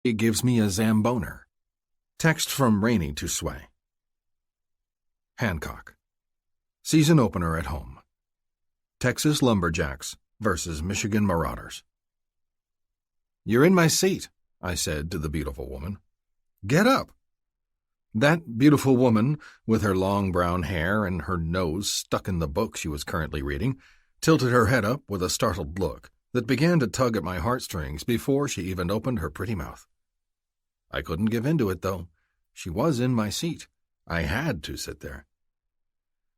It gives me a zamboner. Text from Rainey to Sway. Hancock. Season opener at home. Texas Lumberjacks versus Michigan Marauders. "You're in my seat," I said to the beautiful woman. "Get up." That beautiful woman, with her long brown hair and her nose stuck in the book she was currently reading, tilted her head up with a startled look that began to tug at my heartstrings before she even opened her pretty mouth. I couldn't give in to it, though. She was in my seat. I had to sit there.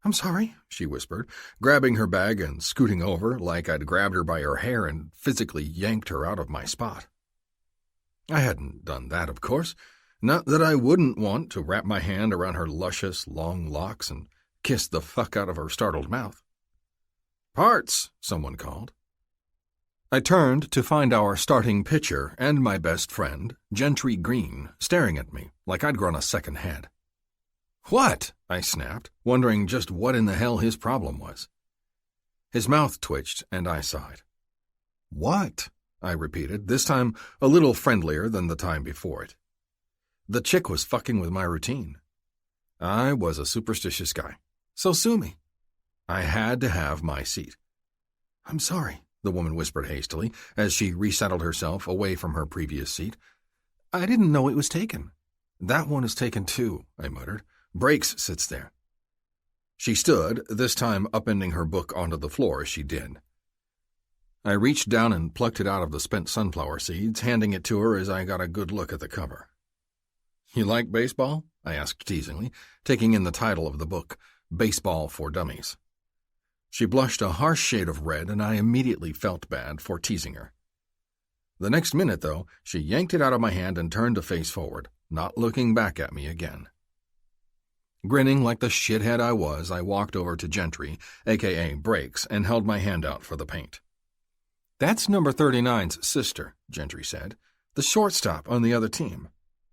"I'm sorry," she whispered, grabbing her bag and scooting over like I'd grabbed her by her hair and physically yanked her out of my spot. I hadn't done that, of course. Not that I wouldn't want to wrap my hand around her luscious, long locks and kiss the fuck out of her startled mouth. "Parts," someone called. I turned to find our starting pitcher and my best friend, Gentry Green, staring at me like I'd grown a second head. "What?" I snapped, wondering just what in the hell his problem was. His mouth twitched, and I sighed. "What?" I repeated, this time a little friendlier than the time before it. The chick was fucking with my routine. I was a superstitious guy, so sue me. I had to have my seat. "I'm sorry," the woman whispered hastily as she resettled herself away from her previous seat. "I didn't know it was taken." "That one is taken too," I muttered. "Brakes sits there." She stood, this time upending her book onto the floor as she did. I reached down and plucked it out of the spent sunflower seeds, handing it to her as I got a good look at the cover. "You like baseball?" I asked teasingly, taking in the title of the book, Baseball for Dummies. She blushed a harsh shade of red, and I immediately felt bad for teasing her. The next minute, though, she yanked it out of my hand and turned to face forward, not looking back at me again. Grinning like the shithead I was, I walked over to Gentry, a.k.a. Brakes, and held my hand out for the paint. "That's number 39's sister," Gentry said, "the shortstop on the other team."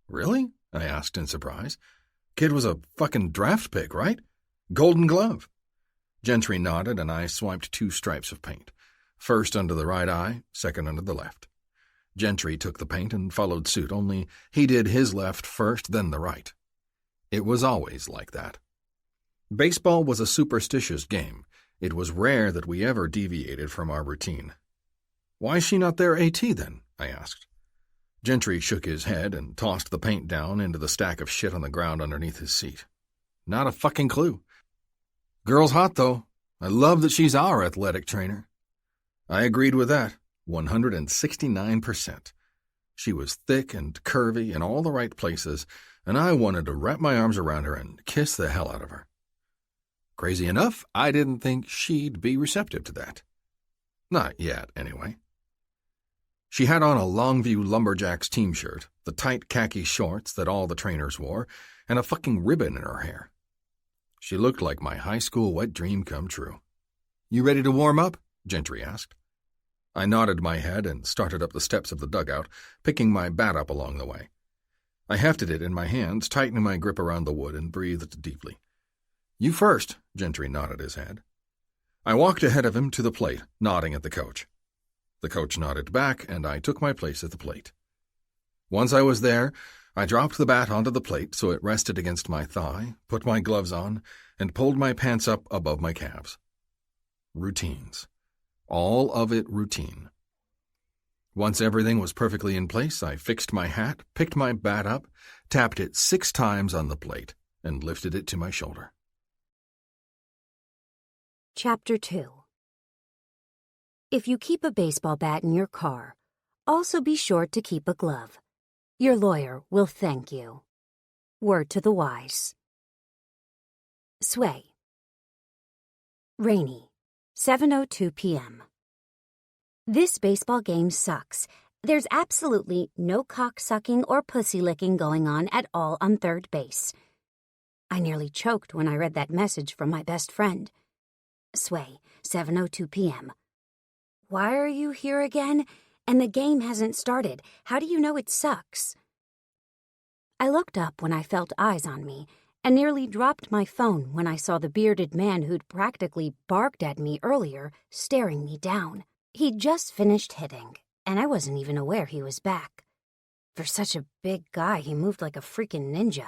"Really?" I asked in surprise. "Kid was a fucking draft pick, right? Golden Glove." Gentry nodded, and I swiped 2 stripes of paint, first under the right eye, second under the left. Gentry took the paint and followed suit, only he did his left first, then the right. It was always like that. Baseball was a superstitious game. It was rare that we ever deviated from our routine. "Why is she not there AT, then?" I asked. Gentry shook his head and tossed the paint down into the stack of shit on the ground underneath his seat. "Not a fucking clue. Girl's hot, though. I love that she's our athletic trainer." I agreed with that, 169%. She was thick and curvy in all the right places, and I wanted to wrap my arms around her and kiss the hell out of her. Crazy enough, I didn't think she'd be receptive to that. Not yet, anyway. She had on a Longview Lumberjacks team shirt, the tight khaki shorts that all the trainers wore, and a fucking ribbon in her hair. She looked like my high school wet dream come true. "You ready to warm up?" Gentry asked. I nodded my head and started up the steps of the dugout, picking my bat up along the way. I hefted it in my hands, tightening my grip around the wood, and breathed deeply. "You first," Gentry nodded his head. I walked ahead of him to the plate, nodding at the coach. The coach nodded back, and I took my place at the plate. Once I was there, I dropped the bat onto the plate so it rested against my thigh, put my gloves on, and pulled my pants up above my calves. Routines. All of it routine. Once everything was perfectly in place, I fixed my hat, picked my bat up, tapped it 6 times on the plate, and lifted it to my shoulder. Chapter 2. If you keep a baseball bat in your car, also be sure to keep a glove. Your lawyer will thank you. Word to the wise. Sway. Rainy, 7:02 p.m. This baseball game sucks. There's absolutely no cock-sucking or pussy-licking going on at all on third base. I nearly choked when I read that message from my best friend. Sway, 7:02 p.m. Why are you here again? And the game hasn't started. How do you know it sucks? I looked up when I felt eyes on me and nearly dropped my phone when I saw the bearded man who'd practically barked at me earlier staring me down. He'd just finished hitting, and I wasn't even aware he was back. For such a big guy, he moved like a freaking ninja.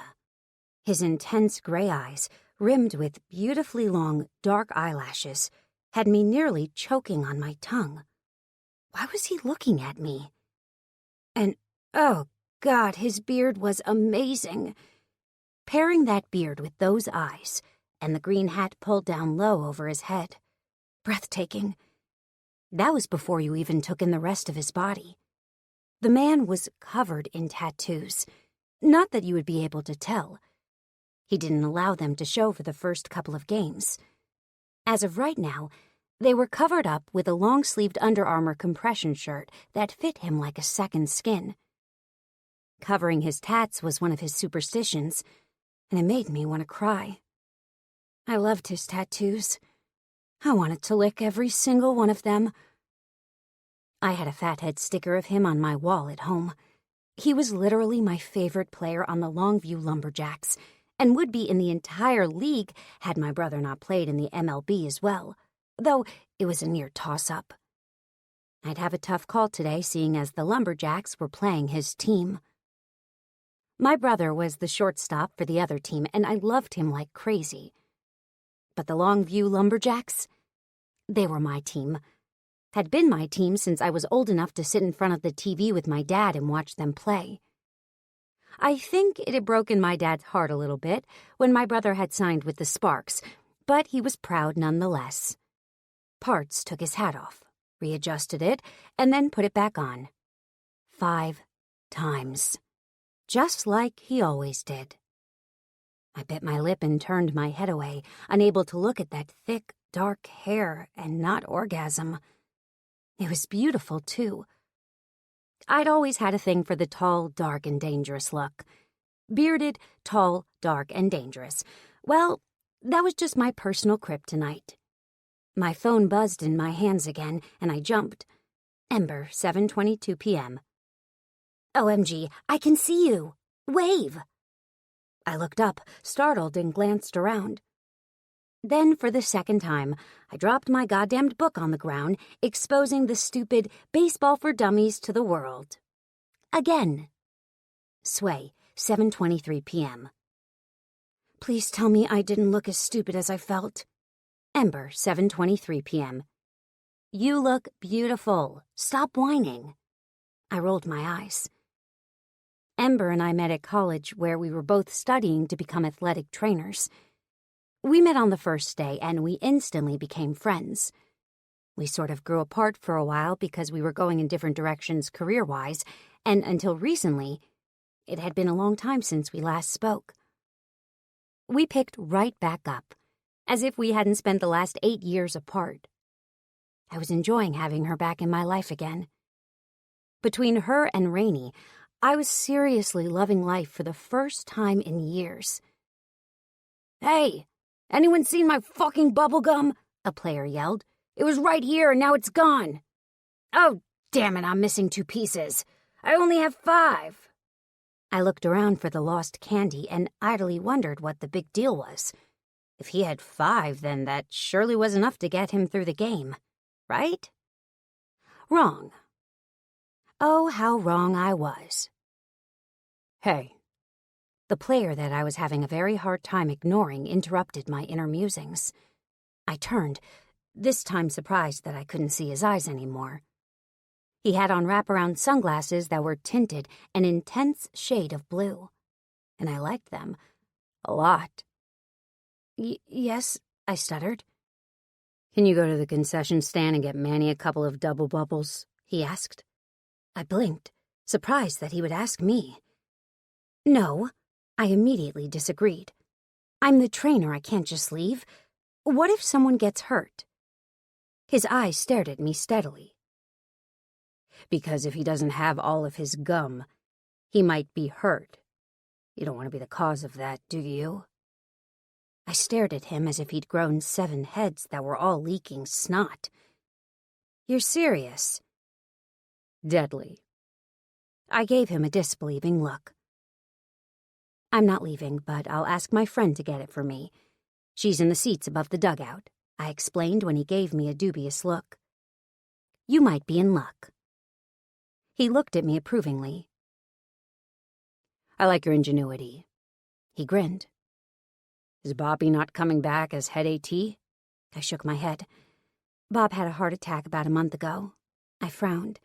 His intense gray eyes, rimmed with beautifully long, dark eyelashes, had me nearly choking on my tongue. Why was he looking at me? And, oh God, his beard was amazing. Pairing that beard with those eyes, and the green hat pulled down low over his head. Breathtaking. That was before you even took in the rest of his body. The man was covered in tattoos. Not that you would be able to tell. He didn't allow them to show for the first couple of games. As of right now, they were covered up with a long-sleeved Under Armour compression shirt that fit him like a second skin. Covering his tats was one of his superstitions, and it made me want to cry. I loved his tattoos. I wanted to lick every single one of them. I had a fathead sticker of him on my wall at home. He was literally my favorite player on the Longview Lumberjacks, and would be in the entire league had my brother not played in the MLB as well, though it was a near toss-up. I'd have a tough call today, seeing as the Lumberjacks were playing his team. My brother was the shortstop for the other team, and I loved him like crazy. But the Longview Lumberjacks? They were my team. Had been my team since I was old enough to sit in front of the TV with my dad and watch them play. I think it had broken my dad's heart a little bit when my brother had signed with the Sparks, but he was proud nonetheless. Parts took his hat off, readjusted it, and then put it back on. 5 times. Just like he always did. I bit my lip and turned my head away, unable to look at that thick, dark hair and not orgasm. It was beautiful, too. I'd always had a thing for the tall, dark, and dangerous look. Bearded, tall, dark, and dangerous. Well, that was just my personal kryptonite. My phone buzzed in my hands again, and I jumped. Ember, 7:22 p.m. OMG, I can see you. Wave. I looked up, startled, and glanced around. Then, for the second time, I dropped my goddamned book on the ground, exposing the stupid baseball for dummies to the world. Again. Sway, 7:23 p.m. Please tell me I didn't look as stupid as I felt. Ember, 7:23 p.m. You look beautiful. Stop whining. I rolled my eyes. Ember and I met at college, where we were both studying to become athletic trainers. We met on the first day, and we instantly became friends. We sort of grew apart for a while because we were going in different directions career-wise, and until recently, it had been a long time since we last spoke. We picked right back up, as if we hadn't spent the last 8 years apart. I was enjoying having her back in my life again. Between her and Rainey, I was seriously loving life for the first time in years. Hey, anyone seen my fucking bubblegum? A player yelled. It was right here and now it's gone. Oh, damn it, I'm missing 2 pieces. I only have 5. I looked around for the lost candy and idly wondered what the big deal was. If he had 5, then that surely was enough to get him through the game, right? Wrong. Oh, how wrong I was. Hey. The player that I was having a very hard time ignoring interrupted my inner musings. I turned, this time surprised that I couldn't see his eyes anymore. He had on wraparound sunglasses that were tinted an intense shade of blue, and I liked them a lot. Yes, I stuttered. Can you go to the concession stand and get Manny a couple of double bubbles? He asked. I blinked, surprised that he would ask me. No, I immediately disagreed. I'm the trainer, I can't just leave. What if someone gets hurt? His eyes stared at me steadily. Because if he doesn't have all of his gum, he might be hurt. You don't want to be the cause of that, do you? I stared at him as if he'd grown 7 heads that were all leaking snot. You're serious? Deadly. I gave him a disbelieving look. I'm not leaving, but I'll ask my friend to get it for me. She's in the seats above the dugout, I explained when he gave me a dubious look. You might be in luck. He looked at me approvingly. I like your ingenuity." He grinned. "Is Bobby not coming back as head AT?" I shook my head. "Bob had a heart attack about a month ago." I frowned.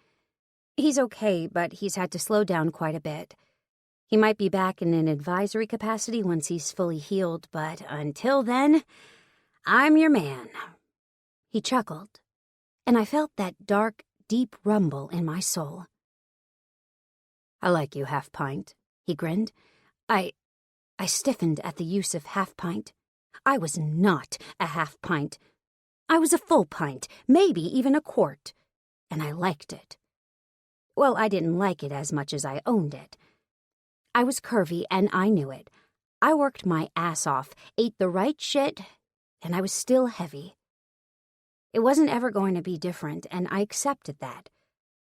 "He's okay, but he's had to slow down quite a bit. He might be back in an advisory capacity once he's fully healed, but until then, I'm your man." He chuckled, and I felt that dark, deep rumble in my soul. "I like you, Half-Pint," he grinned. I stiffened at the use of half-pint. I was not a half-pint. I was a full pint, maybe even a quart, and I liked it. Well, I didn't like it as much as I owned it. I was curvy, and I knew it. I worked my ass off, ate the right shit, and I was still heavy. It wasn't ever going to be different, and I accepted that.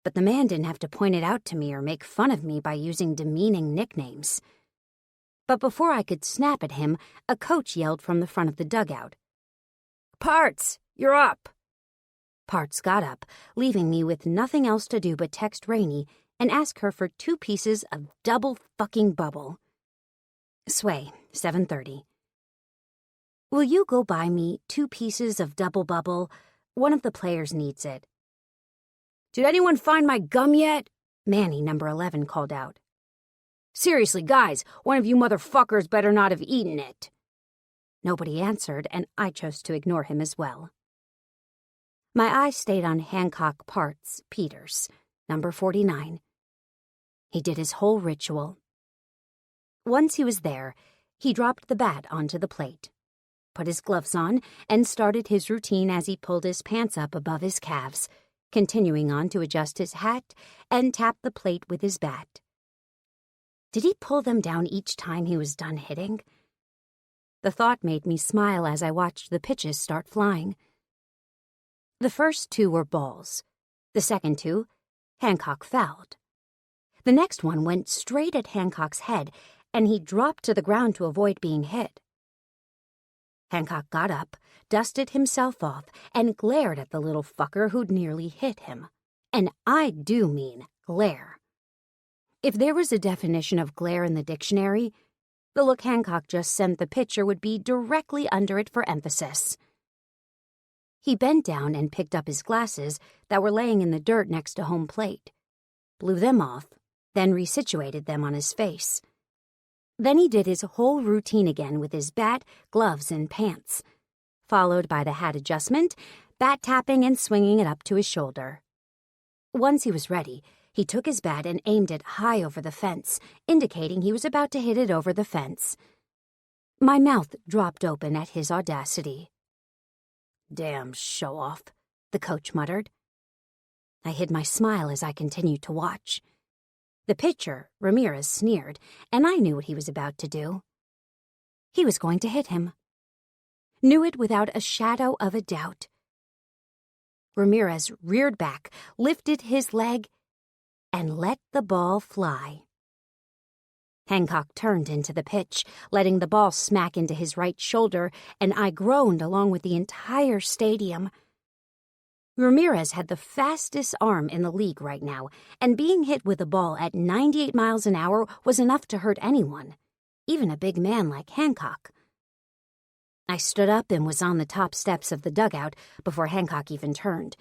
But the man didn't have to point it out to me or make fun of me by using demeaning nicknames. But before I could snap at him, a coach yelled from the front of the dugout. "Parts, you're up!" Parts got up, leaving me with nothing else to do but text Rainey and ask her for 2 pieces of double fucking bubble. Sway, 7:30. "Will you go buy me 2 pieces of double bubble? One of the players needs it." "Did anyone find my gum yet?" Manny, number 11, called out. "Seriously, guys, one of you motherfuckers better not have eaten it." Nobody answered, and I chose to ignore him as well. My eye stayed on Hancock Parts Peters, number 49. He did his whole ritual. Once he was there, he dropped the bat onto the plate, put his gloves on, and started his routine as he pulled his pants up above his calves, continuing on to adjust his hat and tap the plate with his bat. Did he pull them down each time he was done hitting? The thought made me smile as I watched the pitches start flying. The first 2 were balls. The second 2, Hancock fouled. The next one went straight at Hancock's head, and he dropped to the ground to avoid being hit. Hancock got up, dusted himself off, and glared at the little fucker who'd nearly hit him. And I do mean glare. If there was a definition of glare in the dictionary, the look Hancock just sent the pitcher would be directly under it for emphasis. He bent down and picked up his glasses that were laying in the dirt next to home plate, blew them off, then resituated them on his face. Then he did his whole routine again with his bat, gloves, and pants, followed by the hat adjustment, bat tapping, and swinging it up to his shoulder. Once he was ready, he took his bat and aimed it high over the fence, indicating he was about to hit it over the fence. My mouth dropped open at his audacity. "Damn show-off," the coach muttered. I hid my smile as I continued to watch. The pitcher, Ramirez, sneered, and I knew what he was about to do. He was going to hit him. Knew it without a shadow of a doubt. Ramirez reared back, lifted his leg, and let the ball fly. Hancock turned into the pitch, letting the ball smack into his right shoulder, and I groaned along with the entire stadium. Ramirez had the fastest arm in the league right now, and being hit with a ball at 98 miles an hour was enough to hurt anyone, even a big man like Hancock. I stood up and was on the top steps of the dugout before Hancock even turned,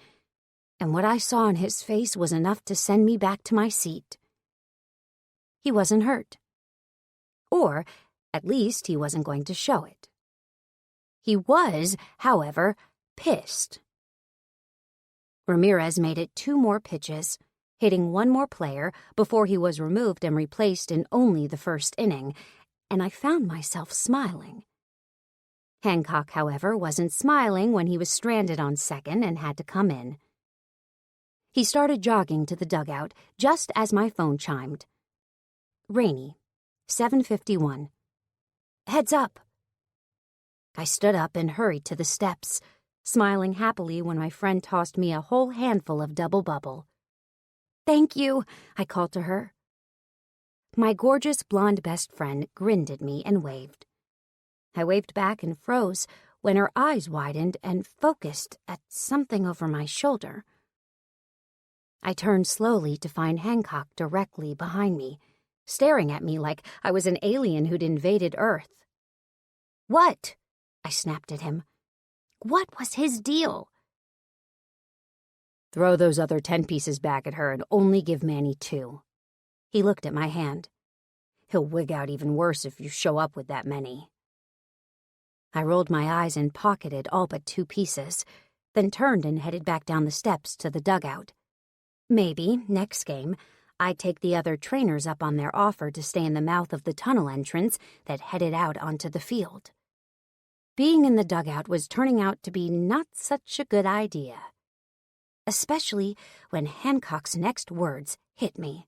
and what I saw on his face was enough to send me back to my seat. He wasn't hurt. Or, at least, he wasn't going to show it. He was, however, pissed. Ramirez made it 2 more pitches, hitting 1 more player before he was removed and replaced in only the first inning, and I found myself smiling. Hancock, however, wasn't smiling when he was stranded on second and had to come in. He started jogging to the dugout just as my phone chimed. Rainey, 7:51. "Heads up." I stood up and hurried to the steps, smiling happily when my friend tossed me a whole handful of double bubble. "Thank you," I called to her. My gorgeous blonde best friend grinned at me and waved. I waved back and froze when her eyes widened and focused at something over my shoulder. I turned slowly to find Hancock directly behind me, staring at me like I was an alien who'd invaded Earth. "What?" I snapped at him. What was his deal? "Throw those other 10 pieces back at her and only give Manny 2. He looked at my hand. "He'll wig out even worse if you show up with that many." I rolled my eyes and pocketed all but 2 pieces, then turned and headed back down the steps to the dugout. Maybe, next game, I'd take the other trainers up on their offer to stay in the mouth of the tunnel entrance that headed out onto the field. Being in the dugout was turning out to be not such a good idea, especially when Hancock's next words hit me.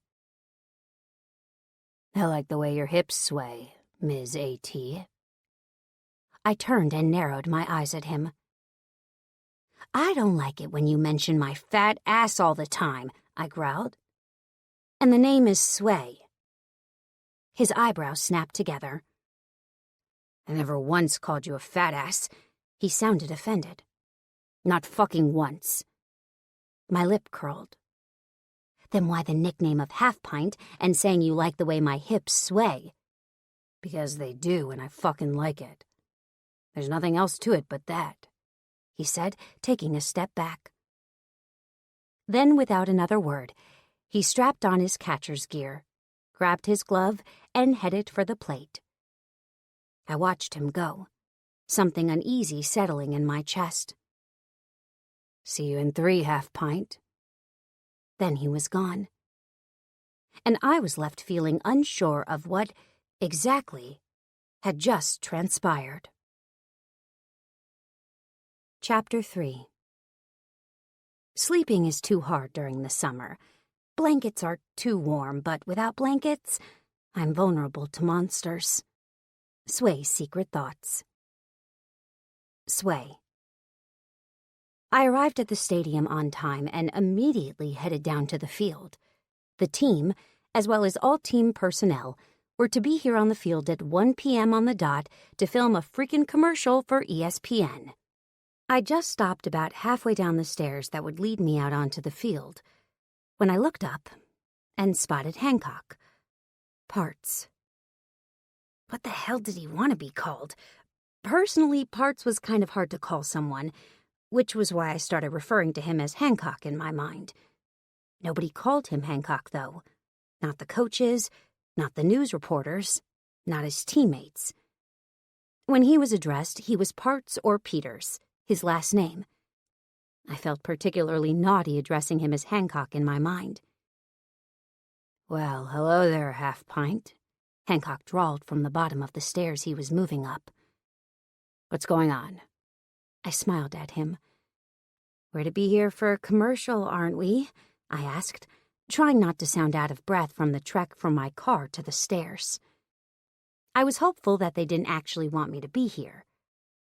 "I like the way your hips sway, Ms. A.T." I turned and narrowed my eyes at him. "I don't like it when you mention my fat ass all the time," I growled. "And the name is Sway." His eyebrows snapped together. "I never once called you a fat ass." He sounded offended. "Not fucking once." My lip curled. "Then why the nickname of Half Pint and saying you like the way my hips sway?" "Because they do, and I fucking like it. There's nothing else to it but that," he said, taking a step back. Then, without another word, he strapped on his catcher's gear, grabbed his glove, and headed for the plate. I watched him go, something uneasy settling in my chest. "See you in 3, Half Pint." Then he was gone. And I was left feeling unsure of what, exactly, had just transpired. Chapter 3. Sleeping is too hard during the summer. Blankets are too warm, but without blankets, I'm vulnerable to monsters. Sway's secret thoughts. Sway. I arrived at the stadium on time and immediately headed down to the field. The team, as well as all team personnel, were to be here on the field at 1 p.m. on the dot to film a freaking commercial for ESPN. I just stopped about halfway down the stairs that would lead me out onto the field when I looked up and spotted Hancock. Parts. What the hell did he want to be called? Personally, Parts was kind of hard to call someone, which was why I started referring to him as Hancock in my mind. Nobody called him Hancock, though. Not the coaches, not the news reporters, not his teammates. When he was addressed, he was Parts or Peters, his last name. I felt particularly naughty addressing him as Hancock in my mind. "Well, hello there, Half Pint," Hancock drawled from the bottom of the stairs he was moving up. "What's going on?" I smiled at him. "We're to be here for a commercial, aren't we?" I asked, trying not to sound out of breath from the trek from my car to the stairs. I was hopeful that they didn't actually want me to be here.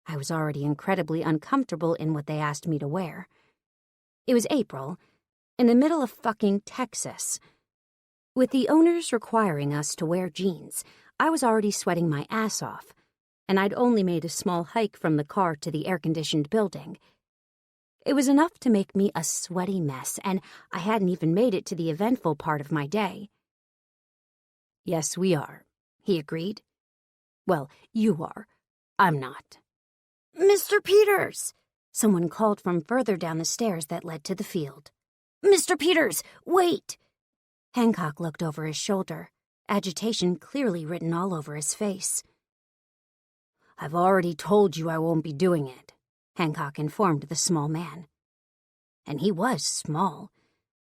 I was already incredibly uncomfortable in what they asked me to wear. It was April, in the middle of fucking Texas. With the owners requiring us to wear jeans, I was already sweating my ass off, and I'd only made a small hike from the car to the air-conditioned building. It was enough to make me a sweaty mess, and I hadn't even made it to the eventful part of my day. "Yes, we are," he agreed. "Well, you are. I'm not." "Mr. Peters!" Someone called from further down the stairs that led to the field. "Mr. Peters, wait!" Hancock looked over his shoulder, agitation clearly written all over his face. "I've already told you I won't be doing it," Hancock informed the small man. And he was small.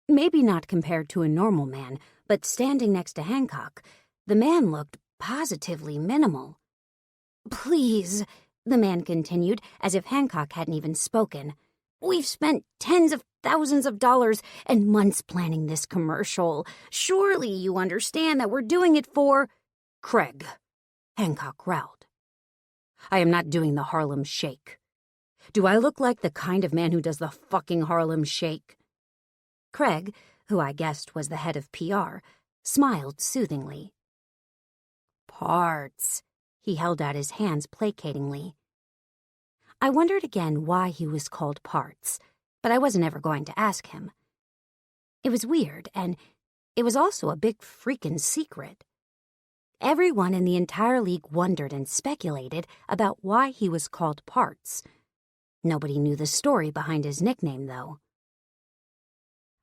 Maybe not compared to a normal man, but standing next to Hancock, the man looked positively minimal. "Please," the man continued, as if Hancock hadn't even spoken. "We've spent tens of thousands of dollars and months planning this commercial. Surely you understand that we're doing it for—" "Craig," Hancock growled. "I am not doing the Harlem Shake. Do I look like the kind of man who does the fucking Harlem Shake?" Craig, who I guessed was the head of PR, smiled soothingly. "Parts." He held out his hands placatingly. I wondered again why he was called Parts, but I wasn't ever going to ask him. It was weird, and it was also a big freaking secret. Everyone in the entire league wondered and speculated about why he was called Parts. Nobody knew the story behind his nickname, though.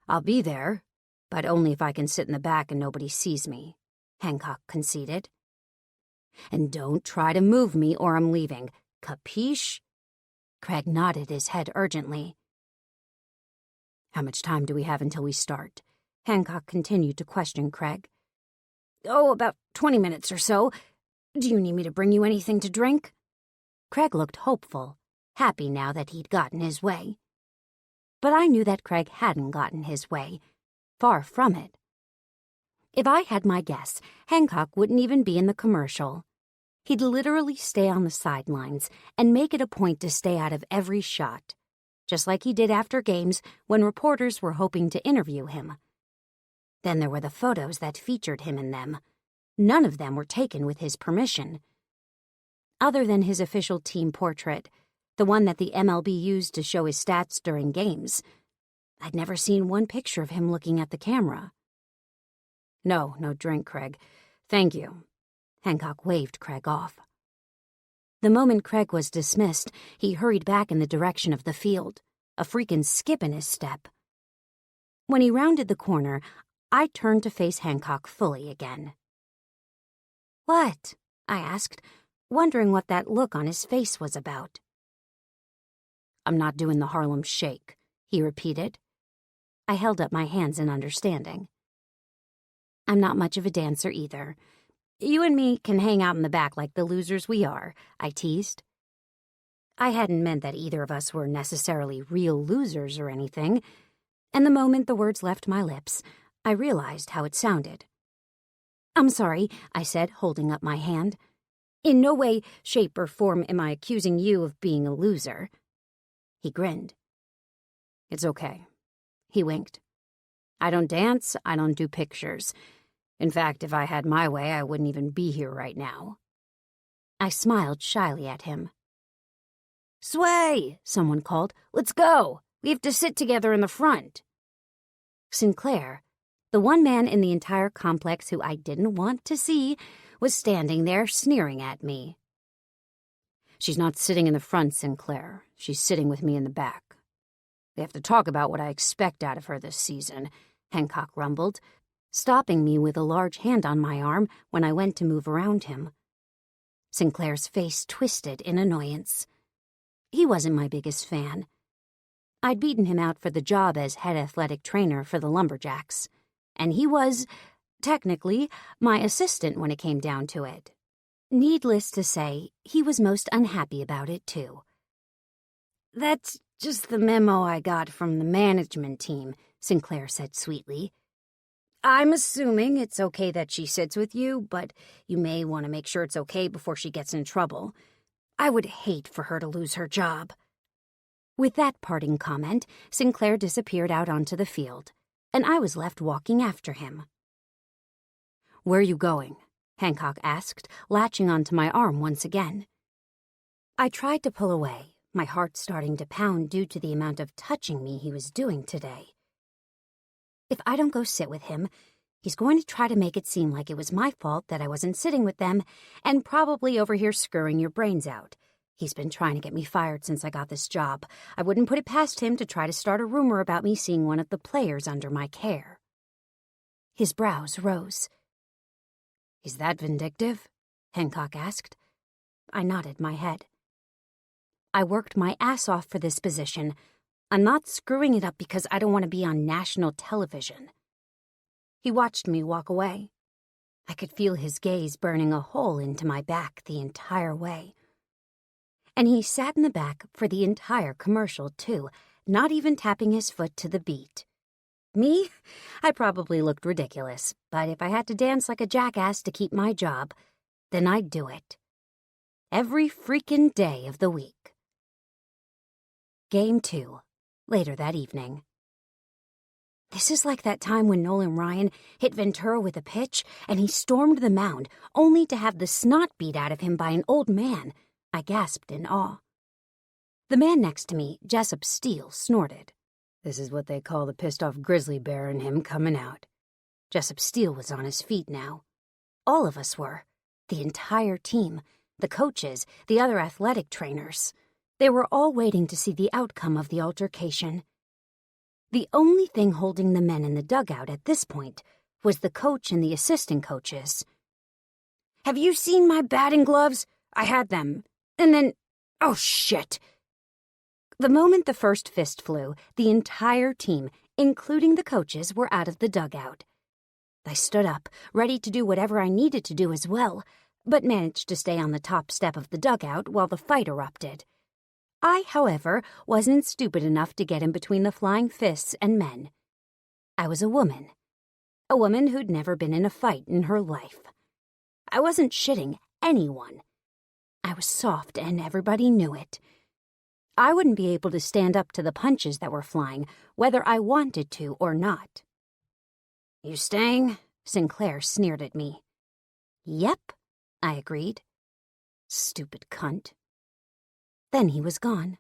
"I'll be there, but only if I can sit in the back and nobody sees me," Hancock conceded. "And don't try to move me or I'm leaving. Capiche?" Craig nodded his head urgently. "How much time do we have until we start?" Hancock continued to question Craig. "Oh, about 20 minutes or so. Do you need me to bring you anything to drink?" Craig looked hopeful, happy now that he'd gotten his way. But I knew that Craig hadn't gotten his way. Far from it. If I had my guess, Hancock wouldn't even be in the commercial. He'd literally stay on the sidelines and make it a point to stay out of every shot, just like he did after games when reporters were hoping to interview him. Then there were the photos that featured him in them. None of them were taken with his permission. Other than his official team portrait, the one that the MLB used to show his stats during games, I'd never seen one picture of him looking at the camera. No drink, Craig. Thank you." Hancock waved Craig off. The moment Craig was dismissed, he hurried back in the direction of the field, a freaking skip in his step. When he rounded the corner, I turned to face Hancock fully again. "What?" I asked, wondering what that look on his face was about. "I'm not doing the Harlem Shake," he repeated. I held up my hands in understanding. "I'm not much of a dancer either. You and me can hang out in the back like the losers we are," I teased. I hadn't meant that either of us were necessarily real losers or anything, and the moment the words left my lips, I realized how it sounded. "I'm sorry," I said, holding up my hand. "In no way, shape, or form am I accusing you of being a loser." He grinned. "It's okay." He winked. "I don't dance, I don't do pictures. In fact, if I had my way, I wouldn't even be here right now." I smiled shyly at him. "Sway!" someone called. "Let's go! We have to sit together in the front." Sinclair, the one man in the entire complex who I didn't want to see, was standing there sneering at me. "She's not sitting in the front, Sinclair. She's sitting with me in the back. We have to talk about what I expect out of her this season," Hancock rumbled, stopping me with a large hand on my arm when I went to move around him. Sinclair's face twisted in annoyance. He wasn't my biggest fan. I'd beaten him out for the job as head athletic trainer for the Lumberjacks, and he was, technically, my assistant when it came down to it. Needless to say, he was most unhappy about it, too. "That's just the memo I got from the management team," Sinclair said sweetly. "I'm assuming it's okay that she sits with you, but you may want to make sure it's okay before she gets in trouble. I would hate for her to lose her job." With that parting comment, Sinclair disappeared out onto the field, and I was left walking after him. "Where are you going?" Hancock asked, latching onto my arm once again. I tried to pull away, my heart starting to pound due to the amount of touching me he was doing today. If I don't go sit with him, he's going to try to make it seem like it was my fault that I wasn't sitting with them, and probably over here screwing your brains out. He's been trying to get me fired since I got this job. I wouldn't put it past him to try to start a rumor about me seeing one of the players under my care. His brows rose. "Is that vindictive?" Hancock asked. I nodded my head. "I worked my ass off for this position. I'm not screwing it up because I don't want to be on national television." He watched me walk away. I could feel his gaze burning a hole into my back the entire way. And he sat in the back for the entire commercial, too, not even tapping his foot to the beat. Me? I probably looked ridiculous, but if I had to dance like a jackass to keep my job, then I'd do it. Every freaking day of the week. Game 2, later that evening. This is like that time when Nolan Ryan hit Ventura with a pitch and he stormed the mound, only to have the snot beat out of him by an old man. I gasped in awe. The man next to me, Jessup Steele, snorted. This is what they call the pissed-off grizzly bear in him coming out. Jessup Steele was on his feet now. All of us were. The entire team, the coaches, the other athletic trainers. They were all waiting to see the outcome of the altercation. The only thing holding the men in the dugout at this point was the coach and the assistant coaches. "Have you seen my batting gloves? I had them. And then... oh, shit!" The moment the first fist flew, the entire team, including the coaches, were out of the dugout. I stood up, ready to do whatever I needed to do as well, but managed to stay on the top step of the dugout while the fight erupted. I, however, wasn't stupid enough to get in between the flying fists and men. I was a woman who'd never been in a fight in her life. I wasn't shitting anyone. I was soft, and everybody knew it. I wouldn't be able to stand up to the punches that were flying, whether I wanted to or not. "You staying?" Sinclair sneered at me. "Yep," I agreed. Stupid cunt. Then he was gone,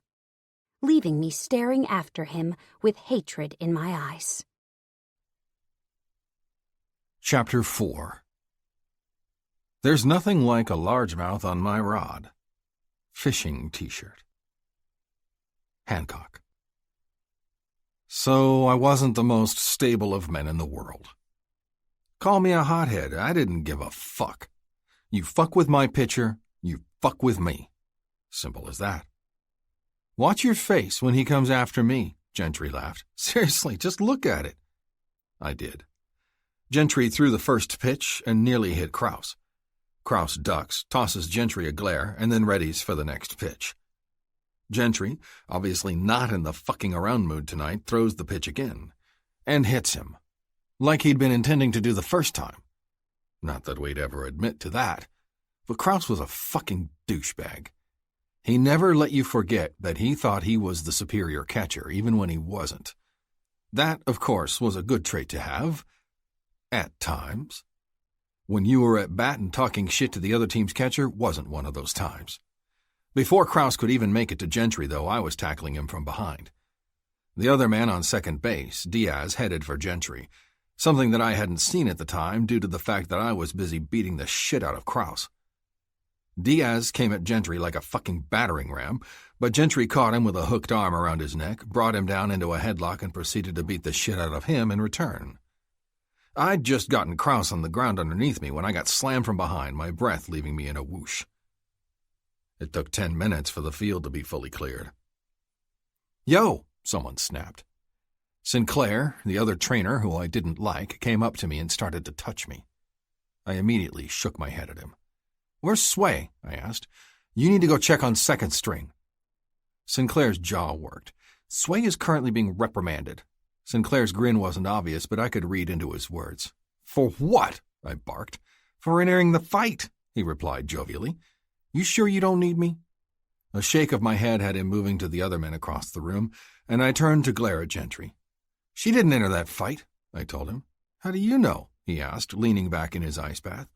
leaving me staring after him with hatred in my eyes. Chapter 4. There's nothing like a largemouth on my rod. Fishing t-shirt. Hancock. So I wasn't the most stable of men in the world. Call me a hothead, I didn't give a fuck. You fuck with my pitcher, you fuck with me. Simple as that. "Watch your face when he comes after me," Gentry laughed. "Seriously, just look at it." I did. Gentry threw the first pitch and nearly hit Kraus. Kraus ducks, tosses Gentry a glare, and then readies for the next pitch. Gentry, obviously not in the fucking around mood tonight, throws the pitch again, and hits him, like he'd been intending to do the first time. Not that we'd ever admit to that, but Kraus was a fucking douchebag. He never let you forget that he thought he was the superior catcher, even when he wasn't. That, of course, was a good trait to have. At times. When you were at bat and talking shit to the other team's catcher wasn't one of those times. Before Kraus could even make it to Gentry, though, I was tackling him from behind. The other man on second base, Diaz, headed for Gentry, something that I hadn't seen at the time due to the fact that I was busy beating the shit out of Kraus. Diaz came at Gentry like a fucking battering ram, but Gentry caught him with a hooked arm around his neck, brought him down into a headlock, and proceeded to beat the shit out of him in return. I'd just gotten Kraus on the ground underneath me when I got slammed from behind, my breath leaving me in a whoosh. It took 10 minutes for the field to be fully cleared. "Yo!" someone snapped. Sinclair, the other trainer who I didn't like, came up to me and started to touch me. I immediately shook my head at him. "Where's Sway?" I asked. "You need to go check on second string." Sinclair's jaw worked. "Sway is currently being reprimanded." Sinclair's grin wasn't obvious, but I could read into his words. "For what?" I barked. "For entering the fight," he replied jovially. "You sure you don't need me?" A shake of my head had him moving to the other men across the room, and I turned to glare at Gentry. "She didn't enter that fight," I told him. "How do you know?" he asked, leaning back in his ice bath.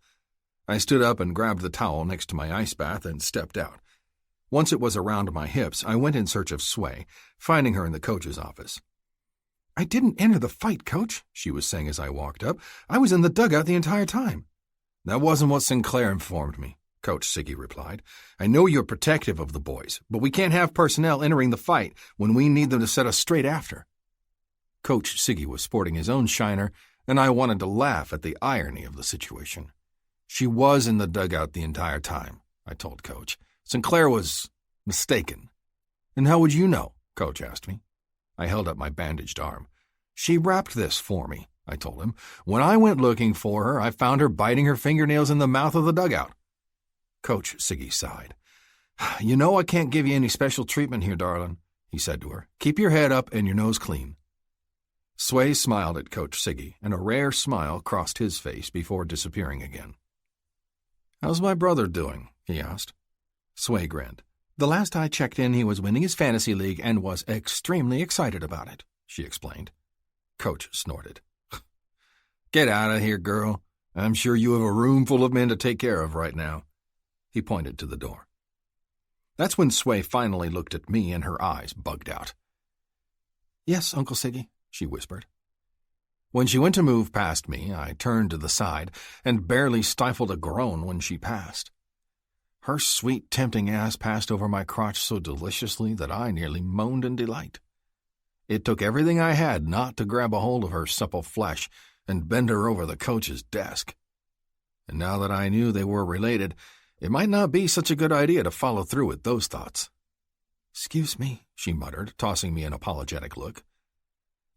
I stood up and grabbed the towel next to my ice bath and stepped out. Once it was around my hips, I went in search of Sway, finding her in the coach's office. "I didn't enter the fight, Coach," she was saying as I walked up. "I was in the dugout the entire time." "That wasn't what Sinclair informed me," Coach Siggy replied. "I know you're protective of the boys, but we can't have personnel entering the fight when we need them to set us straight after." Coach Siggy was sporting his own shiner, and I wanted to laugh at the irony of the situation. "She was in the dugout the entire time," I told Coach. "Sinclair was mistaken." "And how would you know?" Coach asked me. I held up my bandaged arm. "She wrapped this for me," I told him. "When I went looking for her, I found her biting her fingernails in the mouth of the dugout." Coach Siggy sighed. "You know I can't give you any special treatment here, darling," he said to her. "Keep your head up and your nose clean." Sway smiled at Coach Siggy, and a rare smile crossed his face before disappearing again. "How's my brother doing?" he asked. Sway grinned. "The last I checked in, he was winning his fantasy league and was extremely excited about it," she explained. Coach snorted. "Get out of here, girl. I'm sure you have a room full of men to take care of right now." He pointed to the door. That's when Sway finally looked at me and her eyes bugged out. "Yes, Uncle Siggy," she whispered. When she went to move past me, I turned to the side and barely stifled a groan when she passed. Her sweet, tempting ass passed over my crotch so deliciously that I nearly moaned in delight. It took everything I had not to grab a hold of her supple flesh and bend her over the coach's desk. And now that I knew they were related, it might not be such a good idea to follow through with those thoughts. "Excuse me," she muttered, tossing me an apologetic look.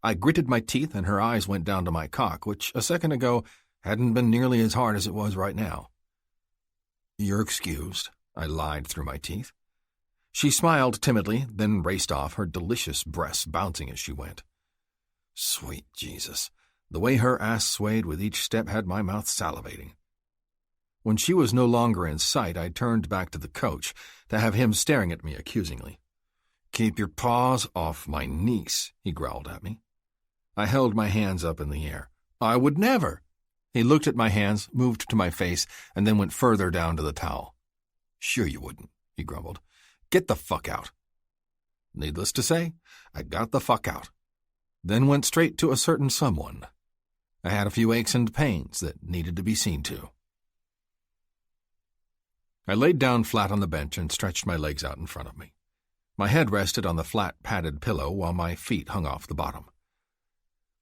I gritted my teeth and her eyes went down to my cock, which a second ago hadn't been nearly as hard as it was right now. "You're excused," I lied through my teeth. She smiled timidly, then raced off, her delicious breasts bouncing as she went. Sweet Jesus, the way her ass swayed with each step had my mouth salivating. When she was no longer in sight, I turned back to the coach to have him staring at me accusingly. "Keep your paws off my niece," he growled at me. I held my hands up in the air. "I would never." He looked at my hands, moved to my face, and then went further down to the towel. "Sure you wouldn't," he grumbled. "Get the fuck out." Needless to say, I got the fuck out. Then went straight to a certain someone. I had a few aches and pains that needed to be seen to. I laid down flat on the bench and stretched my legs out in front of me. My head rested on the flat, padded pillow while my feet hung off the bottom.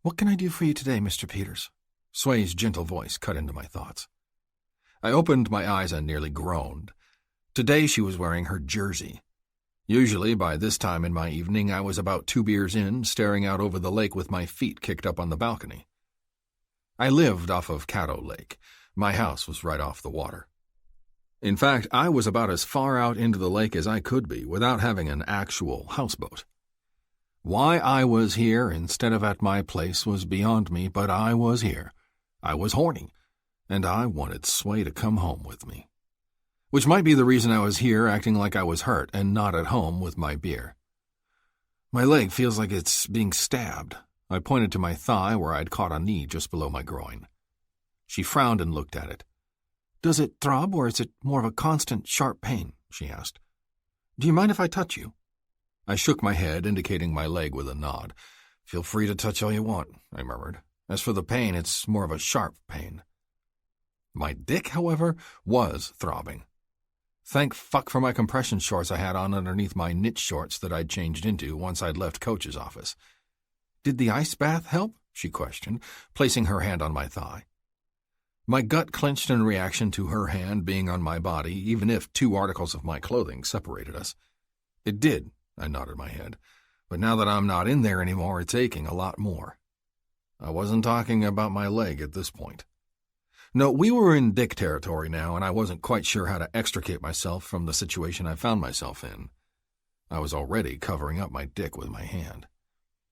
"What can I do for you today, Mr. Peters?" Sway's gentle voice cut into my thoughts. I opened my eyes and nearly groaned. Today she was wearing her jersey. Usually, by this time in my evening, I was about 2 beers in, staring out over the lake with my feet kicked up on the balcony. I lived off of Caddo Lake. My house was right off the water. In fact, I was about as far out into the lake as I could be without having an actual houseboat. Why I was here instead of at my place was beyond me, but I was here. I was horny, and I wanted Sway to come home with me. Which might be the reason I was here acting like I was hurt and not at home with my beer. "My leg feels like it's being stabbed." I pointed to my thigh where I'd caught a knee just below my groin. She frowned and looked at it. "Does it throb, or is it more of a constant, sharp pain?" she asked. "Do you mind if I touch you?" I shook my head, indicating my leg with a nod. "Feel free to touch all you want," I murmured. "As for the pain, it's more of a sharp pain." My dick, however, was throbbing. Thank fuck for my compression shorts I had on underneath my knit shorts that I'd changed into once I'd left Coach's office. "Did the ice bath help?" she questioned, placing her hand on my thigh. My gut clenched in reaction to her hand being on my body, even if 2 articles of my clothing separated us. "It did," I nodded my head, "but now that I'm not in there anymore, it's aching a lot more." I wasn't talking about my leg at this point. No, we were in dick territory now, and I wasn't quite sure how to extricate myself from the situation I found myself in. I was already covering up my dick with my hand.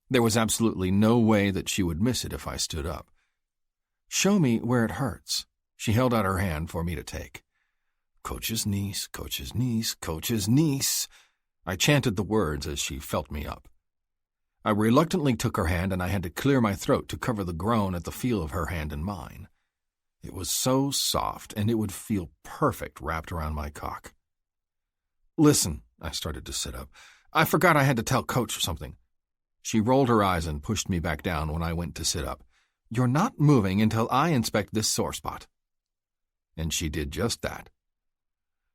There was absolutely no way that she would miss it if I stood up. "Show me where it hurts." She held out her hand for me to take. "Coach's niece, Coach's niece, Coach's niece." I chanted the words as she felt me up. I reluctantly took her hand, and I had to clear my throat to cover the groan at the feel of her hand in mine. It was so soft, and it would feel perfect wrapped around my cock. "Listen," I started to sit up. "I forgot I had to tell Coach something." She rolled her eyes and pushed me back down when I went to sit up. "You're not moving until I inspect this sore spot." And she did just that.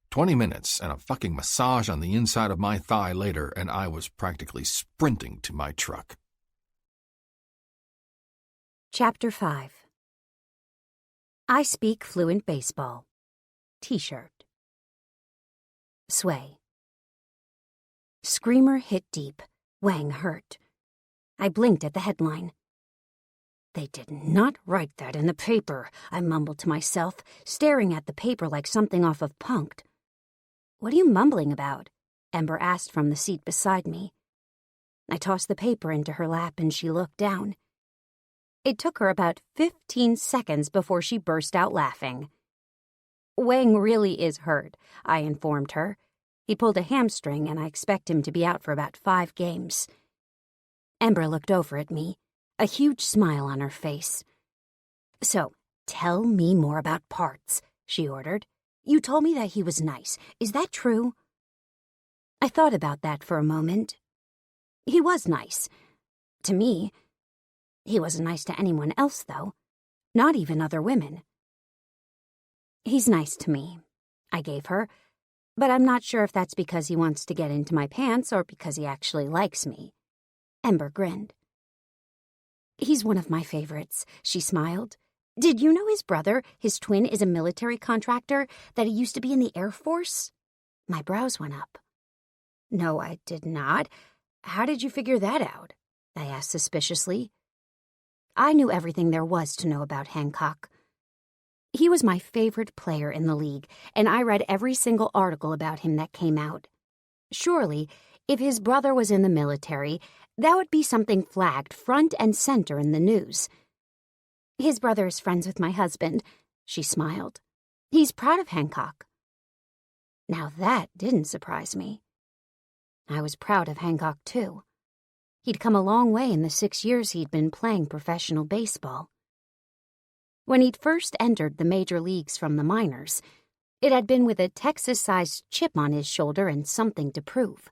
20 minutes and a fucking massage on the inside of my thigh later, and I was practically sprinting to my truck. Chapter 5. I speak fluent baseball. T-shirt. Sway. Screamer hit deep. Wang hurt. I blinked at the headline. "They did not write that in the paper," I mumbled to myself, staring at the paper like something off of Punk'd. "What are you mumbling about?" Ember asked from the seat beside me. I tossed the paper into her lap and she looked down. It took her about 15 seconds before she burst out laughing. "Wang really is hurt," I informed her. "He pulled a hamstring and I expect him to be out for about 5 games. Ember looked over at me, a huge smile on her face. "So, tell me more about Parts," she ordered. "You told me that he was nice. Is that true?" I thought about that for a moment. He was nice. To me. He wasn't nice to anyone else, though. Not even other women. He's nice to me, I gave her, but I'm not sure if that's because he wants to get into my pants or because he actually likes me. Ember grinned. He's one of my favorites, she smiled. Did you know his brother, his twin, is a military contractor, that he used to be in the Air Force? My brows went up. No, I did not. How did you figure that out? I asked suspiciously. I knew everything there was to know about Hancock. He was my favorite player in the league, and I read every single article about him that came out. Surely, if his brother was in the military, that would be something flagged front and center in the news. His brother is friends with my husband, she smiled. He's proud of Hancock. Now that didn't surprise me. I was proud of Hancock, too. He'd come a long way in the 6 years he'd been playing professional baseball. When he'd first entered the major leagues from the minors, it had been with a Texas-sized chip on his shoulder and something to prove.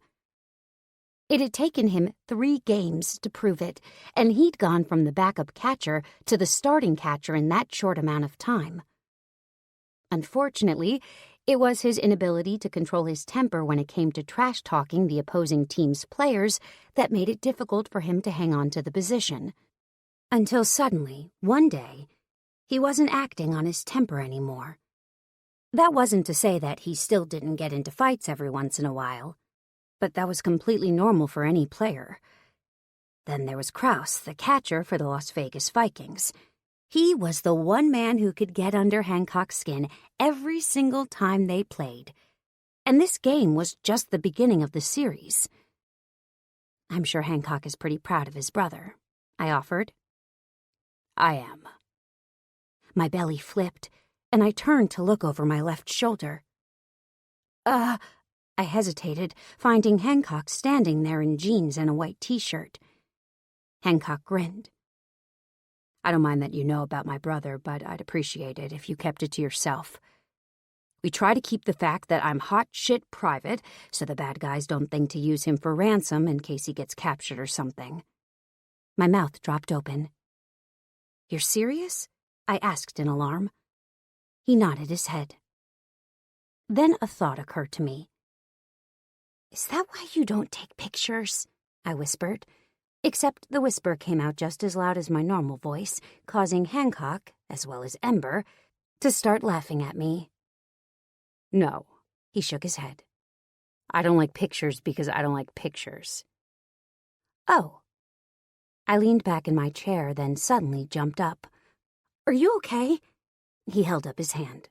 It had taken him 3 games to prove it, and he'd gone from the backup catcher to the starting catcher in that short amount of time. Unfortunately, it was his inability to control his temper when it came to trash-talking the opposing team's players that made it difficult for him to hang on to the position. Until suddenly, one day, he wasn't acting on his temper anymore. That wasn't to say that he still didn't get into fights every once in a while, but that was completely normal for any player. Then there was Kraus, the catcher for the Las Vegas Vikings. He was the one man who could get under Hancock's skin every single time they played. And this game was just the beginning of the series. I'm sure Hancock is pretty proud of his brother, I offered. I am. My belly flipped, and I turned to look over my left shoulder. I hesitated, finding Hancock standing there in jeans and a white t-shirt. Hancock grinned. I don't mind that you know about my brother, but I'd appreciate it if you kept it to yourself. We try to keep the fact that I'm hot shit private, so the bad guys don't think to use him for ransom in case he gets captured or something. My mouth dropped open. You're serious? I asked in alarm. He nodded his head. Then a thought occurred to me. Is that why you don't take pictures? I whispered, except the whisper came out just as loud as my normal voice, causing Hancock, as well as Ember, to start laughing at me. No, he shook his head. I don't like pictures because I don't like pictures. Oh. I leaned back in my chair, then suddenly jumped up. Are you okay? He held up his hand.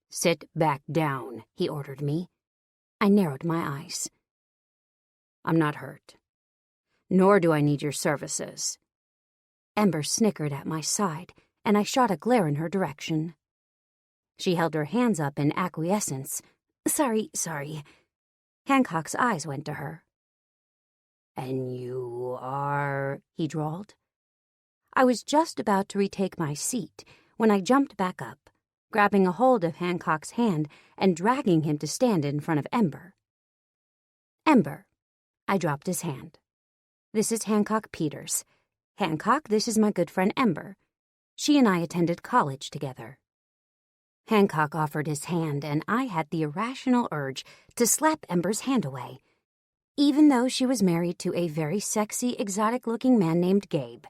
Sit back down, he ordered me. I narrowed my eyes. I'm not hurt. Nor do I need your services. Ember snickered at my side, and I shot a glare in her direction. She held her hands up in acquiescence. Sorry. Hancock's eyes went to her. And you are, he drawled. I was just about to retake my seat when I jumped back up, grabbing a hold of Hancock's hand and dragging him to stand in front of Ember. Ember. I dropped his hand. This is Hancock Peters. Hancock, this is my good friend Ember. She and I attended college together. Hancock offered his hand, and I had the irrational urge to slap Ember's hand away, even though she was married to a very sexy, exotic-looking man named Gabe.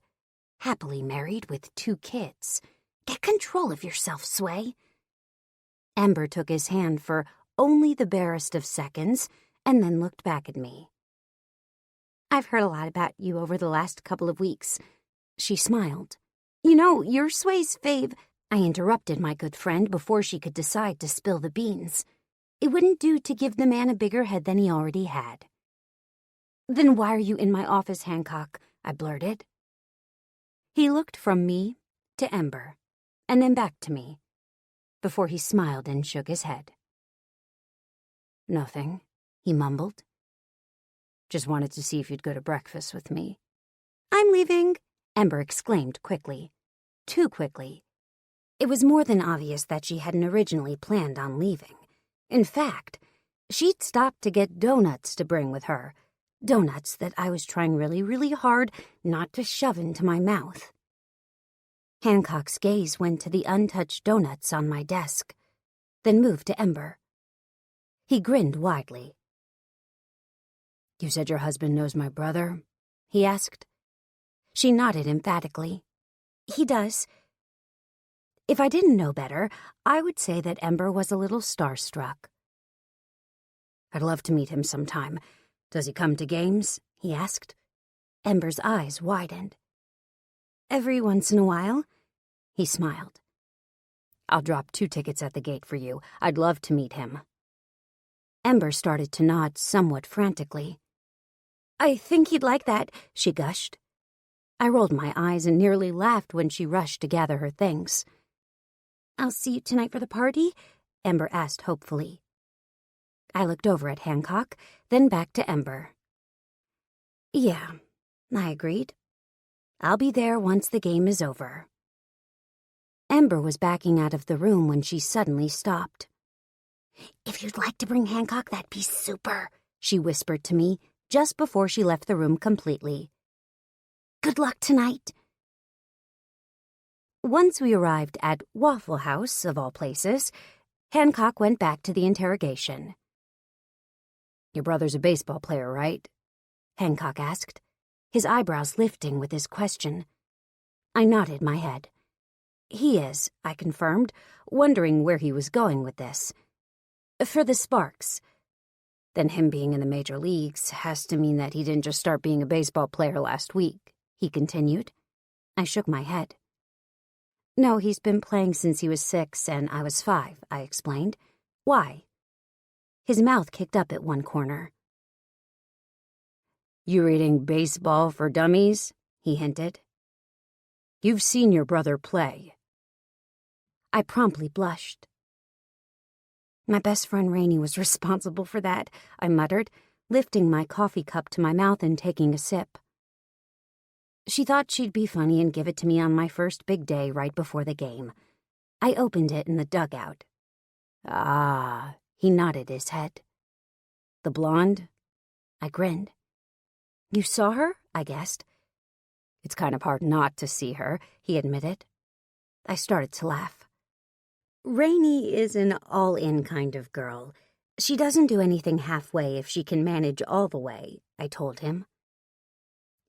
Happily married with 2 kids. Get control of yourself, Sway. Ember took his hand for only the barest of seconds and then looked back at me. I've heard a lot about you over the last couple of weeks. She smiled. You know, you're Sway's fave. I interrupted my good friend before she could decide to spill the beans. It wouldn't do to give the man a bigger head than he already had. Then why are you in my office, Hancock? I blurted. He looked from me to Ember, and then back to me, before he smiled and shook his head. Nothing, he mumbled. Just wanted to see if you'd go to breakfast with me. I'm leaving, Ember exclaimed quickly. Too quickly. It was more than obvious that she hadn't originally planned on leaving. In fact, she'd stopped to get donuts to bring with her, Donuts that I was trying really, really hard not to shove into my mouth. Hancock's gaze went to the untouched donuts on my desk, then moved to Ember. He grinned widely. "You said your husband knows my brother?" he asked. She nodded emphatically. "He does." If I didn't know better, I would say that Ember was a little starstruck. "I'd love to meet him sometime. Does he come to games?" he asked. Ember's eyes widened. "Every once in a while," he smiled. "I'll drop 2 tickets at the gate for you. I'd love to meet him." Ember started to nod somewhat frantically. "I think he'd like that," she gushed. I rolled my eyes and nearly laughed when she rushed to gather her things. "I'll see you tonight for the party?" Ember asked hopefully. I looked over at Hancock, then back to Ember. "Yeah," I agreed. "I'll be there once the game is over." Ember was backing out of the room when she suddenly stopped. "If you'd like to bring Hancock, that'd be super," she whispered to me just before she left the room completely. "Good luck tonight." Once we arrived at Waffle House, of all places, Hancock went back to the interrogation. "Your brother's a baseball player, right?" Hancock asked, his eyebrows lifting with his question. I nodded my head. "He is," I confirmed, wondering where he was going with this. "For the Sparks." "Then him being in the major leagues has to mean that he didn't just start being a baseball player last week," he continued. I shook my head. "No, he's been playing since he was 6 and I was 5, I explained. "Why?" His mouth kicked up at one corner. "You reading Baseball for Dummies?" he hinted. "You've seen your brother play." I promptly blushed. "My best friend Rainey was responsible for that," I muttered, lifting my coffee cup to my mouth and taking a sip. She thought she'd be funny and give it to me on my first big day right before the game. I opened it in the dugout. "Ah," he nodded his head. "The blonde?" I grinned. "You saw her?" I guessed. "It's kind of hard not to see her," he admitted. I started to laugh. "Rainey is an all-in kind of girl. She doesn't do anything halfway if she can manage all the way," I told him.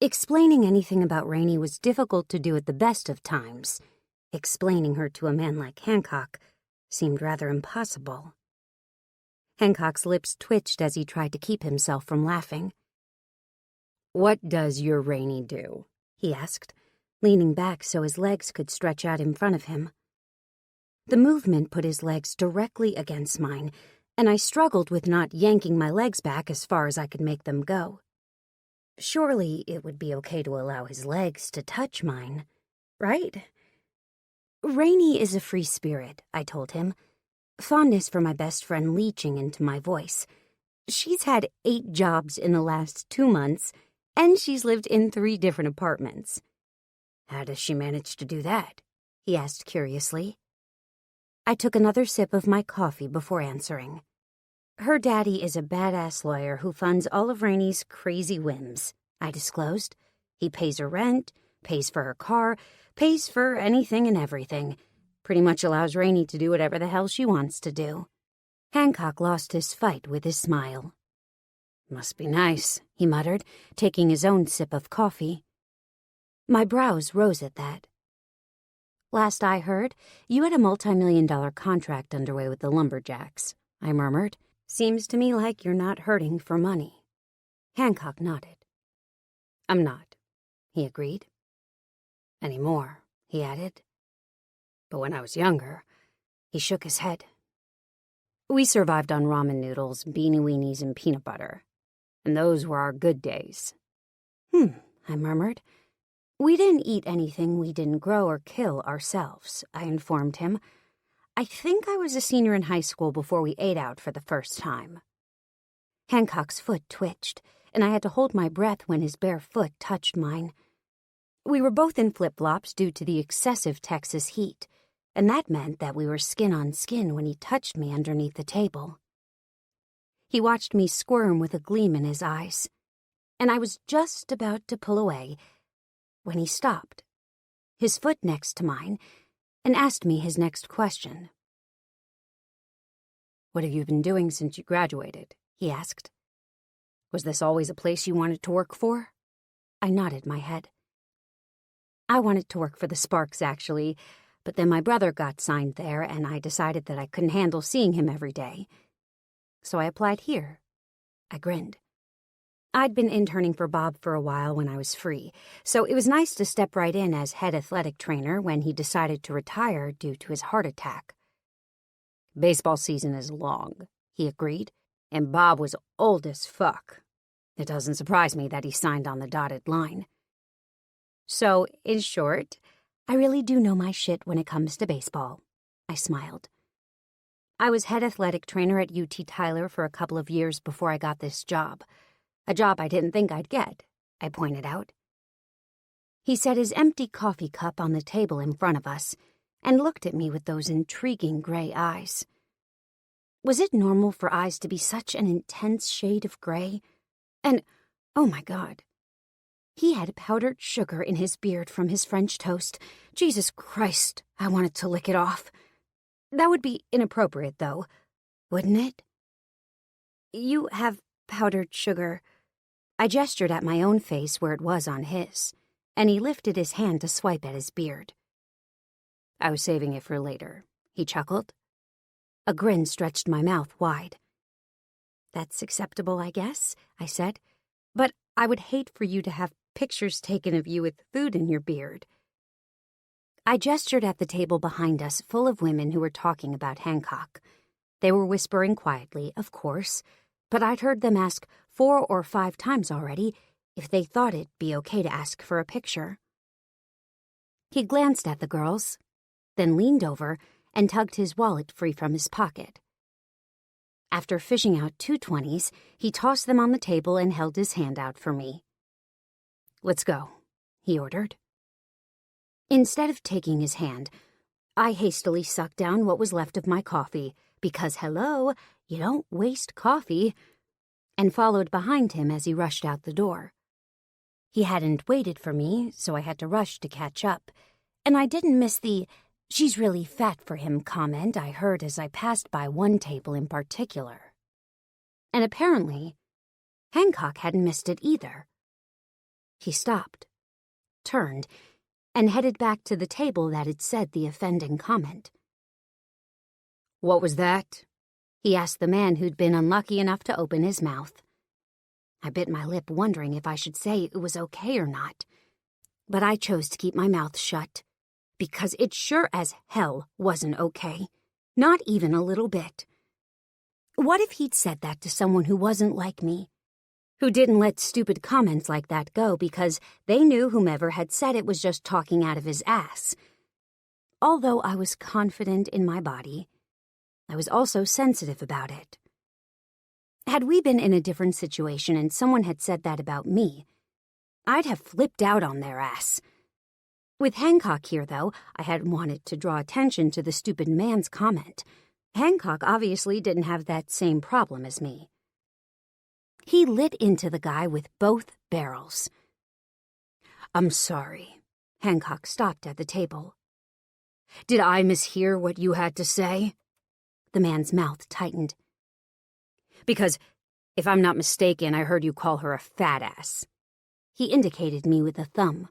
Explaining anything about Rainey was difficult to do at the best of times. Explaining her to a man like Hancock seemed rather impossible. Hancock's lips twitched as he tried to keep himself from laughing. "What does your Rainey do?" he asked, leaning back so his legs could stretch out in front of him. The movement put his legs directly against mine, and I struggled with not yanking my legs back as far as I could make them go. Surely it would be okay to allow his legs to touch mine, right? "Rainey is a free spirit," I told him, fondness for my best friend leaching into my voice. "She's had 8 jobs in the last 2 months, and she's lived in 3 different apartments." "How does she manage to do that?" he asked curiously. I took another sip of my coffee before answering. "Her daddy is a badass lawyer who funds all of Rainey's crazy whims," I disclosed. "He pays her rent, pays for her car, pays for anything and everything. Pretty much allows Rainey to do whatever the hell she wants to do." Hancock lost his fight with his smile. "Must be nice," he muttered, taking his own sip of coffee. My brows rose at that. "Last I heard, you had a multi-million-dollar contract underway with the Lumberjacks," I murmured. "Seems to me like you're not hurting for money." Hancock nodded. "I'm not," he agreed. "Anymore," he added. "But when I was younger," he shook his head. "We survived on ramen noodles, beanie weenies, and peanut butter. And those were our good days." I murmured. "We didn't eat anything we didn't grow or kill ourselves," I informed him. "I think I was a senior in high school before we ate out for the first time." Hancock's foot twitched, and I had to hold my breath when his bare foot touched mine. We were both in flip-flops due to the excessive Texas heat, and that meant that we were skin on skin when he touched me underneath the table. He watched me squirm with a gleam in his eyes. and I was just about to pull away when he stopped, his foot next to mine, and asked me his next question. "What have you been doing since you graduated?" he asked. "Was this always a place you wanted to work for?" I nodded my head. I wanted to work for the Sparks, actually, but then my brother got signed there, and I decided that I couldn't handle seeing him every day. So I applied here. I grinned. I'd been interning for Bob for a while when I was free, so it was nice to step right in as head athletic trainer when he decided to retire due to his heart attack. "Baseball season is long," he agreed, "and Bob was old as fuck. It doesn't surprise me that he signed on the dotted line." So, in short, I really do know my shit when it comes to baseball. I smiled. I was head athletic trainer at UT Tyler for a couple of years before I got this job. A job I didn't think I'd get, I pointed out. He set his empty coffee cup on the table in front of us and looked at me with those intriguing gray eyes. Was it normal for eyes to be such an intense shade of gray? And, oh my God, he had powdered sugar in his beard from his French toast. Jesus Christ, I wanted to lick it off. That would be inappropriate, though, wouldn't it? "You have powdered sugar." I gestured at my own face where it was on his, and he lifted his hand to swipe at his beard. "I was saving it for later," he chuckled. A grin stretched my mouth wide. "That's acceptable, I guess," I said, "but I would hate for you to have pictures taken of you with food in your beard." I gestured at the table behind us full of women who were talking about Hancock. They were whispering quietly, of course, but I'd heard them ask 4 or 5 times already if they thought it'd be okay to ask for a picture. He glanced at the girls, then leaned over and tugged his wallet free from his pocket. After fishing out 2 20s, he tossed them on the table and held his hand out for me. "Let's go," he ordered. Instead of taking his hand, I hastily sucked down what was left of my coffee, because, hello, you don't waste coffee, and followed behind him as he rushed out the door. He hadn't waited for me, so I had to rush to catch up, and I didn't miss the "she's really fat for him" comment I heard as I passed by one table in particular. And apparently, Hancock hadn't missed it either. He stopped, turned, and headed back to the table that had said the offending comment. "What was that?" he asked the man who'd been unlucky enough to open his mouth. I bit my lip, wondering if I should say it was okay or not, but I chose to keep my mouth shut, because it sure as hell wasn't okay, not even a little bit. What if he'd said that to someone who wasn't like me, who didn't let stupid comments like that go because they knew whomever had said it was just talking out of his ass? Although I was confident in my body, I was also sensitive about it. Had we been in a different situation and someone had said that about me, I'd have flipped out on their ass. With Hancock here, though, I hadn't wanted to draw attention to the stupid man's comment. Hancock obviously didn't have that same problem as me. He lit into the guy with both barrels. "I'm sorry." Hancock stopped at the table. "Did I mishear what you had to say?" The man's mouth tightened. "Because, if I'm not mistaken, I heard you call her a fat ass." He indicated me with a thumb.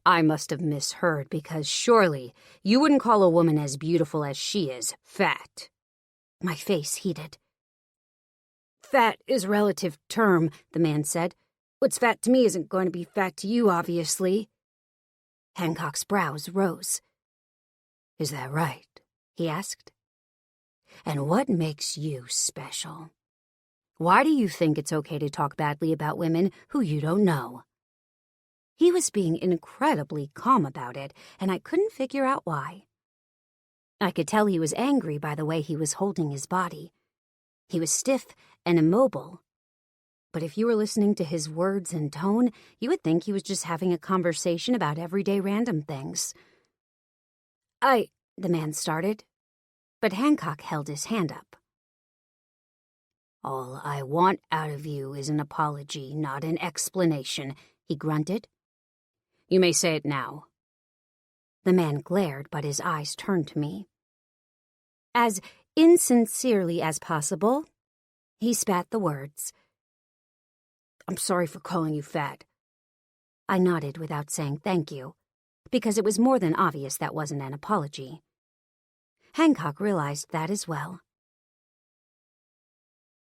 "I must have misheard, because surely you wouldn't call a woman as beautiful as she is fat." My face heated. "Fat is a relative term," the man said. "What's fat to me isn't going to be fat to you, obviously." Hancock's brows rose. "Is that right?" he asked. "And what makes you special? Why do you think it's okay to talk badly about women who you don't know?" He was being incredibly calm about it, and I couldn't figure out why. I could tell he was angry by the way he was holding his body. He was stiff and immobile. But if you were listening to his words and tone, you would think he was just having a conversation about everyday random things. The man started, but Hancock held his hand up. "All I want out of you is an apology, not an explanation," he grunted. "You may say it now." The man glared, but his eyes turned to me. As insincerely as possible, he spat the words. "I'm sorry for calling you fat." I nodded without saying thank you, because it was more than obvious that wasn't an apology. Hancock realized that as well.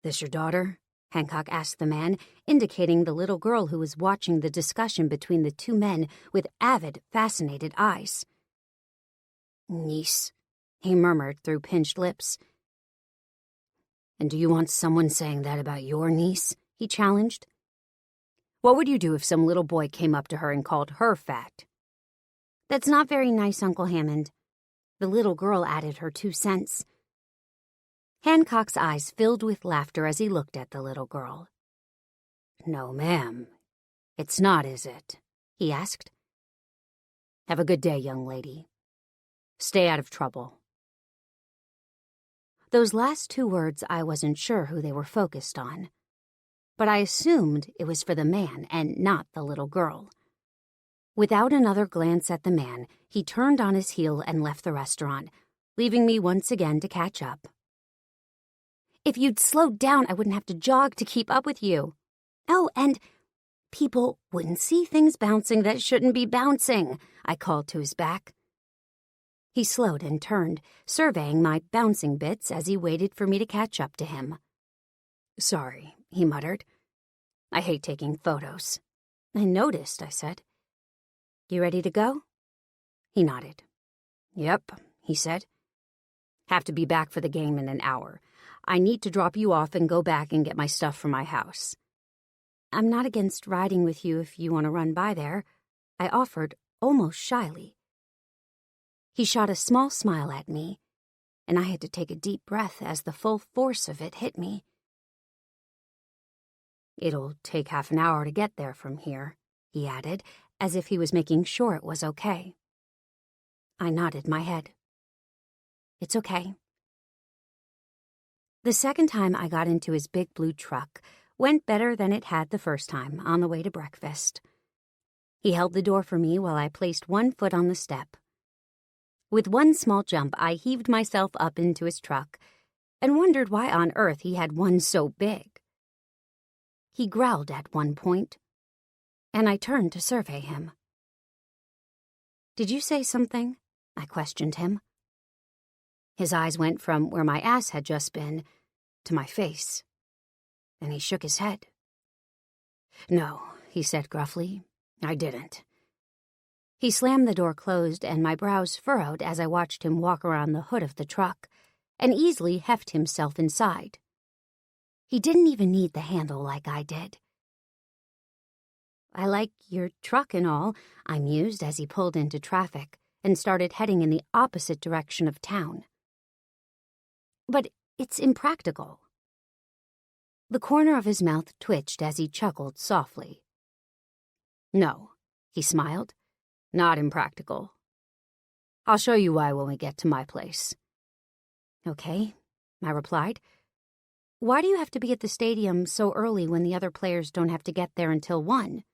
"This your daughter?" Hancock asked the man, indicating the little girl who was watching the discussion between the two men with avid, fascinated eyes. "Niece," he murmured through pinched lips. "And do you want someone saying that about your niece?" he challenged. "What would you do if some little boy came up to her and called her fat?" "That's not very nice, Uncle Hammond." The little girl added her 2 cents. Hancock's eyes filled with laughter as he looked at the little girl. "No, ma'am. It's not, is it?" he asked. "Have a good day, young lady. Stay out of trouble." Those last 2 words I wasn't sure who they were focused on, but I assumed it was for the man and not the little girl. Without another glance at the man, he turned on his heel and left the restaurant, leaving me once again to catch up. "If you'd slowed down, I wouldn't have to jog to keep up with you. Oh, and people wouldn't see things bouncing that shouldn't be bouncing," I called to his back. He slowed and turned, surveying my bouncing bits as he waited for me to catch up to him. "Sorry," he muttered. "I hate taking photos." "I noticed," I said. "You ready to go?" He nodded. "Yep," he said. "Have to be back for the game in an hour. I need to drop you off and go back and get my stuff from my house." "I'm not against riding with you if you want to run by there," I offered, almost shyly. He shot a small smile at me, and I had to take a deep breath as the full force of it hit me. "It'll take half an hour to get there from here," he added, as if he was making sure it was okay. I nodded my head. "It's okay." The second time I got into his big blue truck went better than it had the first time on the way to breakfast. He held the door for me while I placed one foot on the step. With one small jump, I heaved myself up into his truck and wondered why on earth he had one so big. He growled at one point, and I turned to survey him. "Did you say something?" I questioned him. His eyes went from where my ass had just been to my face, and he shook his head. "No," he said gruffly, "I didn't." He slammed the door closed, and my brows furrowed as I watched him walk around the hood of the truck and easily heft himself inside. He didn't even need the handle like I did. "I like your truck and all," I mused as he pulled into traffic and started heading in the opposite direction of town. "But it's impractical." The corner of his mouth twitched as he chuckled softly. "No," he smiled, "not impractical. I'll show you why when we get to my place." "Okay," I replied. "Why do you have to be at the stadium so early when the other players don't have to get there until 1?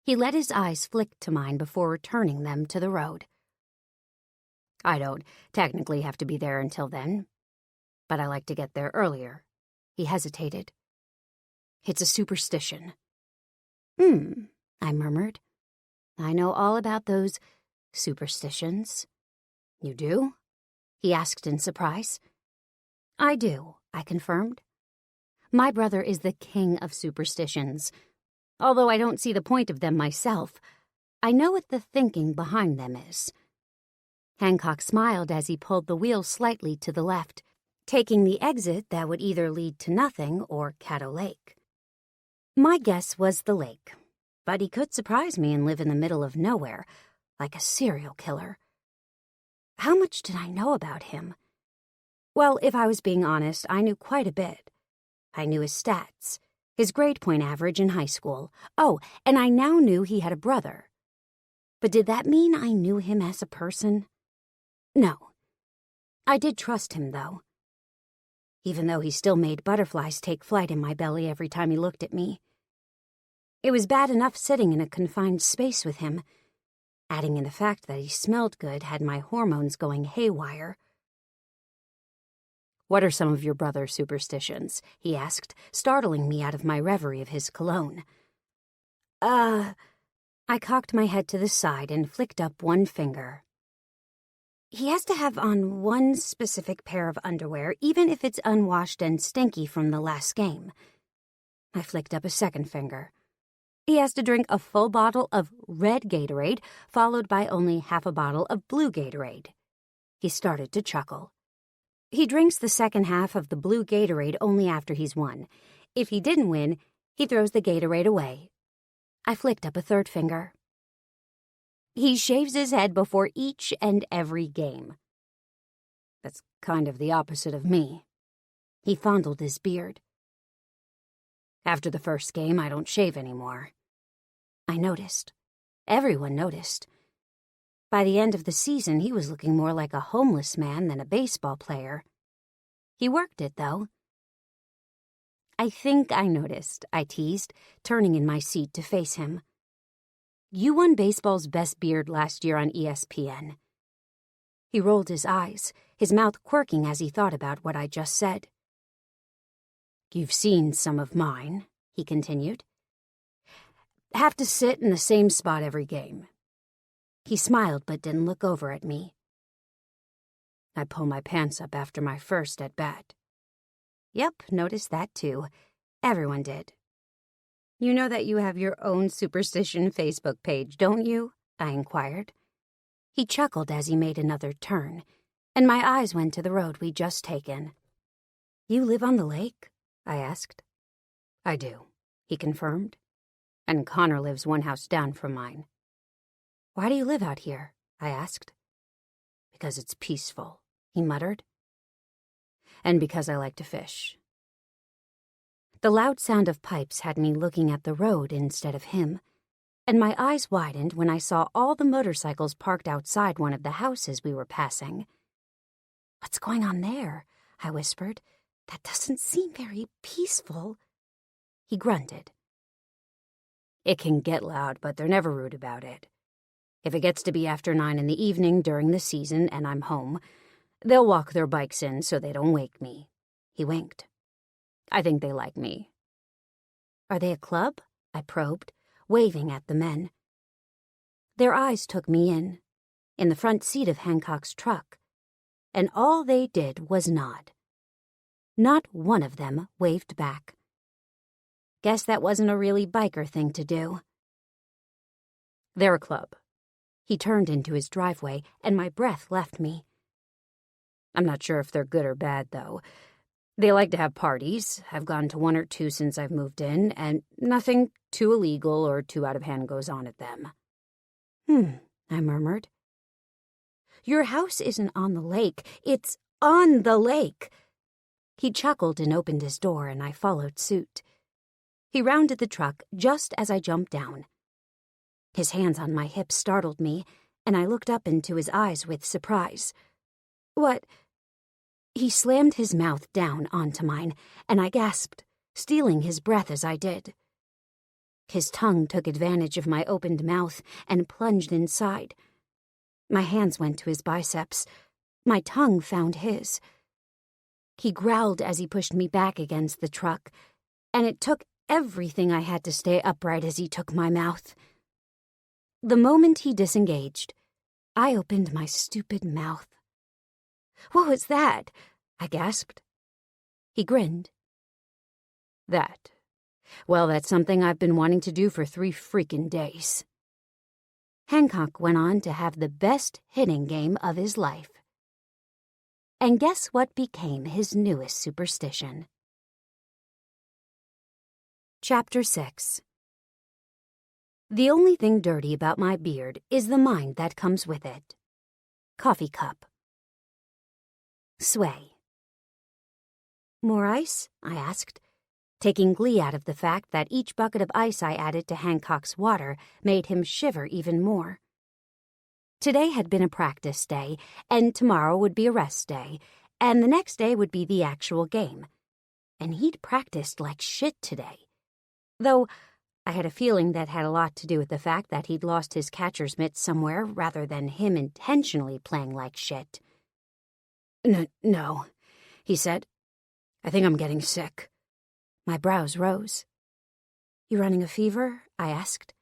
He let his eyes flick to mine before returning them to the road. "I don't technically have to be there until then, but I like to get there earlier." He hesitated. "It's a superstition." I murmured. "I know all about those superstitions." "You do?" he asked in surprise. "I do," I confirmed. "My brother is the king of superstitions. Although I don't see the point of them myself, I know what the thinking behind them is." Hancock smiled as he pulled the wheel slightly to the left, taking the exit that would either lead to nothing or Caddo Lake. My guess was the lake, but he could surprise me and live in the middle of nowhere, like a serial killer. How much did I know about him? Well, if I was being honest, I knew quite a bit. I knew his stats, his grade point average in high school. Oh, and I now knew he had a brother. But did that mean I knew him as a person? No. I did trust him, though. even though he still made butterflies take flight in my belly every time he looked at me. It was bad enough sitting in a confined space with him. Adding in the fact that he smelled good had my hormones going haywire. "What are some of your brother's superstitions?" he asked, startling me out of my reverie of his cologne. I cocked my head to the side and flicked up one finger. "He has to have on one specific pair of underwear, even if it's unwashed and stinky from the last game." I flicked up a second finger. "He has to drink a full bottle of red Gatorade, followed by only half a bottle of blue Gatorade." He started to chuckle. "He drinks the second half of the blue Gatorade only after he's won. If he didn't win, he throws the Gatorade away." I flicked up a third finger. "He shaves his head before each and every game." That's kind of the opposite of me. He fondled his beard. "After the first game, I don't shave anymore." I noticed. Everyone noticed. By the end of the season, he was looking more like a homeless man than a baseball player. He worked it, though. "I think I noticed," I teased, turning in my seat to face him. "You won baseball's best beard last year on ESPN." He rolled his eyes, his mouth quirking as he thought about what I just said. "You've seen some of mine," he continued. "Have to sit in the same spot every game." He smiled but didn't look over at me. "I pull my pants up after my first at-bat." "Yep, noticed that too. Everyone did." "You know that you have your own superstition Facebook page, don't you?" I inquired. He chuckled as he made another turn, and my eyes went to the road we'd just taken. "You live on the lake?" I asked. "I do," he confirmed. "And Connor lives one house down from mine." "Why do you live out here?" I asked. "Because it's peaceful," he muttered. "And because I like to fish." The loud sound of pipes had me looking at the road instead of him, and my eyes widened when I saw all the motorcycles parked outside one of the houses we were passing. "What's going on there?" I whispered. "That doesn't seem very peaceful." He grunted. "It can get loud, but they're never rude about it. If it gets to be after 9 in the evening during the season and I'm home, they'll walk their bikes in so they don't wake me." He winked. "I think they like me." "Are they a club?" I probed, waving at the men. Their eyes took me in the front seat of Hancock's truck, and all they did was nod. Not one of them waved back. Guess that wasn't a really biker thing to do. "They're a club." He turned into his driveway, and my breath left me. "I'm not sure if they're good or bad, though. They like to have parties. I've gone to 1 or 2 since I've moved in, and nothing too illegal or too out of hand goes on at them." I murmured. "Your house isn't on the lake. It's on the lake." He chuckled and opened his door, and I followed suit. He rounded the truck just as I jumped down. His hands on my hips startled me, and I looked up into his eyes with surprise. "What?" He slammed his mouth down onto mine, and I gasped, stealing his breath as I did. His tongue took advantage of my opened mouth and plunged inside. My hands went to his biceps. My tongue found his. He growled as he pushed me back against the truck, and it took everything I had to stay upright as he took my mouth. The moment he disengaged, I opened my stupid mouth. "What was that?" I gasped. He grinned. "That? Well, that's something I've been wanting to do for 3 freaking days." Hancock went on to have the best hitting game of his life. And guess what became his newest superstition? Chapter 6. The only thing dirty about my beard is the mind that comes with it. Coffee cup. Sway. "More ice?" I asked, taking glee out of the fact that each bucket of ice I added to Hancock's water made him shiver even more. Today had been a practice day, and tomorrow would be a rest day, and the next day would be the actual game. And he'd practiced like shit today. Though I had a feeling that had a lot to do with the fact that he'd lost his catcher's mitt somewhere rather than him intentionally playing like shit. No, he said. I think I'm getting sick. My brows rose. You running a fever? I asked.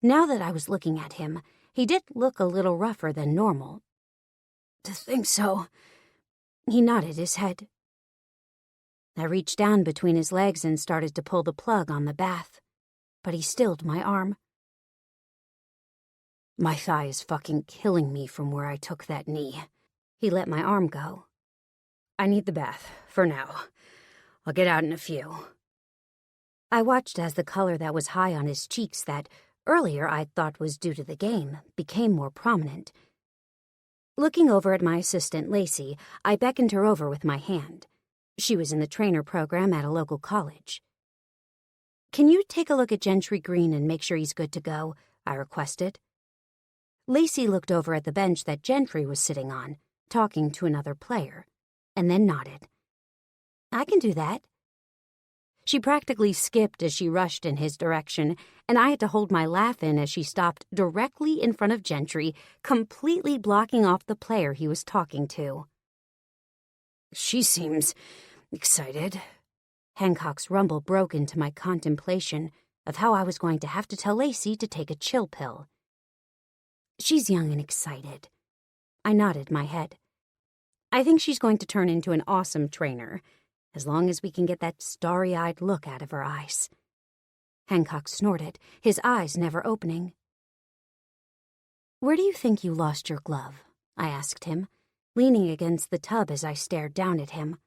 Now that I was looking at him, he did look a little rougher than normal. To think so. He nodded his head. I reached down between his legs and started to pull the plug on the bath, but he stilled my arm. My thigh is fucking killing me from where I took that knee. He let my arm go. I need the bath, for now. I'll get out in a few. I watched as the color that was high on his cheeks that earlier I thought was due to the game became more prominent. Looking over at my assistant, Lacey, I beckoned her over with my hand. She was in the trainer program at a local college. Can you take a look at Gentry Green and make sure he's good to go? I requested. Lacey looked over at the bench that Gentry was sitting on, talking to another player, and then nodded. I can do that. She practically skipped as she rushed in his direction, and I had to hold my laugh in as she stopped directly in front of Gentry, completely blocking off the player he was talking to. She seems excited. Hancock's rumble broke into my contemplation of how I was going to have to tell Lacey to take a chill pill. She's young and excited. I nodded my head. I think she's going to turn into an awesome trainer, as long as we can get that starry-eyed look out of her eyes. Hancock snorted, his eyes never opening. Where do you think you lost your glove? I asked him, leaning against the tub as I stared down at him.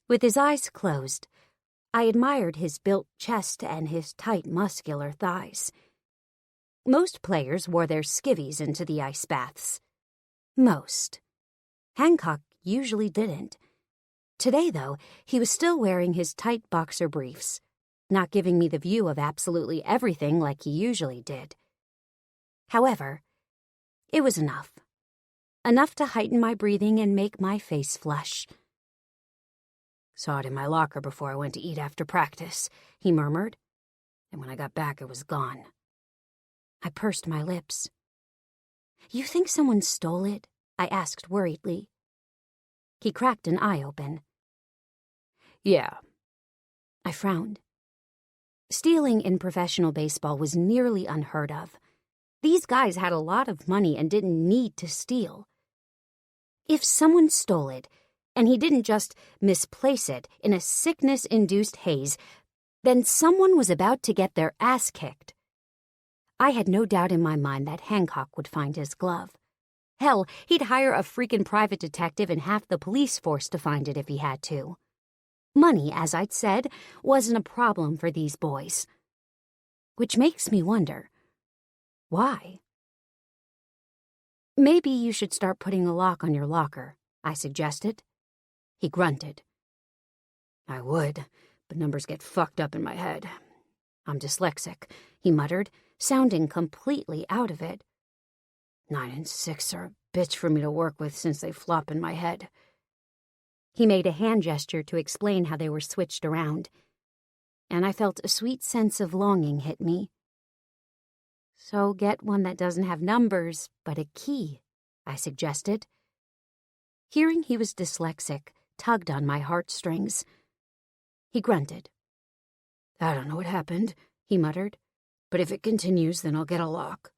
With his eyes closed, I admired his built chest and his tight, muscular thighs. Most players wore their skivvies into the ice baths. Most. Hancock usually didn't. Today, though, he was still wearing his tight boxer briefs, not giving me the view of absolutely everything like he usually did. However, it was enough. Enough to heighten my breathing and make my face flush. Saw it in my locker before I went to eat after practice, he murmured, and when I got back it was gone. I pursed my lips. You think someone stole it? I asked worriedly. He cracked an eye open. Yeah. I frowned. Stealing in professional baseball was nearly unheard of. These guys had a lot of money and didn't need to steal. If someone stole it, and he didn't just misplace it in a sickness-induced haze, then someone was about to get their ass kicked. I had no doubt in my mind that Hancock would find his glove. Hell, he'd hire a freaking private detective and half the police force to find it if he had to. Money, as I'd said, wasn't a problem for these boys. Which makes me wonder, why? Maybe you should start putting a lock on your locker, I suggested. He grunted. I would, but numbers get fucked up in my head. I'm dyslexic, he muttered, sounding completely out of it. 9 and 6 are a bitch for me to work with since they flop in my head. He made a hand gesture to explain how they were switched around, and I felt a sweet sense of longing hit me. So get one that doesn't have numbers, but a key, I suggested. Hearing he was dyslexic tugged on my heartstrings. He grunted. I don't know what happened, he muttered, but if it continues, then I'll get a lock.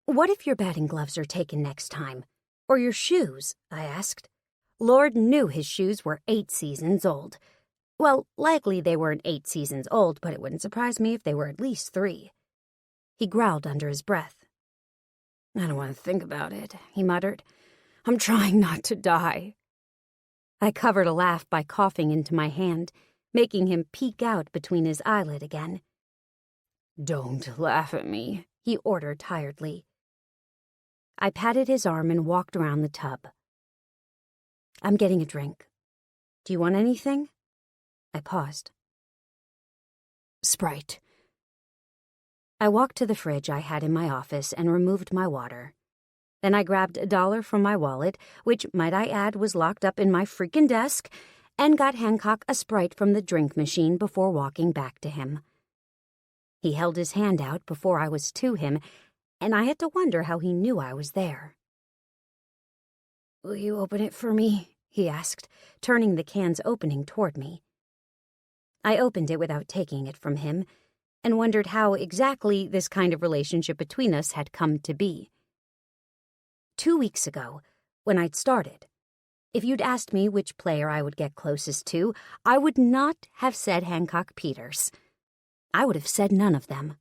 What if your batting gloves are taken next time? Or your shoes? I asked. Lord knew his shoes were 8 seasons old. Well, likely they weren't 8 seasons old, but it wouldn't surprise me if they were at least 3. He growled under his breath. I don't want to think about it, he muttered. I'm trying not to die. I covered a laugh by coughing into my hand, making him peek out between his eyelid again. Don't laugh at me, he ordered tiredly. I patted his arm and walked around the tub. I'm getting a drink. Do you want anything? I paused. Sprite. I walked to the fridge I had in my office and removed my water. Then I grabbed $1 from my wallet, which, might I add, was locked up in my freaking desk, and got Hancock a Sprite from the drink machine before walking back to him. He held his hand out before I was to him, and I had to wonder how he knew I was there. "Will you open it for me?" he asked, turning the can's opening toward me. I opened it without taking it from him, and wondered how exactly this kind of relationship between us had come to be. 2 weeks ago, when I'd started, if you'd asked me which player I would get closest to, I would not have said Hancock Peters. I would have said none of them.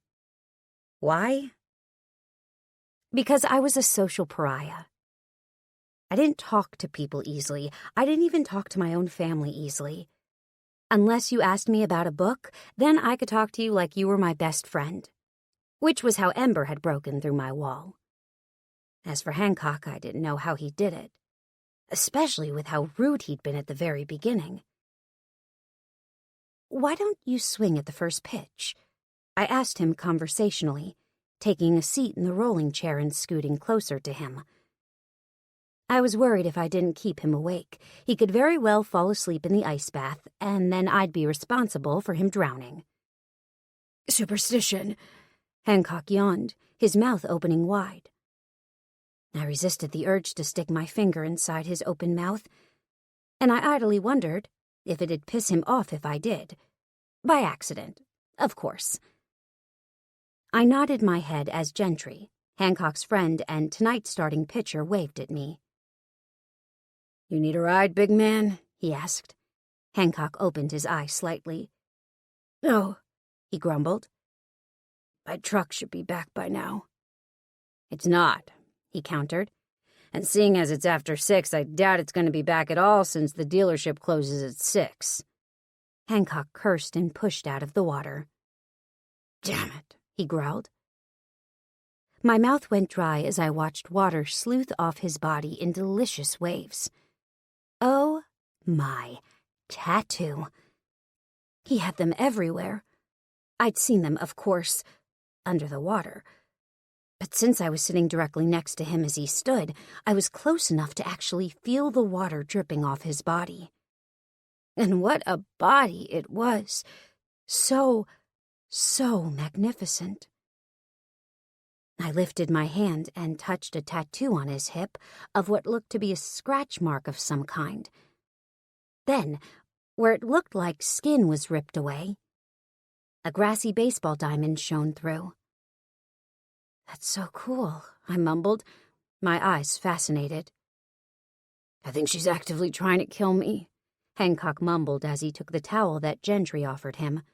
Why? Because I was a social pariah. I didn't talk to people easily. I didn't even talk to my own family easily. Unless you asked me about a book, then I could talk to you like you were my best friend, which was how Ember had broken through my wall. As for Hancock, I didn't know how he did it, especially with how rude he'd been at the very beginning. "Why don't you swing at the first pitch?" I asked him conversationally, taking a seat in the rolling chair and scooting closer to him. I was worried if I didn't keep him awake, he could very well fall asleep in the ice bath, and then I'd be responsible for him drowning. "Superstition," Hancock yawned, his mouth opening wide. I resisted the urge to stick my finger inside his open mouth, and I idly wondered if it'd piss him off if I did. By accident, of course. I nodded my head as Gentry, Hancock's friend and tonight's starting pitcher, waved at me. "You need a ride, big man?" he asked. Hancock opened his eyes slightly. "No," he grumbled. "My truck should be back by now." "It's not," he countered. "And seeing as it's after 6, I doubt it's going to be back at all since the dealership closes at 6. Hancock cursed and pushed out of the water. "Damn it," he growled. My mouth went dry as I watched water sleuth off his body in delicious waves. Oh, my tattoo. He had them everywhere. I'd seen them, of course, under the water. But since I was sitting directly next to him as he stood, I was close enough to actually feel the water dripping off his body. And what a body it was! So magnificent. I lifted my hand and touched a tattoo on his hip of what looked to be a scratch mark of some kind. Then, where it looked like skin was ripped away, a grassy baseball diamond shone through. "That's so cool," I mumbled, my eyes fascinated. "I think she's actively trying to kill me," Hancock mumbled as he took the towel that Gentry offered him.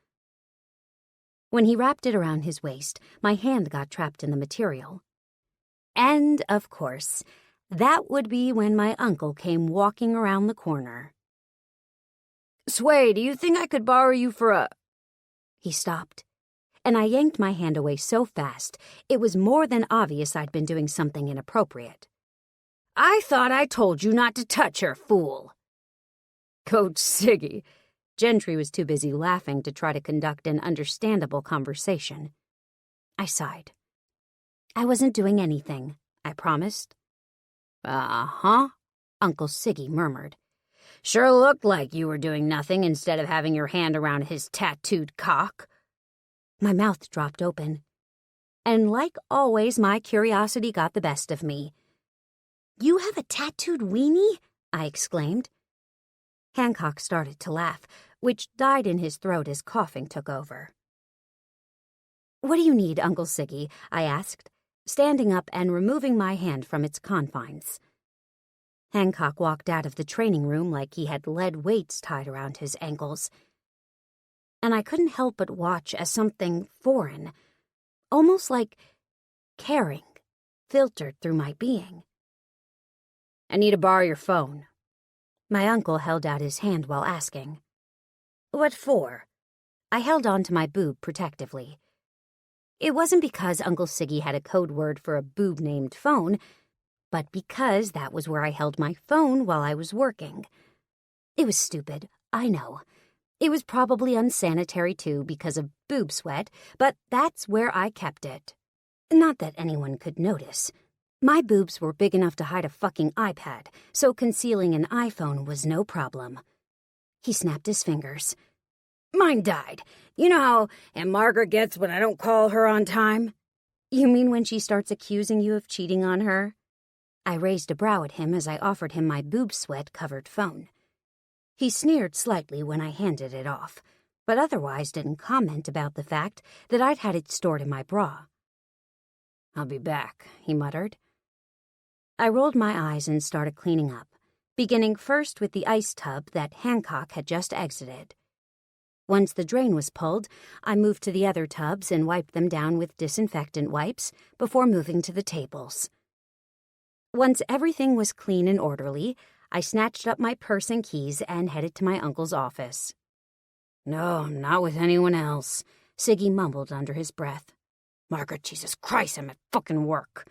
When he wrapped it around his waist, my hand got trapped in the material. And, of course, that would be when my uncle came walking around the corner. "Sway, do you think I could borrow you for a—" He stopped, and I yanked my hand away so fast it was more than obvious I'd been doing something inappropriate. "I thought I told you not to touch her, fool." "Coach Siggy." Gentry was too busy laughing to try to conduct an understandable conversation. I sighed. "I wasn't doing anything," I promised. "Uh-huh," Uncle Siggy murmured. "Sure looked like you were doing nothing instead of having your hand around his tattooed cock." My mouth dropped open. And like always, my curiosity got the best of me. "You have a tattooed weenie?" I exclaimed. Hancock started to laugh, which died in his throat as coughing took over. "What do you need, Uncle Siggy?" I asked, standing up and removing my hand from its confines. Hancock walked out of the training room like he had lead weights tied around his ankles. And I couldn't help but watch as something foreign, almost like caring, filtered through my being. "I need to borrow your phone." My uncle held out his hand while asking. "What for?" I held on to my boob protectively. It wasn't because Uncle Siggy had a code word for a boob named phone, but because that was where I held my phone while I was working. It was stupid, I know. It was probably unsanitary too because of boob sweat, but that's where I kept it. Not that anyone could notice. My boobs were big enough to hide a fucking iPad, so concealing an iPhone was no problem. He snapped his fingers. Mine died. You know how Aunt Margaret gets when I don't call her on time? You mean when she starts accusing you of cheating on her? I raised a brow at him as I offered him my boob-sweat-covered phone. He sneered slightly when I handed it off, but otherwise didn't comment about the fact that I'd had it stored in my bra. I'll be back, he muttered. I rolled my eyes and started cleaning up, beginning first with the ice tub that Hancock had just exited. Once the drain was pulled, I moved to the other tubs and wiped them down with disinfectant wipes before moving to the tables. Once everything was clean and orderly, I snatched up my purse and keys and headed to my uncle's office. No, not with anyone else, Siggy mumbled under his breath. Margaret, Jesus Christ, I'm at fucking work.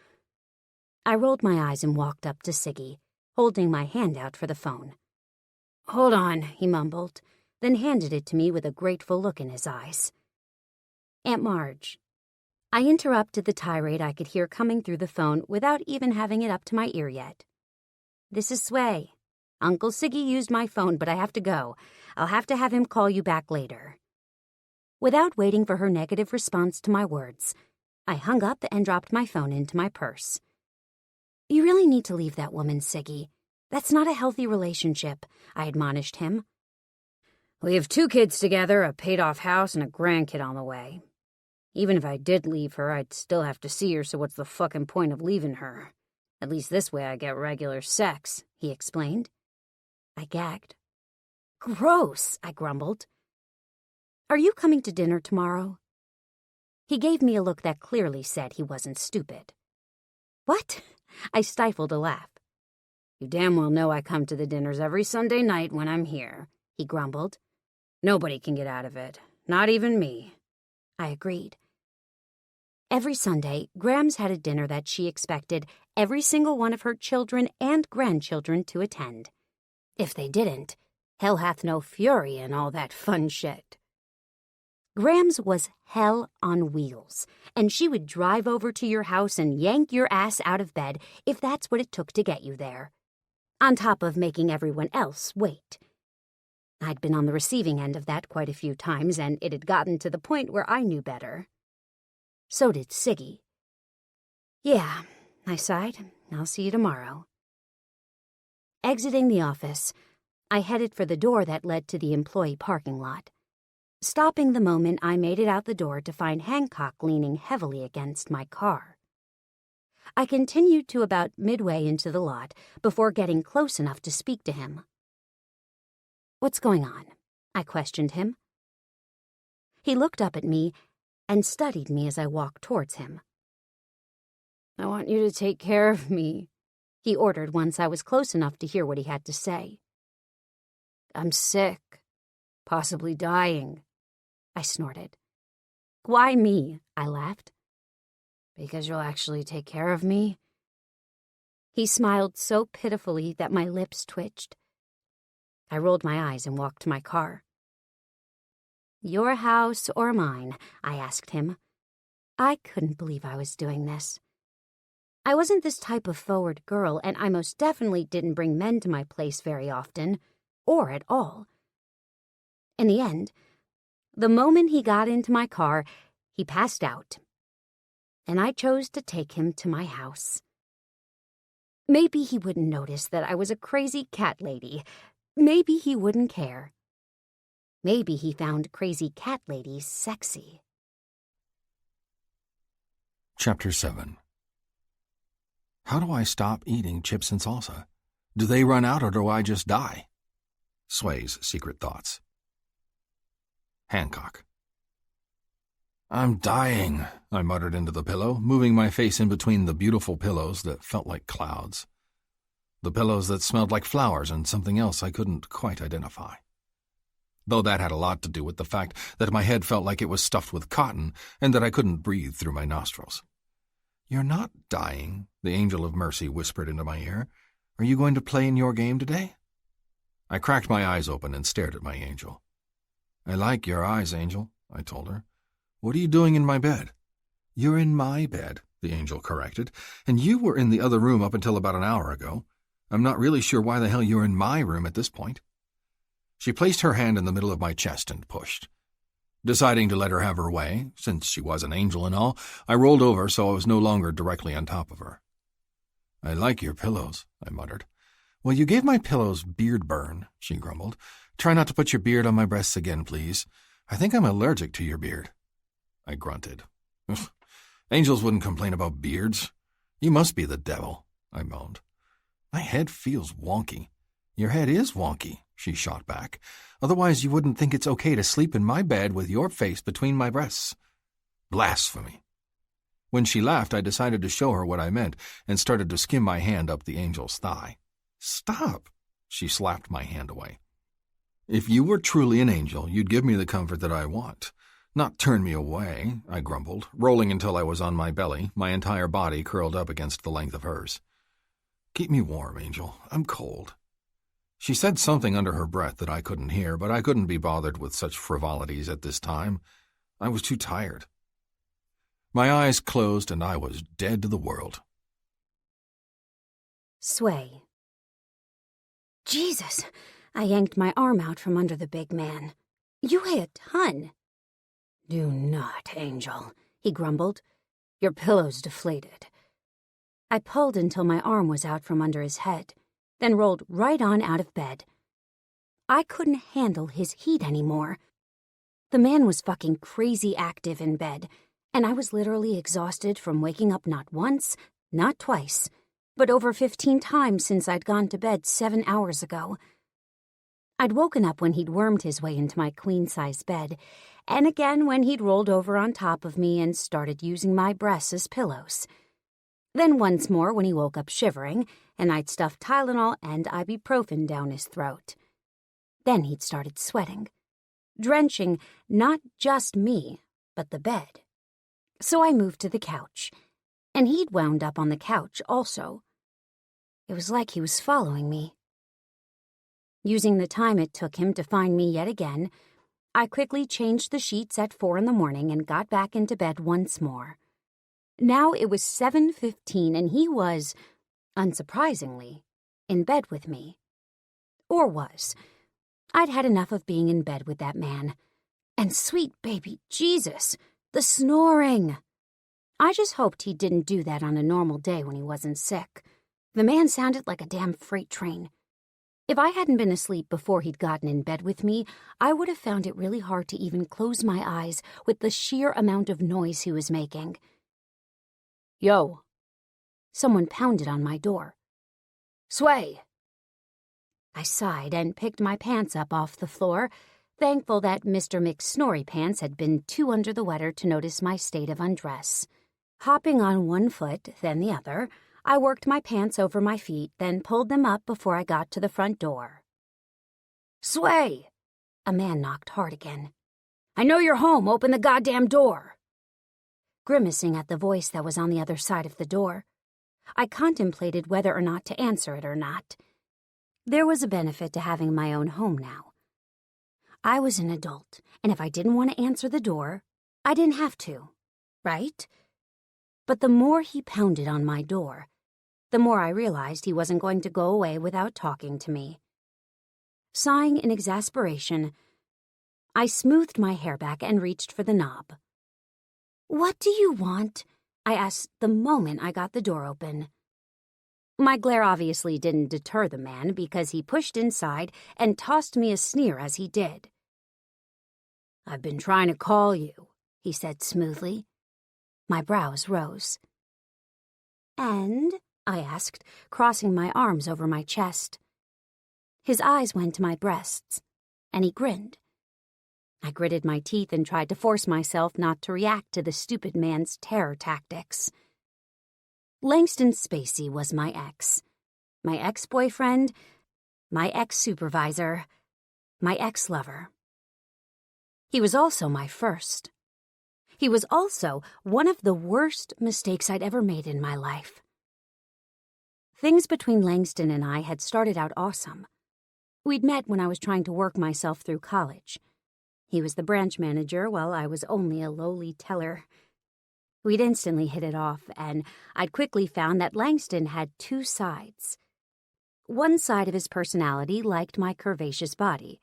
I rolled my eyes and walked up to Siggy, holding my hand out for the phone. Hold on, he mumbled, then handed it to me with a grateful look in his eyes. Aunt Marge. I interrupted the tirade I could hear coming through the phone without even having it up to my ear yet. This is Sway. Uncle Siggy used my phone, but I have to go. I'll have to have him call you back later. Without waiting for her negative response to my words, I hung up and dropped my phone into my purse. You really need to leave that woman, Siggy. That's not a healthy relationship, I admonished him. We have 2 kids together, a paid-off house, and a grandkid on the way. Even if I did leave her, I'd still have to see her, so what's the fucking point of leaving her? At least this way I get regular sex, he explained. I gagged. Gross, I grumbled. Are you coming to dinner tomorrow? He gave me a look that clearly said he wasn't stupid. What? I stifled a laugh. You damn well know I come to the dinners every Sunday night when I'm here, he grumbled. Nobody can get out of it, not even me. I agreed. Every Sunday, Grams had a dinner that she expected every single one of her children and grandchildren to attend. If they didn't, hell hath no fury and all that fun shit. Grams was hell on wheels, and she would drive over to your house and yank your ass out of bed if that's what it took to get you there, on top of making everyone else wait. I'd been on the receiving end of that quite a few times, and it had gotten to the point where I knew better. So did Siggy. Yeah, I sighed. I'll see you tomorrow. Exiting the office, I headed for the door that led to the employee parking lot, stopping the moment I made it out the door to find Hancock leaning heavily against my car. I continued to about midway into the lot before getting close enough to speak to him. What's going on? I questioned him. He looked up at me and studied me as I walked towards him. I want you to take care of me, he ordered once I was close enough to hear what he had to say. I'm sick, possibly dying, I snorted. Why me? I laughed. Because you'll actually take care of me? He smiled so pitifully that my lips twitched. I rolled my eyes and walked to my car. Your house or mine? I asked him. I couldn't believe I was doing this. I wasn't this type of forward girl, and I most definitely didn't bring men to my place very often, or at all. In the end, the moment he got into my car, he passed out, and I chose to take him to my house. Maybe he wouldn't notice that I was a crazy cat lady. Maybe he wouldn't care. Maybe he found crazy cat ladies sexy. Chapter 7. How do I stop eating chips and salsa? Do they run out or do I just die? Sway's secret thoughts. Hancock. I'm dying, I muttered into the pillow, moving my face in between the beautiful pillows that felt like clouds. The pillows that smelled like flowers and something else I couldn't quite identify. Though that had a lot to do with the fact that my head felt like it was stuffed with cotton and that I couldn't breathe through my nostrils. You're not dying, the angel of mercy whispered into my ear. Are you going to play in your game today? I cracked my eyes open and stared at my angel. I like your eyes, Angel, I told her. What are you doing in my bed? You're in my bed, the angel corrected, "and you were in the other room up until about an hour ago. I'm not really sure why the hell you're in my room at this point." She placed her hand in the middle of my chest and pushed. Deciding to let her have her way, since she was an angel and all, I rolled over so I was no longer directly on top of her. "I like your pillows," I muttered. "Well, you gave my pillows beard burn," she grumbled. "Try not to put your beard on my breasts again, please. I think I'm allergic to your beard." I grunted. "Angels wouldn't complain about beards. You must be the devil," I moaned. "My head feels wonky." "Your head is wonky," she shot back. "Otherwise you wouldn't think it's okay to sleep in my bed with your face between my breasts." Blasphemy. When she laughed, I decided to show her what I meant and started to skim my hand up the angel's thigh. "Stop!" She slapped my hand away. "If you were truly an angel, you'd give me the comfort that I want. Not turn me away," I grumbled, rolling until I was on my belly, my entire body curled up against the length of hers. "Keep me warm, angel. I'm cold." She said something under her breath that I couldn't hear, but I couldn't be bothered with such frivolities at this time. I was too tired. My eyes closed and I was dead to the world. Sway. Jesus! I yanked my arm out from under the big man. "You weigh a ton." "Do not, angel," he grumbled. "Your pillow's deflated." I pulled until my arm was out from under his head, then rolled right on out of bed. I couldn't handle his heat anymore. The man was fucking crazy active in bed, and I was literally exhausted from waking up not once, not twice, but over 15 times since I'd gone to bed 7 hours ago. I'd woken up when he'd wormed his way into my queen-size bed, and again when he'd rolled over on top of me and started using my breasts as pillows. Then once more when he woke up shivering, and I'd stuffed Tylenol and ibuprofen down his throat. Then he'd started sweating, drenching not just me, but the bed. So I moved to the couch, and he'd wound up on the couch also. It was like he was following me. Using the time it took him to find me yet again, I quickly changed the sheets at 4 a.m. and got back into bed once more. Now it was 7:15 and he was, unsurprisingly, in bed with me. Or was. I'd had enough of being in bed with that man. And sweet baby Jesus, the snoring. I just hoped he didn't do that on a normal day when he wasn't sick. The man sounded like a damn freight train. If I hadn't been asleep before he'd gotten in bed with me, I would have found it really hard to even close my eyes with the sheer amount of noise he was making. "Yo." Someone pounded on my door. "Sway." I sighed and picked my pants up off the floor, thankful that Mr. McSnorry Pants had been too under the weather to notice my state of undress. Hopping on one foot, then the other, I worked my pants over my feet, then pulled them up before I got to the front door. "Sway!" A man knocked hard again. "I know you're home. Open the goddamn door." Grimacing at the voice that was on the other side of the door, I contemplated whether or not to answer it or not. There was a benefit to having my own home now. I was an adult, and if I didn't want to answer the door, I didn't have to, right? But the more he pounded on my door, the more I realized he wasn't going to go away without talking to me. Sighing in exasperation, I smoothed my hair back and reached for the knob. "What do you want?" I asked the moment I got the door open. My glare obviously didn't deter the man because he pushed inside and tossed me a sneer as he did. "I've been trying to call you," he said smoothly. My brows rose. "And?" I asked, crossing my arms over my chest. His eyes went to my breasts, and he grinned. I gritted my teeth and tried to force myself not to react to the stupid man's terror tactics. Langston Spacey was my ex. My ex-boyfriend, my ex-supervisor, my ex-lover. He was also my first. He was also one of the worst mistakes I'd ever made in my life. Things between Langston and I had started out awesome. We'd met when I was trying to work myself through college. He was the branch manager while I was only a lowly teller. We'd instantly hit it off, and I'd quickly found that Langston had two sides. One side of his personality liked my curvaceous body.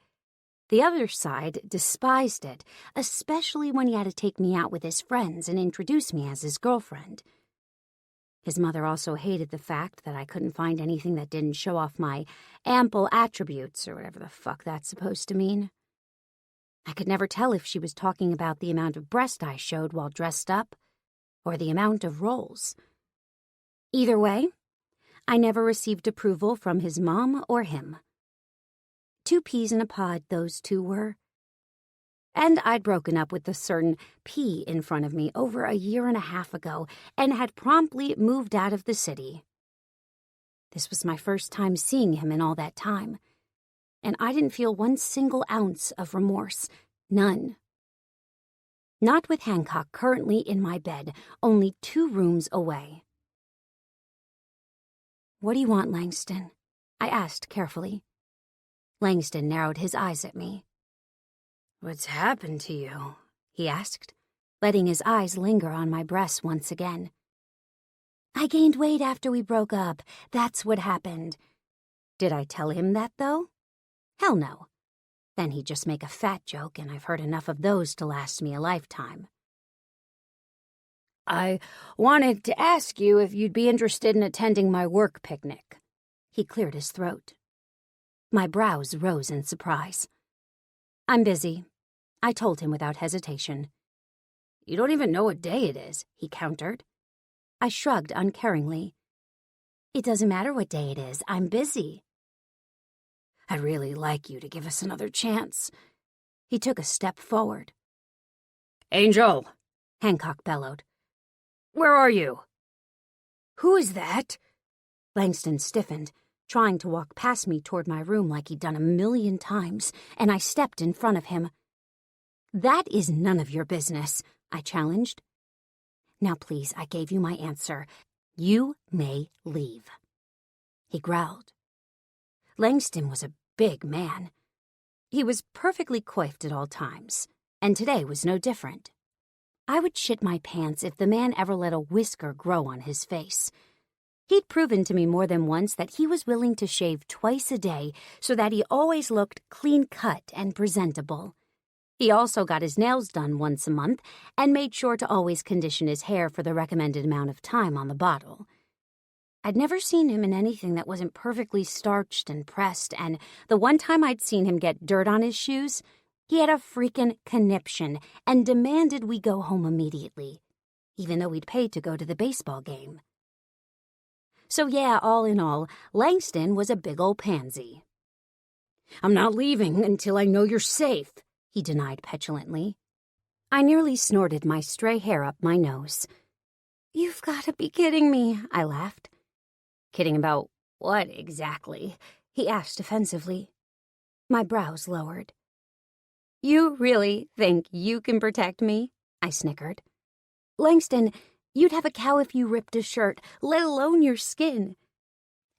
The other side despised it, especially when he had to take me out with his friends and introduce me as his girlfriend. His mother also hated the fact that I couldn't find anything that didn't show off my ample attributes, or whatever the fuck that's supposed to mean. I could never tell if she was talking about the amount of breast I showed while dressed up, or the amount of rolls. Either way, I never received approval from his mom or him. 2 peas in a pod, those two were. And I'd broken up with the certain P in front of me over a year and a half ago and had promptly moved out of the city. This was my first time seeing him in all that time, and I didn't feel one single ounce of remorse. None. Not with Hancock currently in my bed, only 2 rooms away. "What do you want, Langston?" I asked carefully. Langston narrowed his eyes at me. "What's happened to you?" he asked, letting his eyes linger on my breasts once again. "I gained weight after we broke up. That's what happened." Did I tell him that, though? Hell no. Then he'd just make a fat joke, and I've heard enough of those to last me a lifetime. "I wanted to ask you if you'd be interested in attending my work picnic." He cleared his throat. My brows rose in surprise. "I'm busy," I told him without hesitation. "You don't even know what day it is," he countered. I shrugged uncaringly. "It doesn't matter what day it is. I'm busy." "I'd really like you to give us another chance." He took a step forward. "Angel," Hancock bellowed. "Where are you?" "Who is that?" Langston stiffened, trying to walk past me toward my room like he'd done 1,000,000 times, and I stepped in front of him. "That is none of your business," I challenged. "Now please, I gave you my answer. You may leave." He growled. Langston was a big man. He was perfectly coiffed at all times, and today was no different. I would shit my pants if the man ever let a whisker grow on his face. He'd proven to me more than once that he was willing to shave twice a day so that he always looked clean-cut and presentable. He also got his nails done once a month and made sure to always condition his hair for the recommended amount of time on the bottle. I'd never seen him in anything that wasn't perfectly starched and pressed, and the one time I'd seen him get dirt on his shoes, he had a freaking conniption and demanded we go home immediately, even though we'd paid to go to the baseball game. So yeah, all in all, Langston was a big old pansy. "I'm not leaving until I know you're safe," he denied petulantly. I nearly snorted my stray hair up my nose. "You've got to be kidding me," I laughed. "Kidding about what exactly?" he asked defensively. My brows lowered. "You really think you can protect me?" I snickered. "Langston, you'd have a cow if you ripped a shirt, let alone your skin.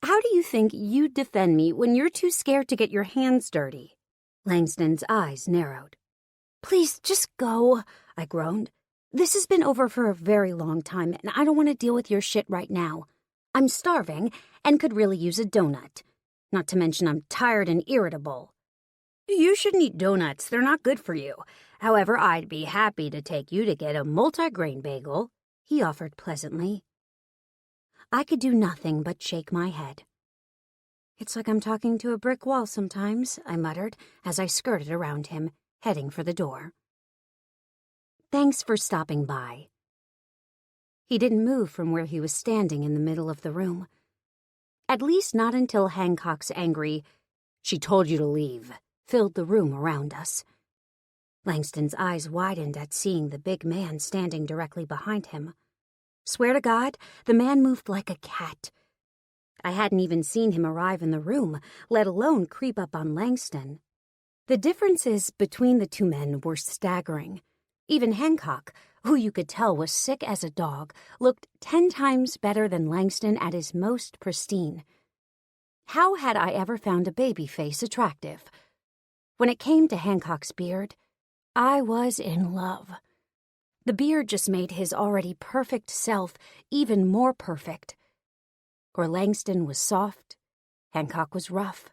How do you think you'd defend me when you're too scared to get your hands dirty?" Langston's eyes narrowed. "Please, just go," I groaned. "This has been over for a very long time, and I don't want to deal with your shit right now. I'm starving and could really use a donut. Not to mention I'm tired and irritable." "You shouldn't eat donuts. They're not good for you. However, I'd be happy to take you to get a multigrain bagel," he offered pleasantly. I could do nothing but shake my head. "It's like I'm talking to a brick wall sometimes," I muttered as I skirted around him, heading for the door. "Thanks for stopping by." He didn't move from where he was standing in the middle of the room. At least not until Hancock's angry, "She told you to leave," filled the room around us. Langston's eyes widened at seeing the big man standing directly behind him. Swear to God, the man moved like a cat. I hadn't even seen him arrive in the room, let alone creep up on Langston. The differences between the two men were staggering. Even Hancock, who you could tell was sick as a dog, looked 10 times better than Langston at his most pristine. How had I ever found a baby face attractive? When it came to Hancock's beard, I was in love. The beard just made his already perfect self even more perfect. Where Langston was soft, Hancock was rough.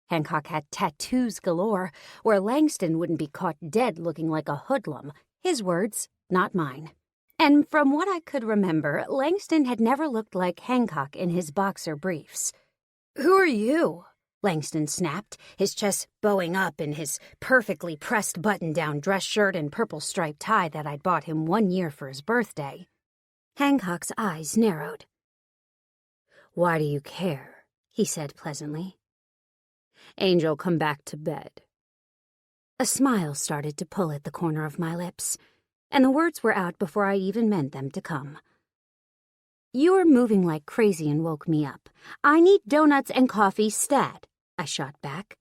Hancock had tattoos galore, where Langston wouldn't be caught dead looking like a hoodlum. His words, not mine. And from what I could remember, Langston had never looked like Hancock in his boxer briefs. "Who are you?" Langston snapped, his chest bowing up in his perfectly pressed button-down dress shirt and purple striped tie that I'd bought him 1 year for his birthday. Hancock's eyes narrowed. "Why do you care?" he said pleasantly. "Angel, come back to bed." A smile started to pull at the corner of my lips, and the words were out before I even meant them to come. "You were moving like crazy and woke me up. I need donuts and coffee stat," I shot back.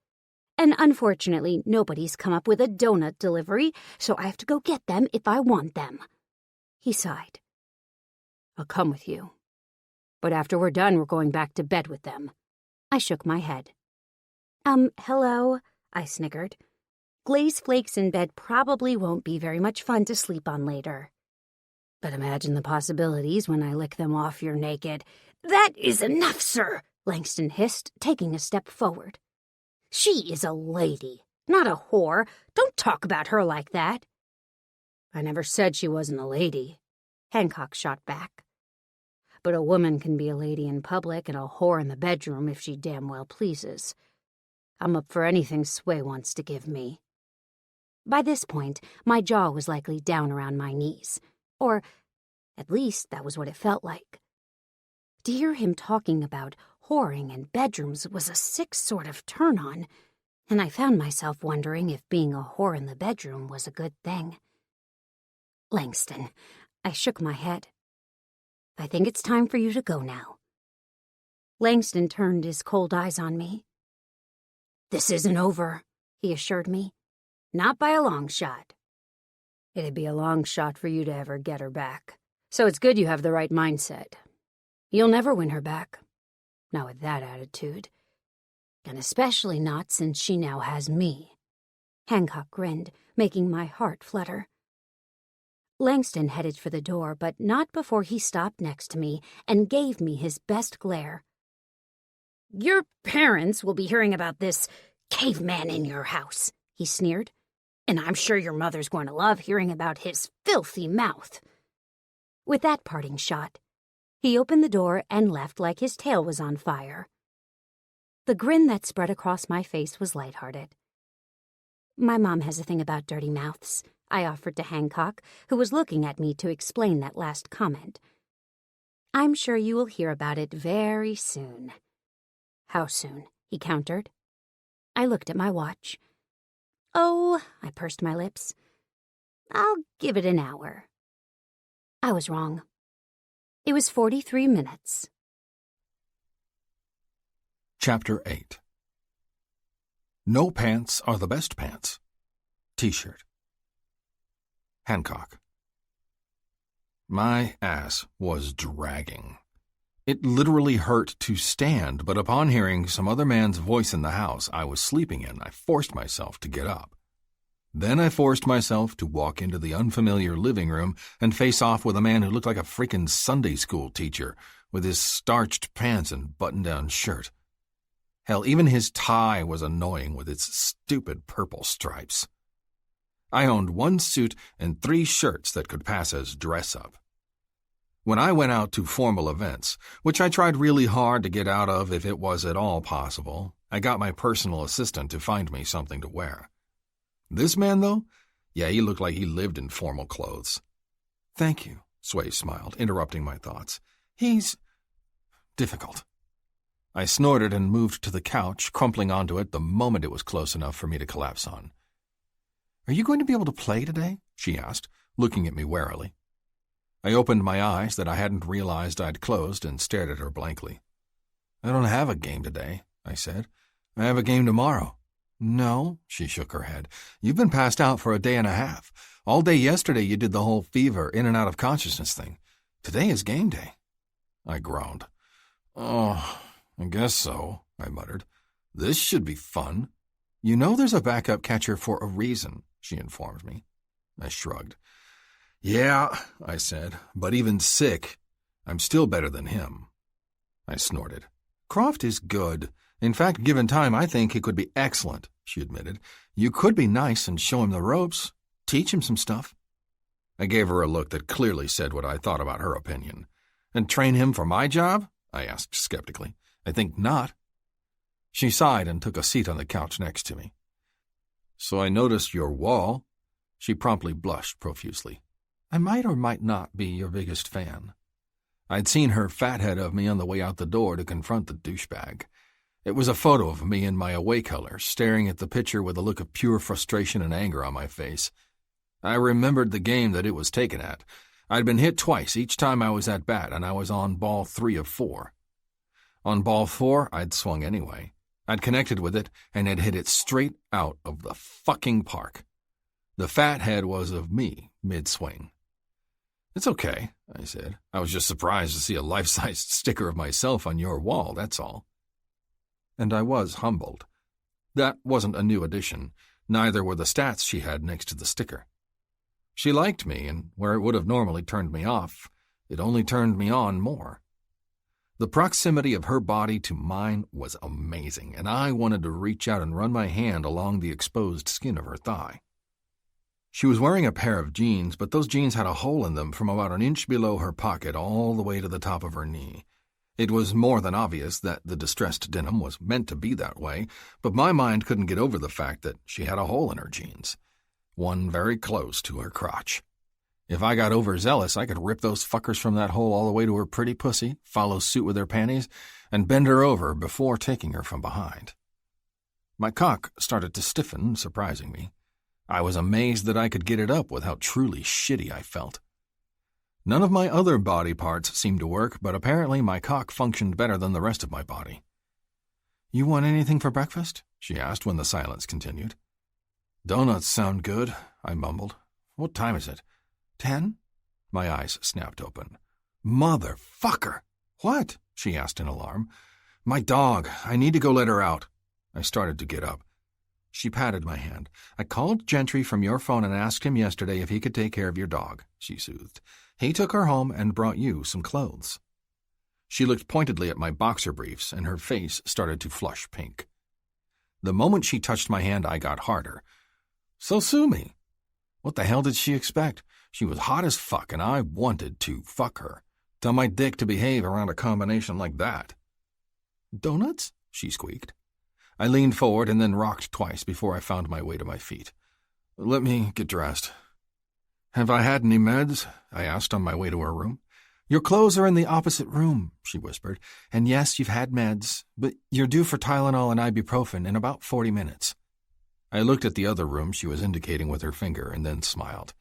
"And unfortunately, nobody's come up with a donut delivery, so I have to go get them if I want them." He sighed. "I'll come with you. But after we're done, we're going back to bed with them." I shook my head. Hello," I snickered. "Glazed flakes in bed probably won't be very much fun to sleep on later." "But imagine the possibilities when I lick them off your naked—" "That is enough, sir," Langston hissed, taking a step forward. "She is a lady, not a whore. Don't talk about her like that." "I never said she wasn't a lady," Hancock shot back. "But a woman can be a lady in public and a whore in the bedroom if she damn well pleases. I'm up for anything Sway wants to give me." By this point, my jaw was likely down around my knees. Or, at least, that was what it felt like. To hear him talking about whoring and bedrooms was a sick sort of turn-on, and I found myself wondering if being a whore in the bedroom was a good thing. "Langston," I shook my head. "I think it's time for you to go now." Langston turned his cold eyes on me. "This isn't over," he assured me. "Not by a long shot." "It'd be a long shot for you to ever get her back. So it's good you have the right mindset. You'll never win her back. Not with that attitude. And especially not since she now has me." Hancock grinned, making my heart flutter. Langston headed for the door, but not before he stopped next to me and gave me his best glare. "Your parents will be hearing about this caveman in your house," he sneered. "And I'm sure your mother's going to love hearing about his filthy mouth." With that parting shot, he opened the door and left like his tail was on fire. The grin that spread across my face was lighthearted. "My mom has a thing about dirty mouths," I offered to Hancock, who was looking at me to explain that last comment. "I'm sure you will hear about it very soon." "How soon?" he countered. I looked at my watch. "Oh," I pursed my lips. "I'll give it an hour." I was wrong. It was 43 minutes. Chapter 8. No pants are the best pants. T-shirt. Hancock. My ass was dragging. It literally hurt to stand, but upon hearing some other man's voice in the house I was sleeping in, I forced myself to get up. Then I forced myself to walk into the unfamiliar living room and face off with a man who looked like a freaking Sunday school teacher, with his starched pants and button-down shirt. Hell, even his tie was annoying with its stupid purple stripes. I owned 1 suit and 3 shirts that could pass as dress-up. When I went out to formal events, which I tried really hard to get out of if it was at all possible, I got my personal assistant to find me something to wear. This man, though? Yeah, he looked like he lived in formal clothes. "Thank you," Sway smiled, interrupting my thoughts. "He's difficult." I snorted and moved to the couch, crumpling onto it the moment it was close enough for me to collapse on. "Are you going to be able to play today?" she asked, looking at me warily. I opened my eyes that I hadn't realized I'd closed and stared at her blankly. "I don't have a game today," I said. "I have a game tomorrow." "No," she shook her head. "You've been passed out for a day and a half. All day yesterday you did the whole fever, in and out of consciousness thing. Today is game day." I groaned. "Oh, I guess so," I muttered. "This should be fun." "You know there's a backup catcher for a reason," she informed me. I shrugged. Yeah, I said, but even sick, I'm still better than him. I snorted. Croft is good. In fact, given time, I think he could be excellent, she admitted. You could be nice and show him the ropes. Teach him some stuff. I gave her a look that clearly said what I thought about her opinion. And train him for my job? I asked skeptically. I think not. She sighed and took a seat on the couch next to me. So I noticed your wall. She promptly blushed profusely. I might or might not be your biggest fan. I'd seen her fathead of me on the way out the door to confront the douchebag. It was a photo of me in my away color, staring at the picture with a look of pure frustration and anger on my face. I remembered the game that it was taken at. I'd been hit twice each time I was at bat, and I was on ball 3 of 4. On ball 4, I'd swung anyway. I'd connected with it, and had hit it straight out of the fucking park. The fathead was of me, mid-swing. It's okay, I said. I was just surprised to see a life-sized sticker of myself on your wall, that's all. And I was humbled. That wasn't a new addition. Neither were the stats she had next to the sticker. She liked me, and where it would have normally turned me off, it only turned me on more. The proximity of her body to mine was amazing, and I wanted to reach out and run my hand along the exposed skin of her thigh. She was wearing a pair of jeans, but those jeans had a hole in them from about an inch below her pocket all the way to the top of her knee. It was more than obvious that the distressed denim was meant to be that way, but my mind couldn't get over the fact that she had a hole in her jeans, one very close to her crotch. If I got overzealous, I could rip those fuckers from that hole all the way to her pretty pussy, follow suit with her panties, and bend her over before taking her from behind. My cock started to stiffen, surprising me. I was amazed that I could get it up with how truly shitty I felt. None of my other body parts seemed to work, but apparently my cock functioned better than the rest of my body. You want anything for breakfast? She asked when the silence continued. Donuts sound good, I mumbled. What time is it? 10? My eyes snapped open. Motherfucker! What? She asked in alarm. My dog. I need to go let her out. I started to get up. She patted my hand. I called Gentry from your phone and asked him yesterday if he could take care of your dog, she soothed. He took her home and brought you some clothes. She looked pointedly at my boxer briefs, and her face started to flush pink. The moment she touched my hand, I got harder. So sue me. What the hell did she expect? She was hot as fuck, and I wanted to fuck her. Tell my dick to behave around a combination like that. Donuts? She squeaked. I leaned forward and then rocked twice before I found my way to my feet. Let me get dressed. Have I had any meds? I asked on my way to her room. Your clothes are in the opposite room, she whispered. And yes, you've had meds, but you're due for Tylenol and ibuprofen in about 40 minutes. I looked at the other room she was indicating with her finger and then smiled.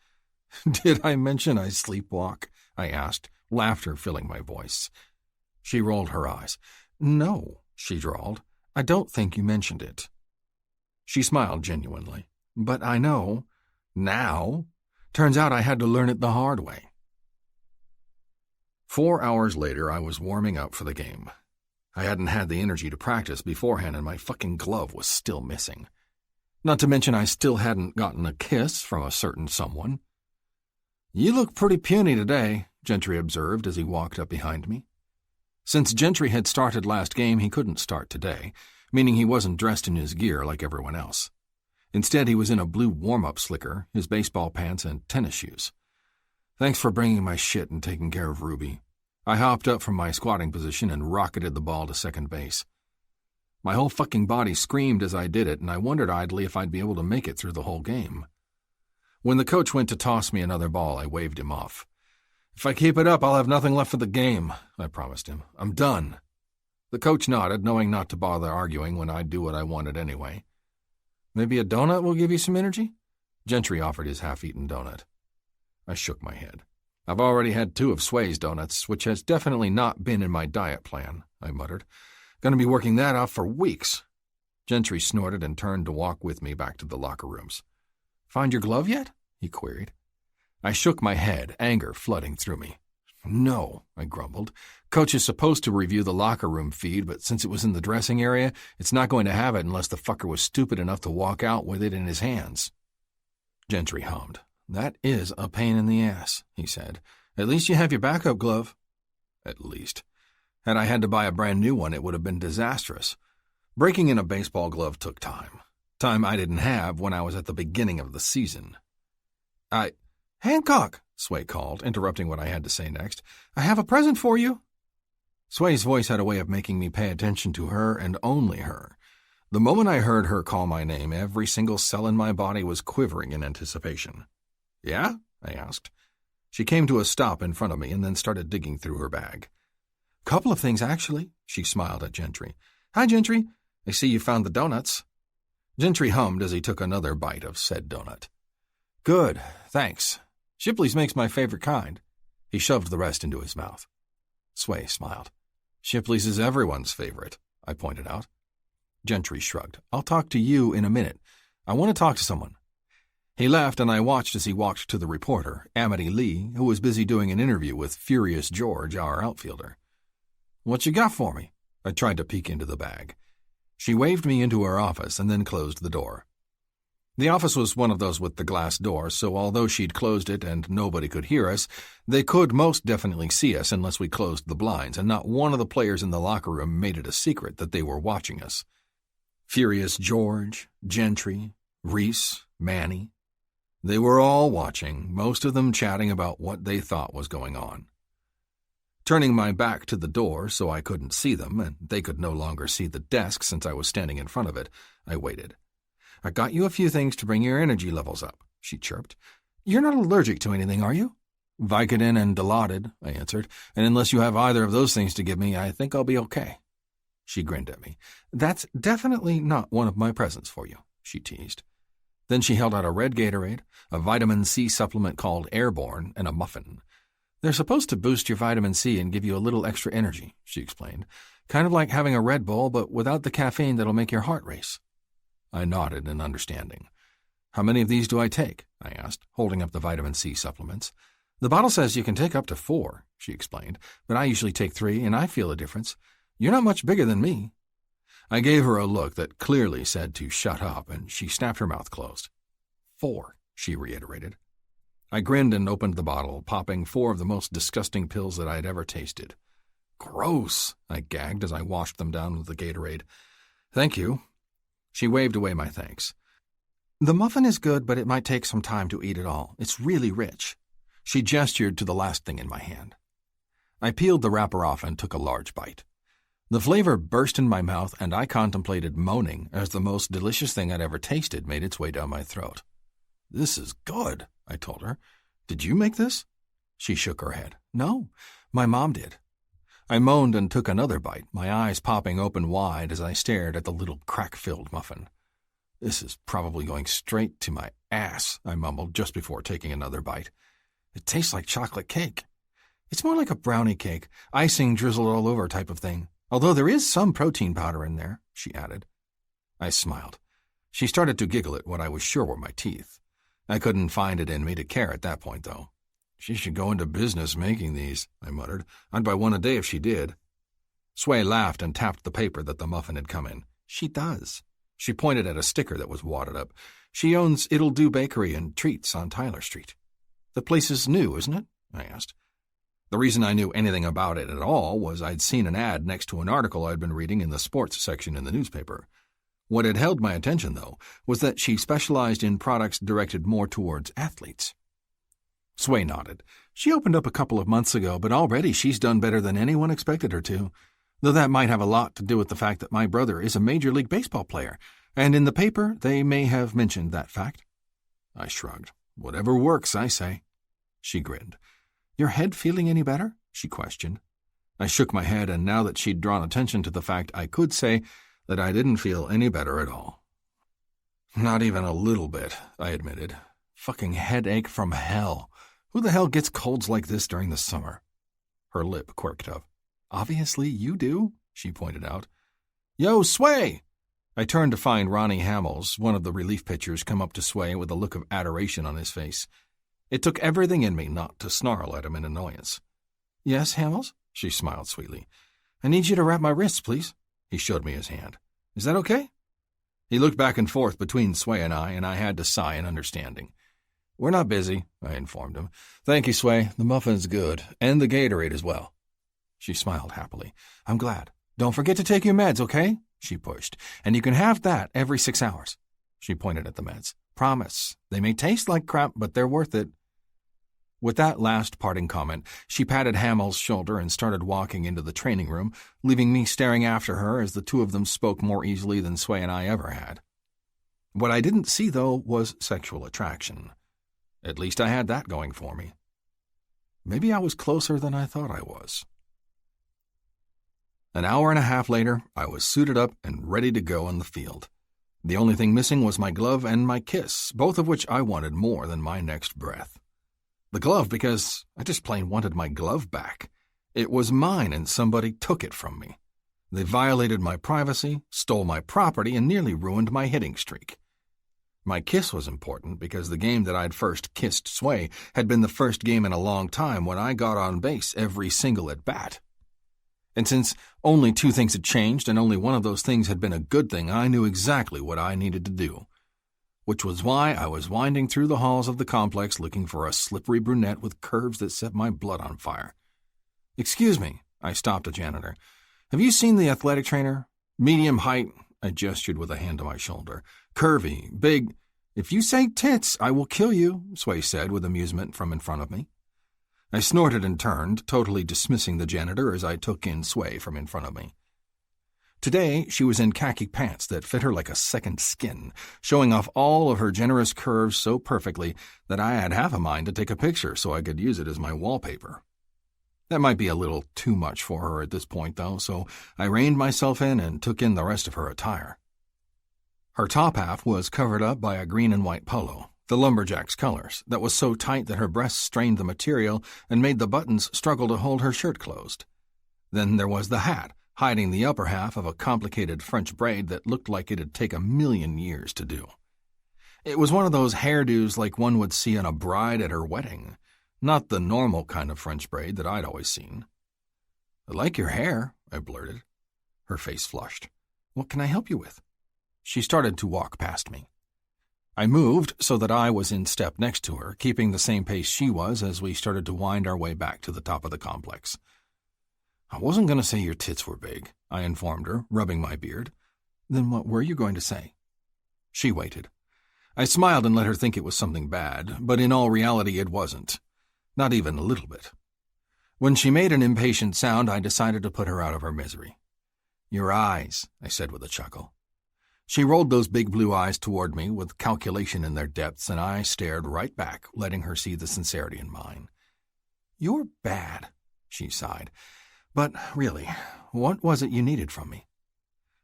Did I mention I sleepwalk? I asked, laughter filling my voice. She rolled her eyes. No, she drawled. I don't think you mentioned it. She smiled genuinely. But I know. Now. Turns out I had to learn it the hard way. 4 hours later, I was warming up for the game. I hadn't had the energy to practice beforehand, and my fucking glove was still missing. Not to mention I still hadn't gotten a kiss from a certain someone. You look pretty puny today, Gentry observed as he walked up behind me. Since Gentry had started last game, he couldn't start today, meaning he wasn't dressed in his gear like everyone else. Instead, he was in a blue warm-up slicker, his baseball pants, and tennis shoes. Thanks for bringing my shit and taking care of Ruby. I hopped up from my squatting position and rocketed the ball to second base. My whole fucking body screamed as I did it, and I wondered idly if I'd be able to make it through the whole game. When the coach went to toss me another ball, I waved him off. If I keep it up, I'll have nothing left for the game, I promised him. I'm done. The coach nodded, knowing not to bother arguing when I'd do what I wanted anyway. Maybe a donut will give you some energy? Gentry offered his half-eaten donut. I shook my head. I've already had 2 of Sway's donuts, which has definitely not been in my diet plan, I muttered. Gonna be working that off for weeks. Gentry snorted and turned to walk with me back to the locker rooms. Find your glove yet? He queried. I shook my head, anger flooding through me. No, I grumbled. Coach is supposed to review the locker room feed, but since it was in the dressing area, it's not going to have it unless the fucker was stupid enough to walk out with it in his hands. Gentry hummed. "That is a pain in the ass," he said. "At least you have your backup glove." At least. Had I had to buy a brand new one, it would have been disastrous. Breaking in a baseball glove took time. Time I didn't have when I was at the beginning of the season. "Hancock," Sway called, interrupting what I had to say next. "I have a present for you." Sway's voice had a way of making me pay attention to her and only her. The moment I heard her call my name, every single cell in my body was quivering in anticipation. "Yeah?" I asked. She came to a stop in front of me and then started digging through her bag. "Couple of things, actually," she smiled at Gentry. "Hi, Gentry. I see you found the donuts." Gentry hummed as he took another bite of said donut. "Good, thanks. Shipley's makes my favorite kind." He shoved the rest into his mouth. Sway smiled. "Shipley's is everyone's favorite," I pointed out. Gentry shrugged. "I'll talk to you in a minute. I want to talk to someone." He left, and I watched as he walked to the reporter, Amity Lee, who was busy doing an interview with Furious George, our outfielder. "What you got for me?" I tried to peek into the bag. She waved me into her office and then closed the door. The office was one of those with the glass door, so although she'd closed it and nobody could hear us, they could most definitely see us unless we closed the blinds, and not one of the players in the locker room made it a secret that they were watching us. Furious George, Gentry, Reese, Manny. They were all watching, most of them chatting about what they thought was going on. Turning my back to the door so I couldn't see them, and they could no longer see the desk since I was standing in front of it, I waited. "I got you a few things to bring your energy levels up," she chirped. "You're not allergic to anything, are you?" "Vicodin and Dilaudid," I answered, "and unless you have either of those things to give me, I think I'll be okay." She grinned at me. "That's definitely not one of my presents for you," she teased. Then she held out a red Gatorade, a vitamin C supplement called Airborne, and a muffin. "They're supposed to boost your vitamin C and give you a little extra energy," she explained. "Kind of like having a Red Bull, but without the caffeine that'll make your heart race." I nodded in understanding. "How many of these do I take?" I asked, holding up the vitamin C supplements. "The bottle says you can take up to 4, she explained, "but I usually take 3, and I feel a difference. You're not much bigger than me." I gave her a look that clearly said to shut up, and she snapped her mouth closed. 4, she reiterated. I grinned and opened the bottle, popping 4 of the most disgusting pills that I had ever tasted. "Gross," I gagged as I washed them down with the Gatorade. "Thank you." She waved away my thanks. "The muffin is good, but it might take some time to eat it all. It's really rich." She gestured to the last thing in my hand. I peeled the wrapper off and took a large bite. The flavor burst in my mouth, and I contemplated moaning as the most delicious thing I'd ever tasted made its way down my throat. "This is good," I told her. "Did you make this?" She shook her head. "No, my mom did." I moaned and took another bite, my eyes popping open wide as I stared at the little crack-filled muffin. "This is probably going straight to my ass," I mumbled just before taking another bite. "It tastes like chocolate cake. It's more like a brownie cake, icing drizzled all over type of thing. Although there is some protein powder in there," she added. I smiled. She started to giggle at what I was sure were my teeth. I couldn't find it in me to care at that point, though. "She should go into business making these," I muttered. "I'd buy one a day if she did." Sway laughed and tapped the paper that the muffin had come in. "She does." She pointed at a sticker that was wadded up. "She owns It'll Do Bakery and Treats on Tyler Street." "The place is new, isn't it?" I asked. The reason I knew anything about it at all was I'd seen an ad next to an article I'd been reading in the sports section in the newspaper. What had held my attention, though, was that she specialized in products directed more towards athletes. Sway nodded. "She opened up a couple of months ago, but already she's done better than anyone expected her to, though that might have a lot to do with the fact that my brother is a Major League Baseball player, and in the paper they may have mentioned that fact." I shrugged. "Whatever works, I say." She grinned. "Your head feeling any better?" she questioned. I shook my head, and now that she'd drawn attention to the fact, I could say that I didn't feel any better at all. "Not even a little bit," I admitted. "Fucking headache from hell. Who the hell gets colds like this during the summer?" Her lip quirked up. "Obviously you do," she pointed out. "Yo, Sway!" I turned to find Ronnie Hamels, one of the relief pitchers, come up to Sway with a look of adoration on his face. It took everything in me not to snarl at him in annoyance. "Yes, Hamels?" She smiled sweetly. "I need you to wrap my wrists, please." He showed me his hand. "Is that okay?" He looked back and forth between Sway and I had to sigh in understanding. "We're not busy," I informed him. "Thank you, Sway. The muffin's good, and the Gatorade as well." She smiled happily. "I'm glad. Don't forget to take your meds, okay?" she pushed. "And you can have that every 6 hours." She pointed at the meds. "Promise. They may taste like crap, but they're worth it." With that last parting comment, she patted Hamel's shoulder and started walking into the training room, leaving me staring after her as the two of them spoke more easily than Sway and I ever had. What I didn't see, though, was sexual attraction. At least I had that going for me. Maybe I was closer than I thought I was. An hour and a half later, I was suited up and ready to go on the field. The only thing missing was my glove and my kiss, both of which I wanted more than my next breath. The glove because I just plain wanted my glove back. It was mine and somebody took it from me. They violated my privacy, stole my property, and nearly ruined my hitting streak. My kiss was important because the game that I'd first kissed Sway had been the first game in a long time when I got on base every single at-bat. And since only 2 things had changed and only one of those things had been a good thing, I knew exactly what I needed to do. Which was why I was winding through the halls of the complex looking for a slippery brunette with curves that set my blood on fire. "Excuse me," I stopped a janitor. "Have you seen the athletic trainer? Medium height," I gestured with a hand to my shoulder. "Curvy, big." "If you say tits, I will kill you," Sway said with amusement from in front of me. I snorted and turned, totally dismissing the janitor as I took in Sway from in front of me. Today, she was in khaki pants that fit her like a second skin, showing off all of her generous curves so perfectly that I had half a mind to take a picture so I could use it as my wallpaper. That might be a little too much for her at this point, though, so I reined myself in and took in the rest of her attire. Her top half was covered up by a green and white polo, the lumberjack's colors, that was so tight that her breasts strained the material and made the buttons struggle to hold her shirt closed. Then there was the hat, hiding the upper half of a complicated French braid that looked like it'd take 1,000,000 years to do. It was one of those hairdos like one would see on a bride at her wedding, not the normal kind of French braid that I'd always seen. "I like your hair," I blurted. Her face flushed. "What can I help you with?" She started to walk past me. I moved so that I was in step next to her, keeping the same pace she was as we started to wind our way back to the top of the complex. "I wasn't going to say your tits were big," I informed her, rubbing my beard. "Then what were you going to say?" She waited. I smiled and let her think it was something bad, but in all reality it wasn't. Not even a little bit. When she made an impatient sound, I decided to put her out of her misery. "Your eyes," I said with a chuckle. She rolled those big blue eyes toward me with calculation in their depths, and I stared right back, letting her see the sincerity in mine. "You're bad," she sighed. "But really, what was it you needed from me?"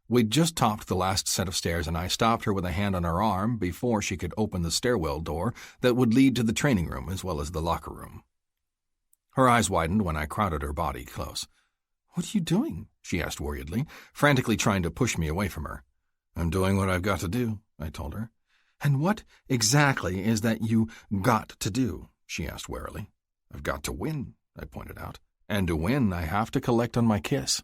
We'd just topped the last set of stairs, and I stopped her with a hand on her arm before she could open the stairwell door that would lead to the training room as well as the locker room. Her eyes widened when I crowded her body close. "What are you doing?" she asked worriedly, frantically trying to push me away from her. "I'm doing what I've got to do," I told her. "And what exactly is that you got to do?" she asked warily. "I've got to win," I pointed out. "And to win, I have to collect on my kiss."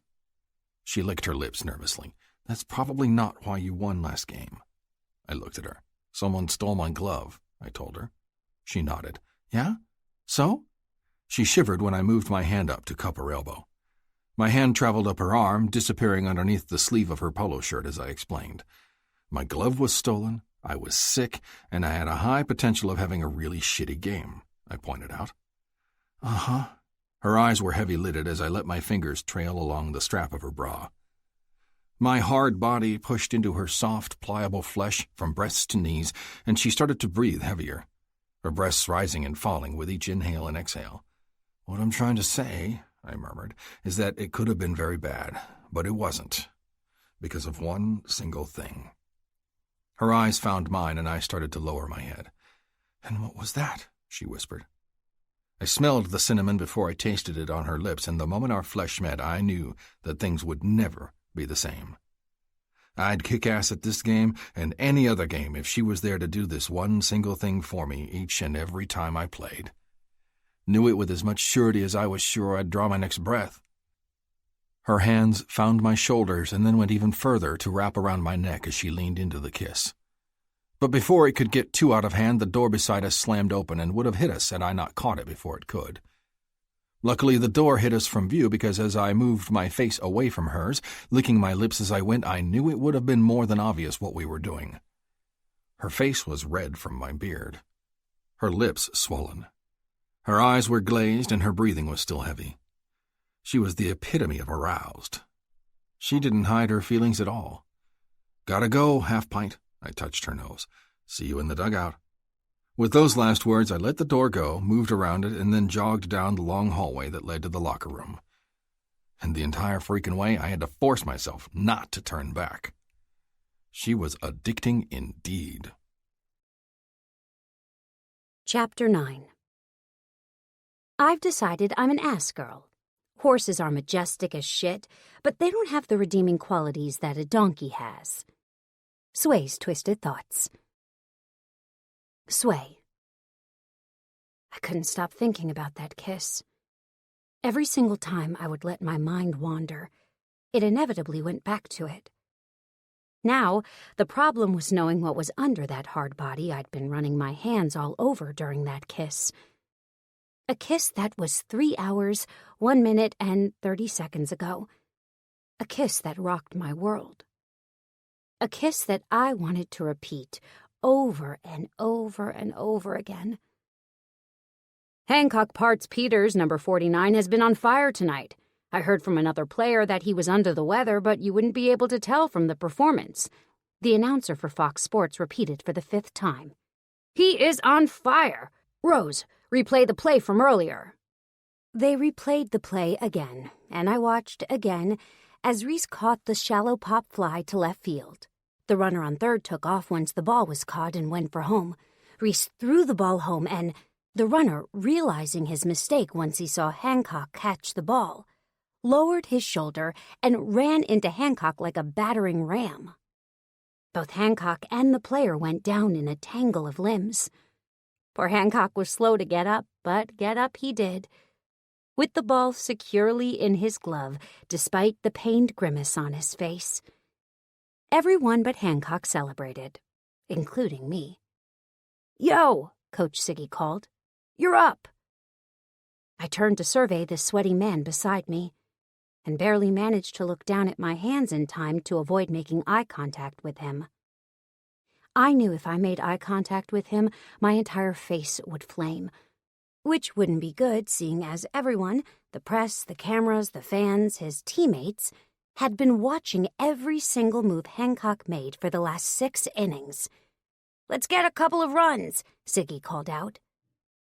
She licked her lips nervously. "That's probably not why you won last game." I looked at her. "Someone stole my glove," I told her. She nodded. "Yeah? So?" She shivered when I moved my hand up to cup her elbow. My hand traveled up her arm, disappearing underneath the sleeve of her polo shirt as I explained. My glove was stolen, I was sick, and I had a high potential of having a really shitty game, I pointed out. "Uh-huh." Her eyes were heavy-lidded as I let my fingers trail along the strap of her bra. My hard body pushed into her soft, pliable flesh from breasts to knees, and she started to breathe heavier, her breasts rising and falling with each inhale and exhale. "What I'm trying to say," I murmured, "is that it could have been very bad, but it wasn't, because of one single thing." Her eyes found mine, and I started to lower my head. "And what was that?" she whispered. I smelled the cinnamon before I tasted it on her lips, and the moment our flesh met, I knew that things would never be the same. I'd kick ass at this game and any other game if she was there to do this one single thing for me each and every time I played. Knew it with as much surety as I was sure I'd draw my next breath. Her hands found my shoulders and then went even further to wrap around my neck as she leaned into the kiss. But before it could get too out of hand, the door beside us slammed open and would have hit us had I not caught it before it could. Luckily, the door hid us from view because as I moved my face away from hers, licking my lips as I went, I knew it would have been more than obvious what we were doing. Her face was red from my beard, her lips swollen. Her eyes were glazed and her breathing was still heavy. She was the epitome of aroused. She didn't hide her feelings at all. "Gotta go, half-pint." I touched her nose. "See you in the dugout." With those last words, I let the door go, moved around it, and then jogged down the long hallway that led to the locker room. And the entire freaking way, I had to force myself not to turn back. She was addicting indeed. Chapter 9. I've decided I'm an ass girl. Horses are majestic as shit, but they don't have the redeeming qualities that a donkey has. Sway's twisted thoughts. Sway. I couldn't stop thinking about that kiss. Every single time I would let my mind wander, it inevitably went back to it. Now, the problem was knowing what was under that hard body I'd been running my hands all over during that kiss. A kiss that was 3 hours, 1 minute, and 30 seconds ago. A kiss that rocked my world. A kiss that I wanted to repeat over and over and over again. Hancock Parts Peters, number 49, has been on fire tonight. I heard from another player that he was under the weather, but you wouldn't be able to tell from the performance. The announcer for Fox Sports repeated for the 5th time. He is on fire! Rose, replay the play from earlier. They replayed the play again, and I watched again as Reese caught the shallow pop fly to left field. The runner on third took off once the ball was caught and went for home. Reese threw the ball home, and the runner, realizing his mistake once he saw Hancock catch the ball, lowered his shoulder and ran into Hancock like a battering ram. Both Hancock and the player went down in a tangle of limbs. Poor Hancock was slow to get up, but get up he did, with the ball securely in his glove, despite the pained grimace on his face. Everyone but Hancock celebrated, including me. "Yo!" Coach Siggy called. "You're up!" I turned to survey the sweaty man beside me, and barely managed to look down at my hands in time to avoid making eye contact with him. I knew if I made eye contact with him, my entire face would flame, which wouldn't be good seeing as everyone, the press, the cameras, the fans, his teammates, had been watching every single move Hancock made for the last 6 innings. "Let's get a couple of runs," Siggy called out.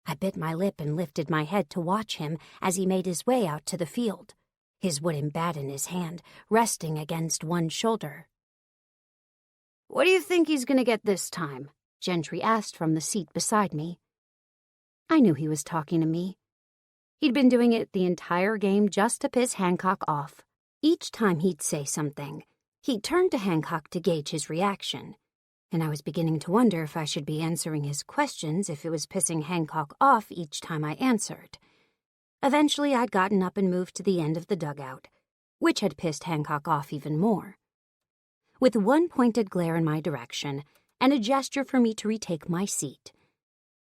I bit my lip and lifted my head to watch him as he made his way out to the field, his wooden bat in his hand, resting against one shoulder. "What do you think he's going to get this time?" Gentry asked from the seat beside me. I knew he was talking to me. He'd been doing it the entire game just to piss Hancock off. Each time he'd say something, he'd turn to Hancock to gauge his reaction, and I was beginning to wonder if I should be answering his questions if it was pissing Hancock off each time I answered. Eventually, I'd gotten up and moved to the end of the dugout, which had pissed Hancock off even more. With one pointed glare in my direction and a gesture for me to retake my seat,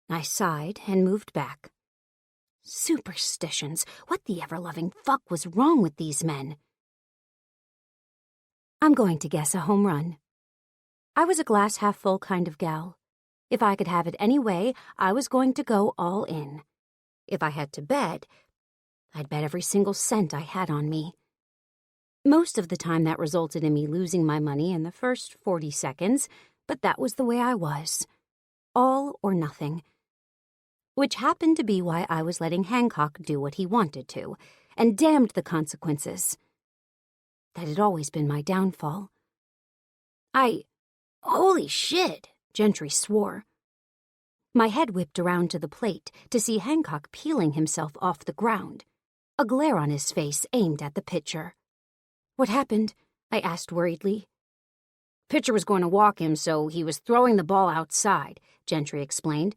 I sighed and moved back. Superstitions! What the ever-loving fuck was wrong with these men? I'm going to guess a home run. I was a glass-half-full kind of gal. If I could have it any way, I was going to go all in. If I had to bet, I'd bet every single cent I had on me. Most of the time that resulted in me losing my money in the first 40 seconds, but that was the way I was. All or nothing. Which happened to be why I was letting Hancock do what he wanted to, and damned the consequences. That had always been my downfall. Holy shit, Gentry swore. My head whipped around to the plate to see Hancock peeling himself off the ground, a glare on his face aimed at the pitcher. "What happened?" I asked worriedly. "Pitcher was going to walk him, so he was throwing the ball outside," Gentry explained.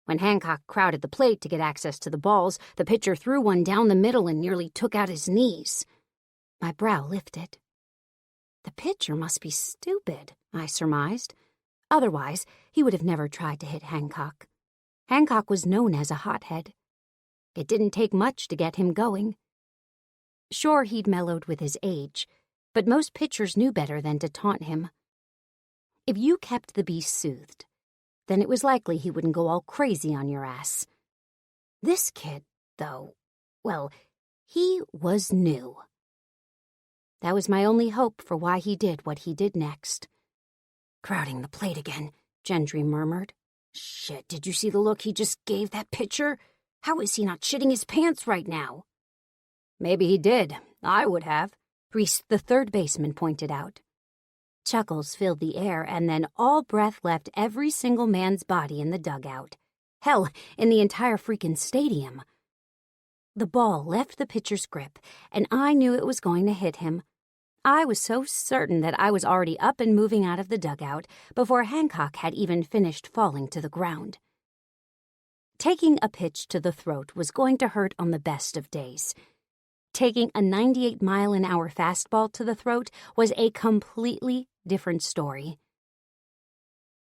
"When Hancock crowded the plate to get access to the balls, the pitcher threw one down the middle and nearly took out his knees." My brow lifted. The pitcher must be stupid, I surmised. Otherwise, he would have never tried to hit Hancock. Hancock was known as a hothead. It didn't take much to get him going. Sure, he'd mellowed with his age, but most pitchers knew better than to taunt him. If you kept the beast soothed, then it was likely he wouldn't go all crazy on your ass. This kid, though, well, he was new. That was my only hope for why he did what he did next. "Crowding the plate again," Gendry murmured. "Shit, did you see the look he just gave that pitcher? How is he not shitting his pants right now?" "Maybe he did. I would have," Reese, the third baseman, pointed out. Chuckles filled the air, and then all breath left every single man's body in the dugout. Hell, in the entire freaking stadium. The ball left the pitcher's grip, and I knew it was going to hit him. I was so certain that I was already up and moving out of the dugout before Hancock had even finished falling to the ground. Taking a pitch to the throat was going to hurt on the best of days. Taking a 98-mile-an-hour fastball to the throat was a completely different story.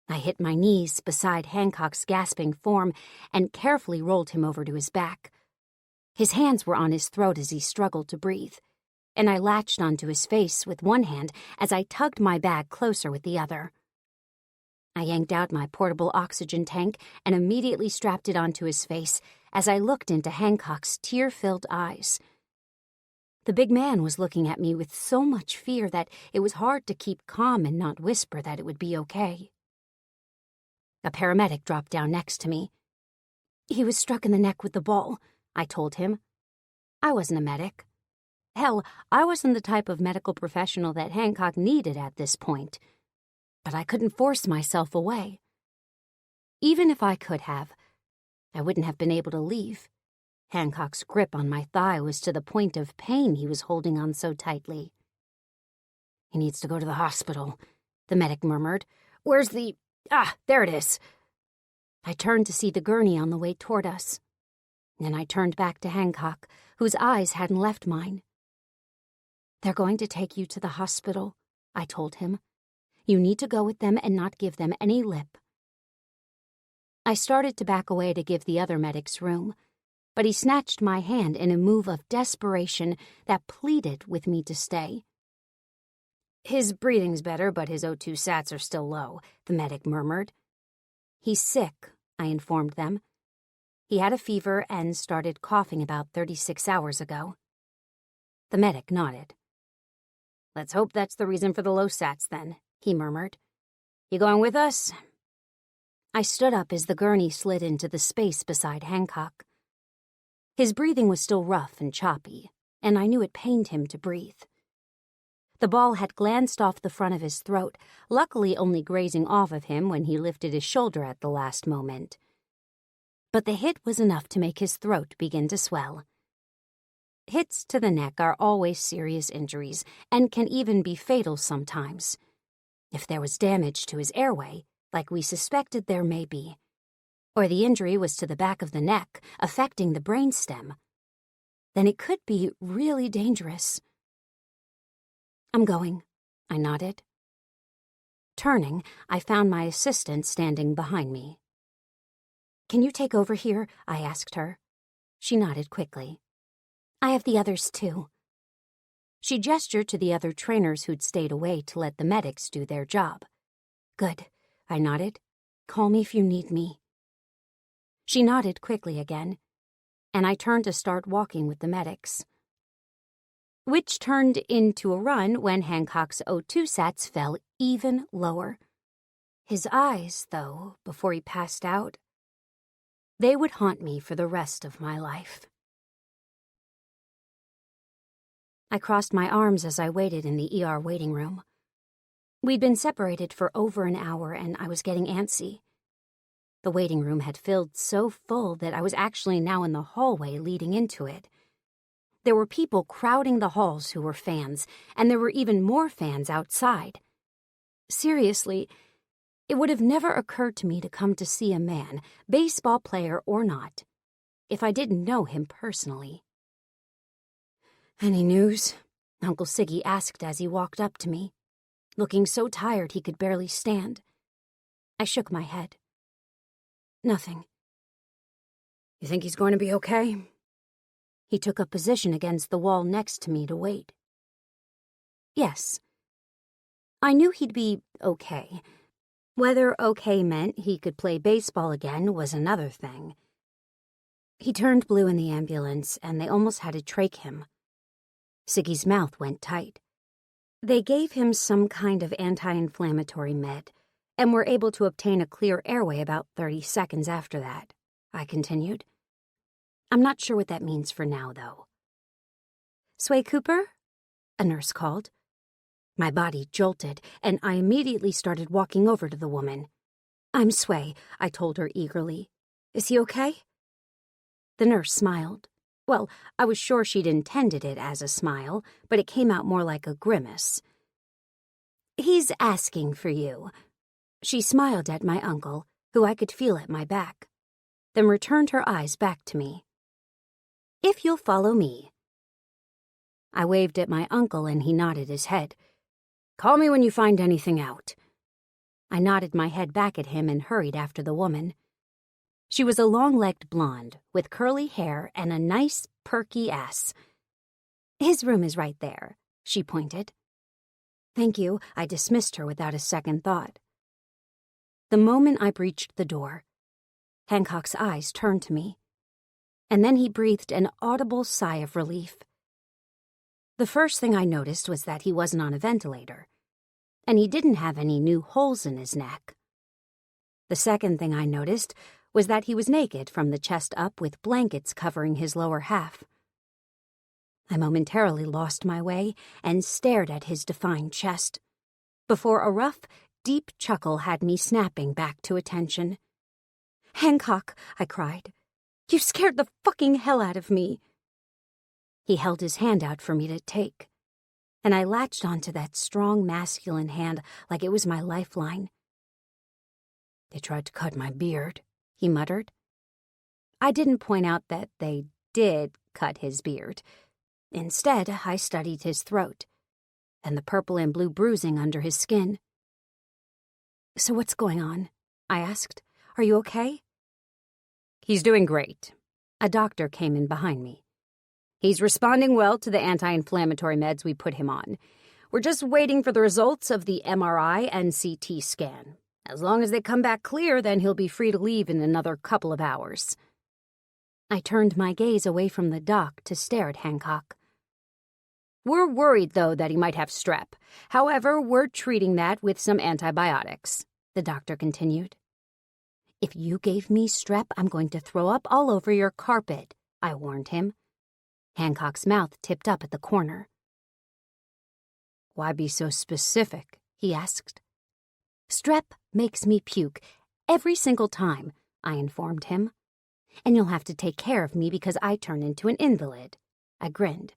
I hit my knees beside Hancock's gasping form and carefully rolled him over to his back. His hands were on his throat as he struggled to breathe, and I latched onto his face with one hand as I tugged my bag closer with the other. I yanked out my portable oxygen tank and immediately strapped it onto his face as I looked into Hancock's tear-filled eyes. The big man was looking at me with so much fear that it was hard to keep calm and not whisper that it would be okay. A paramedic dropped down next to me. "He was struck in the neck with the ball," I told him. I wasn't a medic. Hell, I wasn't the type of medical professional that Hancock needed at this point. But I couldn't force myself away. Even if I could have, I wouldn't have been able to leave. Hancock's grip on my thigh was to the point of pain he was holding on so tightly. "He needs to go to the hospital," the medic murmured. "Where's the... there it is." I turned to see the gurney on the way toward us. Then I turned back to Hancock, whose eyes hadn't left mine. "They're going to take you to the hospital," I told him. "You need to go with them and not give them any lip." I started to back away to give the other medics room, but he snatched my hand in a move of desperation that pleaded with me to stay. "His breathing's better, but his O2 sats are still low," the medic murmured. "He's sick," I informed them. "He had a fever and started coughing about 36 hours ago." The medic nodded. "Let's hope that's the reason for the low sats, then," he murmured. "You going with us?" I stood up as the gurney slid into the space beside Hancock. His breathing was still rough and choppy, and I knew it pained him to breathe. The ball had glanced off the front of his throat, luckily only grazing off of him when he lifted his shoulder at the last moment. But the hit was enough to make his throat begin to swell. Hits to the neck are always serious injuries and can even be fatal sometimes. If there was damage to his airway, like we suspected there may be, or the injury was to the back of the neck, affecting the brainstem, then it could be really dangerous. "I'm going," I nodded. Turning, I found my assistant standing behind me. "Can you take over here?" I asked her. She nodded quickly. "I have the others, too." She gestured to the other trainers who'd stayed away to let the medics do their job. "Good," I nodded. "Call me if you need me." She nodded quickly again, and I turned to start walking with the medics. Which turned into a run when Hancock's O2 sats fell even lower. His eyes, though, before he passed out, they would haunt me for the rest of my life. I crossed my arms as I waited in the ER waiting room. We'd been separated for over an hour, and I was getting antsy. The waiting room had filled so full that I was actually now in the hallway leading into it. There were people crowding the halls who were fans, and there were even more fans outside. Seriously, it would have never occurred to me to come to see a man, baseball player or not, if I didn't know him personally. "Any news?" Uncle Siggy asked as he walked up to me, looking so tired he could barely stand. I shook my head. Nothing. You think he's going to be okay? He took a position against the wall next to me to wait. Yes. I knew he'd be okay. Whether okay meant he could play baseball again was another thing. He turned blue in the ambulance, and they almost had to trach him. Siggy's mouth went tight. They gave him some kind of anti-inflammatory med, and were able to obtain a clear airway about 30 seconds after that, I continued. I'm not sure what that means for now, though. Sway Cooper? A nurse called. My body jolted, and I immediately started walking over to the woman. I'm Sway, I told her eagerly. Is he okay? The nurse smiled. Well, I was sure she'd intended it as a smile, but it came out more like a grimace. He's asking for you. She smiled at my uncle, who I could feel at my back, then returned her eyes back to me. If you'll follow me. I waved at my uncle, and he nodded his head. Call me when you find anything out. I nodded my head back at him and hurried after the woman. She was a long-legged blonde with curly hair and a nice, perky ass. His room is right there, she pointed. Thank you, I dismissed her without a second thought. The moment I breached the door, Hancock's eyes turned to me, and then he breathed an audible sigh of relief. The first thing I noticed was that he wasn't on a ventilator, and he didn't have any new holes in his neck. The second thing I noticed was that he was naked from the chest up with blankets covering his lower half. I momentarily lost my way and stared at his defined chest, before a rough, deep chuckle had me snapping back to attention. Hancock, I cried. You scared the fucking hell out of me. He held his hand out for me to take, and I latched onto that strong, masculine hand like it was my lifeline. They tried to cut my beard, he muttered. I didn't point out that they did cut his beard. Instead, I studied his throat and the purple and blue bruising under his skin. So what's going on? I asked. Are you okay? He's doing great. A doctor came in behind me. He's responding well to the anti-inflammatory meds we put him on. We're just waiting for the results of the MRI and CT scan. As long as they come back clear, then he'll be free to leave in another couple of hours. I turned my gaze away from the doc to stare at Hancock. We're worried, though, that he might have strep. However, we're treating that with some antibiotics, the doctor continued. If you gave me strep, I'm going to throw up all over your carpet, I warned him. Hancock's mouth tipped up at the corner. Why be so specific? He asked. Strep makes me puke every single time, I informed him. And you'll have to take care of me because I turn into an invalid. I grinned.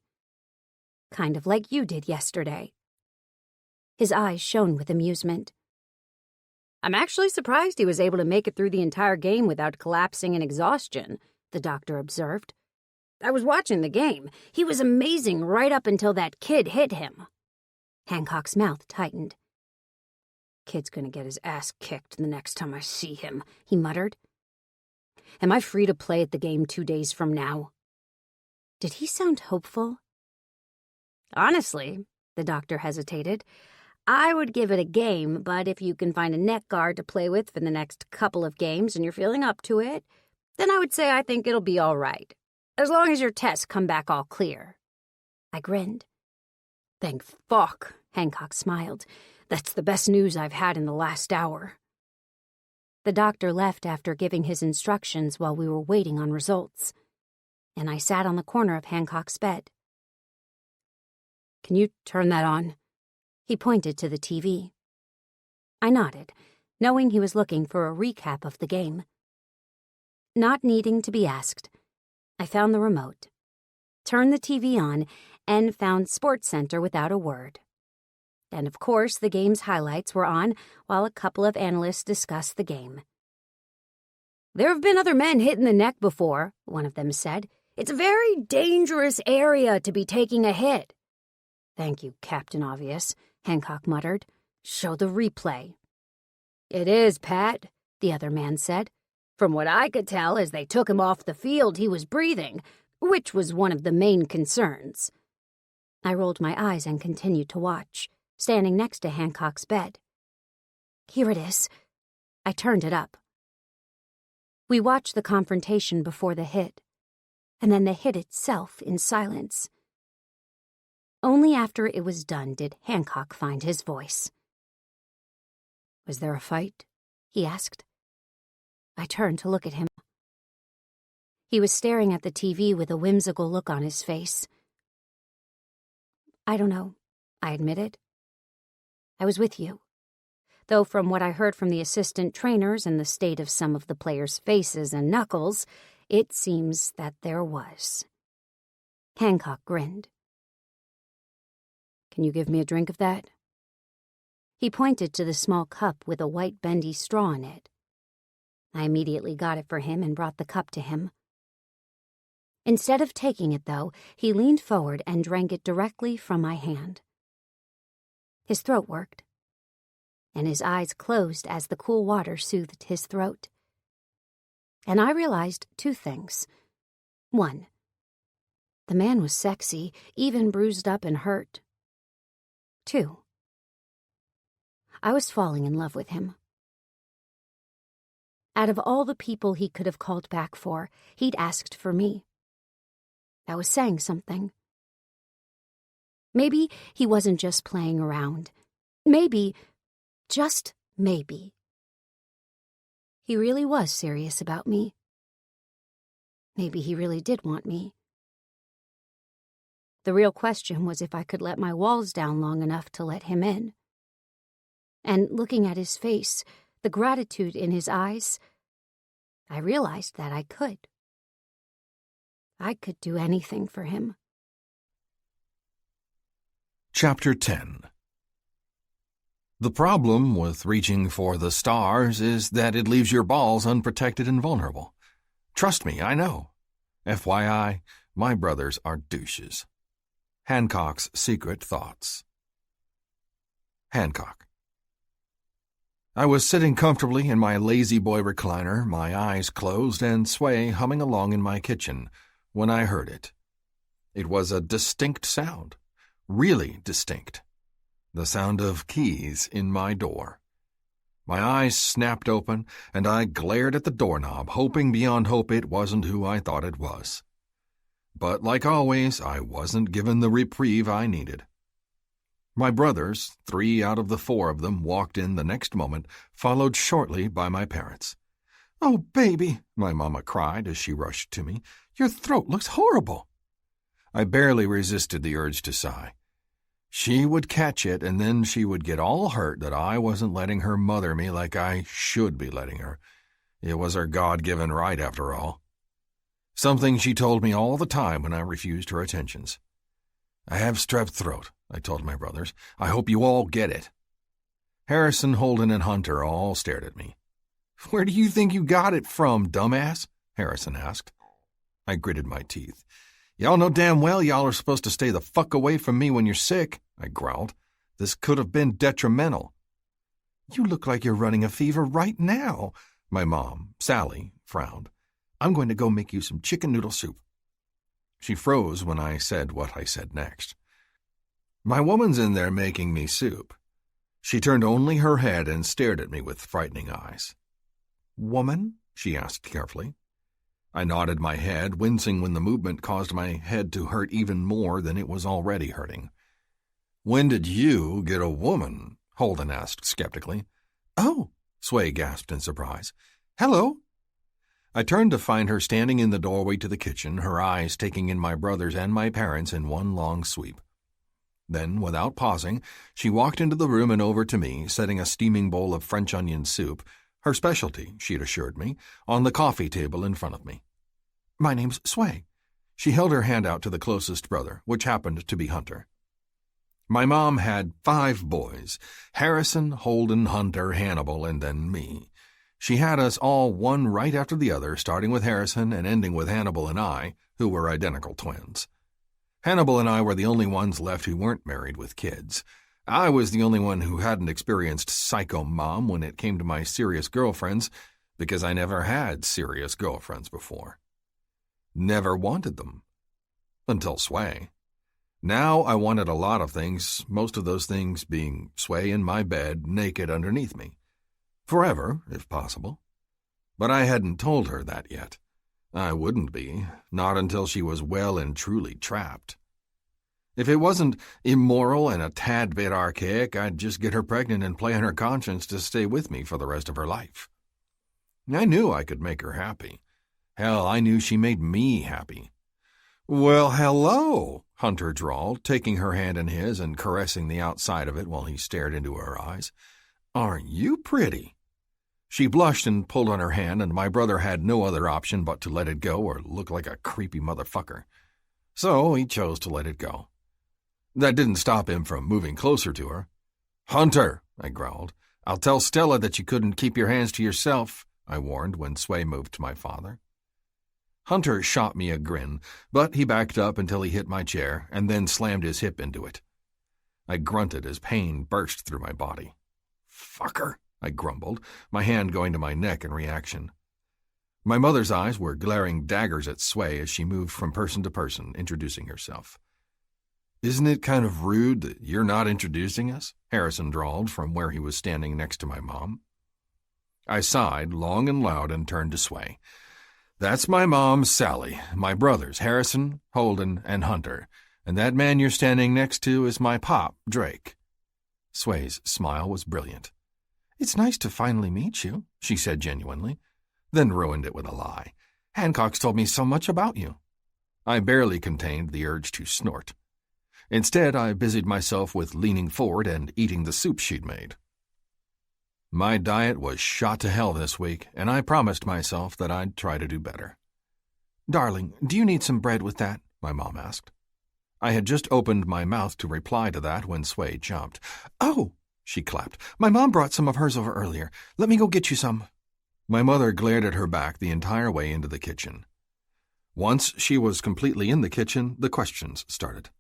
Kind of like you did yesterday. His eyes shone with amusement. I'm actually surprised he was able to make it through the entire game without collapsing in exhaustion, the doctor observed. I was watching the game. He was amazing right up until that kid hit him. Hancock's mouth tightened. Kid's gonna get his ass kicked the next time I see him, he muttered. Am I free to play at the game 2 days from now? Did he sound hopeful? Honestly, the doctor hesitated, I would give it a game, but if you can find a neck guard to play with for the next couple of games and you're feeling up to it, then I would say I think it'll be all right, as long as your tests come back all clear. I grinned. Thank fuck, Hancock smiled. That's the best news I've had in the last hour. The doctor left after giving his instructions while we were waiting on results, and I sat on the corner of Hancock's bed. Can you turn that on? He pointed to the TV. I nodded, knowing he was looking for a recap of the game. Not needing to be asked, I found the remote, turned the TV on, and found SportsCenter without a word. And of course, the game's highlights were on while a couple of analysts discussed the game. There have been other men hit in the neck before, one of them said. It's a very dangerous area to be taking a hit. Thank you, Captain Obvious, Hancock muttered. Show the replay. "It is, Pat," the other man said. "From what I could tell as they took him off the field, he was breathing, which was one of the main concerns." I rolled my eyes and continued to watch, standing next to Hancock's bed. "Here it is." I turned it up. We watched the confrontation before the hit, and then the hit itself in silence. Only after it was done did Hancock find his voice. "Was there a fight?" he asked. I turned to look at him. He was staring at the TV with a whimsical look on his face. "I don't know," I admitted. "I was with you. Though from what I heard from the assistant trainers and the state of some of the players' faces and knuckles, it seems that there was." Hancock grinned. "Can you give me a drink of that?" He pointed to the small cup with a white bendy straw in it. I immediately got it for him and brought the cup to him. Instead of taking it, though, he leaned forward and drank it directly from my hand. His throat worked, and his eyes closed as the cool water soothed his throat. And I realized two things. One, the man was sexy, even bruised up and hurt. Two, I was falling in love with him. Out of all the people he could have called back for, he'd asked for me. That was saying something. Maybe he wasn't just playing around. Maybe, just maybe, he really was serious about me. Maybe he really did want me. The real question was if I could let my walls down long enough to let him in. And looking at his face, the gratitude in his eyes, I realized that I could. I could do anything for him. Chapter 10. The problem with reaching for the stars is that it leaves your balls unprotected and vulnerable. Trust me, I know. FYI, my brothers are douches. Hancock's Secret Thoughts. Hancock. I was sitting comfortably in my lazy boy recliner, my eyes closed and Sway humming along in my kitchen, when I heard it. It was a distinct sound, really distinct. The sound of keys in my door. My eyes snapped open, and I glared at the doorknob, hoping beyond hope it wasn't who I thought it was. But like always, I wasn't given the reprieve I needed. My brothers, 3 out of the 4 of them, walked in the next moment, followed shortly by my parents. "Oh, baby," my mama cried as she rushed to me. "Your throat looks horrible." I barely resisted the urge to sigh. She would catch it, and then she would get all hurt that I wasn't letting her mother me like I should be letting her. It was her God-given right, after all. Something she told me all the time when I refused her attentions. "I have strep throat," I told my brothers. "I hope you all get it." Harrison, Holden, and Hunter all stared at me. "Where do you think you got it from, dumbass?" Harrison asked. I gritted my teeth. "Y'all know damn well y'all are supposed to stay the fuck away from me when you're sick," I growled. "This could have been detrimental." "You look like you're running a fever right now," my mom, Sally, frowned. "I'm going to go make you some chicken noodle soup." She froze when I said what I said next. "My woman's in there making me soup." She turned only her head and stared at me with frightening eyes. "Woman?" she asked carefully. I nodded my head, wincing when the movement caused my head to hurt even more than it was already hurting. "When did you get a woman?" Holden asked skeptically. "Oh," Sway gasped in surprise. "Hello." I turned to find her standing in the doorway to the kitchen, her eyes taking in my brothers and my parents in one long sweep. Then, without pausing, she walked into the room and over to me, setting a steaming bowl of French onion soup, her specialty, she'd assured me, on the coffee table in front of me. "My name's Sway." She held her hand out to the closest brother, which happened to be Hunter. My mom had 5 boys, Harrison, Holden, Hunter, Hannibal, and then me. She had us all one right after the other, starting with Harrison and ending with Hannibal and I, who were identical twins. Hannibal and I were the only ones left who weren't married with kids. I was the only one who hadn't experienced psycho mom when it came to my serious girlfriends, because I never had serious girlfriends before. Never wanted them. Until Sway. Now I wanted a lot of things, most of those things being Sway in my bed, naked underneath me. Forever, if possible. But I hadn't told her that yet. I wouldn't be, not until she was well and truly trapped. If it wasn't immoral and a tad bit archaic, I'd just get her pregnant and play on her conscience to stay with me for the rest of her life. I knew I could make her happy. Hell, I knew she made me happy. "Well, hello," Hunter drawled, taking her hand in his and caressing the outside of it while he stared into her eyes. "Aren't you pretty?" She blushed and pulled on her hand, and my brother had no other option but to let it go or look like a creepy motherfucker. So he chose to let it go. That didn't stop him from moving closer to her. "Hunter," I growled, "I'll tell Stella that you couldn't keep your hands to yourself," I warned when Sway moved to my father. Hunter shot me a grin, but he backed up until he hit my chair and then slammed his hip into it. I grunted as pain burst through my body. "Fucker," I grumbled, my hand going to my neck in reaction. My mother's eyes were glaring daggers at Sway as she moved from person to person, introducing herself. "Isn't it kind of rude that you're not introducing us?" Harrison drawled from where he was standing next to my mom. I sighed long and loud and turned to Sway. "That's my mom, Sally, my brothers, Harrison, Holden, and Hunter, and that man you're standing next to is my pop, Drake." Sway's smile was brilliant. "It's nice to finally meet you," she said genuinely, then ruined it with a lie. "Hancock's told me so much about you." I barely contained the urge to snort. Instead, I busied myself with leaning forward and eating the soup she'd made. My diet was shot to hell this week, and I promised myself that I'd try to do better. "Darling, do you need some bread with that?" my mom asked. I had just opened my mouth to reply to that when Sway jumped. "Oh!" she clapped. "My mom brought some of hers over earlier. Let me go get you some." My mother glared at her back the entire way into the kitchen. Once she was completely in the kitchen, the questions started.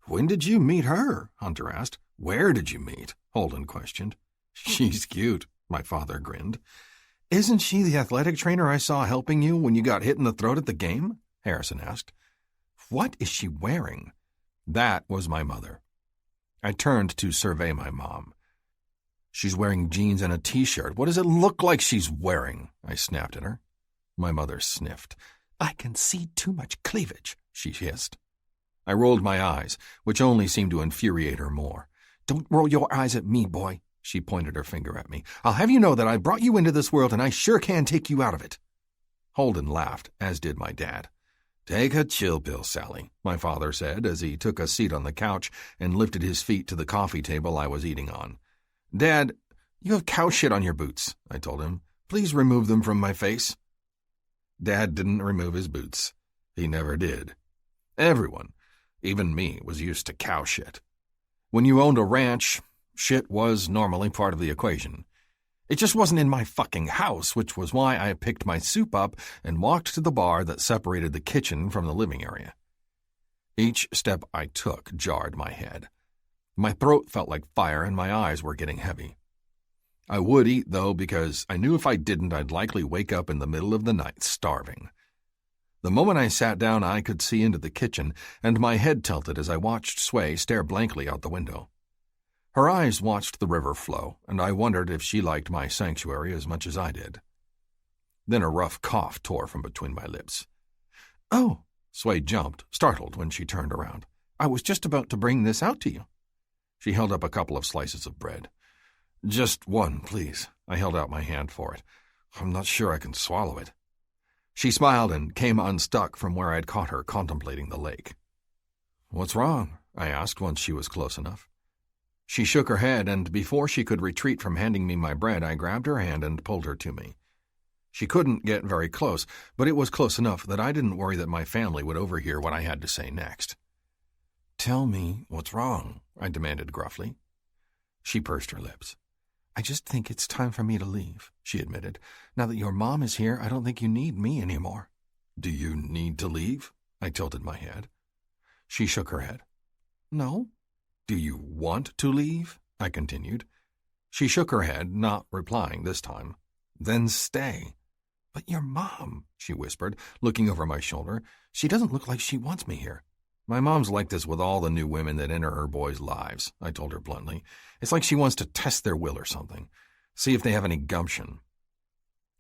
"When did you meet her?" Hunter asked. "Where did you meet?" Holden questioned. "She's cute," my father grinned. "Isn't she the athletic trainer I saw helping you when you got hit in the throat at the game?" Harrison asked. "What is she wearing?" That was my mother. I turned to survey my mom. "She's wearing jeans and a t-shirt. What does it look like she's wearing?" I snapped at her. My mother sniffed. "I can see too much cleavage," she hissed. I rolled my eyes, which only seemed to infuriate her more. "Don't roll your eyes at me, boy." She pointed her finger at me. "I'll have you know that I brought you into this world and I sure can take you out of it." Holden laughed, as did my dad. "Take a chill pill, Sally," my father said as he took a seat on the couch and lifted his feet to the coffee table I was eating on. "Dad, you have cow shit on your boots," I told him. "Please remove them from my face." Dad didn't remove his boots. He never did. Everyone, even me, was used to cow shit. When you owned a ranch, shit was normally part of the equation. It just wasn't in my fucking house, which was why I picked my soup up and walked to the bar that separated the kitchen from the living area. Each step I took jarred my head. My throat felt like fire and my eyes were getting heavy. I would eat, though, because I knew if I didn't, I'd likely wake up in the middle of the night starving. The moment I sat down, I could see into the kitchen, and my head tilted as I watched Sway stare blankly out the window. Her eyes watched the river flow, and I wondered if she liked my sanctuary as much as I did. Then a rough cough tore from between my lips. "Oh!" Sway jumped, startled when she turned around. "I was just about to bring this out to you." She held up a couple of slices of bread. "Just one, please." I held out my hand for it. "I'm not sure I can swallow it." She smiled and came unstuck from where I'd caught her contemplating the lake. "What's wrong?" I asked once she was close enough. She shook her head, and before she could retreat from handing me my bread, I grabbed her hand and pulled her to me. She couldn't get very close, but it was close enough that I didn't worry that my family would overhear what I had to say next. "Tell me what's wrong," I demanded gruffly. She pursed her lips. "I just think it's time for me to leave," she admitted. "Now that your mom is here, I don't think you need me anymore." "Do you need to leave?" I tilted my head. She shook her head. "No." "Do you want to leave?" I continued. She shook her head, not replying this time. Then stay. But your mom, she whispered, looking over my shoulder. She doesn't look like she wants me here. My mom's like this with all the new women that enter her boys' lives, I told her bluntly. It's like she wants to test their will or something, see if they have any gumption.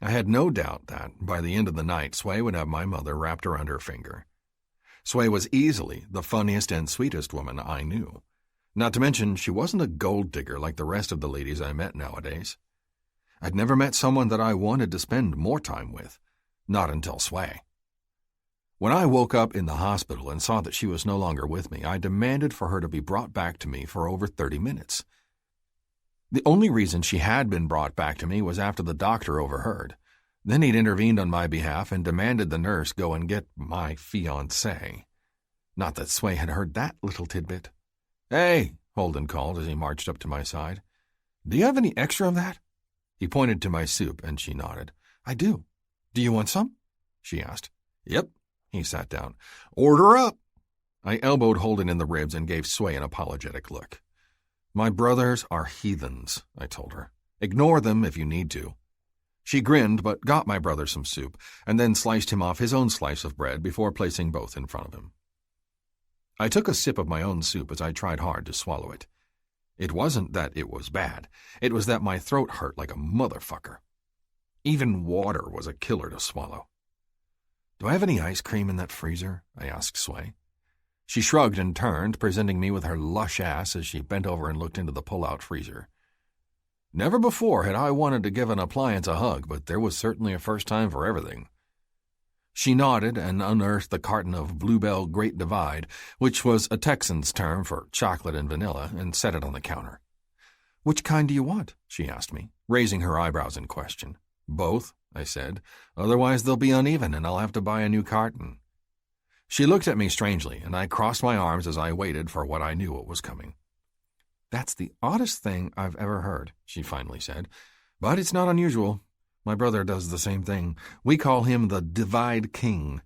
I had no doubt that, by the end of the night, Sway would have my mother wrapped around her finger. Sway was easily the funniest and sweetest woman I knew. Not to mention, she wasn't a gold digger like the rest of the ladies I met nowadays. I'd never met someone that I wanted to spend more time with, not until Sway. When I woke up in the hospital and saw that she was no longer with me, I demanded for her to be brought back to me for over 30 minutes. The only reason she had been brought back to me was after the doctor overheard. Then he'd intervened on my behalf and demanded the nurse go and get my fiancée. Not that Sway had heard that little tidbit. "Hey," Holden called as he marched up to my side. "Do you have any extra of that?" He pointed to my soup, and she nodded. "I do. Do you want some?" she asked. "Yep." He sat down. "Order up." I elbowed Holden in the ribs and gave Sway an apologetic look. "My brothers are heathens," I told her. "Ignore them if you need to." She grinned, but got my brother some soup, and then sliced him off his own slice of bread before placing both in front of him. I took a sip of my own soup as I tried hard to swallow it. It wasn't that it was bad. It was that my throat hurt like a motherfucker. Even water was a killer to swallow. "Do I have any ice cream in that freezer?" I asked Sway. She shrugged and turned, presenting me with her lush ass as she bent over and looked into the pull-out freezer. Never before had I wanted to give an appliance a hug, but there was certainly a first time for everything. She nodded and unearthed the carton of Bluebell Great Divide, which was a Texan's term for chocolate and vanilla, and set it on the counter. "Which kind do you want?" she asked me, raising her eyebrows in question. "Both," I said. "Otherwise they'll be uneven and I'll have to buy a new carton." She looked at me strangely, and I crossed my arms as I waited for what I knew was coming. "That's the oddest thing I've ever heard," she finally said. "But it's not unusual. My brother does the same thing. We call him the Divide King."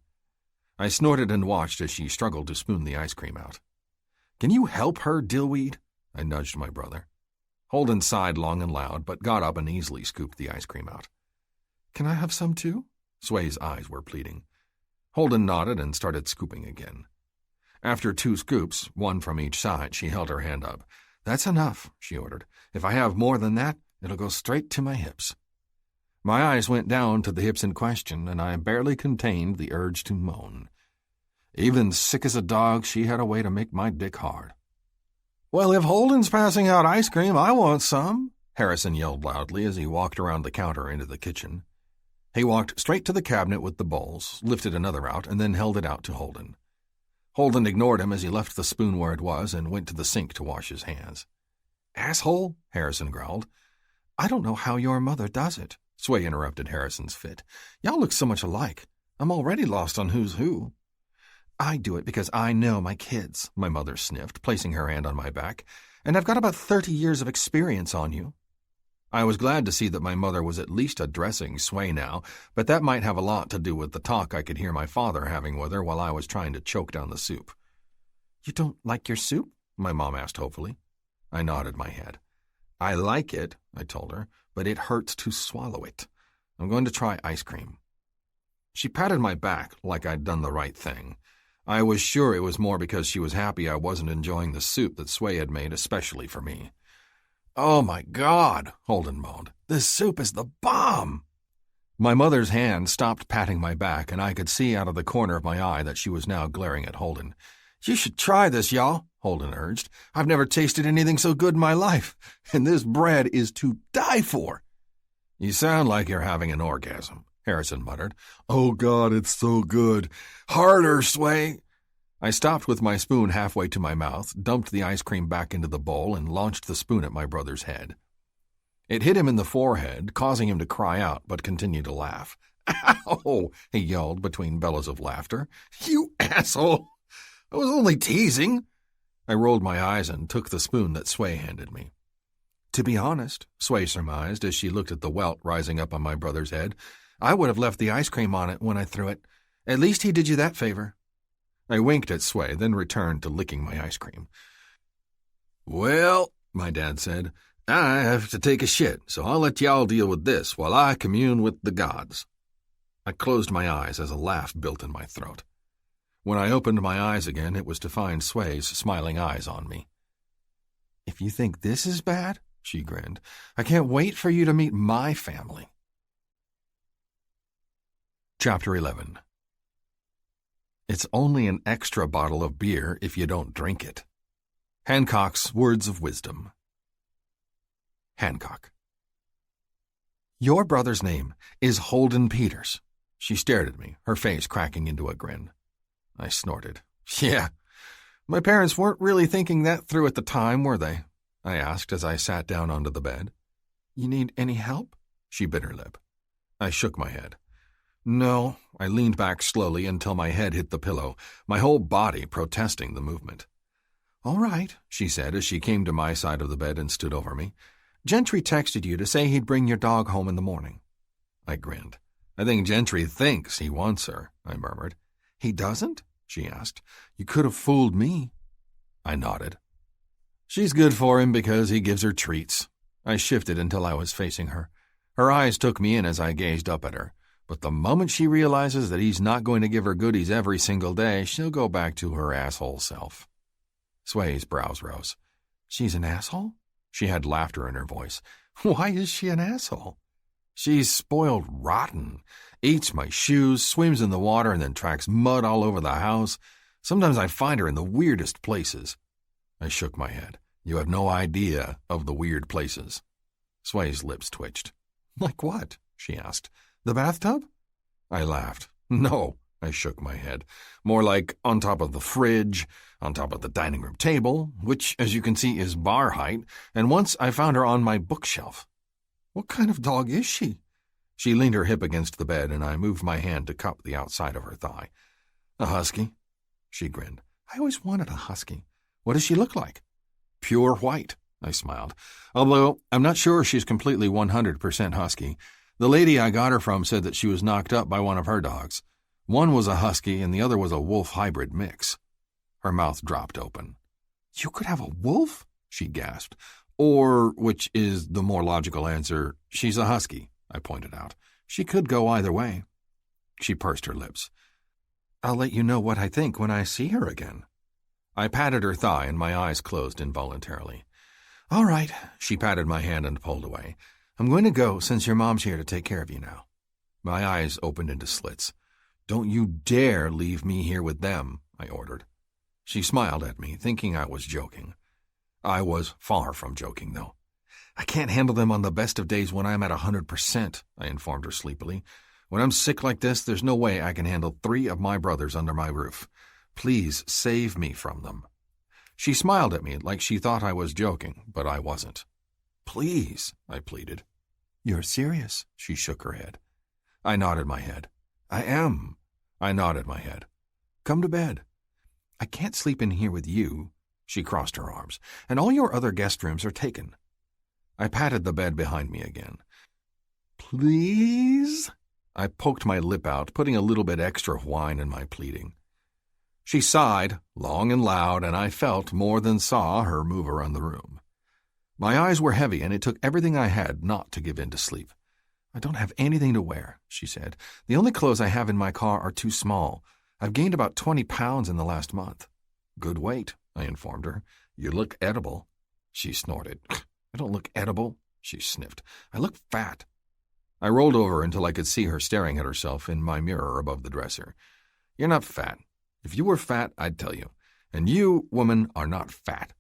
I snorted and watched as she struggled to spoon the ice cream out. "Can you help her, Dillweed?" I nudged my brother. Holden sighed long and loud, but got up and easily scooped the ice cream out. "Can I have some too?" Sway's eyes were pleading. Holden nodded and started scooping again. After 2 scoops, one from each side, she held her hand up. "That's enough," she ordered. "If I have more than that, it'll go straight to my hips." My eyes went down to the hips in question, and I barely contained the urge to moan. Even sick as a dog, she had a way to make my dick hard. "Well, if Holden's passing out ice cream, I want some," Harrison yelled loudly as he walked around the counter into the kitchen. He walked straight to the cabinet with the bowls, lifted another out, and then held it out to Holden. Holden ignored him as he left the spoon where it was and went to the sink to wash his hands. "Asshole," Harrison growled. "I don't know how your mother does it," Sway interrupted Harrison's fit. "Y'all look so much alike. I'm already lost on who's who." "I do it because I know my kids," my mother sniffed, placing her hand on my back, "and I've got about 30 years of experience on you." I was glad to see that my mother was at least addressing Sway now, but that might have a lot to do with the talk I could hear my father having with her while I was trying to choke down the soup. "You don't like your soup?" my mom asked hopefully. I nodded my head. "I like it," I told her, "but it hurts to swallow it. I'm going to try ice cream." She patted my back like I'd done the right thing. I was sure it was more because she was happy I wasn't enjoying the soup that Sway had made especially for me. "Oh, my God," Holden moaned. "This soup is the bomb." My mother's hand stopped patting my back, and I could see out of the corner of my eye that she was now glaring at Holden. "You should try this, y'all," Holden urged. "I've never tasted anything so good in my life, and this bread is to die for." "You sound like you're having an orgasm," Harrison muttered. "Oh, God, it's so good. Harder, Sway." I stopped with my spoon halfway to my mouth, dumped the ice cream back into the bowl, and launched the spoon at my brother's head. It hit him in the forehead, causing him to cry out, but continue to laugh. "Ow!" he yelled between bellows of laughter. "You asshole! I was only teasing." I rolled my eyes and took the spoon that Sway handed me. "To be honest," Sway surmised as she looked at the welt rising up on my brother's head, "I would have left the ice cream on it when I threw it. At least he did you that favor." I winked at Sway, then returned to licking my ice cream. "Well," my dad said. I have to take a shit, so I'll let y'all deal with this while I commune with the gods. I closed my eyes as a laugh built in my throat. When I opened my eyes again, it was to find Sway's smiling eyes on me. If you think this is bad, she grinned, I can't wait for you to meet my family. Chapter 11. It's only an extra bottle of beer if you don't drink it. Hancock's Words of Wisdom. Hancock. Your brother's name is Holden Peters. She stared at me, her face cracking into a grin. I snorted. Yeah, my parents weren't really thinking that through at the time, were they? I asked as I sat down onto the bed. You need any help? She bit her lip. I shook my head. No, I leaned back slowly until my head hit the pillow, my whole body protesting the movement. All right, she said as she came to my side of the bed and stood over me. Gentry texted you to say he'd bring your dog home in the morning. I grinned. I think Gentry thinks he wants her, I murmured. He doesn't? She asked. You could have fooled me. I nodded. She's good for him because he gives her treats. I shifted until I was facing her. Her eyes took me in as I gazed up at her, but the moment she realizes that he's not going to give her goodies every single day, she'll go back to her asshole self. Sway's brows rose. She's an asshole? She had laughter in her voice. Why is she an asshole? She's spoiled rotten, eats my shoes, swims in the water, and then tracks mud all over the house. Sometimes I find her in the weirdest places. I shook my head. You have no idea of the weird places. Sway's lips twitched. Like what? She asked. The bathtub? I laughed. No, I shook my head. More like on top of the fridge, on top of the dining room table, which, as you can see, is bar height, and once I found her on my bookshelf. What kind of dog is she? She leaned her hip against the bed, and I moved my hand to cup the outside of her thigh. A husky? She grinned. I always wanted a husky. What does she look like? Pure white, I smiled. Although I'm not sure she's completely 100% husky. The lady I got her from said that she was knocked up by one of her dogs. One was a husky and the other was a wolf hybrid mix. Her mouth dropped open. You could have a wolf? She gasped. Or, which is the more logical answer, she's a husky, I pointed out. She could go either way. She pursed her lips. I'll let you know what I think when I see her again. I patted her thigh and my eyes closed involuntarily. All right, she patted my hand and pulled away. I'm going to go since your mom's here to take care of you now. My eyes opened into slits. Don't you dare leave me here with them, I ordered. She smiled at me, thinking I was joking. I was far from joking, though. I can't handle them on the best of days when I'm at 100%, I informed her sleepily. When I'm sick like this, there's no way I can handle 3 of my brothers under my roof. Please save me from them. She smiled at me like she thought I was joking, but I wasn't. Please, I pleaded. You're serious? She shook her head. I nodded my head. I am. I nodded my head. Come to bed. I can't sleep in here with you. She crossed her arms. And all your other guest rooms are taken. I patted the bed behind me again. Please? I poked my lip out, putting a little bit extra whine in my pleading. She sighed, long and loud, and I felt, more than saw, her move around the room. My eyes were heavy, and it took everything I had not to give in to sleep. I don't have anything to wear, she said. The only clothes I have in my car are too small. I've gained about 20 pounds in the last month. Good weight, I informed her. You look edible. She snorted. I don't look edible, she sniffed. I look fat. I rolled over until I could see her staring at herself in my mirror above the dresser. You're not fat. If you were fat, I'd tell you. And you, woman, are not fat.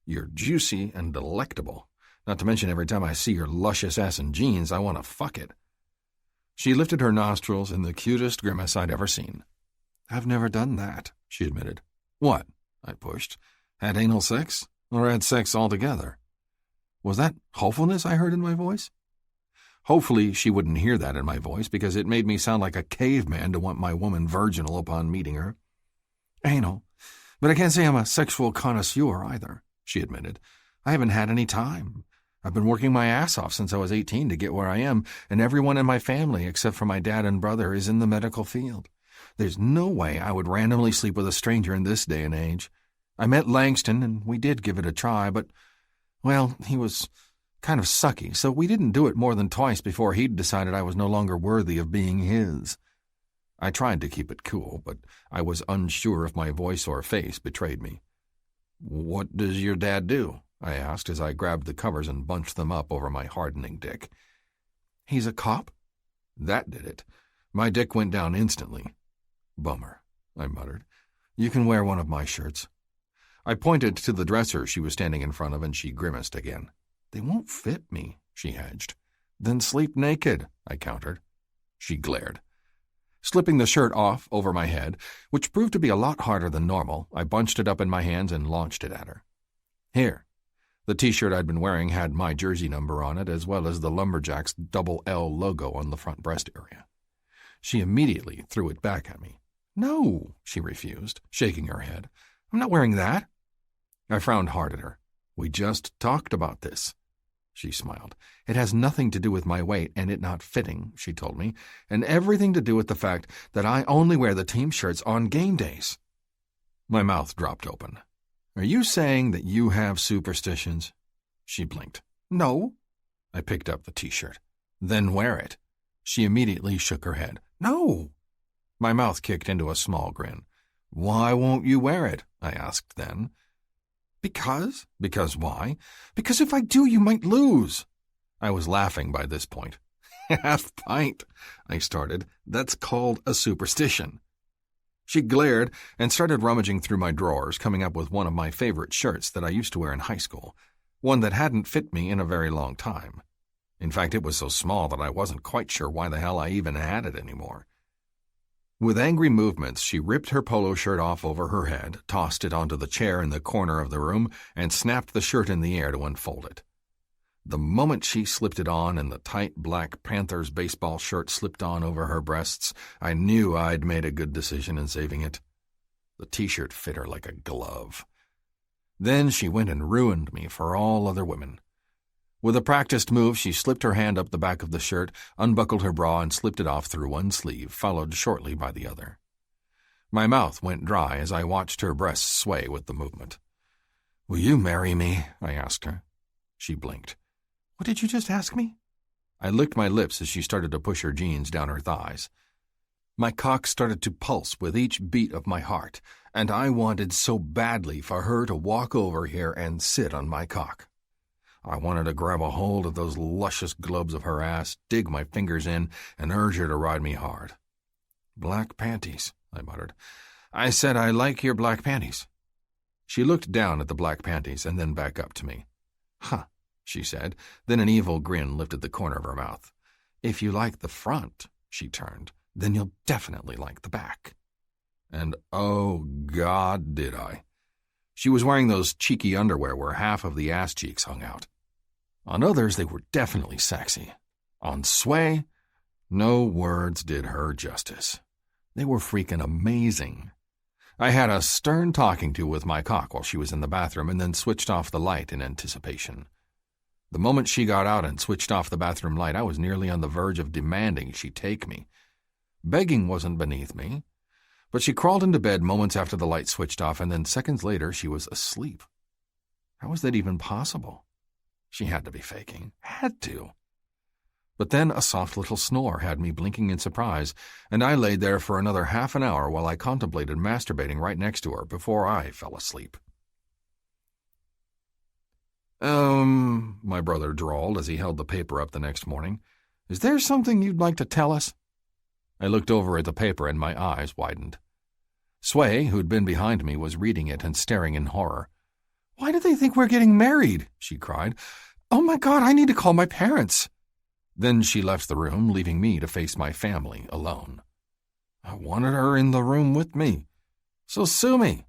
You're juicy and delectable. Not to mention every time I see your luscious ass in jeans, I want to fuck it. She lifted her nostrils in the cutest grimace I'd ever seen. I've never done that, she admitted. What? I pushed. Had anal sex? Or had sex altogether? Was that hopefulness I heard in my voice? Hopefully she wouldn't hear that in my voice because it made me sound like a caveman to want my woman virginal upon meeting her. Anal. But I can't say I'm a sexual connoisseur either, she admitted. I haven't had any time. I've been working my ass off since I was 18 to get where I am, and everyone in my family, except for my dad and brother, is in the medical field. There's no way I would randomly sleep with a stranger in this day and age. I met Langston, and we did give it a try, but, Well, he was kind of sucky, so we didn't do it more than twice before he'd decided I was no longer worthy of being his. I tried to keep it cool, but I was unsure if my voice or face betrayed me. "What does your dad do?" I asked as I grabbed the covers and bunched them up over my hardening dick. "He's a cop?" That did it. My dick went down instantly. "Bummer," I muttered. "You can wear one of my shirts." I pointed to the dresser she was standing in front of, and she grimaced again. "They won't fit me," she hedged. "Then sleep naked," I countered. She glared. Slipping the shirt off over my head, which proved to be a lot harder than normal, I bunched it up in my hands and launched it at her. "Here." The T-shirt I'd been wearing had my jersey number on it, as well as the Lumberjacks' double L logo on the front breast area. She immediately threw it back at me. "No," she refused, shaking her head. "I'm not wearing that." I frowned hard at her. "We just talked about this." She smiled. "It has nothing to do with my weight and it not fitting," she told me, "and everything to do with the fact that I only wear the team shirts on game days." My mouth dropped open. "Are you saying that you have superstitions?" She blinked. "No." I picked up the T-shirt. "Then wear it." She immediately shook her head. "No." My mouth kicked into a small grin. "Why won't you wear it?" I asked then. "Because." "Because why?" "Because if I do, you might lose." I was laughing by this point. "Half pint," I started. "That's called a superstition." She glared and started rummaging through my drawers, coming up with one of my favorite shirts that I used to wear in high school, one that hadn't fit me in a very long time. In fact, it was so small that I wasn't quite sure why the hell I even had it anymore. With angry movements, she ripped her polo shirt off over her head, tossed it onto the chair in the corner of the room, and snapped the shirt in the air to unfold it. The moment she slipped it on and the tight black Panthers baseball shirt slipped on over her breasts, I knew I'd made a good decision in saving it. The T-shirt fit her like a glove. Then she went and ruined me for all other women. With a practiced move, she slipped her hand up the back of the shirt, unbuckled her bra, and slipped it off through one sleeve, followed shortly by the other. My mouth went dry as I watched her breasts sway with the movement. "Will you marry me?" I asked her. She blinked. "What did you just ask me?" I licked my lips as she started to push her jeans down her thighs. My cock started to pulse with each beat of my heart, and I wanted so badly for her to walk over here and sit on my cock. I wanted to grab a hold of those luscious globes of her ass, dig my fingers in, and urge her to ride me hard. "Black panties," I muttered. "I said I like your black panties." She looked down at the black panties and then back up to me. "Huh," she said, then an evil grin lifted the corner of her mouth. "If you like the front," she turned, "then you'll definitely like the back." And oh, God, did I. She was wearing those cheeky underwear where half of the ass cheeks hung out. On others, they were definitely sexy. On Sway, no words did her justice. They were freaking amazing. I had a stern talking to with my cock while she was in the bathroom and then switched off the light in anticipation. The moment she got out and switched off the bathroom light, I was nearly on the verge of demanding she take me. Begging wasn't beneath me, but she crawled into bed moments after the light switched off, and then seconds later she was asleep. How was that even possible? She had to be faking. Had to. But then a soft little snore had me blinking in surprise, and I laid there for another half an hour while I contemplated masturbating right next to her before I fell asleep. My brother drawled as he held the paper up the next morning. "Is there something you'd like to tell us?" I looked over at the paper and my eyes widened. Sway, who'd been behind me, was reading it and staring in horror. "Why do they think we're getting married?" she cried. "Oh my God, I need to call my parents." Then she left the room, leaving me to face my family alone. I wanted her in the room with me, so sue me.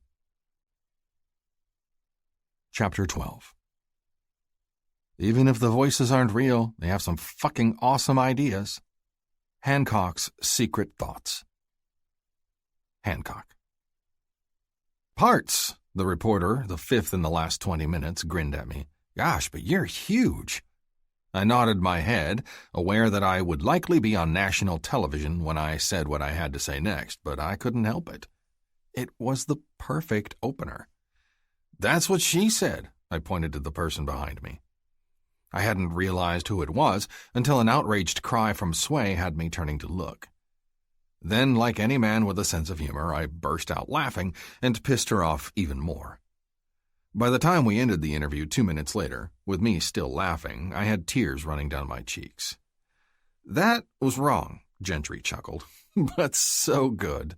Chapter 12. Even if the voices aren't real, they have some fucking awesome ideas. Hancock's Secret Thoughts. Hancock. "Parts," the reporter, the fifth in the last 20 minutes, grinned at me. "Gosh, but you're huge." I nodded my head, aware that I would likely be on national television when I said what I had to say next, but I couldn't help it. It was the perfect opener. "That's what she said," I pointed to the person behind me. I hadn't realized who it was until an outraged cry from Sway had me turning to look. Then, like any man with a sense of humor, I burst out laughing and pissed her off even more. By the time we ended the interview 2 minutes later, with me still laughing, I had tears running down my cheeks. "That was wrong," Gentry chuckled, "but so good."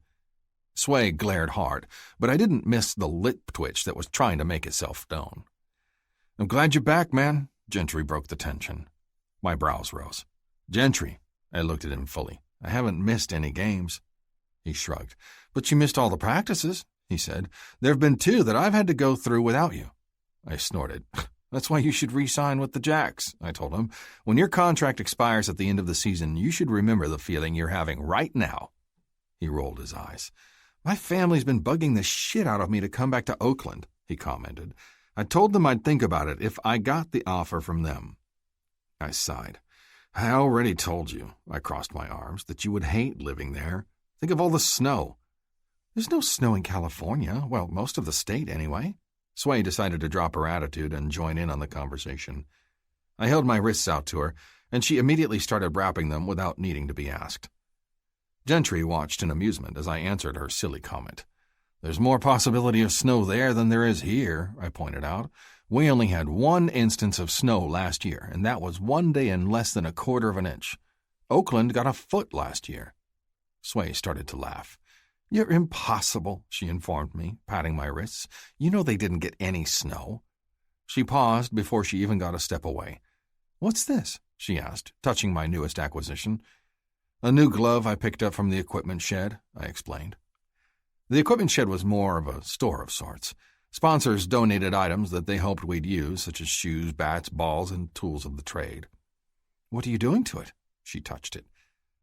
Sway glared hard, but I didn't miss the lip twitch that was trying to make itself known. "I'm glad you're back, man," Gentry broke the tension. My brows rose. "Gentry," I looked at him fully, "I haven't missed any games." He shrugged. "But you missed all the practices," he said. "There have been 2 that I've had to go through without you." I snorted. "That's why you should re-sign with the Jacks," I told him. "When your contract expires at the end of the season, you should remember the feeling you're having right now." He rolled his eyes. "My family's been bugging the shit out of me to come back to Oakland," he commented. "I told them I'd think about it if I got the offer from them." I sighed. "I already told you," I crossed my arms, "that you would hate living there. Think of all the snow." "There's no snow in California. Well, most of the state, anyway." Sway decided to drop her attitude and join in on the conversation. I held my wrists out to her, and she immediately started wrapping them without needing to be asked. Gentry watched in amusement as I answered her silly comment. "There's more possibility of snow there than there is here," I pointed out. "We only had 1 instance of snow last year, and that was 1 day in less than 1/4 of an inch. Oakland got a foot last year." Sway started to laugh. "You're impossible," she informed me, patting my wrists. "You know they didn't get any snow." She paused before she even got a step away. "What's this?" she asked, touching my newest acquisition. "A new glove I picked up from the equipment shed," I explained. The equipment shed was more of a store of sorts. Sponsors donated items that they hoped we'd use, such as shoes, bats, balls, and tools of the trade. "What are you doing to it?" She touched it.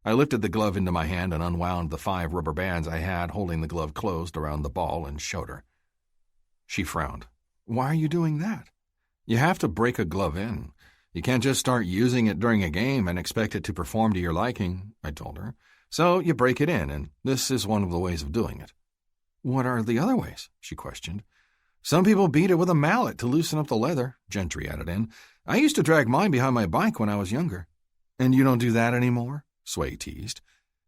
I lifted the glove into my hand and unwound the 5 rubber bands I had holding the glove closed around the ball and showed her. She frowned. "Why are you doing that?" "You have to break a glove in. You can't just start using it during a game and expect it to perform to your liking," I told her. "So you break it in, and this is one of the ways of doing it." "What are the other ways?" she questioned. "Some people beat it with a mallet to loosen up the leather," Gentry added in. "I used to drag mine behind my bike when I was younger." "And you don't do that anymore?" Sway teased.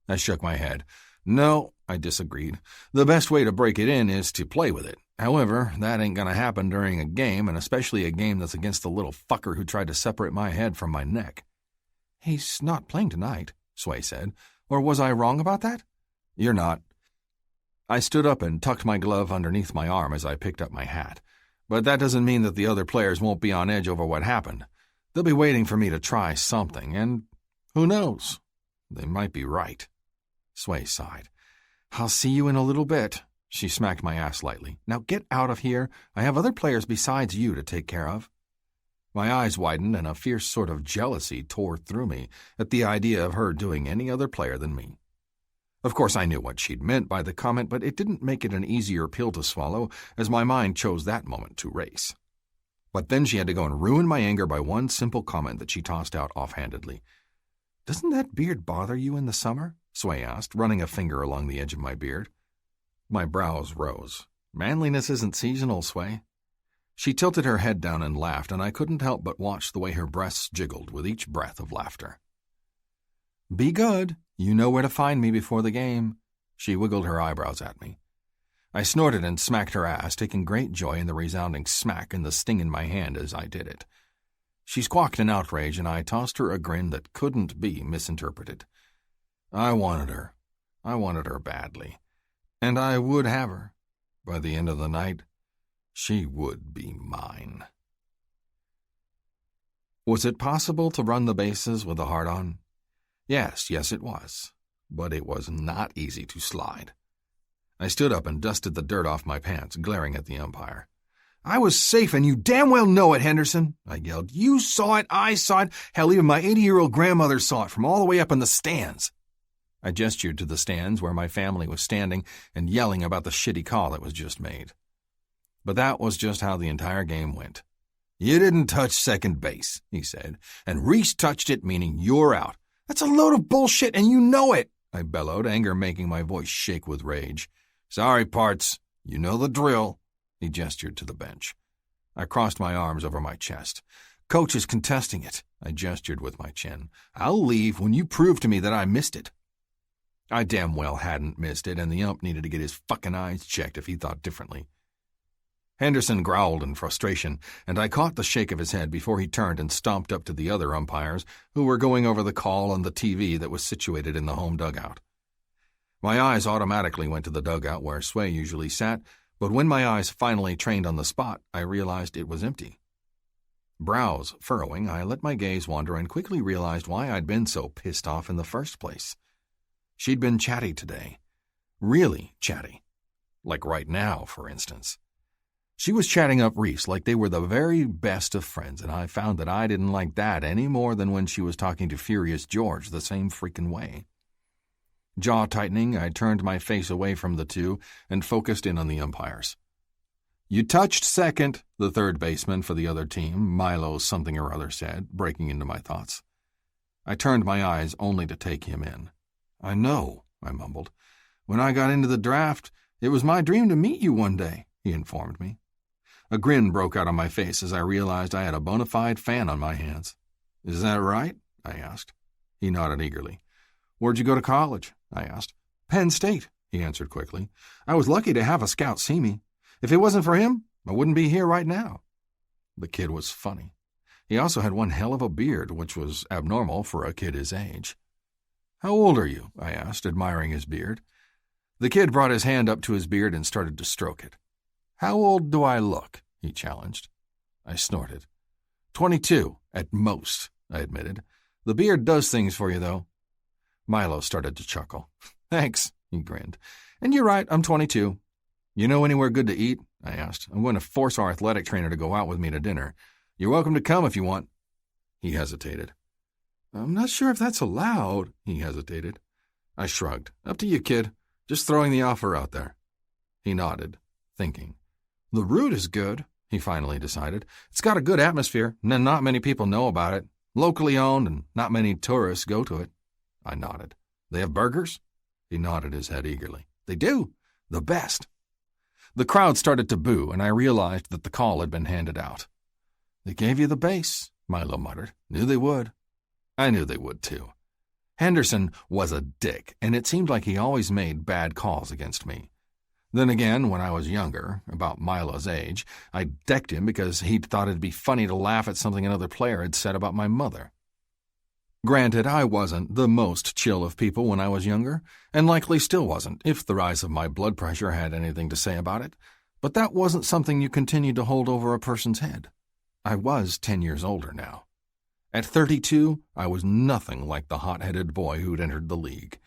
I shook my head. "No," I disagreed. "The best way to break it in is to play with it. However, that ain't gonna happen during a game, and especially a game that's against the little fucker who tried to separate my head from my neck." "He's not playing tonight," Sway said. "Or was I wrong about that?" "You're not." I stood up and tucked my glove underneath my arm as I picked up my hat. "But that doesn't mean that the other players won't be on edge over what happened. They'll be waiting for me to try something, and who knows? They might be right." Sway sighed. "I'll see you in a little bit." She smacked my ass lightly. "Now get out of here. I have other players besides you to take care of." My eyes widened and a fierce sort of jealousy tore through me at the idea of her doing any other player than me. Of course, I knew what she'd meant by the comment, but it didn't make it an easier pill to swallow as my mind chose that moment to race. But then she had to go and ruin my anger by one simple comment that she tossed out offhandedly. "Doesn't that beard bother you in the summer?" Sway asked, running a finger along the edge of my beard. My brows rose. "Manliness isn't seasonal, Sway." She tilted her head down and laughed, and I couldn't help but watch the way her breasts jiggled with each breath of laughter. "Be good. You know where to find me before the game." She wiggled her eyebrows at me. I snorted and smacked her ass, taking great joy in the resounding smack and the sting in my hand as I did it. She squawked in outrage, and I tossed her a grin that couldn't be misinterpreted. I wanted her. I wanted her badly. And I would have her. By the end of the night, she would be mine. Was it possible to run the bases with a hard-on? Yes, it was. But it was not easy to slide. I stood up and dusted the dirt off my pants, glaring at the umpire. "I was safe, and you damn well know it, Henderson," I yelled. "You saw it, I saw it, hell, even my 80-year-old grandmother saw it from all the way up in the stands." I gestured to the stands where my family was standing and yelling about the shitty call that was just made. But that was just how the entire game went. "You didn't touch second base," he said, "and Reese touched it, meaning you're out." "That's a load of bullshit, and you know it," I bellowed, anger making my voice shake with rage. "Sorry, Parts. You know the drill." He gestured to the bench. I crossed my arms over my chest. "Coach is contesting it," I gestured with my chin. "I'll leave when you prove to me that I missed it." I damn well hadn't missed it, and the ump needed to get his fucking eyes checked if he thought differently. Henderson growled in frustration, and I caught the shake of his head before he turned and stomped up to the other umpires who were going over the call on the TV that was situated in the home dugout. My eyes automatically went to the dugout where Sway usually sat, but when my eyes finally trained on the spot, I realized it was empty. Brows furrowing, I let my gaze wander and quickly realized why I'd been so pissed off in the first place. She'd been chatty today. Really chatty. Like right now, for instance. She was chatting up Reese like they were the very best of friends, and I found that I didn't like that any more than when she was talking to Furious George the same freaking way. Jaw tightening, I turned my face away from the two and focused in on the umpires. "You touched second," the third baseman for the other team, Milo something or other, said, breaking into my thoughts. I turned my eyes only to take him in. "I know," I mumbled. "When I got into the draft, it was my dream to meet you one day," he informed me. A grin broke out on my face as I realized I had a bona fide fan on my hands. "Is that right?" I asked. He nodded eagerly. "Where'd you go to college?" I asked. "Penn State," he answered quickly. "I was lucky to have a scout see me. If it wasn't for him, I wouldn't be here right now." The kid was funny. He also had one hell of a beard, which was abnormal for a kid his age. "How old are you?" I asked, admiring his beard. The kid brought his hand up to his beard and started to stroke it. "How old do I look?" he challenged. I snorted. 22, at most, I admitted. "The beard does things for you, though." Milo started to chuckle. "Thanks," he grinned. "And you're right, I'm 22. You know anywhere good to eat?" I asked. "I'm going to force our athletic trainer to go out with me to dinner. You're welcome to come if you want." He hesitated. "I'm not sure if that's allowed," he hesitated. I shrugged. "Up to you, kid. Just throwing the offer out there." He nodded, thinking. "The Root is good," he finally decided. "It's got a good atmosphere, and not many people know about it. Locally owned, and not many tourists go to it." I nodded. "They have burgers?" He nodded his head eagerly. "They do. The best." The crowd started to boo, and I realized that the call had been handed out. "They gave you the base," Milo muttered. "Knew they would." I knew they would, too. Henderson was a dick, and it seemed like he always made bad calls against me. Then again, when I was younger, about Milo's age, I decked him because he'd thought it'd be funny to laugh at something another player had said about my mother. Granted, I wasn't the most chill of people when I was younger, and likely still wasn't if the rise of my blood pressure had anything to say about it, but that wasn't something you continued to hold over a person's head. I was 10 years older now. At 32, I was nothing like the hot-headed boy who'd entered the league.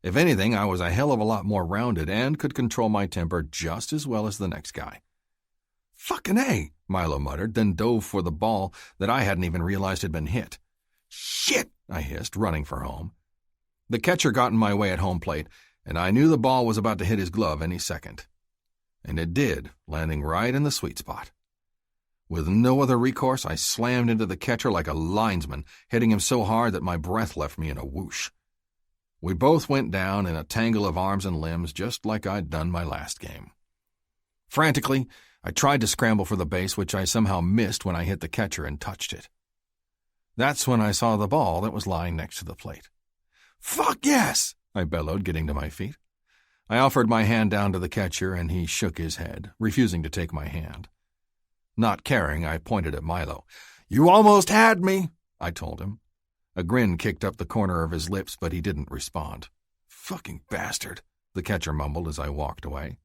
If anything, I was a hell of a lot more rounded and could control my temper just as well as the next guy. "Fucking A," Milo muttered, then dove for the ball that I hadn't even realized had been hit. "Shit," I hissed, running for home. The catcher got in my way at home plate, and I knew the ball was about to hit his glove any second. And it did, landing right in the sweet spot. With no other recourse, I slammed into the catcher like a linesman, hitting him so hard that my breath left me in a whoosh. We both went down in a tangle of arms and limbs, just like I'd done my last game. Frantically, I tried to scramble for the base, which I somehow missed when I hit the catcher and touched it. That's when I saw the ball that was lying next to the plate. "Fuck yes!" I bellowed, getting to my feet. I offered my hand down to the catcher, and he shook his head, refusing to take my hand. Not caring, I pointed at Milo. "You almost had me," I told him. A grin kicked up the corner of his lips, but he didn't respond. "Fucking bastard," the catcher mumbled as I walked away.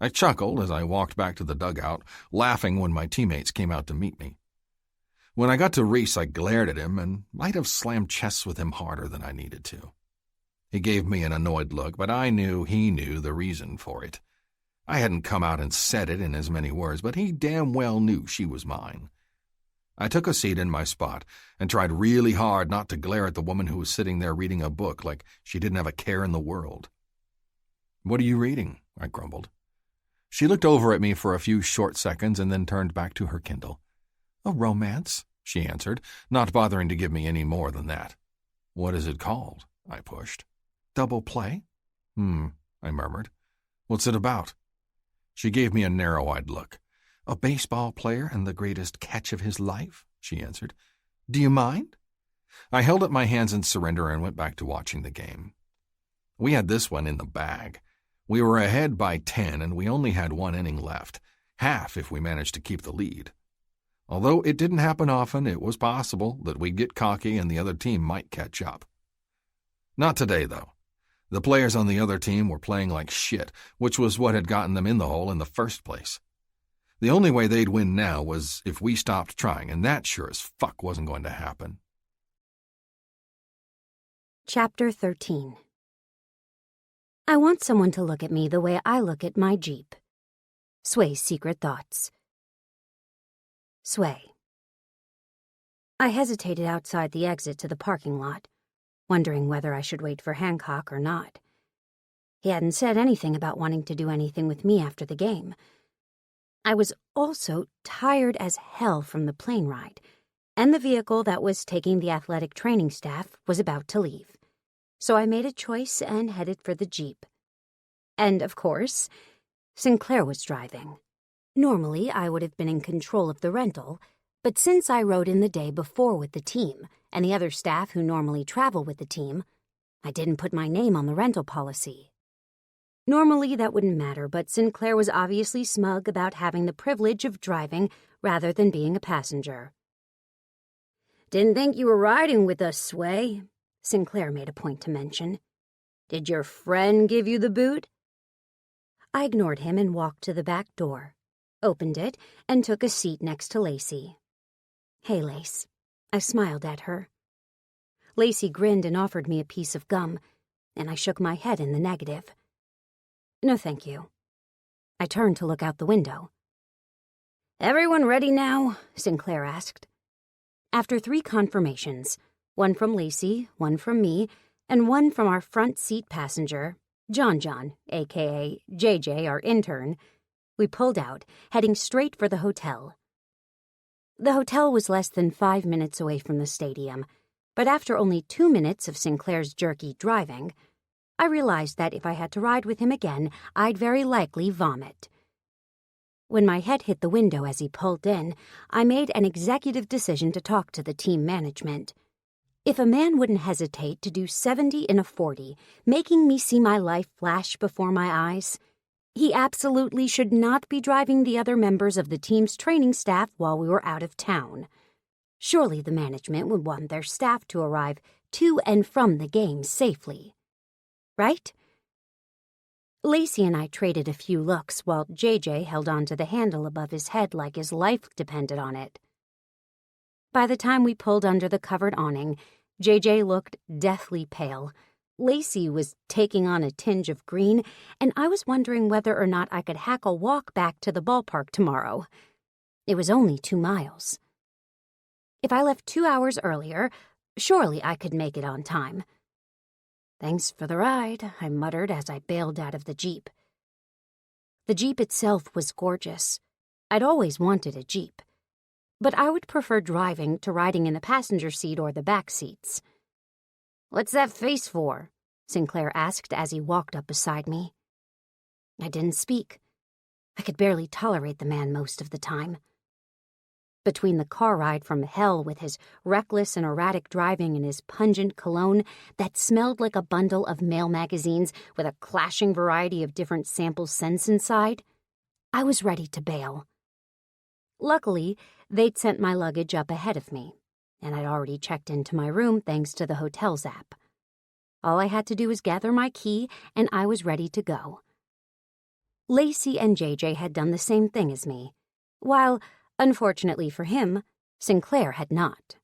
I chuckled as I walked back to the dugout, laughing when my teammates came out to meet me. When I got to Reese, I glared at him and might have slammed chests with him harder than I needed to. He gave me an annoyed look, but I knew he knew the reason for it. I hadn't come out and said it in as many words, but he damn well knew she was mine. I took a seat in my spot and tried really hard not to glare at the woman who was sitting there reading a book like she didn't have a care in the world. "What are you reading?" I grumbled. She looked over at me for a few short seconds and then turned back to her Kindle. "A romance," she answered, not bothering to give me any more than that. "What is it called?" I pushed. "Double Play?" I murmured. "What's it about?" She gave me a narrow-eyed look. "A baseball player and the greatest catch of his life," she answered. "Do you mind?" I held up my hands in surrender and went back to watching the game. We had this one in the bag. We were ahead by 10, and we only had one inning left, half if we managed to keep the lead. Although it didn't happen often, it was possible that we'd get cocky and the other team might catch up. Not today, though. The players on the other team were playing like shit, which was what had gotten them in the hole in the first place. The only way they'd win now was if we stopped trying, and that sure as fuck wasn't going to happen. Chapter 13. I want someone to look at me the way I look at my Jeep. Sway's secret thoughts. Sway. I hesitated outside the exit to the parking lot, wondering whether I should wait for Hancock or not. He hadn't said anything about wanting to do anything with me after the game. I was also tired as hell from the plane ride, and the vehicle that was taking the athletic training staff was about to leave. So I made a choice and headed for the Jeep. And, of course, Sinclair was driving. Normally, I would have been in control of the rental, but since I rode in the day before with the team and the other staff who normally travel with the team, I didn't put my name on the rental policy. Normally, that wouldn't matter, but Sinclair was obviously smug about having the privilege of driving rather than being a passenger. "Didn't think you were riding with us, Sway," Sinclair made a point to mention. "Did your friend give you the boot?" I ignored him and walked to the back door, opened it, and took a seat next to Lacey. "Hey, Lace." I smiled at her. Lacey grinned and offered me a piece of gum, and I shook my head in the negative. "No, thank you." I turned to look out the window. "Everyone ready now?" Sinclair asked. After 3 confirmations, one from Lacey, one from me, and one from our front seat passenger, John, a.k.a. JJ, our intern, we pulled out, heading straight for the hotel. The hotel was less than 5 minutes away from the stadium, but after only 2 minutes of Sinclair's jerky driving, I realized that if I had to ride with him again, I'd very likely vomit. When my head hit the window as he pulled in, I made an executive decision to talk to the team management. If a man wouldn't hesitate to do 70 in a 40, making me see my life flash before my eyes, he absolutely should not be driving the other members of the team's training staff while we were out of town. Surely the management would want their staff to arrive to and from the game safely. Right? Lacey and I traded a few looks while JJ held onto the handle above his head like his life depended on it. By the time we pulled under the covered awning, JJ looked deathly pale. Lacey was taking on a tinge of green, and I was wondering whether or not I could hack a walk back to the ballpark tomorrow. It was only 2 miles. If I left 2 hours earlier, surely I could make it on time. "Thanks for the ride," I muttered as I bailed out of the Jeep. The Jeep itself was gorgeous. I'd always wanted a Jeep, but I would prefer driving to riding in the passenger seat or the back seats. "What's that face for?" Sinclair asked as he walked up beside me. I didn't speak. I could barely tolerate the man most of the time. Between the car ride from hell with his reckless and erratic driving and his pungent cologne that smelled like a bundle of mail magazines with a clashing variety of different sample scents inside, I was ready to bail. Luckily, they'd sent my luggage up ahead of me, and I'd already checked into my room thanks to the hotel's app. All I had to do was gather my key, and I was ready to go. Lacey and JJ had done the same thing as me, while, unfortunately for him, Sinclair had not.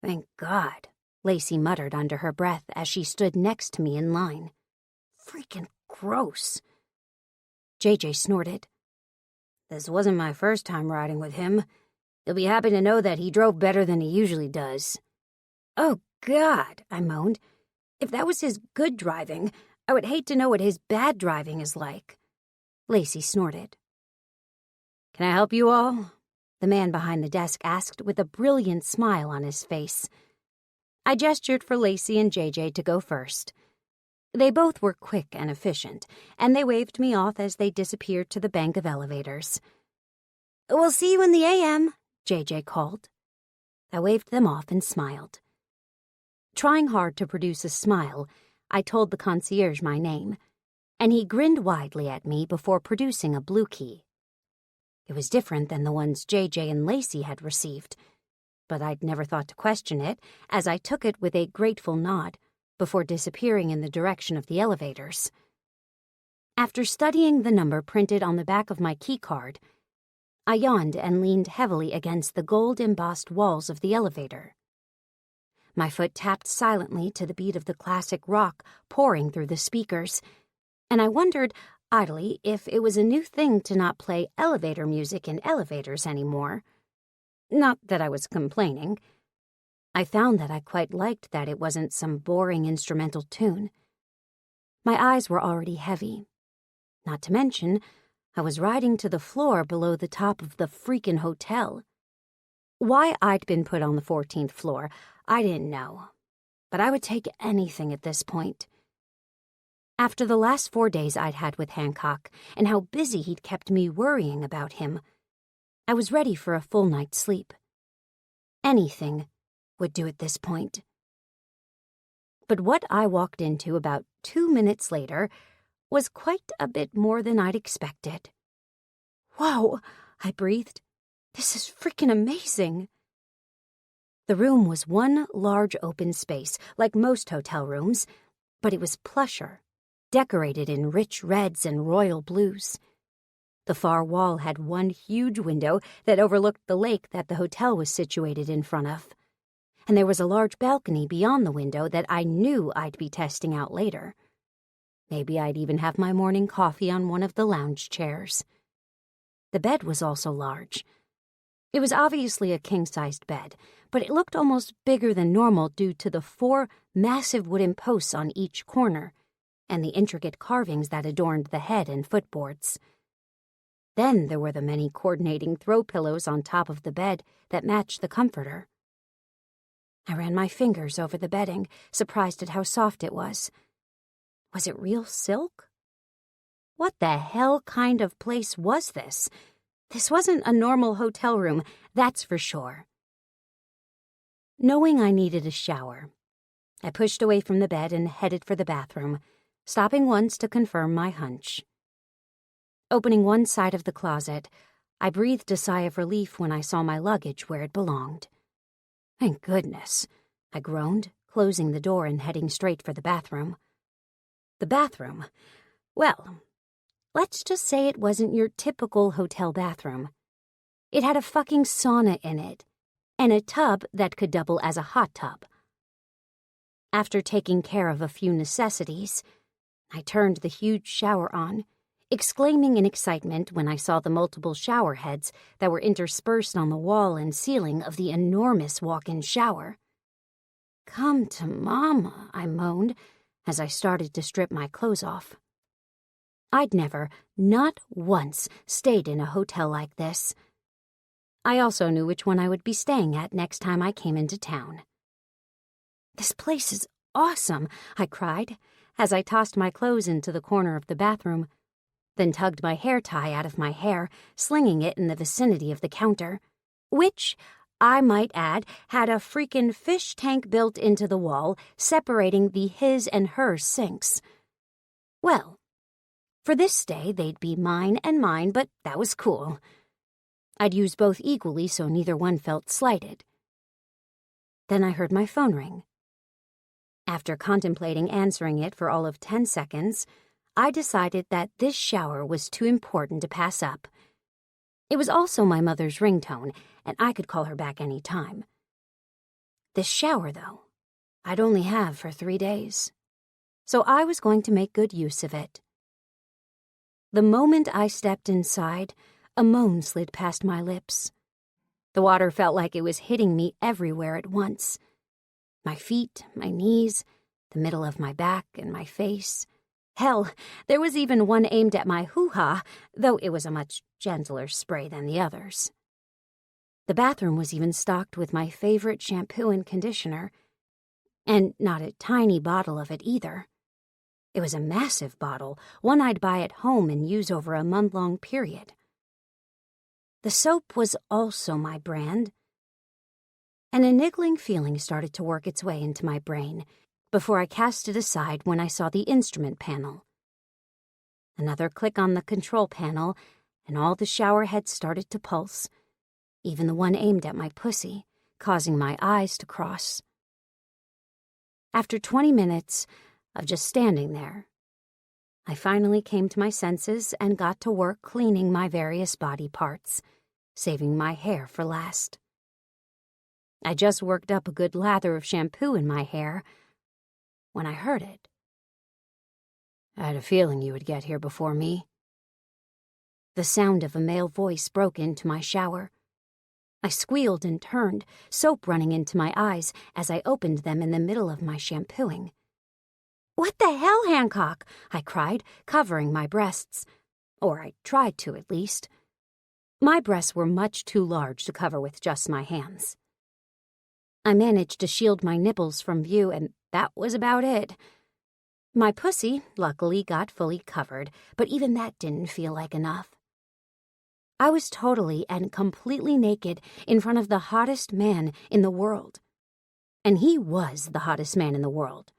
"Thank God," Lacey muttered under her breath as she stood next to me in line. "Freaking gross." JJ snorted. "This wasn't my first time riding with him. You'll be happy to know that he drove better than he usually does." "Oh, God," I moaned. "If that was his good driving, I would hate to know what his bad driving is like." Lacey snorted. "Can I help you all?" the man behind the desk asked with a brilliant smile on his face. I gestured for Lacey and JJ to go first. They both were quick and efficient, and they waved me off as they disappeared to the bank of elevators. "We'll see you in the AM," JJ called. I waved them off and smiled. Trying hard to produce a smile, I told the concierge my name, and he grinned widely at me before producing a blue key. It was different than the ones JJ and Lacey had received, but I'd never thought to question it, as I took it with a grateful nod before disappearing in the direction of the elevators. After studying the number printed on the back of my keycard, I yawned and leaned heavily against the gold-embossed walls of the elevator. My foot tapped silently to the beat of the classic rock pouring through the speakers, and I wondered, idly, if it was a new thing to not play elevator music in elevators anymore. Not that I was complaining. I found that I quite liked that it wasn't some boring instrumental tune. My eyes were already heavy. Not to mention, I was riding to the floor below the top of the freaking hotel. Why I'd been put on the 14th floor, I didn't know, but I would take anything at this point. After the last 4 days I'd had with Hancock and how busy he'd kept me worrying about him, I was ready for a full night's sleep. Anything would do at this point. But what I walked into about 2 minutes later was quite a bit more than I'd expected. "Whoa," I breathed. "This is freaking amazing." The room was one large open space, like most hotel rooms, but it was plusher, decorated in rich reds and royal blues. The far wall had one huge window that overlooked the lake that the hotel was situated in front of, and there was a large balcony beyond the window that I knew I'd be testing out later. Maybe I'd even have my morning coffee on one of the lounge chairs. The bed was also large. It was obviously a king-sized bed, but it looked almost bigger than normal due to the 4 massive wooden posts on each corner and the intricate carvings that adorned the head and footboards. Then there were the many coordinating throw pillows on top of the bed that matched the comforter. I ran my fingers over the bedding, surprised at how soft it was. Was it real silk? What the hell kind of place was this? This wasn't a normal hotel room, that's for sure. Knowing I needed a shower, I pushed away from the bed and headed for the bathroom, stopping once to confirm my hunch. Opening one side of the closet, I breathed a sigh of relief when I saw my luggage where it belonged. "Thank goodness," I groaned, closing the door and heading straight for the bathroom. The bathroom? Well, let's just say it wasn't your typical hotel bathroom. It had a fucking sauna in it, and a tub that could double as a hot tub. After taking care of a few necessities, I turned the huge shower on, exclaiming in excitement when I saw the multiple shower heads that were interspersed on the wall and ceiling of the enormous walk-in shower. "Come to Mama," I moaned as I started to strip my clothes off. I'd never, not once, stayed in a hotel like this. I also knew which one I would be staying at next time I came into town. "This place is awesome," I cried as I tossed my clothes into the corner of the bathroom, then tugged my hair tie out of my hair, slinging it in the vicinity of the counter, which, I might add, had a freaking fish tank built into the wall, separating the his and her sinks. Well, for this day they'd be mine and mine, but that was cool. I'd use both equally so neither one felt slighted. Then I heard my phone ring. After contemplating answering it for all of 10 seconds, I decided that this shower was too important to pass up. It was also my mother's ringtone, and I could call her back any time. This shower, though, I'd only have for 3 days, so I was going to make good use of it. The moment I stepped inside, a moan slid past my lips. The water felt like it was hitting me everywhere at once. My feet, my knees, the middle of my back, and my face. Hell, there was even one aimed at my hoo-ha, though it was a much gentler spray than the others. The bathroom was even stocked with my favorite shampoo and conditioner, and not a tiny bottle of it either. It was a massive bottle, one I'd buy at home and use over a month-long period. The soap was also my brand. And a niggling feeling started to work its way into my brain before I cast it aside when I saw the instrument panel. Another click on the control panel, and all the shower heads started to pulse, even the one aimed at my pussy, causing my eyes to cross. After 20 minutes of just standing there, I finally came to my senses and got to work cleaning my various body parts, saving my hair for last. I just worked up a good lather of shampoo in my hair when I heard it. I had a feeling you would get here before me. The sound of a male voice broke into my shower. I squealed and turned, soap running into my eyes as I opened them in the middle of my shampooing. "What the hell, Hancock?" I cried, covering my breasts. Or I tried to, at least. My breasts were much too large to cover with just my hands. I managed to shield my nipples from view, and that was about it. My pussy, luckily, got fully covered, but even that didn't feel like enough. I was totally and completely naked in front of the hottest man in the world. And he was the hottest man in the world.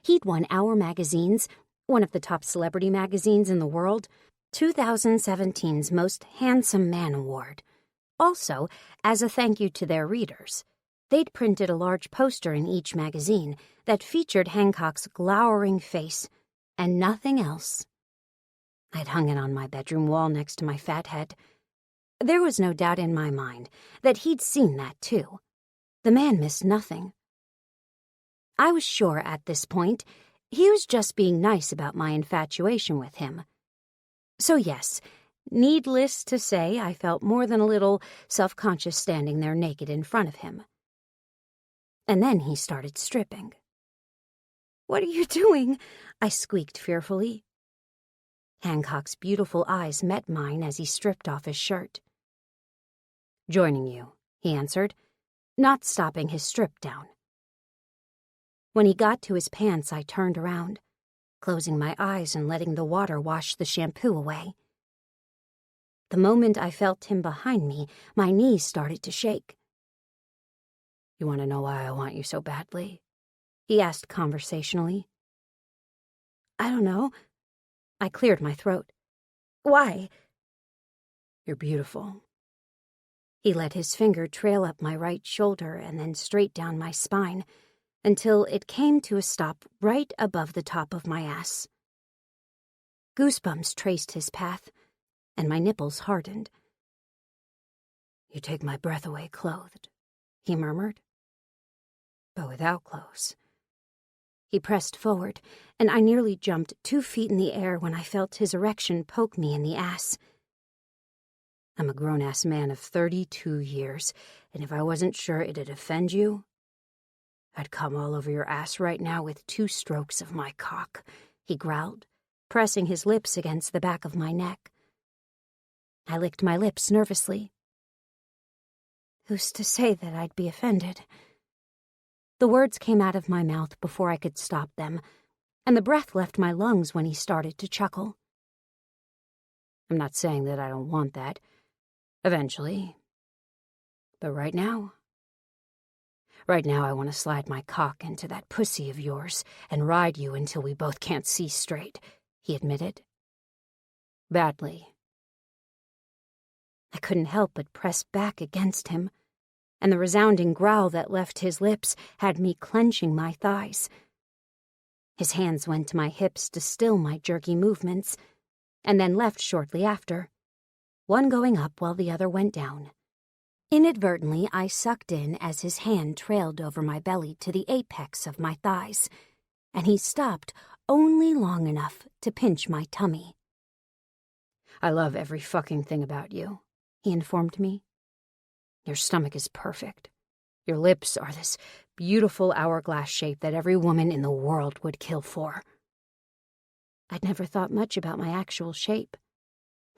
He'd won Our Magazine's, one of the top celebrity magazines in the world, 2017's Most Handsome Man Award. Also, as a thank you to their readers, they'd printed a large poster in each magazine that featured Hancock's glowering face and nothing else. I'd hung it on my bedroom wall next to my fat head. There was no doubt in my mind that he'd seen that too. The man missed nothing. I was sure at this point he was just being nice about my infatuation with him. So yes, needless to say, I felt more than a little self-conscious standing there naked in front of him. And then he started stripping. "What are you doing?" I squeaked fearfully. Hancock's beautiful eyes met mine as he stripped off his shirt. "Joining you," he answered, not stopping his strip down. When he got to his pants, I turned around, closing my eyes and letting the water wash the shampoo away. The moment I felt him behind me, my knees started to shake. "You want to know why I want you so badly?" he asked conversationally. "I don't know." I cleared my throat. "Why?" "You're beautiful." He let his finger trail up my right shoulder and then straight down my spine until it came to a stop right above the top of my ass. Goosebumps traced his path, and my nipples hardened. "You take my breath away clothed," he murmured. "But without clothes." He pressed forward, and I nearly jumped 2 feet in the air when I felt his erection poke me in the ass. I'm a grown-ass man of 32 years, and if I wasn't sure it'd offend you, I'd come all over your ass right now with 2 strokes of my cock, he growled, pressing his lips against the back of my neck. I licked my lips nervously. Who's to say that I'd be offended? The words came out of my mouth before I could stop them, and the breath left my lungs when he started to chuckle. I'm not saying that I don't want that. Eventually. But right now I want to slide my cock into that pussy of yours and ride you until we both can't see straight, he admitted. Badly. I couldn't help but press back against him, and the resounding growl that left his lips had me clenching my thighs. His hands went to my hips to still my jerky movements, and then left shortly after, one going up while the other went down. Inadvertently, I sucked in as his hand trailed over my belly to the apex of my thighs, and he stopped only long enough to pinch my tummy. I love every fucking thing about you, he informed me. Your stomach is perfect. Your lips are this beautiful hourglass shape that every woman in the world would kill for. I'd never thought much about my actual shape.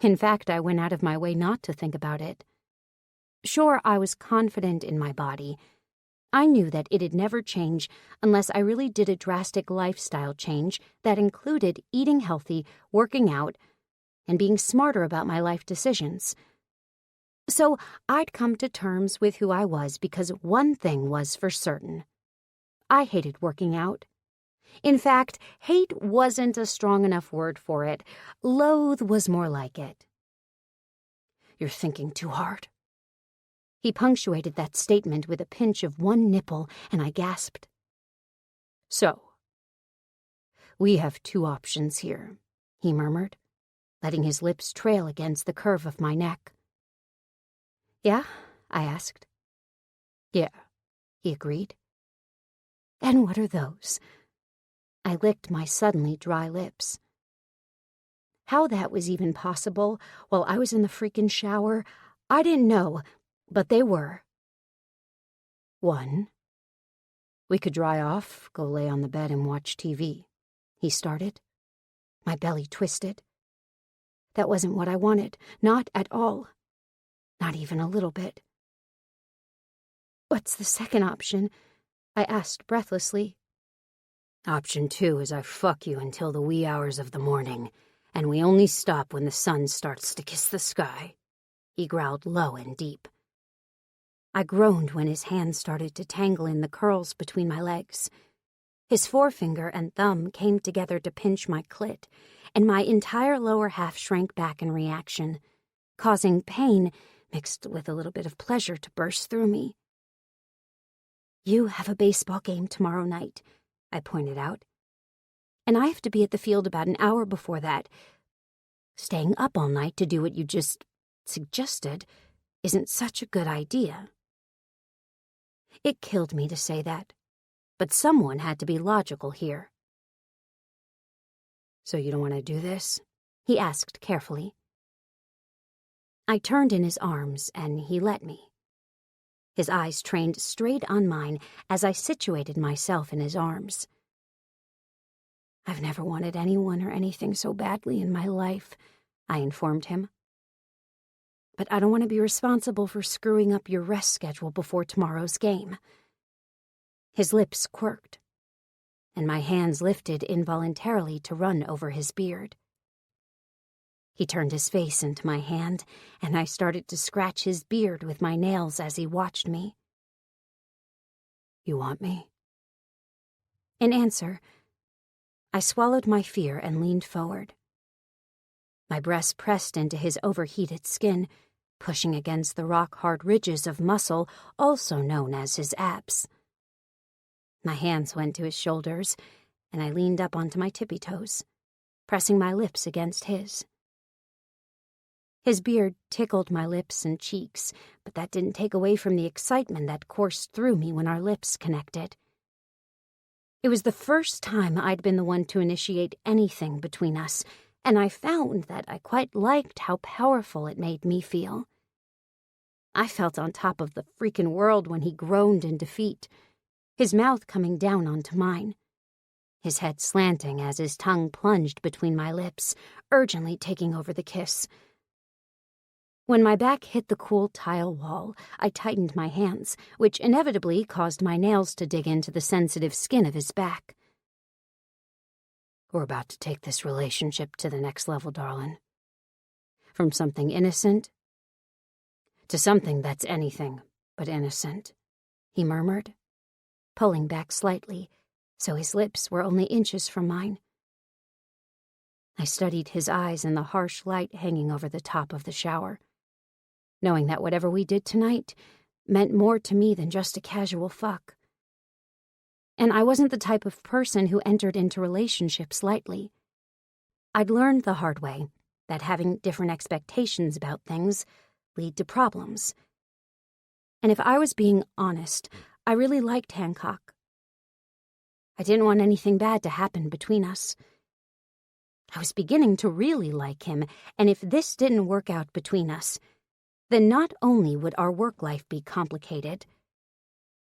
In fact, I went out of my way not to think about it. Sure, I was confident in my body. I knew that it'd never change unless I really did a drastic lifestyle change that included eating healthy, working out, and being smarter about my life decisions. So I'd come to terms with who I was because one thing was for certain. I hated working out. In fact, hate wasn't a strong enough word for it. Loathe was more like it. "You're thinking too hard." He punctuated that statement with a pinch of one nipple, and I gasped. "So, we have two options here," he murmured, letting his lips trail against the curve of my neck. "Yeah?" I asked. "Yeah," he agreed. "And what are those?" I licked my suddenly dry lips. How that was even possible while I was in the freaking shower, I didn't know, but they were. "One, we could dry off, go lay on the bed and watch TV," he started. My belly twisted. That wasn't what I wanted, not at all. Not even a little bit. "What's the second option?" I asked breathlessly. "Option 2 is I fuck you until the wee hours of the morning, and we only stop when the sun starts to kiss the sky," he growled low and deep. I groaned when his hands started to tangle in the curls between my legs. His forefinger and thumb came together to pinch my clit, and my entire lower half shrank back in reaction, causing pain mixed with a little bit of pleasure to burst through me. "You have a baseball game tomorrow night," I pointed out. "And I have to be at the field about an hour before that. Staying up all night to do what you just suggested isn't such a good idea." It killed me to say that, but someone had to be logical here. "So you don't want to do this?" he asked carefully. I turned in his arms, and he let me. His eyes trained straight on mine as I situated myself in his arms. "I've never wanted anyone or anything so badly in my life," I informed him. "But I don't want to be responsible for screwing up your rest schedule before tomorrow's game." His lips quirked, and my hands lifted involuntarily to run over his beard. He turned his face into my hand, and I started to scratch his beard with my nails as he watched me. "You want me?" In answer, I swallowed my fear and leaned forward. My breast pressed into his overheated skin, pushing against the rock-hard ridges of muscle also known as his abs. My hands went to his shoulders, and I leaned up onto my tippy toes, pressing my lips against his. His beard tickled my lips and cheeks, but that didn't take away from the excitement that coursed through me when our lips connected. It was the first time I'd been the one to initiate anything between us, and I found that I quite liked how powerful it made me feel. I felt on top of the freaking world when he groaned in defeat, his mouth coming down onto mine, his head slanting as his tongue plunged between my lips, urgently taking over the kiss. When my back hit the cool tile wall, I tightened my hands, which inevitably caused my nails to dig into the sensitive skin of his back. "We're about to take this relationship to the next level, darling. From something innocent to something that's anything but innocent," he murmured, pulling back slightly, so his lips were only inches from mine. I studied his eyes in the harsh light hanging over the top of the shower, knowing that whatever we did tonight meant more to me than just a casual fuck. And I wasn't the type of person who entered into relationships lightly. I'd learned the hard way that having different expectations about things lead to problems. And if I was being honest, I really liked Hancock. I didn't want anything bad to happen between us. I was beginning to really like him, and if this didn't work out between us, then not only would our work life be complicated,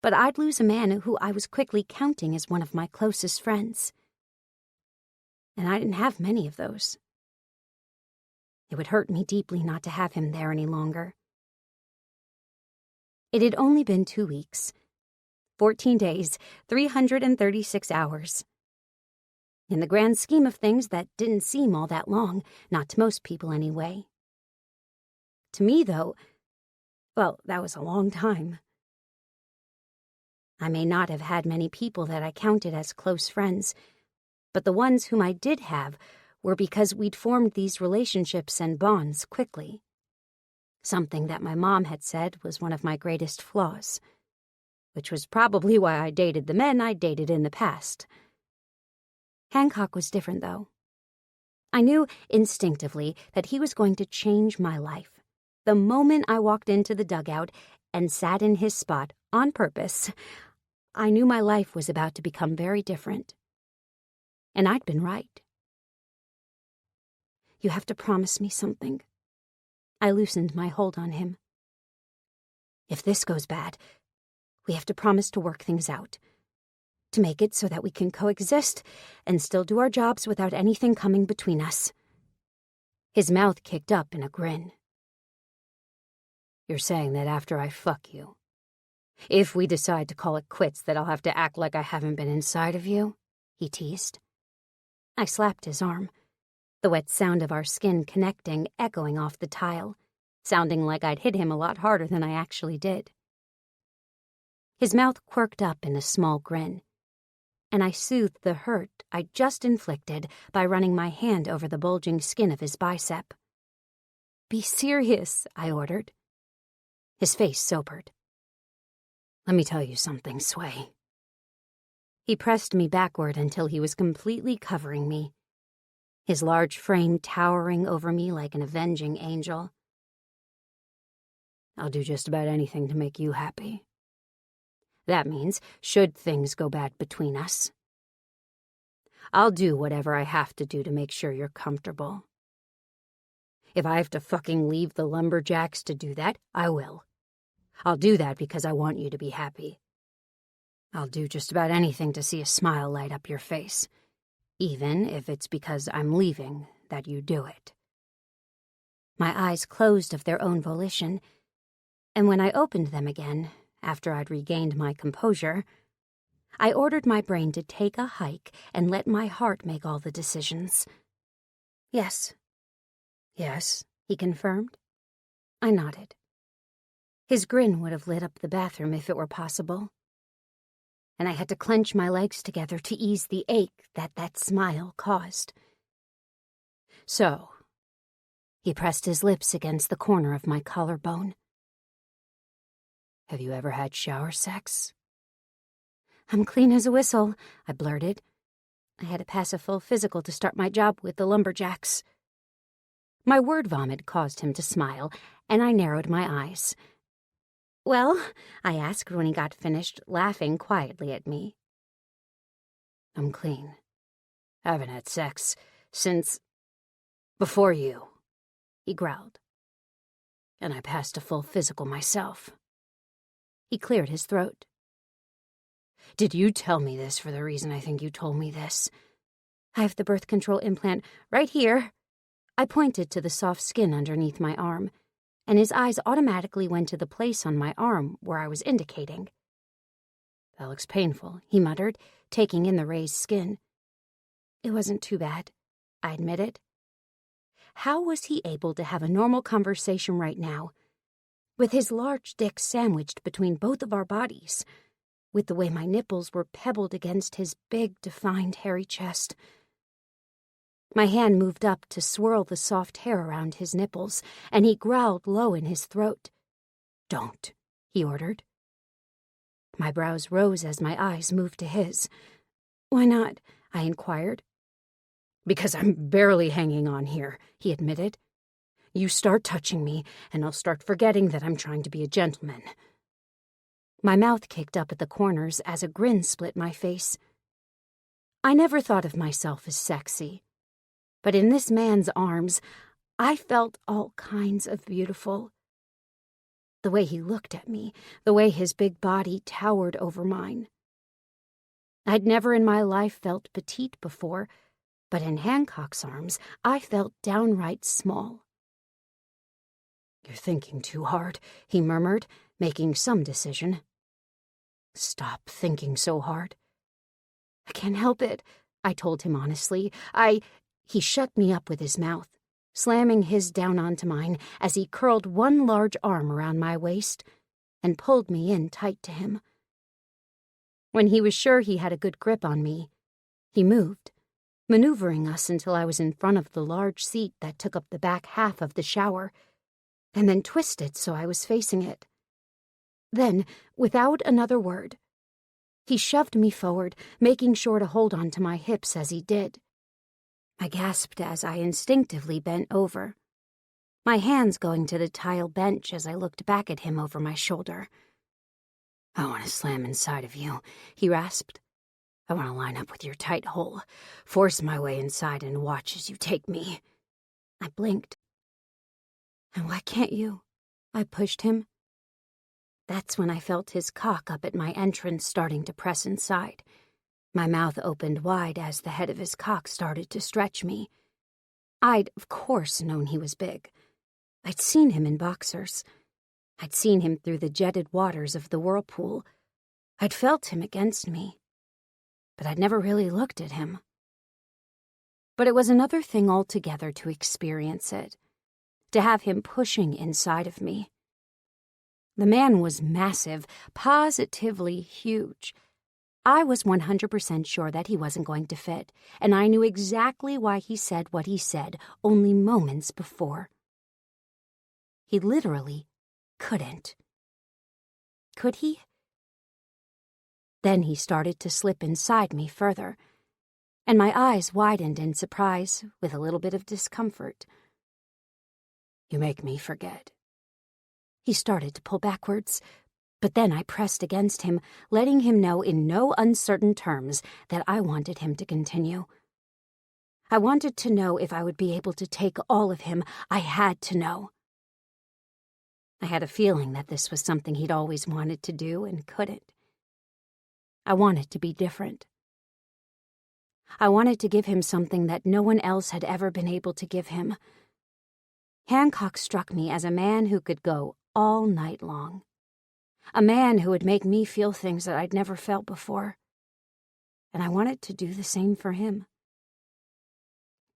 but I'd lose a man who I was quickly counting as one of my closest friends. And I didn't have many of those. It would hurt me deeply not to have him there any longer. It had only been 2 weeks, 14 days, 336 hours. In the grand scheme of things, that didn't seem all that long, not to most people anyway. To me, though, Well, that was a long time. I may not have had many people that I counted as close friends, but the ones whom I did have were because we'd formed these relationships and bonds quickly. Something that my mom had said was one of my greatest flaws, which was probably why I dated the men I dated in the past. Hancock was different, though. I knew instinctively that he was going to change my life. The moment I walked into the dugout and sat in his spot on purpose, I knew my life was about to become very different. And I'd been right. You have to promise me something. I loosened my hold on him. If this goes bad, we have to promise to work things out. To make it so that we can coexist and still do our jobs without anything coming between us. His mouth kicked up in a grin. You're saying that after I fuck you, if we decide to call it quits, that I'll have to act like I haven't been inside of you? He teased. I slapped his arm, the wet sound of our skin connecting echoing off the tile, sounding like I'd hit him a lot harder than I actually did. His mouth quirked up in a small grin, and I soothed the hurt I'd just inflicted by running my hand over the bulging skin of his bicep. Be serious, I ordered. His face sobered. Let me tell you something, Sway. He pressed me backward until he was completely covering me, his large frame towering over me like an avenging angel. I'll do just about anything to make you happy. That means, should things go bad between us, I'll do whatever I have to do to make sure you're comfortable. If I have to fucking leave the lumberjacks to do that, I will. I'll do that because I want you to be happy. I'll do just about anything to see a smile light up your face, even if it's because I'm leaving that you do it. My eyes closed of their own volition, and when I opened them again, after I'd regained my composure, I ordered my brain to take a hike and let my heart make all the decisions. Yes, he confirmed. I nodded. His grin would have lit up the bathroom if it were possible. And I had to clench my legs together to ease the ache that smile caused. So, he pressed his lips against the corner of my collarbone. Have you ever had shower sex? I'm clean as a whistle, I blurted. I had to pass a full physical to start my job with the lumberjacks. My word vomit caused him to smile, and I narrowed my eyes. Well, I asked when he got finished, laughing quietly at me. I'm clean. Haven't had sex since before you, he growled. And I passed a full physical myself. He cleared his throat. Did you tell me this for the reason I think you told me this? I have the birth control implant right here. I pointed to the soft skin underneath my arm, and his eyes automatically went to the place on my arm where I was indicating. That looks painful, he muttered, taking in the raised skin. It wasn't too bad, I admitted. How was he able to have a normal conversation right now, with his large dick sandwiched between both of our bodies, with the way my nipples were pebbled against his big, defined, hairy chest? My hand moved up to swirl the soft hair around his nipples, and he growled low in his throat. Don't, he ordered. My brows rose as my eyes moved to his. Why not? I inquired. Because I'm barely hanging on here, he admitted. You start touching me, and I'll start forgetting that I'm trying to be a gentleman. My mouth kicked up at the corners as a grin split my face. I never thought of myself as sexy, but in this man's arms, I felt all kinds of beautiful. The way he looked at me, the way his big body towered over mine. I'd never in my life felt petite before, but in Hancock's arms, I felt downright small. You're thinking too hard, he murmured, making some decision. Stop thinking so hard. I can't help it, I told him honestly. He shut me up with his mouth, slamming his down onto mine as he curled one large arm around my waist and pulled me in tight to him. When he was sure he had a good grip on me, he moved, maneuvering us until I was in front of the large seat that took up the back half of the shower, and then twisted so I was facing it. Then, without another word, he shoved me forward, making sure to hold on to my hips as he did. I gasped as I instinctively bent over, my hands going to the tile bench as I looked back at him over my shoulder. "I want to slam inside of you," he rasped. "I want to line up with your tight hole, force my way inside and watch as you take me." I blinked. "And why can't you?" I pushed him. That's when I felt his cock up at my entrance starting to press inside. My mouth opened wide as the head of his cock started to stretch me. I'd, of course, known he was big. I'd seen him in boxers. I'd seen him through the jetted waters of the whirlpool. I'd felt him against me. But I'd never really looked at him. But it was another thing altogether to experience it, to have him pushing inside of me. The man was massive, positively huge. I was 100% sure that he wasn't going to fit, and I knew exactly why he said what he said only moments before. He literally couldn't. Could he? Then he started to slip inside me further, and my eyes widened in surprise with a little bit of discomfort. "You make me forget." He started to pull backwards, but then I pressed against him, letting him know in no uncertain terms that I wanted him to continue. I wanted to know if I would be able to take all of him. I had to know. I had a feeling that this was something he'd always wanted to do and couldn't. I wanted to be different. I wanted to give him something that no one else had ever been able to give him. Hancock struck me as a man who could go all night long. A man who would make me feel things that I'd never felt before. And I wanted to do the same for him.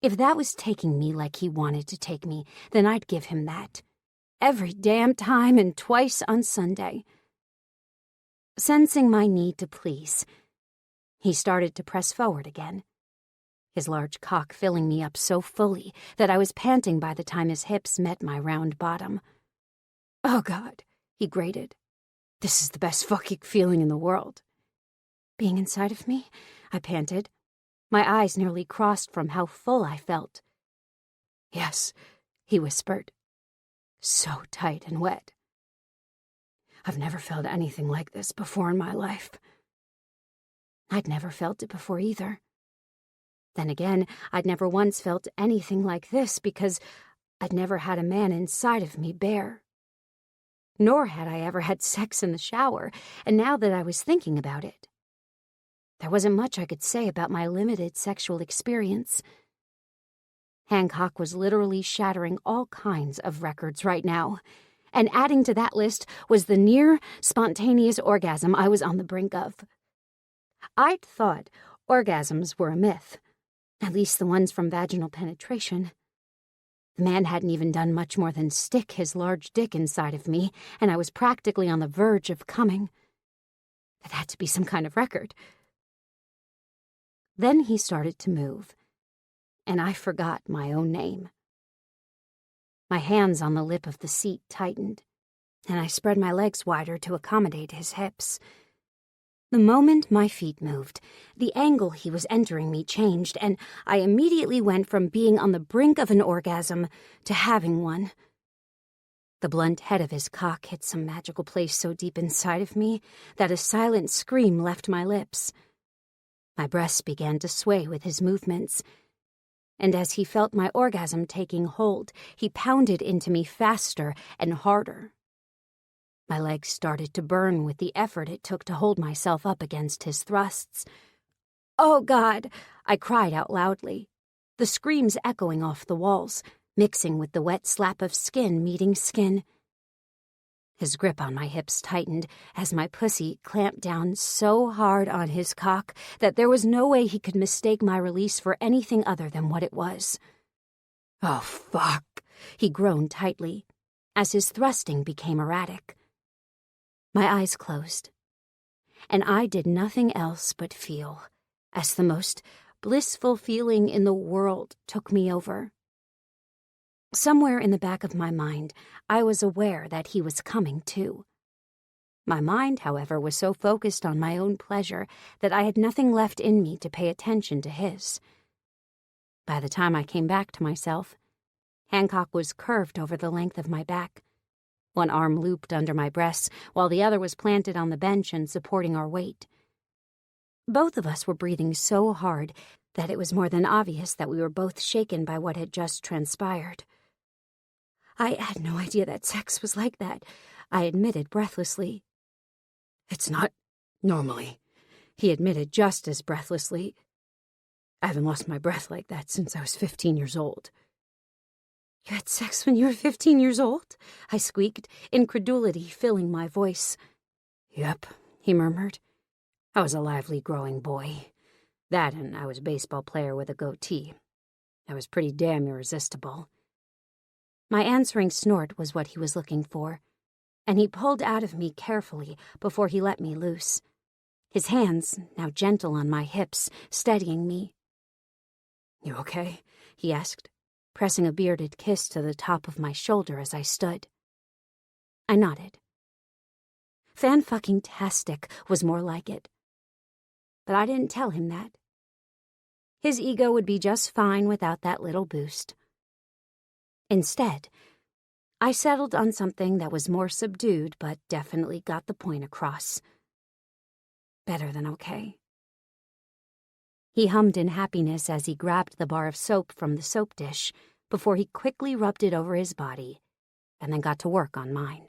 If that was taking me like he wanted to take me, then I'd give him that. Every damn time and twice on Sunday. Sensing my need to please, he started to press forward again, his large cock filling me up so fully that I was panting by the time his hips met my round bottom. "Oh, God," he grated. "This is the best fucking feeling in the world." "Being inside of me?" I panted. My eyes nearly crossed from how full I felt. "Yes," he whispered. "So tight and wet. I've never felt anything like this before in my life." I'd never felt it before either. Then again, I'd never once felt anything like this because I'd never had a man inside of me bare. Nor had I ever had sex in the shower, and now that I was thinking about it, there wasn't much I could say about my limited sexual experience. Hancock was literally shattering all kinds of records right now, and adding to that list was the near spontaneous orgasm I was on the brink of. I'd thought orgasms were a myth, at least the ones from vaginal penetration. The man hadn't even done much more than stick his large dick inside of me, and I was practically on the verge of coming. It had to be some kind of record. Then he started to move, and I forgot my own name. My hands on the lip of the seat tightened, and I spread my legs wider to accommodate his hips. The moment my feet moved, the angle he was entering me changed, and I immediately went from being on the brink of an orgasm to having one. The blunt head of his cock hit some magical place so deep inside of me that a silent scream left my lips. My breasts began to sway with his movements, and as he felt my orgasm taking hold, he pounded into me faster and harder. My legs started to burn with the effort it took to hold myself up against his thrusts. "Oh, God!" I cried out loudly, the screams echoing off the walls, mixing with the wet slap of skin meeting skin. His grip on my hips tightened as my pussy clamped down so hard on his cock that there was no way he could mistake my release for anything other than what it was. "Oh, fuck," he groaned tightly, as his thrusting became erratic. My eyes closed, and I did nothing else but feel, as the most blissful feeling in the world took me over. Somewhere in the back of my mind, I was aware that he was coming, too. My mind, however, was so focused on my own pleasure that I had nothing left in me to pay attention to his. By the time I came back to myself, Hancock was curved over the length of my back. One arm looped under my breasts, while the other was planted on the bench and supporting our weight. Both of us were breathing so hard that it was more than obvious that we were both shaken by what had just transpired. "I had no idea that sex was like that," I admitted breathlessly. "It's not normally," he admitted just as breathlessly. "I haven't lost my breath like that since I was 15 years old." "You had sex when you were 15 years old?" I squeaked, incredulity filling my voice. "Yep," he murmured. "I was a lively growing boy. That and I was a baseball player with a goatee. I was pretty damn irresistible." My answering snort was what he was looking for, and he pulled out of me carefully before he let me loose, his hands, now gentle on my hips, steadying me. "You okay?" he asked, pressing a bearded kiss to the top of my shoulder as I stood. I nodded. Fan-fucking-tastic was more like it. But I didn't tell him that. His ego would be just fine without that little boost. Instead, I settled on something that was more subdued but definitely got the point across. Better than okay. He hummed in happiness as he grabbed the bar of soap from the soap dish before he quickly rubbed it over his body and then got to work on mine.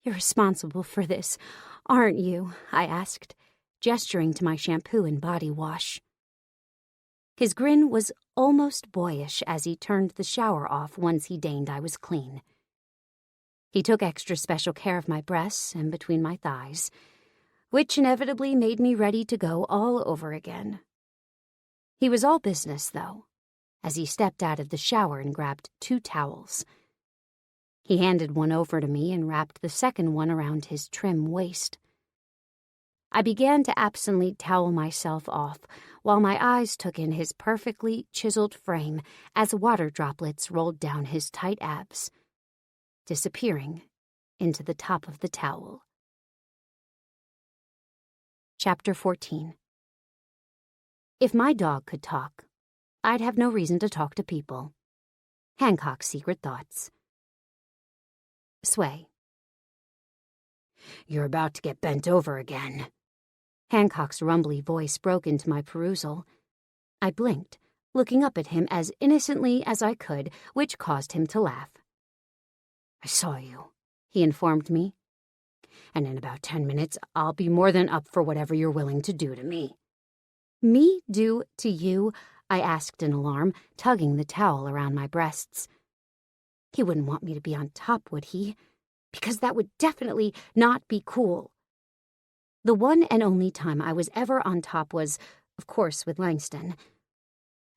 "You're responsible for this, aren't you?" I asked, gesturing to my shampoo and body wash. His grin was almost boyish as he turned the shower off once he deigned I was clean. He took extra special care of my breasts and between my thighs, which inevitably made me ready to go all over again. He was all business, though, as he stepped out of the shower and grabbed 2 towels. He handed one over to me and wrapped the second one around his trim waist. I began to absently towel myself off while my eyes took in his perfectly chiseled frame as water droplets rolled down his tight abs, disappearing into the top of the towel. Chapter 14. If my dog could talk, I'd have no reason to talk to people. Hancock's secret thoughts. Sway. "You're about to get bent over again." Hancock's rumbly voice broke into my perusal. I blinked, looking up at him as innocently as I could, which caused him to laugh. "I saw you," he informed me. "And in about 10 minutes, I'll be more than up for whatever you're willing to do to me." "Me do to you?" I asked in alarm, tugging the towel around my breasts. He wouldn't want me to be on top, would he? Because that would definitely not be cool. The one and only time I was ever on top was, of course, with Langston.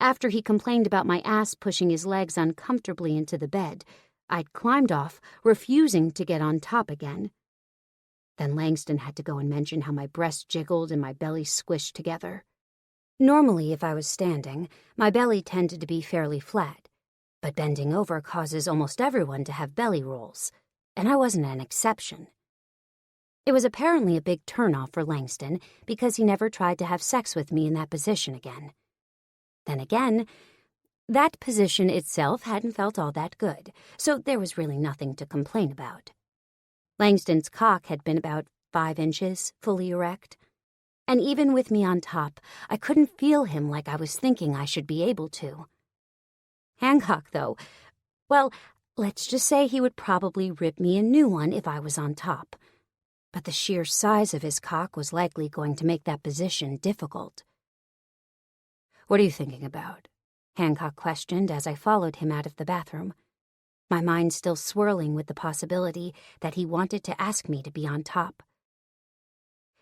After he complained about my ass pushing his legs uncomfortably into the bed, I'd climbed off, refusing to get on top again. Then Langston had to go and mention how my breasts jiggled and my belly squished together. Normally, if I was standing, my belly tended to be fairly flat, but bending over causes almost everyone to have belly rolls, and I wasn't an exception. It was apparently a big turnoff for Langston because he never tried to have sex with me in that position again. Then again, that position itself hadn't felt all that good, so there was really nothing to complain about. Langston's cock had been about 5 inches, fully erect, and even with me on top, I couldn't feel him like I was thinking I should be able to. Hancock, though, well, let's just say he would probably rip me a new one if I was on top. But the sheer size of his cock was likely going to make that position difficult. "What are you thinking about?" Hancock questioned as I followed him out of the bathroom, my mind still swirling with the possibility that he wanted to ask me to be on top.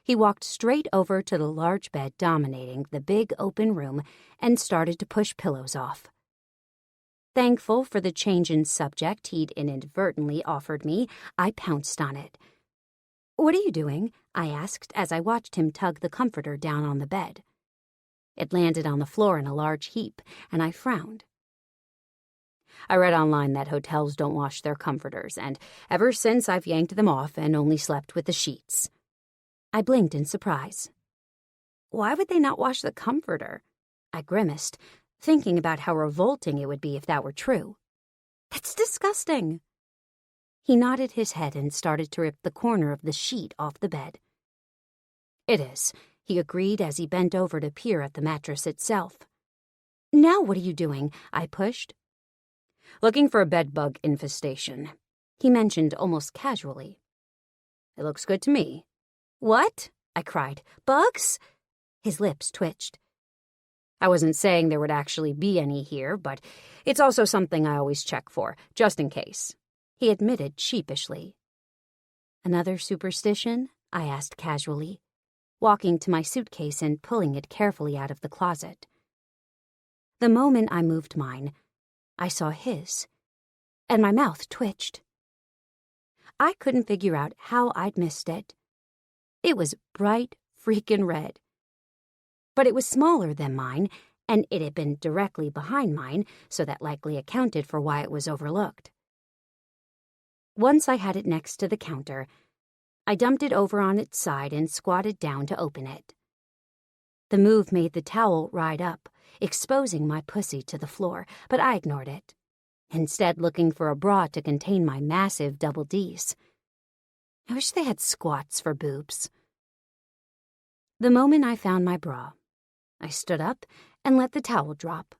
He walked straight over to the large bed dominating the big open room and started to push pillows off. Thankful for the change in subject he'd inadvertently offered me, I pounced on it. "What are you doing?" I asked as I watched him tug the comforter down on the bed. It landed on the floor in a large heap, and I frowned. "I read online that hotels don't wash their comforters, and ever since I've yanked them off and only slept with the sheets." I blinked in surprise. "Why would they not wash the comforter?" I grimaced, thinking about how revolting it would be if that were true. "That's disgusting." He nodded his head and started to rip the corner of the sheet off the bed. "It is," he agreed as he bent over to peer at the mattress itself. "Now what are you doing?" I pushed. "Looking for a bedbug infestation," he mentioned almost casually. "It looks good to me." "What?" I cried. "Bugs?" His lips twitched. "I wasn't saying there would actually be any here, but it's also something I always check for, just in case," he admitted sheepishly. "Another superstition?" I asked casually, walking to my suitcase and pulling it carefully out of the closet. The moment I moved mine, I saw his, and my mouth twitched. I couldn't figure out how I'd missed it. It was bright freaking red. But it was smaller than mine, and it had been directly behind mine, so that likely accounted for why it was overlooked. Once I had it next to the counter, I dumped it over on its side and squatted down to open it. The move made the towel ride up, exposing my pussy to the floor, but I ignored it, instead looking for a bra to contain my massive double Ds. I wish they had squats for boobs. The moment I found my bra, I stood up and let the towel drop,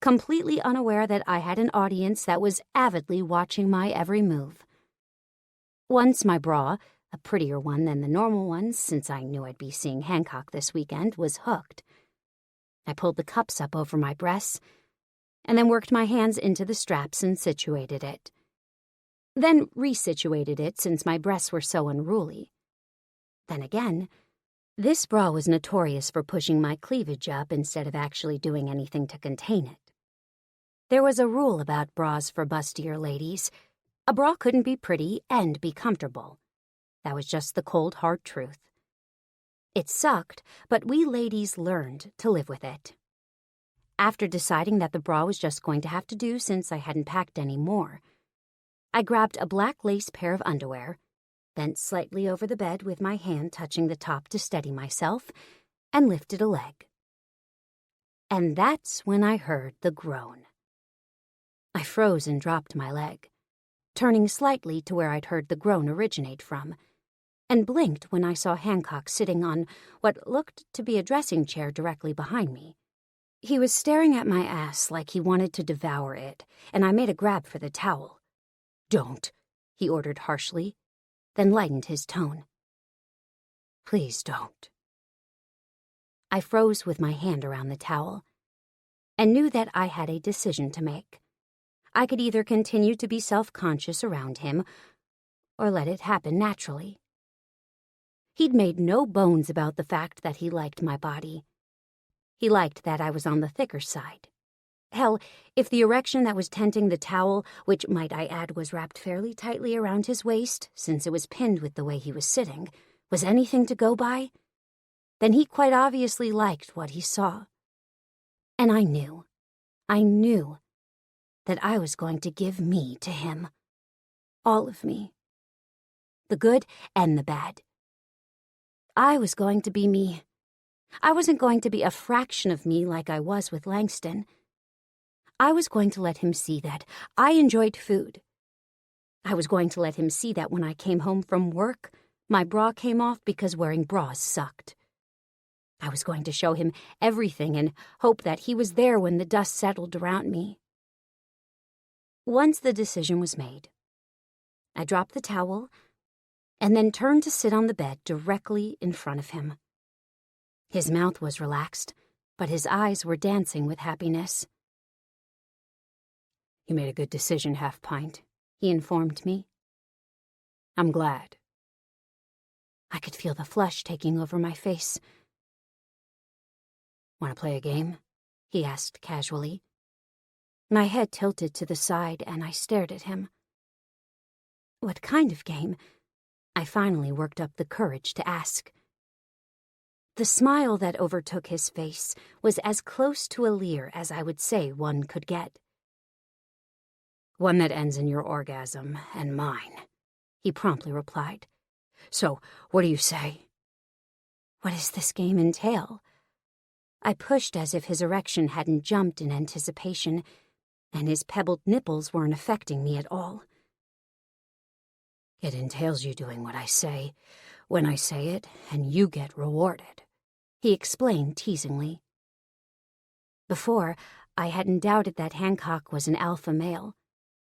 completely unaware that I had an audience that was avidly watching my every move. Once my bra, a prettier one than the normal ones since I knew I'd be seeing Hancock this weekend, was hooked, I pulled the cups up over my breasts and then worked my hands into the straps and situated it. Then resituated it since my breasts were so unruly. Then again, this bra was notorious for pushing my cleavage up instead of actually doing anything to contain it. There was a rule about bras for bustier ladies. A bra couldn't be pretty and be comfortable. That was just the cold, hard truth. It sucked, but we ladies learned to live with it. After deciding that the bra was just going to have to do since I hadn't packed any more, I grabbed a black lace pair of underwear, bent slightly over the bed with my hand touching the top to steady myself, and lifted a leg. And that's when I heard the groan. I froze and dropped my leg, turning slightly to where I'd heard the groan originate from, and blinked when I saw Hancock sitting on what looked to be a dressing chair directly behind me. He was staring at my ass like he wanted to devour it, and I made a grab for the towel. "Don't," he ordered harshly, then lightened his tone. "Please don't." I froze with my hand around the towel, and knew that I had a decision to make. I could either continue to be self-conscious around him, or let it happen naturally. He'd made no bones about the fact that he liked my body. He liked that I was on the thicker side. Hell, if the erection that was tenting the towel, which might I add was wrapped fairly tightly around his waist since it was pinned with the way he was sitting, was anything to go by, then he quite obviously liked what he saw. And I knew that I was going to give me to him. All of me. The good and the bad. I was going to be me. I wasn't going to be a fraction of me like I was with Langston. I was going to let him see that I enjoyed food. I was going to let him see that when I came home from work, my bra came off because wearing bras sucked. I was going to show him everything and hope that he was there when the dust settled around me. Once the decision was made, I dropped the towel and then turned to sit on the bed directly in front of him. His mouth was relaxed, but his eyes were dancing with happiness. "You made a good decision, Half-Pint," he informed me. "I'm glad." I could feel the flush taking over my face. "Want to play a game?" he asked casually. My head tilted to the side, and I stared at him. "What kind of game?" I finally worked up the courage to ask. The smile that overtook his face was as close to a leer as I would say one could get. "One that ends in your orgasm and mine," he promptly replied. "So, what do you say?" "What does this game entail?" I pushed as if his erection hadn't jumped in anticipation, and his pebbled nipples weren't affecting me at all. "It entails you doing what I say, when I say it, and you get rewarded," he explained teasingly. Before, I hadn't doubted that Hancock was an alpha male.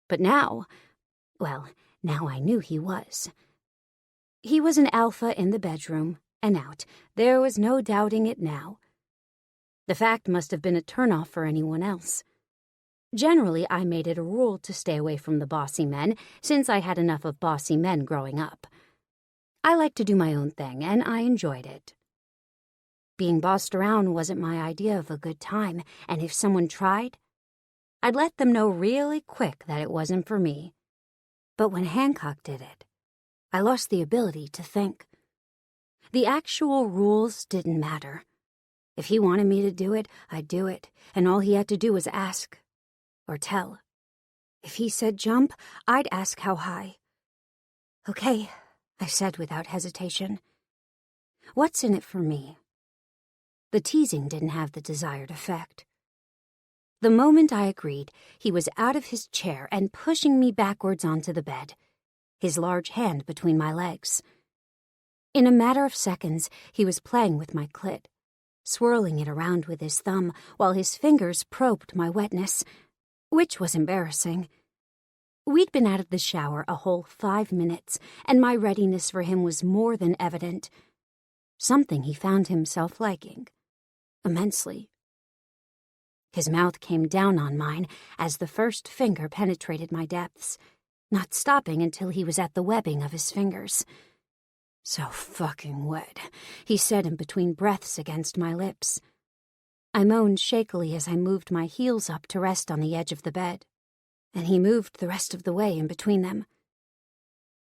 But now, well, now I knew he was. He was an alpha in the bedroom, and out. There was no doubting it now. The fact must have been a turnoff for anyone else. Generally, I made it a rule to stay away from the bossy men, since I had enough of bossy men growing up. I liked to do my own thing, and I enjoyed it. Being bossed around wasn't my idea of a good time, and if someone tried, I'd let them know really quick that it wasn't for me. But when Hancock did it, I lost the ability to think. The actual rules didn't matter. If he wanted me to do it, I'd do it, and all he had to do was ask. Or tell. If he said jump, I'd ask how high. "Okay," I said without hesitation. What's in it for me? The teasing didn't have the desired effect. The moment I agreed, he was out of his chair and pushing me backwards onto the bed, his large hand between my legs. In a matter of seconds, he was playing with my clit, swirling it around with his thumb while his fingers probed my wetness, which was embarrassing. We'd been out of the shower a whole 5 minutes, and my readiness for him was more than evident. Something he found himself liking. Immensely. His mouth came down on mine as the first finger penetrated my depths, not stopping until he was at the webbing of his fingers. "So fucking wet," he said in between breaths against my lips. I moaned shakily as I moved my heels up to rest on the edge of the bed, and he moved the rest of the way in between them.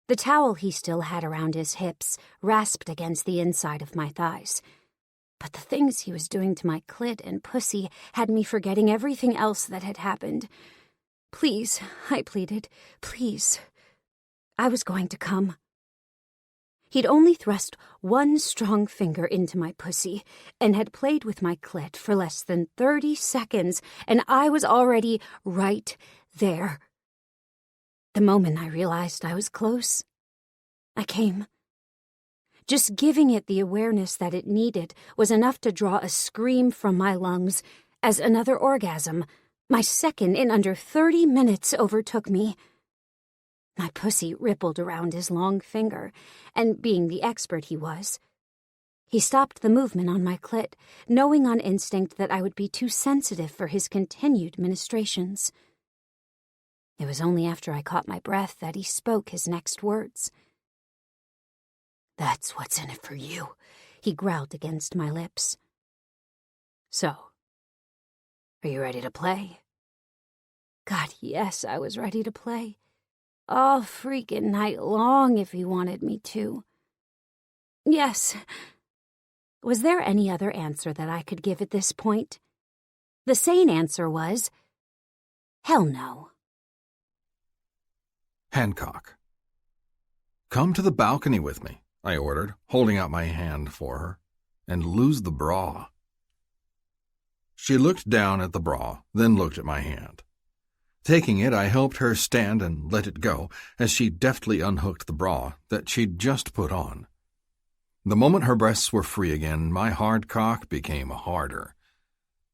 The towel he still had around his hips rasped against the inside of my thighs, but the things he was doing to my clit and pussy had me forgetting everything else that had happened. "Please," I pleaded, "please." I was going to come. He'd only thrust one strong finger into my pussy and had played with my clit for less than 30 seconds, and I was already right there. The moment I realized I was close, I came. Just giving it the awareness that it needed was enough to draw a scream from my lungs as another orgasm, my second in under 30 minutes, overtook me. My pussy rippled around his long finger, and being the expert he was, he stopped the movement on my clit, knowing on instinct that I would be too sensitive for his continued ministrations. It was only after I caught my breath that he spoke his next words. "That's what's in it for you," he growled against my lips. "So, are you ready to play?" God, yes, I was ready to play. All freaking night long if he wanted me to. Yes. Was there any other answer that I could give at this point? The sane answer was, hell no. Hancock. "Come to the balcony with me," I ordered, holding out my hand for her, "and lose the bra." She looked down at the bra, then looked at my hand. Taking it, I helped her stand and let it go as she deftly unhooked the bra that she'd just put on. The moment her breasts were free again, my hard cock became harder.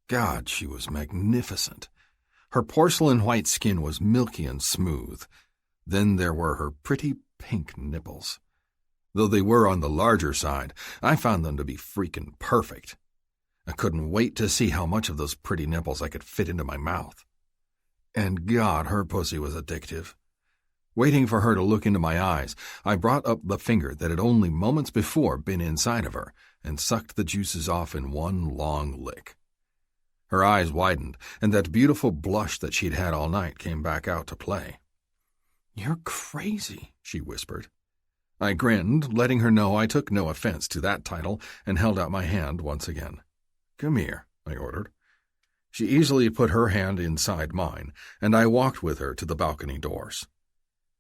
God, she was magnificent. Her porcelain white skin was milky and smooth. Then there were her pretty pink nipples. Though they were on the larger side, I found them to be freaking perfect. I couldn't wait to see how much of those pretty nipples I could fit into my mouth. And God, her pussy was addictive. Waiting for her to look into my eyes, I brought up the finger that had only moments before been inside of her and sucked the juices off in one long lick. Her eyes widened, and that beautiful blush that she'd had all night came back out to play. "You're crazy," she whispered. I grinned, letting her know I took no offense to that title, and held out my hand once again. "Come here," I ordered. She easily put her hand inside mine, and I walked with her to the balcony doors.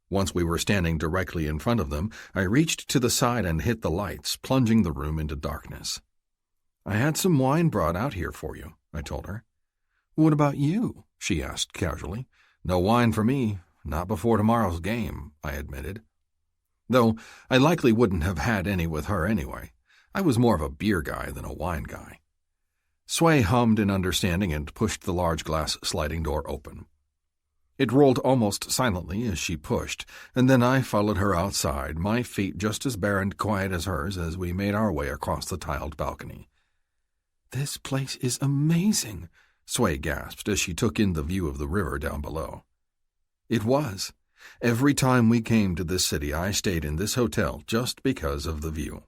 Once we were standing directly in front of them, I reached to the side and hit the lights, plunging the room into darkness. "I had some wine brought out here for you," I told her. "What about you?" she asked casually. "No wine for me, not before tomorrow's game," I admitted. Though I likely wouldn't have had any with her anyway. I was more of a beer guy than a wine guy. Sway hummed in understanding and pushed the large glass sliding door open. It rolled almost silently as she pushed, and then I followed her outside, my feet just as bare and quiet as hers as we made our way across the tiled balcony. "This place is amazing," Sway gasped as she took in the view of the river down below. It was. Every time we came to this city, I stayed in this hotel just because of the view.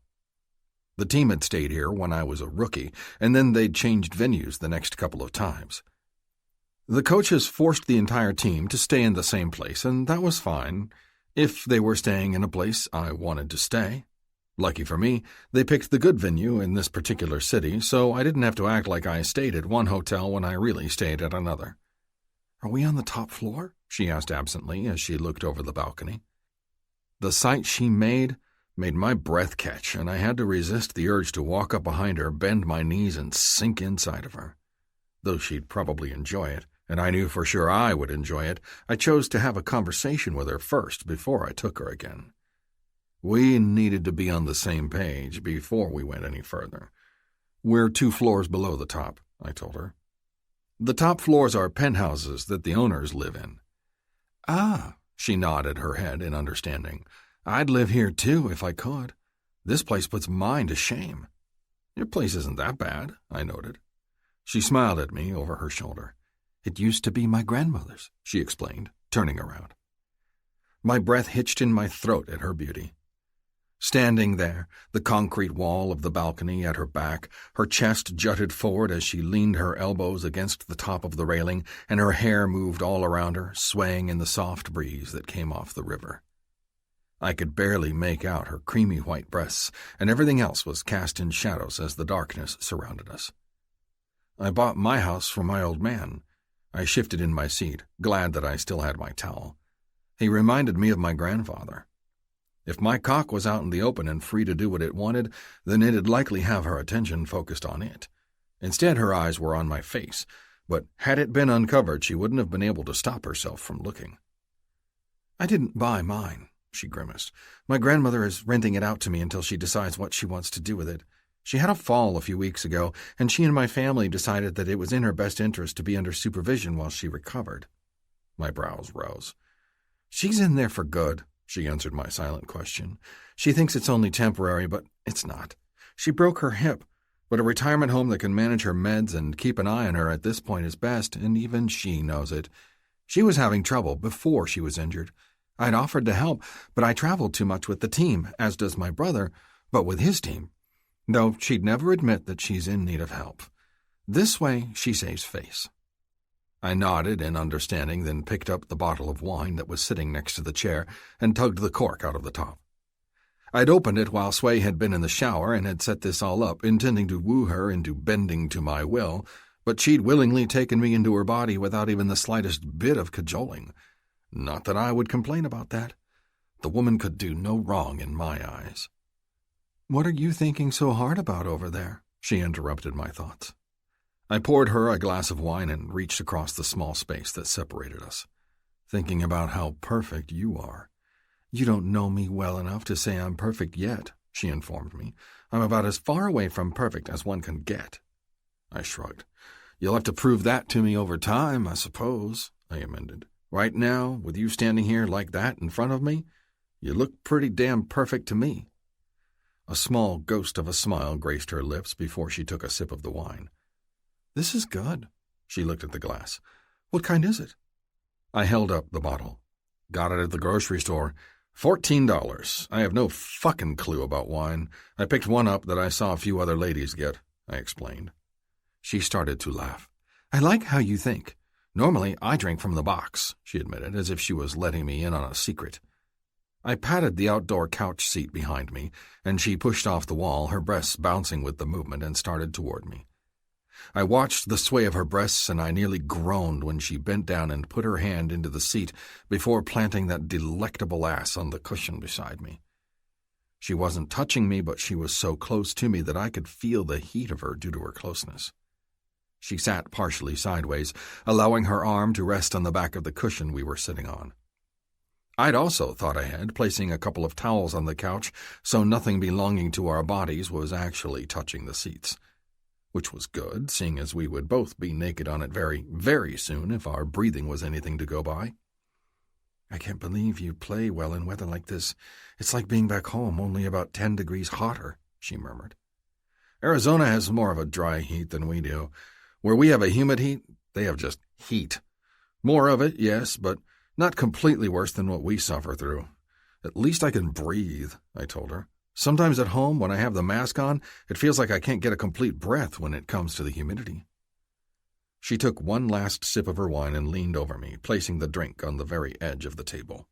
The team had stayed here when I was a rookie, and then they'd changed venues the next couple of times. The coaches forced the entire team to stay in the same place, and that was fine, if they were staying in a place I wanted to stay. Lucky for me, they picked the good venue in this particular city, so I didn't have to act like I stayed at one hotel when I really stayed at another. "Are we on the top floor?" she asked absently as she looked over the balcony. The sight she made my breath catch, and I had to resist the urge to walk up behind her, bend my knees, and sink inside of her. Though she'd probably enjoy it, and I knew for sure I would enjoy it, I chose to have a conversation with her first before I took her again. We needed to be on the same page before we went any further. "We're 2 floors below the top," I told her. "The top floors are penthouses that the owners live in." "Ah," she nodded her head in understanding. "I'd live here too if I could. This place puts mine to shame." "Your place isn't that bad," I noted. She smiled at me over her shoulder. "It used to be my grandmother's," she explained, turning around. My breath hitched in my throat at her beauty. Standing there, the concrete wall of the balcony at her back, her chest jutted forward as she leaned her elbows against the top of the railing, and her hair moved all around her, swaying in the soft breeze that came off the river. I could barely make out her creamy white breasts, and everything else was cast in shadows as the darkness surrounded us. "I bought my house from my old man." I shifted in my seat, glad that I still had my towel. "He reminded me of my grandfather. If my cock was out in the open and free to do what it wanted, then it'd likely have her attention focused on it. Instead, her eyes were on my face, but had it been uncovered, she wouldn't have been able to stop herself from looking." "I didn't buy mine," she grimaced. "My grandmother is renting it out to me until she decides what she wants to do with it. She had a fall a few weeks ago, and she and my family decided that it was in her best interest to be under supervision while she recovered." My brows rose. "She's in there for good," she answered my silent question. "She thinks it's only temporary, but it's not. She broke her hip, but a retirement home that can manage her meds and keep an eye on her at this point is best, and even she knows it. She was having trouble before she was injured. I'd offered to help, but I traveled too much with the team, as does my brother, but with his team. Though she'd never admit that she's in need of help. This way, she saves face." I nodded in understanding, then picked up the bottle of wine that was sitting next to the chair and tugged the cork out of the top. I'd opened it while Sway had been in the shower and had set this all up, intending to woo her into bending to my will, but she'd willingly taken me into her body without even the slightest bit of cajoling. Not that I would complain about that. The woman could do no wrong in my eyes. "What are you thinking so hard about over there?" she interrupted my thoughts. I poured her a glass of wine and reached across the small space that separated us. "Thinking about how perfect you are." "You don't know me well enough to say I'm perfect yet," she informed me. "I'm about as far away from perfect as one can get." I shrugged. "You'll have to prove that to me over time, I suppose," I amended. "Right now, with you standing here like that in front of me, you look pretty damn perfect to me." A small ghost of a smile graced her lips before she took a sip of the wine. "This is good." She looked at the glass. "What kind is it?" I held up the bottle. "Got it at the grocery store. $14. I have no fucking clue about wine. I picked one up that I saw a few other ladies get," I explained. She started to laugh. I like how you think. Normally, I drink from the box, she admitted, as if she was letting me in on a secret. I patted the outdoor couch seat behind me, and she pushed off the wall, her breasts bouncing with the movement, and started toward me. I watched the sway of her breasts, and I nearly groaned when she bent down and put her hand into the seat before planting that delectable ass on the cushion beside me. She wasn't touching me, but she was so close to me that I could feel the heat of her due to her closeness. She sat partially sideways, allowing her arm to rest on the back of the cushion we were sitting on. I'd also thought ahead, placing a couple of towels on the couch so nothing belonging to our bodies was actually touching the seats. Which was good, seeing as we would both be naked on it very, very soon if our breathing was anything to go by. I can't believe you play well in weather like this. It's like being back home, only about 10 degrees hotter, she murmured. Arizona has more of a dry heat than we do. Where we have a humid heat, they have just heat. More of it, yes, but not completely worse than what we suffer through. At least I can breathe, I told her. Sometimes at home, when I have the mask on, it feels like I can't get a complete breath when it comes to the humidity. She took one last sip of her wine and leaned over me, placing the drink on the very edge of the table.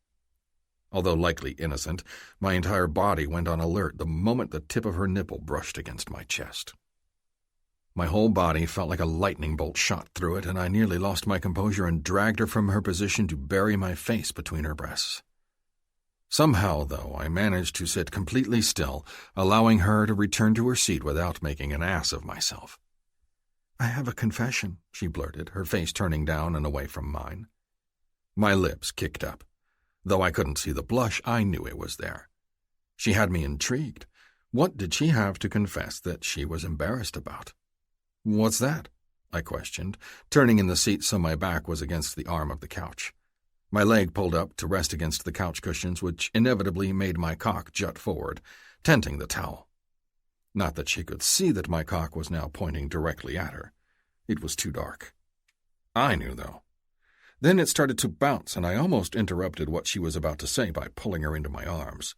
Although likely innocent, my entire body went on alert the moment the tip of her nipple brushed against my chest. My whole body felt like a lightning bolt shot through it, and I nearly lost my composure and dragged her from her position to bury my face between her breasts. Somehow, though, I managed to sit completely still, allowing her to return to her seat without making an ass of myself. I have a confession, she blurted, her face turning down and away from mine. My lips kicked up. Though I couldn't see the blush, I knew it was there. She had me intrigued. What did she have to confess that she was embarrassed about? What's that? I questioned, turning in the seat so my back was against the arm of the couch. My leg pulled up to rest against the couch cushions, which inevitably made my cock jut forward, tenting the towel. Not that she could see that my cock was now pointing directly at her. It was too dark. I knew, though. Then it started to bounce, and I almost interrupted what she was about to say by pulling her into my arms.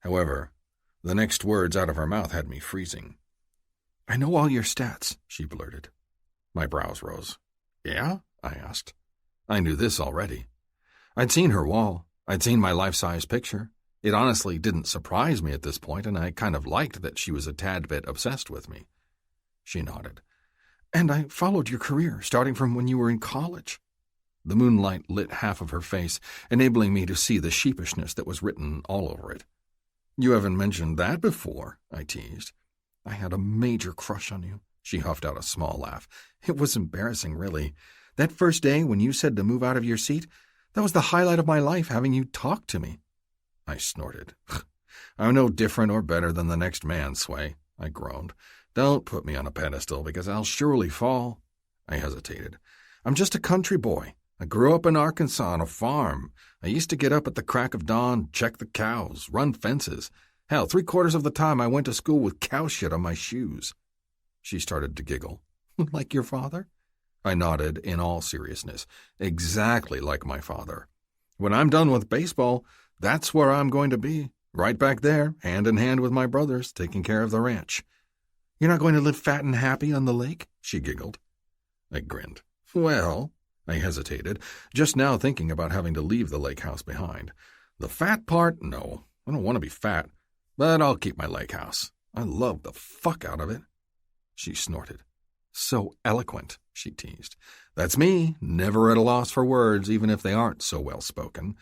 However, the next words out of her mouth had me freezing. I know all your stats, she blurted. My brows rose. Yeah? I asked. I knew this already. I'd seen her wall. I'd seen my life-size picture. It honestly didn't surprise me at this point, and I kind of liked that she was a tad bit obsessed with me. She nodded. And I followed your career, starting from when you were in college. The moonlight lit half of her face, enabling me to see the sheepishness that was written all over it. You haven't mentioned that before, I teased. I had a major crush on you. She huffed out a small laugh. It was embarrassing, really. That first day when you said to move out of your seat, that was the highlight of my life, having you talk to me. I snorted. I'm no different or better than the next man, Sway, I groaned. Don't put me on a pedestal, because I'll surely fall. I hesitated. I'm just a country boy. I grew up in Arkansas on a farm. I used to get up at the crack of dawn, check the cows, run fences. Hell, 3/4 of the time I went to school with cow shit on my shoes. She started to giggle. Like your father? I nodded in all seriousness. Exactly like my father. When I'm done with baseball, that's where I'm going to be. Right back there, hand in hand with my brothers, taking care of the ranch. You're not going to live fat and happy on the lake? She giggled. I grinned. Well, I hesitated, just now thinking about having to leave the lake house behind. The fat part? No, I don't want to be fat. But I'll keep my lake house. I love the fuck out of it. She snorted. So eloquent, she teased. That's me, never at a loss for words, even if they aren't so well spoken.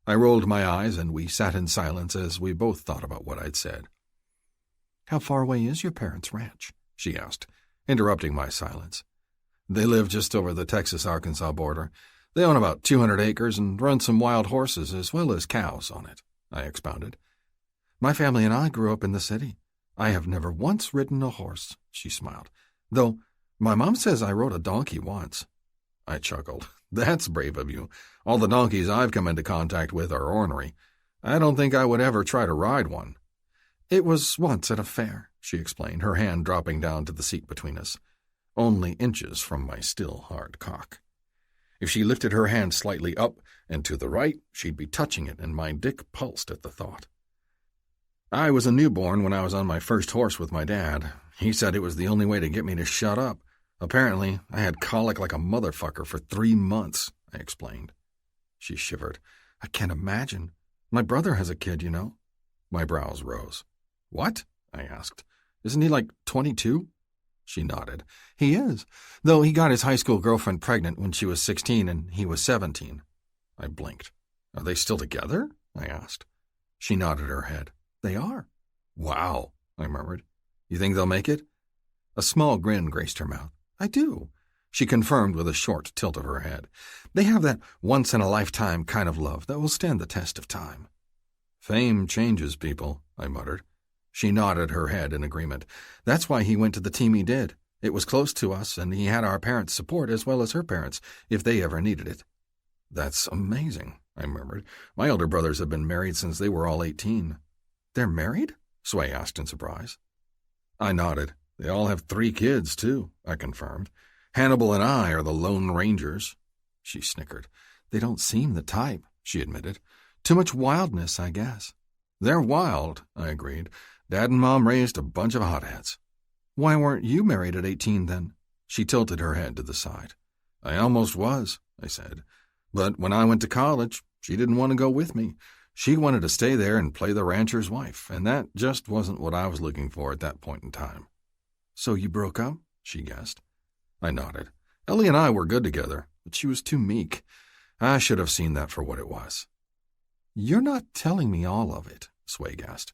I rolled my eyes, and we sat in silence as we both thought about what I'd said. How far away is your parents' ranch? She asked, interrupting my silence. They live just over the Texas-Arkansas border. They own about 200 acres and run some wild horses as well as cows on it, I expounded. My family and I grew up in the city. I have never once ridden a horse, she smiled, though my mom says I rode a donkey once. I chuckled. That's brave of you. All the donkeys I've come into contact with are ornery. I don't think I would ever try to ride one. It was once at a fair, she explained, her hand dropping down to the seat between us, only inches from my still hard cock. If she lifted her hand slightly up and to the right, she'd be touching it, and my dick pulsed at the thought. I was a newborn when I was on my first horse with my dad. He said it was the only way to get me to shut up. Apparently, I had colic like a motherfucker for 3 months, I explained. She shivered. I can't imagine. My brother has a kid, you know. My brows rose. What? I asked. Isn't he like 22? She nodded. He is, though he got his high school girlfriend pregnant when she was 16 and he was 17. I blinked. Are they still together? I asked. She nodded her head. They are. Wow, I murmured. You think they'll make it? A small grin graced her mouth. I do, she confirmed with a short tilt of her head. They have that once-in-a-lifetime kind of love that will stand the test of time. Fame changes people, I muttered. She nodded her head in agreement. That's why he went to the team he did. It was close to us, and he had our parents' support as well as her parents, if they ever needed it. That's amazing, I murmured. My elder brothers have been married since they were all 18. They're married? Sway asked in surprise. I nodded. They all have 3 kids, too, I confirmed. Hannibal and I are the Lone Rangers. She snickered. They don't seem the type, she admitted. Too much wildness, I guess. They're wild, I agreed. Dad and Mom raised a bunch of hotheads. Why weren't you married at 18, then? She tilted her head to the side. I almost was, I said. But when I went to college, she didn't want to go with me. She wanted to stay there and play the rancher's wife, and that just wasn't what I was looking for at that point in time. So you broke up? She guessed. I nodded. Ellie and I were good together, but she was too meek. I should have seen that for what it was. You're not telling me all of it, Sway gasped.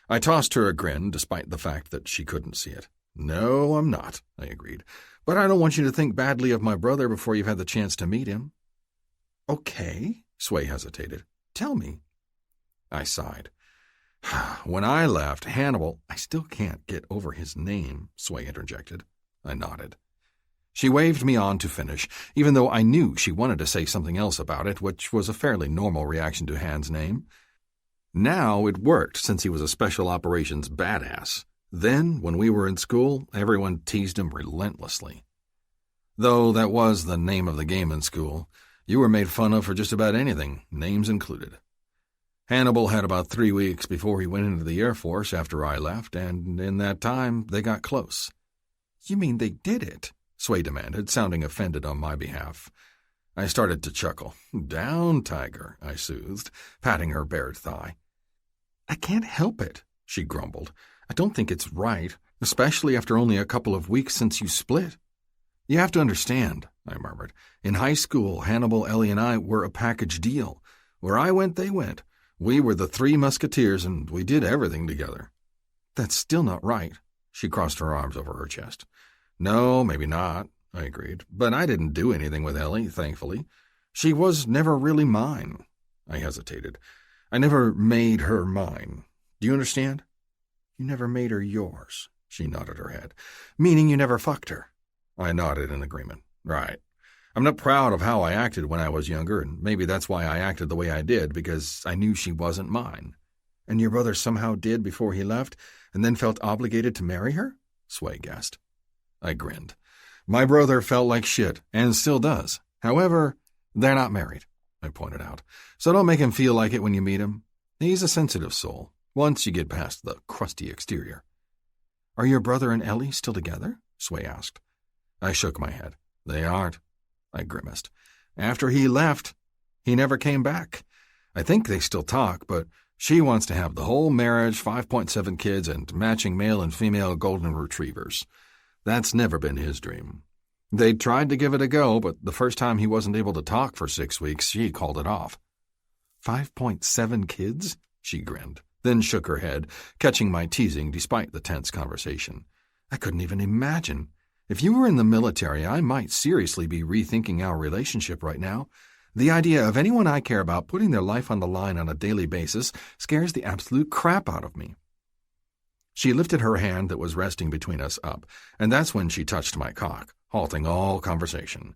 I tossed her a grin, despite the fact that she couldn't see it. No, I'm not, I agreed. But I don't want you to think badly of my brother before you've had the chance to meet him. Okay, Sway hesitated. Tell me. I sighed. When I left, Hannibal— I still can't get over his name, Sway interjected. I nodded. She waved me on to finish, even though I knew she wanted to say something else about it, which was a fairly normal reaction to Han's name. Now it worked since he was a special operations badass. Then, when we were in school, everyone teased him relentlessly. Though that was the name of the game in school, you were made fun of for just about anything, names included. Hannibal had about 3 weeks before he went into the Air Force after I left, and in that time they got close. You mean they did it? Sway demanded, sounding offended on my behalf. I started to chuckle. Down, Tiger, I soothed, patting her bared thigh. I can't help it, she grumbled. I don't think it's right, especially after only a couple of weeks since you split. You have to understand, I murmured. In high school, Hannibal, Ellie, and I were a package deal. Where I went, they went. We were the 3 musketeers, and we did everything together. That's still not right. She crossed her arms over her chest. No, maybe not, I agreed. But I didn't do anything with Ellie, thankfully. She was never really mine. I hesitated. I never made her mine. Do you understand? You never made her yours, she nodded her head. Meaning you never fucked her. I nodded in agreement. Right. I'm not proud of how I acted when I was younger, and maybe that's why I acted the way I did, because I knew she wasn't mine. And your brother somehow did before he left, and then felt obligated to marry her? Sway guessed. I grinned. My brother felt like shit, and still does. However, they're not married, I pointed out. So don't make him feel like it when you meet him. He's a sensitive soul, once you get past the crusty exterior. Are your brother and Ellie still together? Sway asked. I shook my head. They aren't. I grimaced. After he left, he never came back. I think they still talk, but she wants to have the whole marriage, 5.7 kids, and matching male and female golden retrievers. That's never been his dream. They tried to give it a go, but the first time he wasn't able to talk for 6 weeks, she called it off. 5.7 kids? She grinned, then shook her head, catching my teasing despite the tense conversation. I couldn't even imagine. If you were in the military, I might seriously be rethinking our relationship right now. The idea of anyone I care about putting their life on the line on a daily basis scares the absolute crap out of me. She lifted her hand that was resting between us up, and that's when she touched my cock, halting all conversation.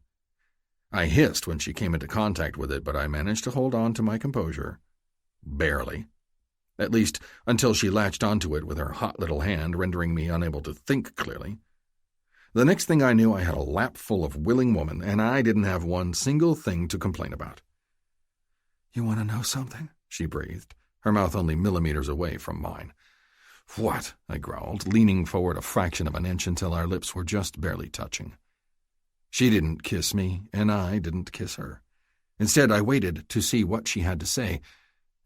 I hissed when she came into contact with it, but I managed to hold on to my composure. Barely. At least until she latched onto it with her hot little hand, rendering me unable to think clearly. The next thing I knew, I had a lap full of willing woman, and I didn't have one single thing to complain about. You want to know something? She breathed, her mouth only millimeters away from mine. What? I growled, leaning forward a fraction of an inch until our lips were just barely touching. She didn't kiss me, and I didn't kiss her. Instead, I waited to see what she had to say,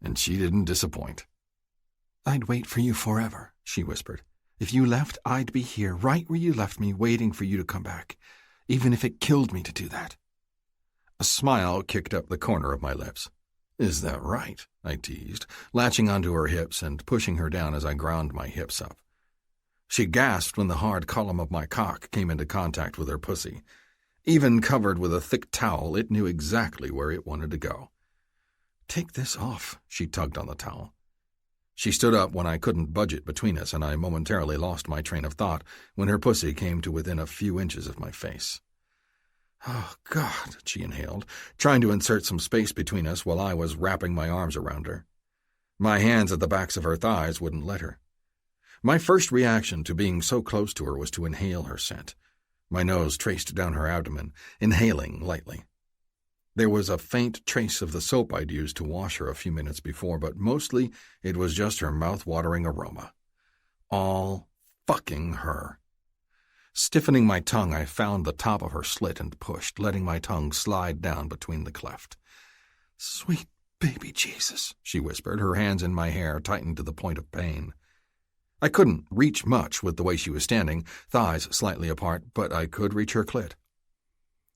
and she didn't disappoint. "I'd wait for you forever," she whispered. "If you left, I'd be here, right where you left me, waiting for you to come back, even if it killed me to do that." A smile kicked up the corner of my lips. "Is that right?" I teased, latching onto her hips and pushing her down as I ground my hips up. She gasped when the hard column of my cock came into contact with her pussy. Even covered with a thick towel, it knew exactly where it wanted to go. "Take this off," she tugged on the towel. She stood up when I couldn't budge it between us, and I momentarily lost my train of thought when her pussy came to within a few inches of my face. "Oh, God," she inhaled, trying to insert some space between us while I was wrapping my arms around her. My hands at the backs of her thighs wouldn't let her. My first reaction to being so close to her was to inhale her scent. My nose traced down her abdomen, inhaling lightly. There was a faint trace of the soap I'd used to wash her a few minutes before, but mostly it was just her mouth-watering aroma. All fucking her. Stiffening my tongue, I found the top of her slit and pushed, letting my tongue slide down between the cleft. "Sweet baby Jesus," she whispered, her hands in my hair tightened to the point of pain. I couldn't reach much with the way she was standing, thighs slightly apart, but I could reach her clit.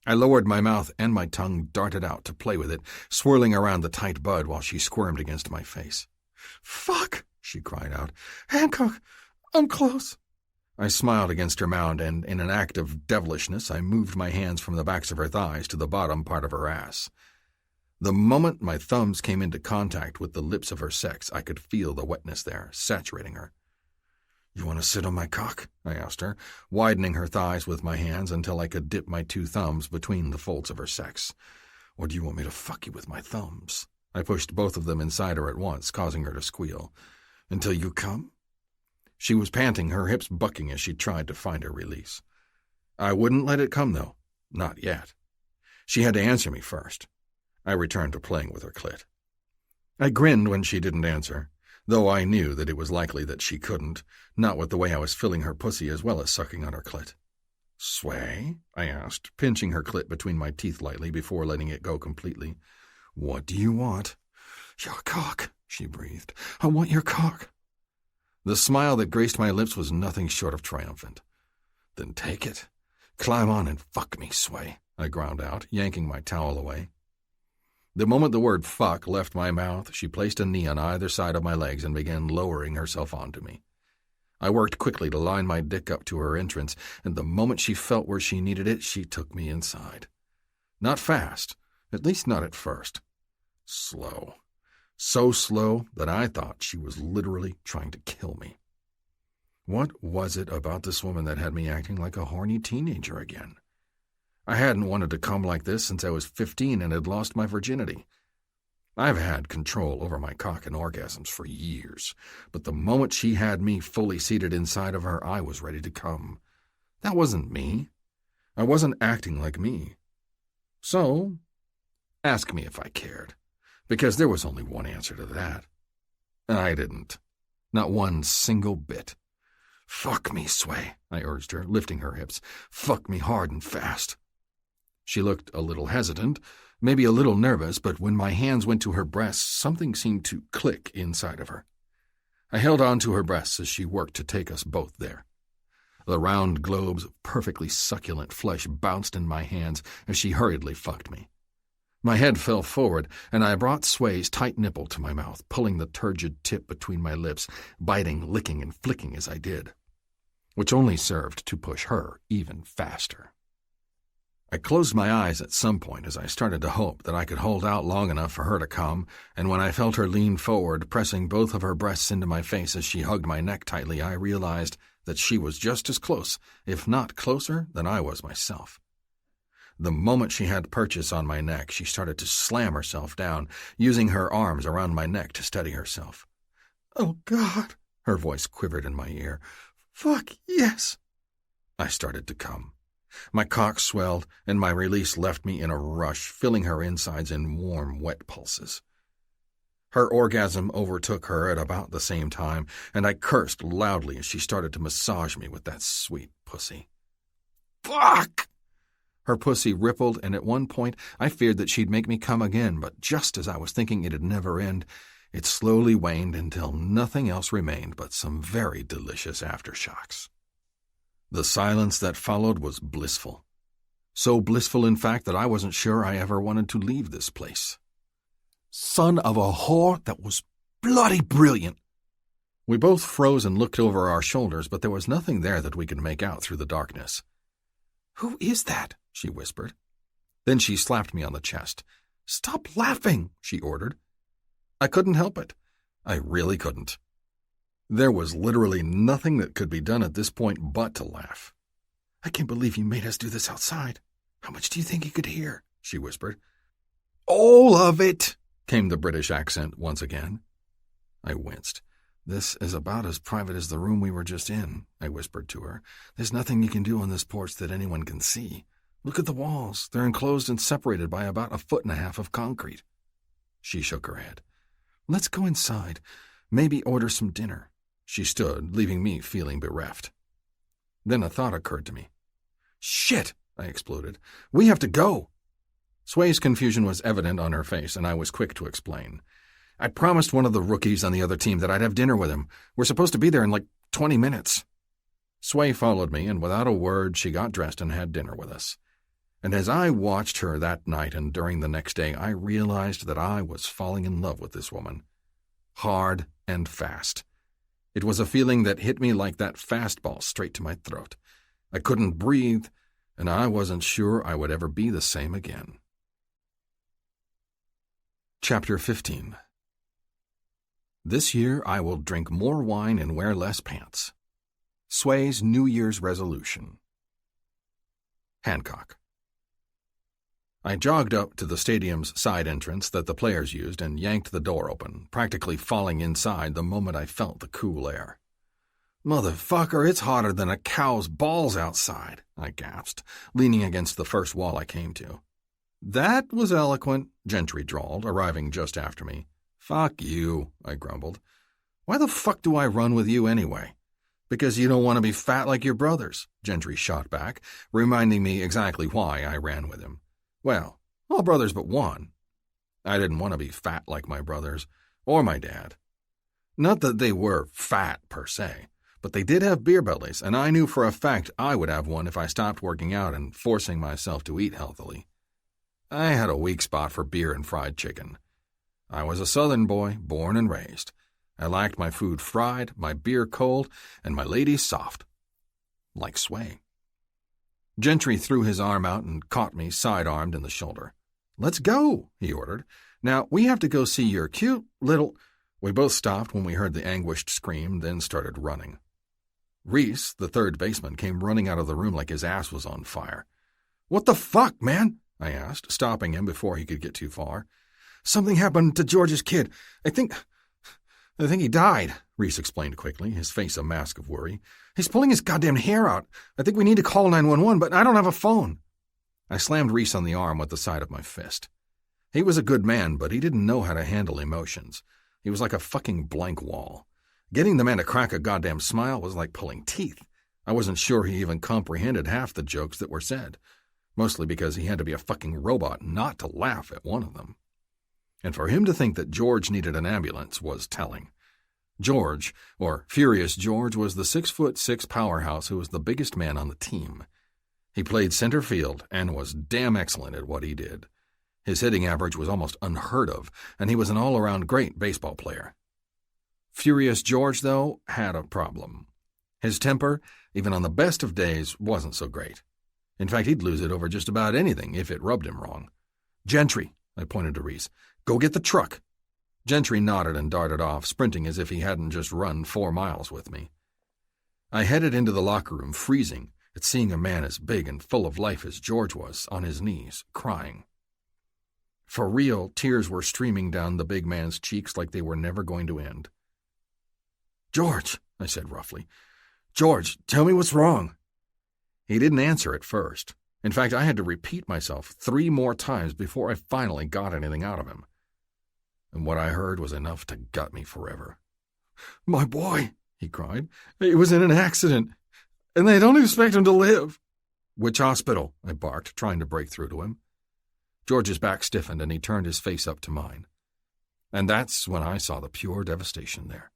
I lowered my mouth and my tongue darted out to play with it, swirling around the tight bud while she squirmed against my face. "Fuck!" she cried out. "Hancock, I'm close." I smiled against her mound, and in an act of devilishness I moved my hands from the backs of her thighs to the bottom part of her ass. The moment my thumbs came into contact with the lips of her sex, I could feel the wetness there, saturating her. "You want to sit on my cock?" I asked her, widening her thighs with my hands until I could dip my two thumbs between the folds of her sex. "Or do you want me to fuck you with my thumbs?" I pushed both of them inside her at once, causing her to squeal. "Until you come?" She was panting, her hips bucking as she tried to find her release. I wouldn't let it come, though. Not yet. She had to answer me first. I returned to playing with her clit. I grinned when she didn't answer, though I knew that it was likely that she couldn't, not with the way I was filling her pussy as well as sucking on her clit. "Sway?" I asked, pinching her clit between my teeth lightly before letting it go completely. "What do you want?" "Your cock," she breathed. "I want your cock." The smile that graced my lips was nothing short of triumphant. "Then take it. Climb on and fuck me, Sway," I ground out, yanking my towel away. The moment the word fuck left my mouth, she placed a knee on either side of my legs and began lowering herself onto me. I worked quickly to line my dick up to her entrance, and the moment she felt where she needed it, she took me inside. Not fast, at least not at first. Slow. So slow that I thought she was literally trying to kill me. What was it about this woman that had me acting like a horny teenager again? I hadn't wanted to come like this since I was 15 and had lost my virginity. I've had control over my cock and orgasms for years, but the moment she had me fully seated inside of her, I was ready to come. That wasn't me. I wasn't acting like me. So, ask me if I cared, because there was only one answer to that. I didn't. Not one single bit. "Fuck me, Sway," I urged her, lifting her hips. "Fuck me hard and fast." She looked a little hesitant, maybe a little nervous, but when my hands went to her breasts, something seemed to click inside of her. I held on to her breasts as she worked to take us both there. The round globes of perfectly succulent flesh bounced in my hands as she hurriedly fucked me. My head fell forward, and I brought Sway's tight nipple to my mouth, pulling the turgid tip between my lips, biting, licking, and flicking as I did, which only served to push her even faster. I closed my eyes at some point as I started to hope that I could hold out long enough for her to come, and when I felt her lean forward, pressing both of her breasts into my face as she hugged my neck tightly, I realized that she was just as close, if not closer, than I was myself. The moment she had purchase on my neck, she started to slam herself down, using her arms around my neck to steady herself. "Oh, God," her voice quivered in my ear. "Fuck, yes." I started to come. My cock swelled, and my release left me in a rush, filling her insides in warm, wet pulses. Her orgasm overtook her at about the same time, and I cursed loudly as she started to massage me with that sweet pussy. "Fuck!" Her pussy rippled, and at one point I feared that she'd make me come again, but just as I was thinking it'd never end, it slowly waned until nothing else remained but some very delicious aftershocks. The silence that followed was blissful. So blissful, in fact, that I wasn't sure I ever wanted to leave this place. Son of a whore, that was bloody brilliant! We both froze and looked over our shoulders, but there was nothing there that we could make out through the darkness. "Who is that?" she whispered. Then she slapped me on the chest. "Stop laughing," she ordered. I couldn't help it. I really couldn't. There was literally nothing that could be done at this point but to laugh. "I can't believe you made us do this outside. How much do you think you could hear?" she whispered. "All of it," came the British accent once again. I winced. "This is about as private as the room we were just in," I whispered to her. "There's nothing you can do on this porch that anyone can see. Look at the walls. They're enclosed and separated by about 1.5 feet of concrete." She shook her head. "Let's go inside. Maybe order some dinner." She stood, leaving me feeling bereft. Then a thought occurred to me. "Shit!" I exploded. "We have to go!" Sway's confusion was evident on her face, and I was quick to explain. "I promised one of the rookies on the other team that I'd have dinner with him. We're supposed to be there in like 20 minutes. Sway followed me, and without a word, she got dressed and had dinner with us. And as I watched her that night and during the next day, I realized that I was falling in love with this woman. Hard and fast. It was a feeling that hit me like that fastball straight to my throat. I couldn't breathe, and I wasn't sure I would ever be the same again. Chapter 15. This year I will drink more wine and wear less pants. Sway's New Year's resolution. Hancock. I jogged up to the stadium's side entrance that the players used and yanked the door open, practically falling inside the moment I felt the cool air. "Motherfucker, it's hotter than a cow's balls outside," I gasped, leaning against the first wall I came to. "That was eloquent," Gentry drawled, arriving just after me. "Fuck you," I grumbled. "Why the fuck do I run with you anyway?" "Because you don't want to be fat like your brothers," Gentry shot back, reminding me exactly why I ran with him. Well, all brothers but one. I didn't want to be fat like my brothers, or my dad. Not that they were fat, per se, but they did have beer bellies, and I knew for a fact I would have one if I stopped working out and forcing myself to eat healthily. I had a weak spot for beer and fried chicken. I was a Southern boy, born and raised. I liked my food fried, my beer cold, and my ladies soft. Like Sway. Gentry threw his arm out and caught me side-armed in the shoulder. "Let's go," he ordered. "Now, we have to go see your cute little—" We both stopped when we heard the anguished scream, then started running. Reese, the third baseman, came running out of the room like his ass was on fire. "What the fuck, man?" I asked, stopping him before he could get too far. "Something happened to George's kid. I think he died," Reese explained quickly, his face a mask of worry. "He's pulling his goddamn hair out. I think we need to call 911, but I don't have a phone." I slammed Reese on the arm with the side of my fist. He was a good man, but he didn't know how to handle emotions. He was like a fucking blank wall. Getting the man to crack a goddamn smile was like pulling teeth. I wasn't sure he even comprehended half the jokes that were said, mostly because he had to be a fucking robot not to laugh at one of them. And for him to think that George needed an ambulance was telling. George, or Furious George, was the 6'6" powerhouse who was the biggest man on the team. He played center field and was damn excellent at what he did. His hitting average was almost unheard of, and he was an all-around great baseball player. Furious George, though, had a problem. His temper, even on the best of days, wasn't so great. In fact, he'd lose it over just about anything if it rubbed him wrong. "Gentry," I pointed to Reese, "go get the truck." Gentry nodded and darted off, sprinting as if he hadn't just run 4 miles with me. I headed into the locker room, freezing at seeing a man as big and full of life as George was on his knees, crying. For real, tears were streaming down the big man's cheeks like they were never going to end. "George," I said roughly. "George, tell me what's wrong." He didn't answer at first. In fact, I had to repeat myself 3 more times before I finally got anything out of him. And what I heard was enough to gut me forever. "My boy," he cried. "He was in an accident, and they don't expect him to live." "Which hospital?" I barked, trying to break through to him. George's back stiffened and he turned his face up to mine. And that's when I saw the pure devastation there.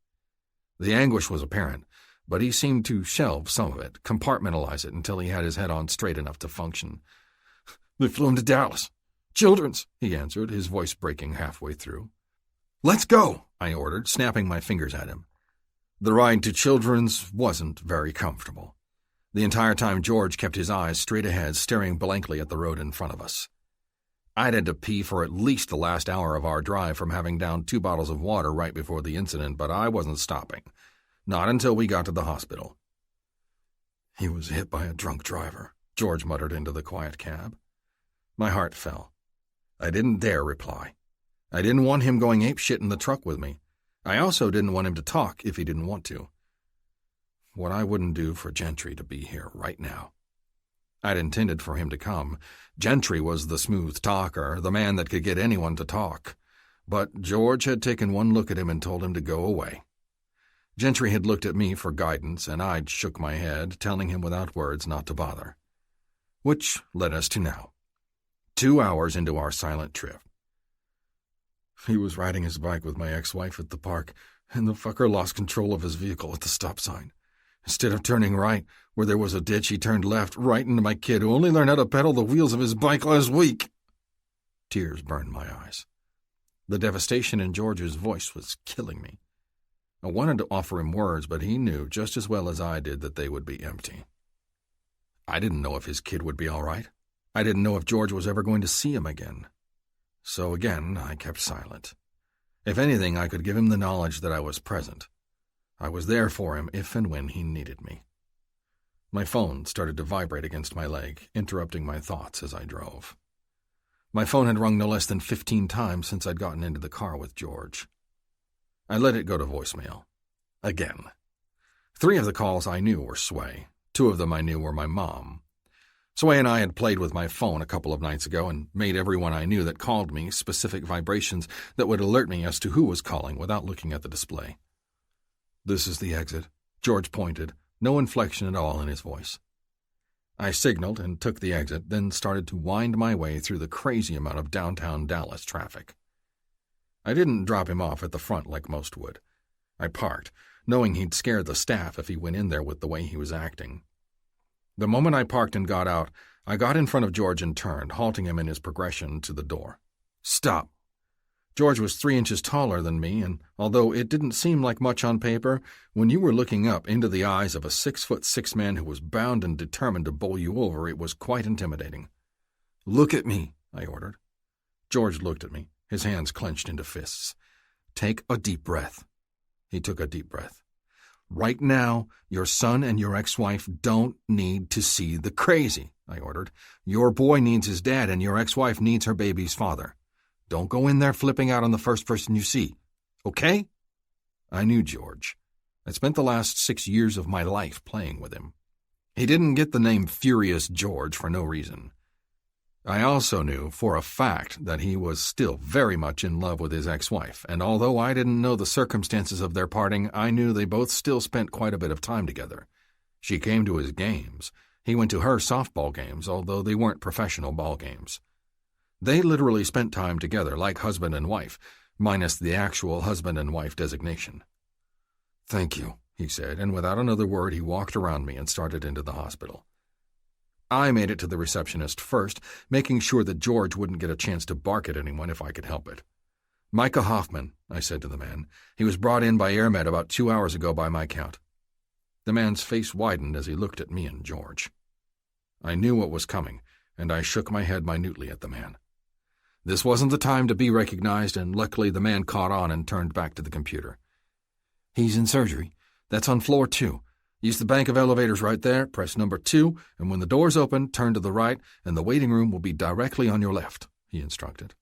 The anguish was apparent, but he seemed to shelve some of it, compartmentalize it until he had his head on straight enough to function. "They flew him to Dallas. Children's," he answered, his voice breaking halfway through. "Let's go," I ordered, snapping my fingers at him. The ride to Children's wasn't very comfortable. The entire time George kept his eyes straight ahead, staring blankly at the road in front of us. I'd had to pee for at least the last hour of our drive from having downed 2 bottles of water right before the incident, but I wasn't stopping. Not until we got to the hospital. "He was hit by a drunk driver," George muttered into the quiet cab. My heart fell. I didn't dare reply. I didn't want him going apeshit in the truck with me. I also didn't want him to talk if he didn't want to. What I wouldn't do for Gentry to be here right now. I'd intended for him to come. Gentry was the smooth talker, the man that could get anyone to talk. But George had taken one look at him and told him to go away. Gentry had looked at me for guidance, and I'd shook my head, telling him without words not to bother. Which led us to now. 2 hours into our silent trip. "He was riding his bike with my ex-wife at the park, and the fucker lost control of his vehicle at the stop sign. Instead of turning right, where there was a ditch, he turned left, right into my kid, who only learned how to pedal the wheels of his bike last week." Tears burned my eyes. The devastation in George's voice was killing me. I wanted to offer him words, but he knew just as well as I did that they would be empty. I didn't know if his kid would be all right. I didn't know if George was ever going to see him again. So again, I kept silent. If anything, I could give him the knowledge that I was present. I was there for him if and when he needed me. My phone started to vibrate against my leg, interrupting my thoughts as I drove. My phone had rung no less than 15 times since I'd gotten into the car with George. I let it go to voicemail. Again. 3 of the calls I knew were Sway. 2 of them I knew were my mom. Sway and I had played with my phone a couple of nights ago and made everyone I knew that called me specific vibrations that would alert me as to who was calling without looking at the display. "This is the exit," George pointed, no inflection at all in his voice. I signaled and took the exit, then started to wind my way through the crazy amount of downtown Dallas traffic. I didn't drop him off at the front like most would. I parked, knowing he'd scare the staff if he went in there with the way he was acting. The moment I parked and got out, I got in front of George and turned, halting him in his progression to the door. "Stop." George was 3 inches taller than me, and although it didn't seem like much on paper, when you were looking up into the eyes of a 6'6" man who was bound and determined to bowl you over, it was quite intimidating. "Look at me," I ordered. George looked at me, his hands clenched into fists. "Take a deep breath." He took a deep breath. "Right now, your son and your ex-wife don't need to see the crazy," I ordered. "Your boy needs his dad and your ex-wife needs her baby's father. Don't go in there flipping out on the first person you see. Okay?" I knew George. I spent the last 6 years of my life playing with him. He didn't get the name Furious George for no reason. I also knew for a fact that he was still very much in love with his ex-wife, and although I didn't know the circumstances of their parting, I knew they both still spent quite a bit of time together. She came to his games. He went to her softball games, although they weren't professional ball games. They literally spent time together like husband and wife, minus the actual husband and wife designation. "Thank you," he said, and without another word he walked around me and started into the hospital. I made it to the receptionist first, making sure that George wouldn't get a chance to bark at anyone if I could help it. "Micah Hoffman," I said to the man. "He was brought in by AirMed about 2 hours ago by my count." The man's face widened as he looked at me and George. I knew what was coming, and I shook my head minutely at the man. This wasn't the time to be recognized, and luckily the man caught on and turned back to the computer. "He's in surgery. That's on floor 2. Use the bank of elevators right there, press number 2, and when the doors open, turn to the right, and the waiting room will be directly on your left," he instructed.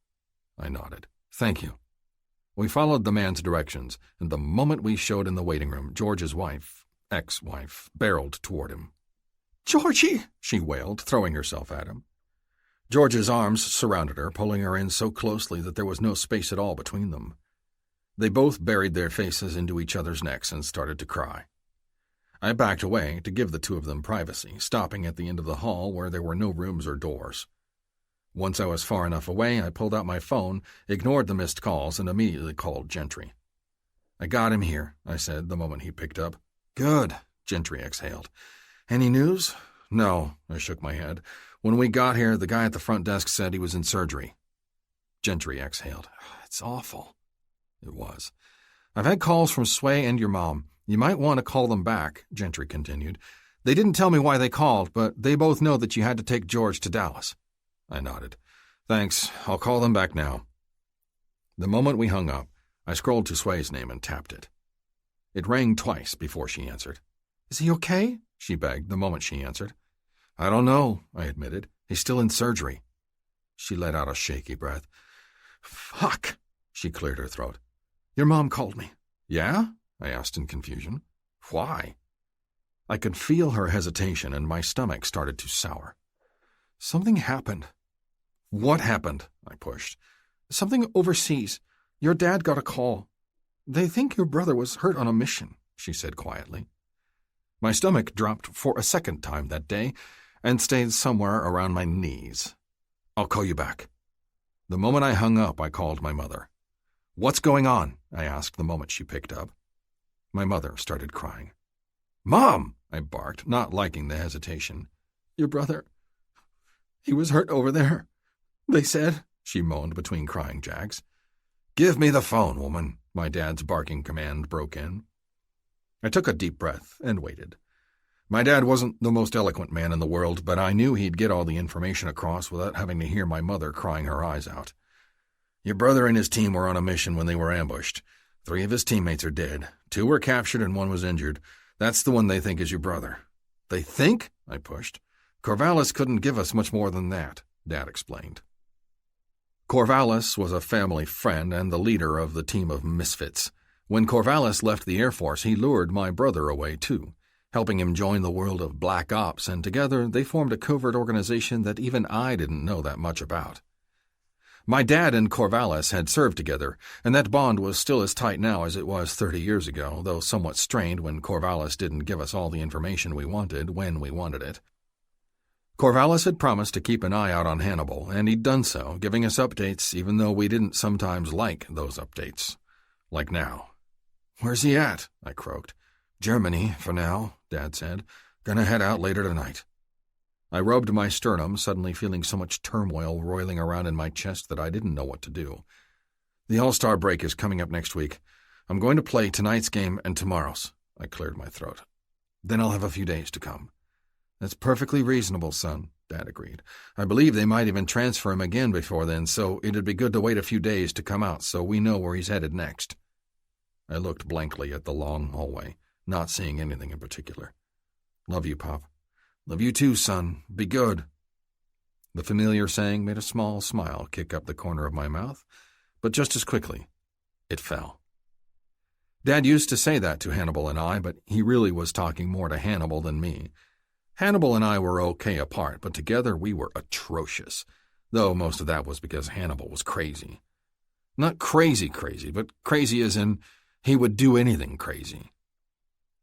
I nodded. "Thank you." We followed the man's directions, and the moment we showed in the waiting room, George's ex-wife, barreled toward him. "Georgie!" she wailed, throwing herself at him. George's arms surrounded her, pulling her in so closely that there was no space at all between them. They both buried their faces into each other's necks and started to cry. I backed away to give the two of them privacy, stopping at the end of the hall where there were no rooms or doors. Once I was far enough away, I pulled out my phone, ignored the missed calls, and immediately called Gentry. "I got him here," I said the moment he picked up. "Good," Gentry exhaled. "Any news?" "No," I shook my head. "When we got here, the guy at the front desk said he was in surgery." Gentry exhaled. "It's awful." It was. "I've had calls from Sway and your mom. You might want to call them back," Gentry continued. "They didn't tell me why they called, but they both know that you had to take George to Dallas." I nodded. "Thanks. I'll call them back now." The moment we hung up, I scrolled to Sway's name and tapped it. It rang twice before she answered. "Is he okay?" she begged the moment she answered. "I don't know," I admitted. "He's still in surgery." She let out a shaky breath. "Fuck!" She cleared her throat. "Your mom called me." "Yeah?" I asked in confusion. "Why?" I could feel her hesitation, and my stomach started to sour. "Something happened." "What happened?" I pushed. "Something overseas. Your dad got a call. They think your brother was hurt on a mission," she said quietly. My stomach dropped for a second time that day and stayed somewhere around my knees. "I'll call you back." The moment I hung up, I called my mother. "What's going on?" I asked the moment she picked up. My mother started crying. "Mom!" I barked, not liking the hesitation. "Your brother, he was hurt over there, they said," she moaned between crying jags. "Give me the phone, woman," my dad's barking command broke in. I took a deep breath and waited. My dad wasn't the most eloquent man in the world, but I knew he'd get all the information across without having to hear my mother crying her eyes out. "Your brother and his team were on a mission when they were ambushed. 3 of his teammates are dead. 2 were captured and 1 was injured. That's the one they think is your brother." "They think?" I pushed. "Corvallis couldn't give us much more than that," Dad explained. Corvallis was a family friend and the leader of the team of misfits. When Corvallis left the Air Force, he lured my brother away too, helping him join the world of black ops, and together they formed a covert organization that even I didn't know that much about. My dad and Corvallis had served together, and that bond was still as tight now as it was 30 years ago, though somewhat strained when Corvallis didn't give us all the information we wanted when we wanted it. Corvallis had promised to keep an eye out on Hannibal, and he'd done so, giving us updates even though we didn't sometimes like those updates. Like now. "Where's he at?" I croaked. "Germany, for now," Dad said. "Gonna head out later tonight." I rubbed my sternum, suddenly feeling so much turmoil roiling around in my chest that I didn't know what to do. "The All-Star break is coming up next week. I'm going to play tonight's game and tomorrow's." I cleared my throat. "Then I'll have a few days to come." "That's perfectly reasonable, son," Dad agreed. "I believe they might even transfer him again before then, so it'd be good to wait a few days to come out so we know where he's headed next." I looked blankly at the long hallway, not seeing anything in particular. "Love you, Pop." "Love you too, son. Be good." The familiar saying made a small smile kick up the corner of my mouth, but just as quickly, it fell. Dad used to say that to Hannibal and I, but he really was talking more to Hannibal than me. Hannibal and I were okay apart, but together we were atrocious, though most of that was because Hannibal was crazy. Not crazy, but crazy as in he would do anything crazy.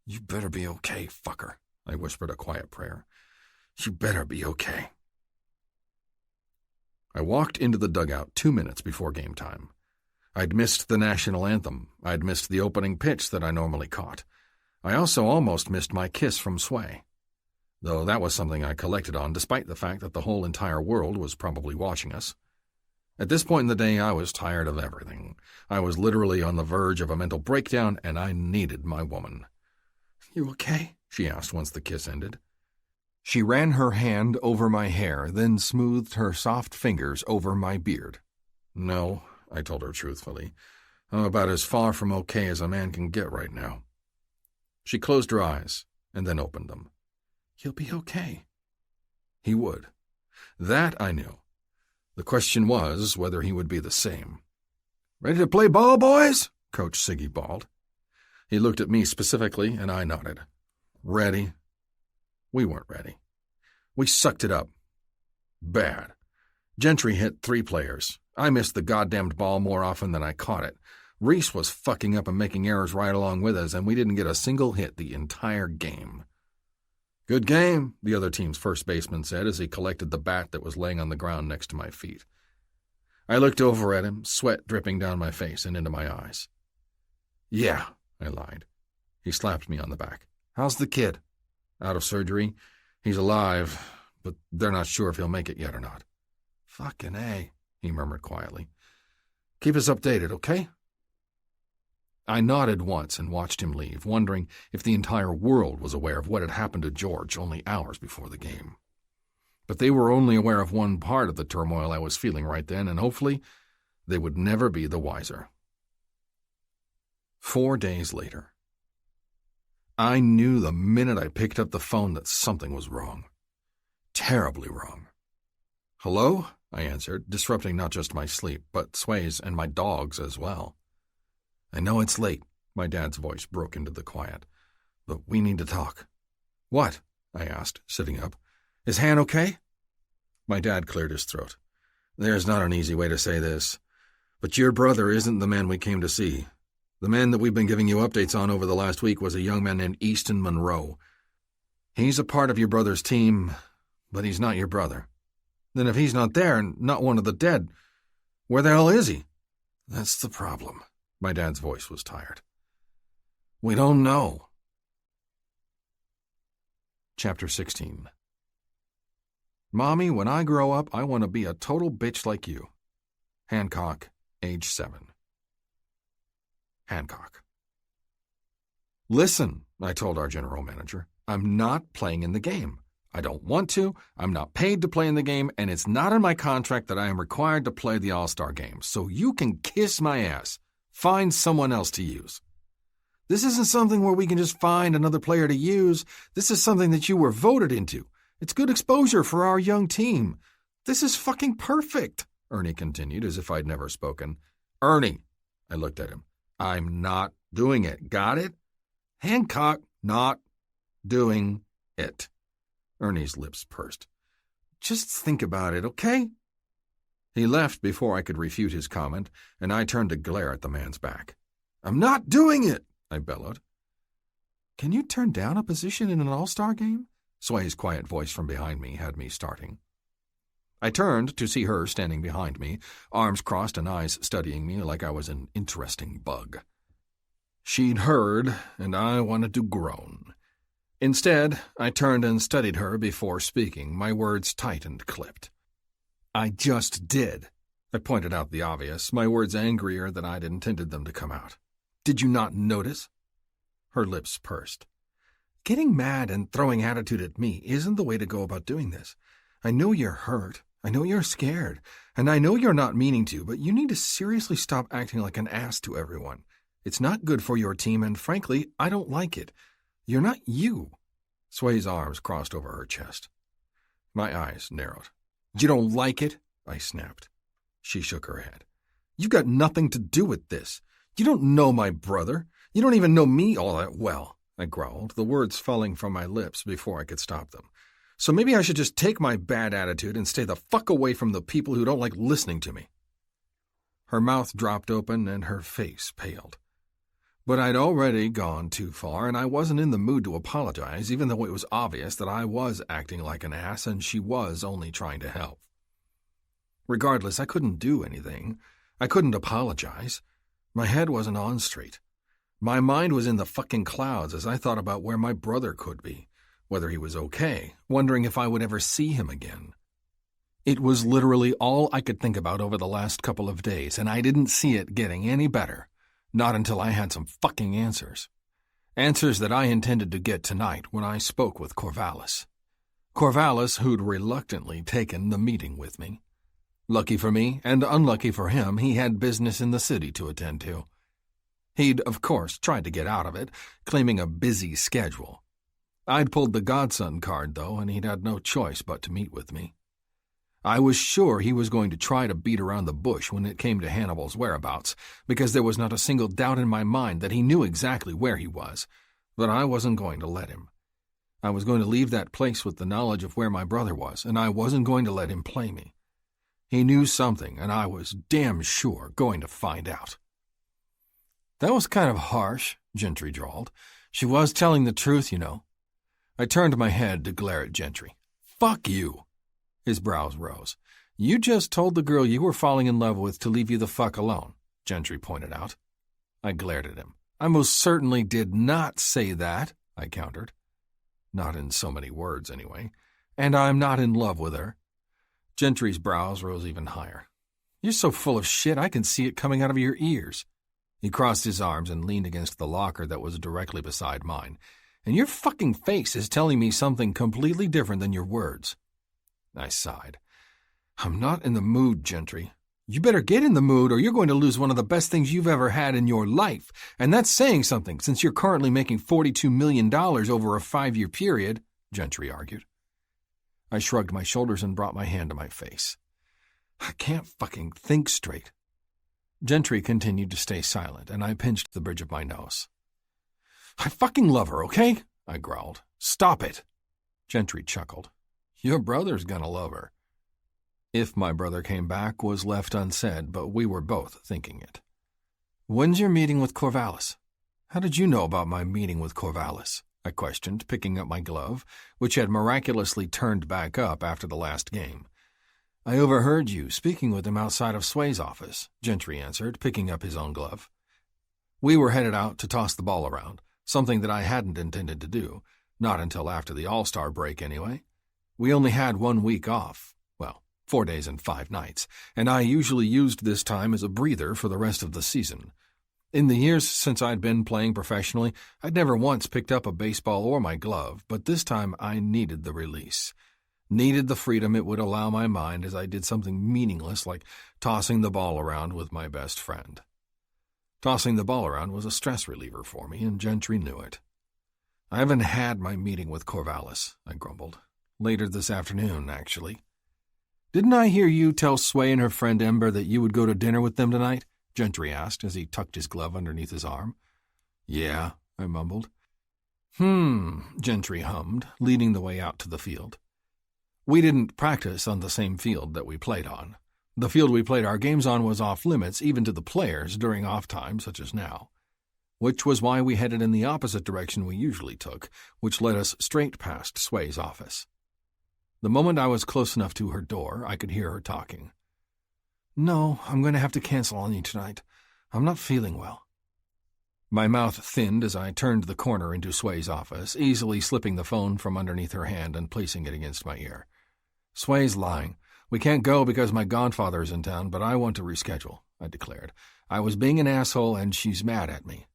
"You better be okay, fucker," I whispered a quiet prayer. "You better be okay." I walked into the dugout 2 minutes before game time. I'd missed the national anthem. I'd missed the opening pitch that I normally caught. I also almost missed my kiss from Sway, though that was something I collected on despite the fact that the whole entire world was probably watching us. At this point in the day, I was tired of everything. I was literally on the verge of a mental breakdown, and I needed my woman. "You okay?" she asked once the kiss ended. She ran her hand over my hair, then smoothed her soft fingers over my beard. "No," I told her truthfully. "I'm about as far from okay as a man can get right now." She closed her eyes and then opened them. "He'll be okay." He would. That I knew. The question was whether he would be the same. "Ready to play ball, boys?" Coach Siggy bawled. He looked at me specifically, and I nodded. "Ready?" We weren't ready. We sucked it up. Bad. Gentry hit 3 players. I missed the goddamned ball more often than I caught it. Reese was fucking up and making errors right along with us, and we didn't get a single hit the entire game. Good game, the other team's first baseman said as he collected the bat that was laying on the ground next to my feet. I looked over at him, sweat dripping down my face and into my eyes. Yeah, I lied. He slapped me on the back. How's the kid? Out of surgery. He's alive, but they're not sure if he'll make it yet or not. Fucking A, he murmured quietly. Keep us updated, okay? I nodded once and watched him leave, wondering if the entire world was aware of what had happened to George only hours before the game. But they were only aware of one part of the turmoil I was feeling right then, and hopefully they would never be the wiser. 4 days later. I knew the minute I picked up the phone that something was wrong. Terribly wrong. Hello? I answered, disrupting not just my sleep, but Sway's and my dog's as well. I know it's late, my dad's voice broke into the quiet, but we need to talk. What? I asked, sitting up. Is Han okay? My dad cleared his throat. There's not an easy way to say this, but your brother isn't the man we came to see. The man that we've been giving you updates on over the last week was a young man named Easton Monroe. He's a part of your brother's team, but he's not your brother. Then if he's not there and not one of the dead, where the hell is he? That's the problem. My dad's voice was tired. We don't know. Chapter 16. Mommy, when I grow up, I want to be a total bitch like you. Hancock, age 7. Hancock. Listen, I told our general manager, I'm not playing in the game. I don't want to, I'm not paid to play in the game, and it's not in my contract that I am required to play the All-Star game, so you can kiss my ass. Find someone else to use. This isn't something where we can just find another player to use. This is something that you were voted into. It's good exposure for our young team. This is fucking perfect, Ernie continued as if I'd never spoken. Ernie, I looked at him. I'm not doing it. Got it? Hancock, not doing it. Ernie's lips pursed. Just think about it, okay? He left before I could refute his comment, and I turned to glare at the man's back. I'm not doing it, I bellowed. Can you turn down a position in an all-star game? Sway's quiet voice from behind me had me starting. I turned to see her standing behind me, arms crossed and eyes studying me like I was an interesting bug. She'd heard, and I wanted to groan. Instead, I turned and studied her before speaking, my words tight and clipped. I just did. I pointed out the obvious, my words angrier than I'd intended them to come out. Did you not notice? Her lips pursed. Getting mad and throwing attitude at me isn't the way to go about doing this. I know you're hurt. I know you're scared. And I know you're not meaning to, but you need to seriously stop acting like an ass to everyone. It's not good for your team, and frankly, I don't like it. You're not you. Sway's arms crossed over her chest. My eyes narrowed. You don't like it? I snapped. She shook her head. You've got nothing to do with this. You don't know my brother. You don't even know me all that well, I growled, the words falling from my lips before I could stop them. So maybe I should just take my bad attitude and stay the fuck away from the people who don't like listening to me. Her mouth dropped open and her face paled. But I'd already gone too far, and I wasn't in the mood to apologize, even though it was obvious that I was acting like an ass and she was only trying to help. Regardless, I couldn't do anything. I couldn't apologize. My head wasn't on straight. My mind was in the fucking clouds as I thought about where my brother could be, whether he was okay, wondering if I would ever see him again. It was literally all I could think about over the last couple of days, and I didn't see it getting any better. Not until I had some fucking answers. Answers that I intended to get tonight when I spoke with Corvallis. Corvallis, who'd reluctantly taken the meeting with me. Lucky for me, and unlucky for him, he had business in the city to attend to. He'd, of course, tried to get out of it, claiming a busy schedule. I'd pulled the godson card, though, and he'd had no choice but to meet with me. I was sure he was going to try to beat around the bush when it came to Hannibal's whereabouts, because there was not a single doubt in my mind that he knew exactly where he was, but I wasn't going to let him. I was going to leave that place with the knowledge of where my brother was, and I wasn't going to let him play me. He knew something, and I was damn sure going to find out. That was kind of harsh, Gentry drawled. She was telling the truth, you know. I turned my head to glare at Gentry. Fuck you. His brows rose. You just told the girl you were falling in love with to leave you the fuck alone, Gentry pointed out. I glared at him. I most certainly did not say that, I countered. Not in so many words, anyway. And I'm not in love with her. Gentry's brows rose even higher. You're so full of shit I can see it coming out of your ears. He crossed his arms and leaned against the locker that was directly beside mine. And your fucking face is telling me something completely different than your words. I sighed. I'm not in the mood, Gentry. You better get in the mood or you're going to lose one of the best things you've ever had in your life. And that's saying something since you're currently making $42 million over a 5-year period, Gentry argued. I shrugged my shoulders and brought my hand to my face. I can't fucking think straight. Gentry continued to stay silent, and I pinched the bridge of my nose. I fucking love her, okay? I growled. Stop it. Gentry chuckled. Your brother's gonna love her. If my brother came back was left unsaid, but we were both thinking it. When's your meeting with Corvallis? How did you know about my meeting with Corvallis? I questioned, picking up my glove, which had miraculously turned back up after the last game. I overheard you speaking with him outside of Sway's office, Gentry answered, picking up his own glove. We were headed out to toss the ball around, something that I hadn't intended to do, not until after the All-Star break anyway. We only had 1 week off, 4 days and 5 nights, and I usually used this time as a breather for the rest of the season. In the years since I'd been playing professionally, I'd never once picked up a baseball or my glove, but this time I needed the release. Needed the freedom it would allow my mind as I did something meaningless like tossing the ball around with my best friend. Tossing the ball around was a stress reliever for me, and Gentry knew it. I haven't had my meeting with Corvallis, I grumbled. Later this afternoon, actually. Didn't I hear you tell Sway and her friend Ember that you would go to dinner with them tonight? Gentry asked as he tucked his glove underneath his arm. Yeah, I mumbled. Gentry hummed, leading the way out to the field. We didn't practice on the same field that we played on. The field we played our games on was off-limits even to the players during off-time, such as now, which was why we headed in the opposite direction we usually took, which led us straight past Sway's office. The moment I was close enough to her door, I could hear her talking. No, I'm going to have to cancel on you tonight. I'm not feeling well. My mouth thinned as I turned the corner into Sway's office, easily slipping the phone from underneath her hand and placing it against my ear. Sway's lying. We can't go because my godfather is in town, but I want to reschedule, I declared. I was being an asshole and she's mad at me.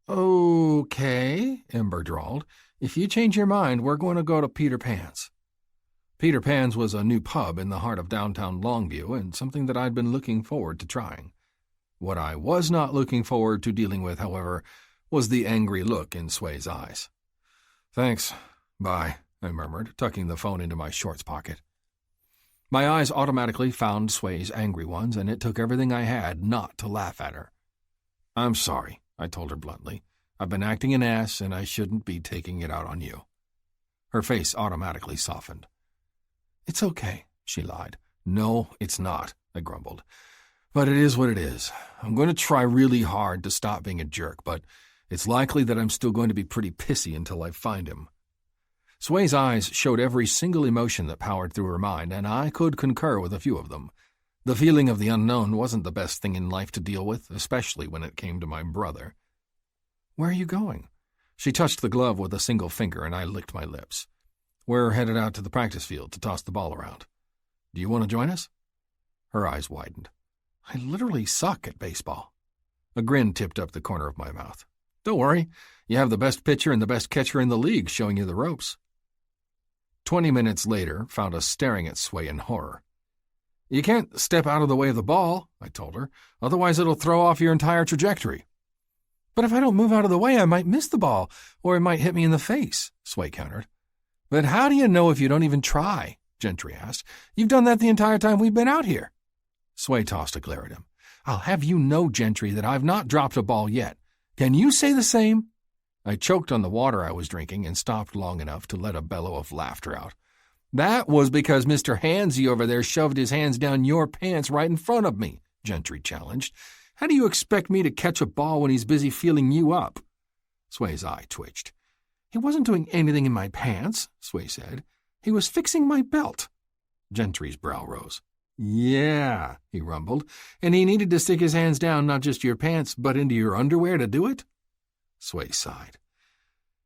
Okay, Ember drawled. If you change your mind, we're going to go to Peter Pan's. Peter Pan's was a new pub in the heart of downtown Longview and something that I'd been looking forward to trying. What I was not looking forward to dealing with, however, was the angry look in Sway's eyes. Thanks. Bye, I murmured, tucking the phone into my shorts pocket. My eyes automatically found Sway's angry ones, and it took everything I had not to laugh at her. I'm sorry, I told her bluntly. I've been acting an ass, and I shouldn't be taking it out on you. Her face automatically softened. It's okay, she lied. No, it's not, I grumbled. But it is what it is. I'm going to try really hard to stop being a jerk, but it's likely that I'm still going to be pretty pissy until I find him. Sway's eyes showed every single emotion that powered through her mind, and I could concur with a few of them. The feeling of the unknown wasn't the best thing in life to deal with, especially when it came to my brother. Where are you going? She touched the glove with a single finger, and I licked my lips. We're headed out to the practice field to toss the ball around. Do you want to join us? Her eyes widened. I literally suck at baseball. A grin tipped up the corner of my mouth. Don't worry. You have the best pitcher and the best catcher in the league showing you the ropes. 20 minutes later found us staring at Sway in horror. You can't step out of the way of the ball, I told her. Otherwise it'll throw off your entire trajectory. But if I don't move out of the way, I might miss the ball, or it might hit me in the face, Sway countered. But how do you know if you don't even try? Gentry asked. You've done that the entire time we've been out here. Sway tossed a glare at him. I'll have you know, Gentry, that I've not dropped a ball yet. Can you say the same? I choked on the water I was drinking and stopped long enough to let a bellow of laughter out. That was because Mr. Hansy over there shoved his hands down your pants right in front of me, Gentry challenged. How do you expect me to catch a ball when he's busy feeling you up? Sway's eye twitched. He wasn't doing anything in my pants, Sway said. He was fixing my belt. Gentry's brow rose. Yeah, he rumbled, and he needed to stick his hands down not just your pants, but into your underwear to do it? Sway sighed.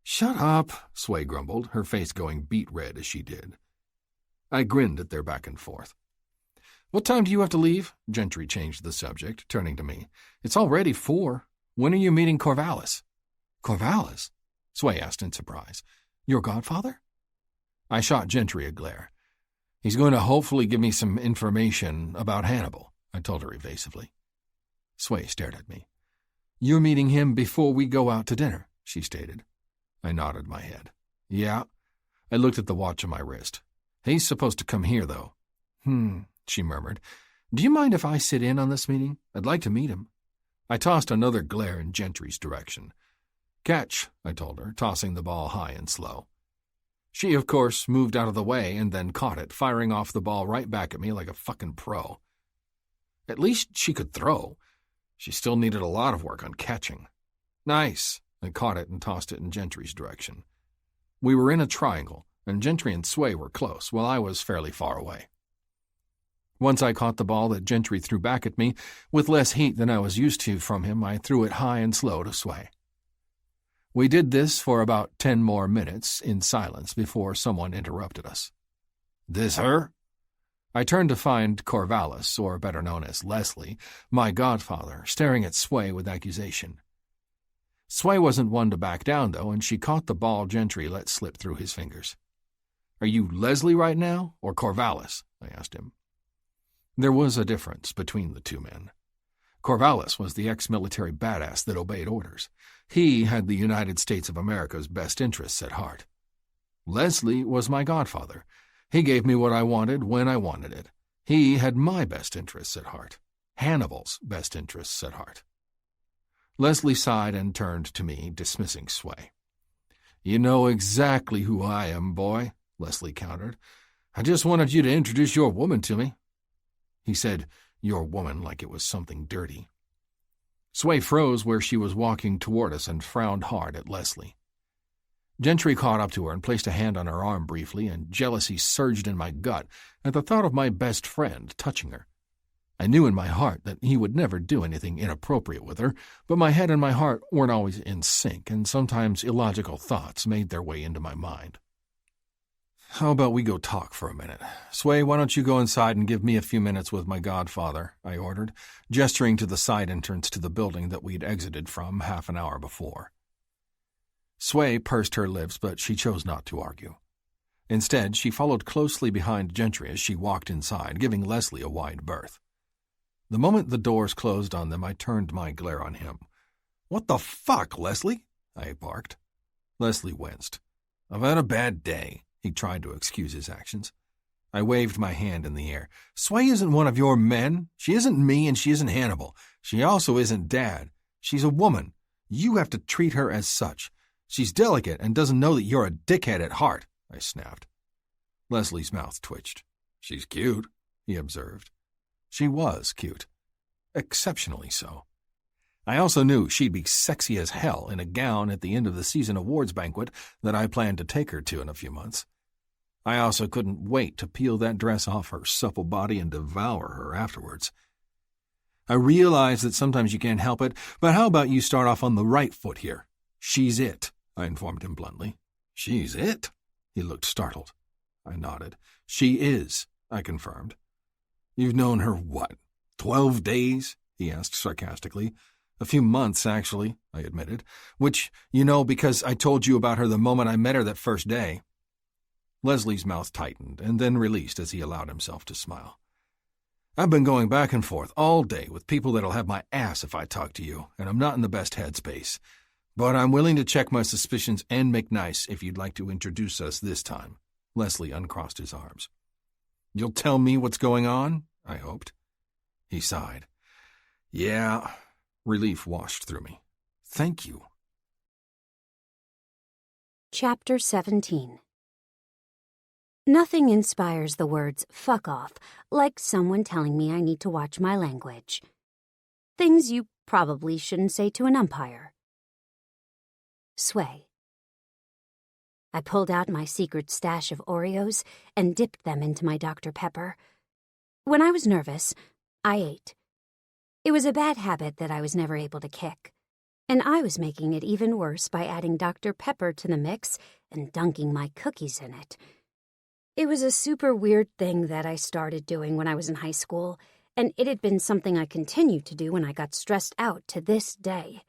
Shut up, Sway grumbled, her face going beet red as she did. I grinned at their back and forth. What time do you have to leave? Gentry changed the subject, turning to me. It's already 4. When are you meeting Corvallis? Corvallis? Sway asked in surprise. Your godfather? I shot Gentry a glare. He's going to hopefully give me some information about Hannibal, I told her evasively. Sway stared at me. You're meeting him before we go out to dinner, she stated. I nodded my head. Yeah. I looked at the watch on my wrist. He's supposed to come here, though. She murmured. Do you mind if I sit in on this meeting? I'd like to meet him. I tossed another glare in Gentry's direction. Catch, I told her, tossing the ball high and slow. She, of course, moved out of the way and then caught it, firing off the ball right back at me like a fucking pro. At least she could throw. She still needed a lot of work on catching. Nice. I caught it and tossed it in Gentry's direction. We were in a triangle, and Gentry and Sway were close, while I was fairly far away. Once I caught the ball that Gentry threw back at me, with less heat than I was used to from him, I threw it high and slow to Sway. We did this for about 10 more minutes in silence before someone interrupted us. This her? I turned to find Corvallis, or better known as Leslie, my godfather, staring at Sway with accusation. Sway wasn't one to back down, though, and she caught the ball Gentry let slip through his fingers. Are you Leslie right now, or Corvallis? I asked him. There was a difference between the two men. Corvallis was the ex-military badass that obeyed orders. He had the United States of America's best interests at heart. Leslie was my godfather. He gave me what I wanted when I wanted it. He had my best interests at heart. Hannibal's best interests at heart. Leslie sighed and turned to me, dismissing Sway. You know exactly who I am, boy, Leslie countered. I just wanted you to introduce your woman to me. He said, your woman, like it was something dirty. Sway froze where she was walking toward us and frowned hard at Leslie. Gentry caught up to her and placed a hand on her arm briefly, and jealousy surged in my gut at the thought of my best friend touching her. I knew in my heart that he would never do anything inappropriate with her, but my head and my heart weren't always in sync, and sometimes illogical thoughts made their way into my mind. How about we go talk for a minute? Sway, why don't you go inside and give me a few minutes with my godfather, I ordered, gesturing to the side entrance to the building that we'd exited from half an hour before. Sway pursed her lips, but she chose not to argue. Instead, she followed closely behind Gentry as she walked inside, giving Leslie a wide berth. The moment the doors closed on them, I turned my glare on him. What the fuck, Leslie? I barked. Leslie winced. I've had a bad day. He tried to excuse his actions. I waved my hand in the air. Sway isn't one of your men. She isn't me, and she isn't Hannibal. She also isn't Dad. She's a woman. You have to treat her as such. She's delicate and doesn't know that you're a dickhead at heart, I snapped. Leslie's mouth twitched. She's cute, he observed. She was cute. Exceptionally so. I also knew she'd be sexy as hell in a gown at the end of the season awards banquet that I planned to take her to in a few months. I also couldn't wait to peel that dress off her supple body and devour her afterwards. I realize that sometimes you can't help it, but how about you start off on the right foot here? She's it, I informed him bluntly. She's it? He looked startled. I nodded. She is, I confirmed. You've known her, what, 12 days? He asked sarcastically. A few months, actually, I admitted, which, you know, because I told you about her the moment I met her that first day. Leslie's mouth tightened and then released as he allowed himself to smile. I've been going back and forth all day with people that'll have my ass if I talk to you, and I'm not in the best headspace. But I'm willing to check my suspicions and make nice if you'd like to introduce us this time. Leslie uncrossed his arms. You'll tell me what's going on? I hoped. He sighed. Yeah. Relief washed through me. Thank you. Chapter 17. Nothing inspires the words "fuck off" like someone telling me I need to watch my language. Things you probably shouldn't say to an umpire. Sway. I pulled out my secret stash of Oreos and dipped them into my Dr. Pepper. When I was nervous, I ate. It was a bad habit that I was never able to kick, and I was making it even worse by adding Dr. Pepper to the mix and dunking my cookies in it. It was a super weird thing that I started doing when I was in high school, and it had been something I continued to do when I got stressed out to this day.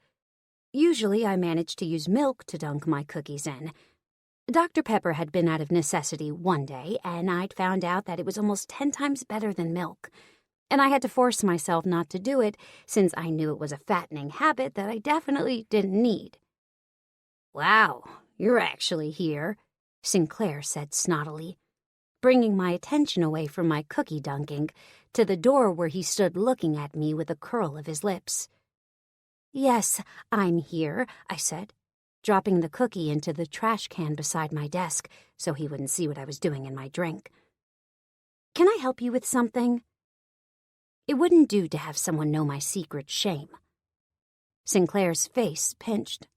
Usually I managed to use milk to dunk my cookies in. Dr. Pepper had been out of necessity one day, and I'd found out that it was almost 10 times better than milk, and I had to force myself not to do it since I knew it was a fattening habit that I definitely didn't need. "Wow, you're actually here," Sinclair said snottily, bringing my attention away from my cookie dunking to the door where he stood looking at me with a curl of his lips. "Yes, I'm here," I said, dropping the cookie into the trash can beside my desk so he wouldn't see what I was doing in my drink. "Can I help you with something?" It wouldn't do to have someone know my secret shame. Sinclair's face pinched.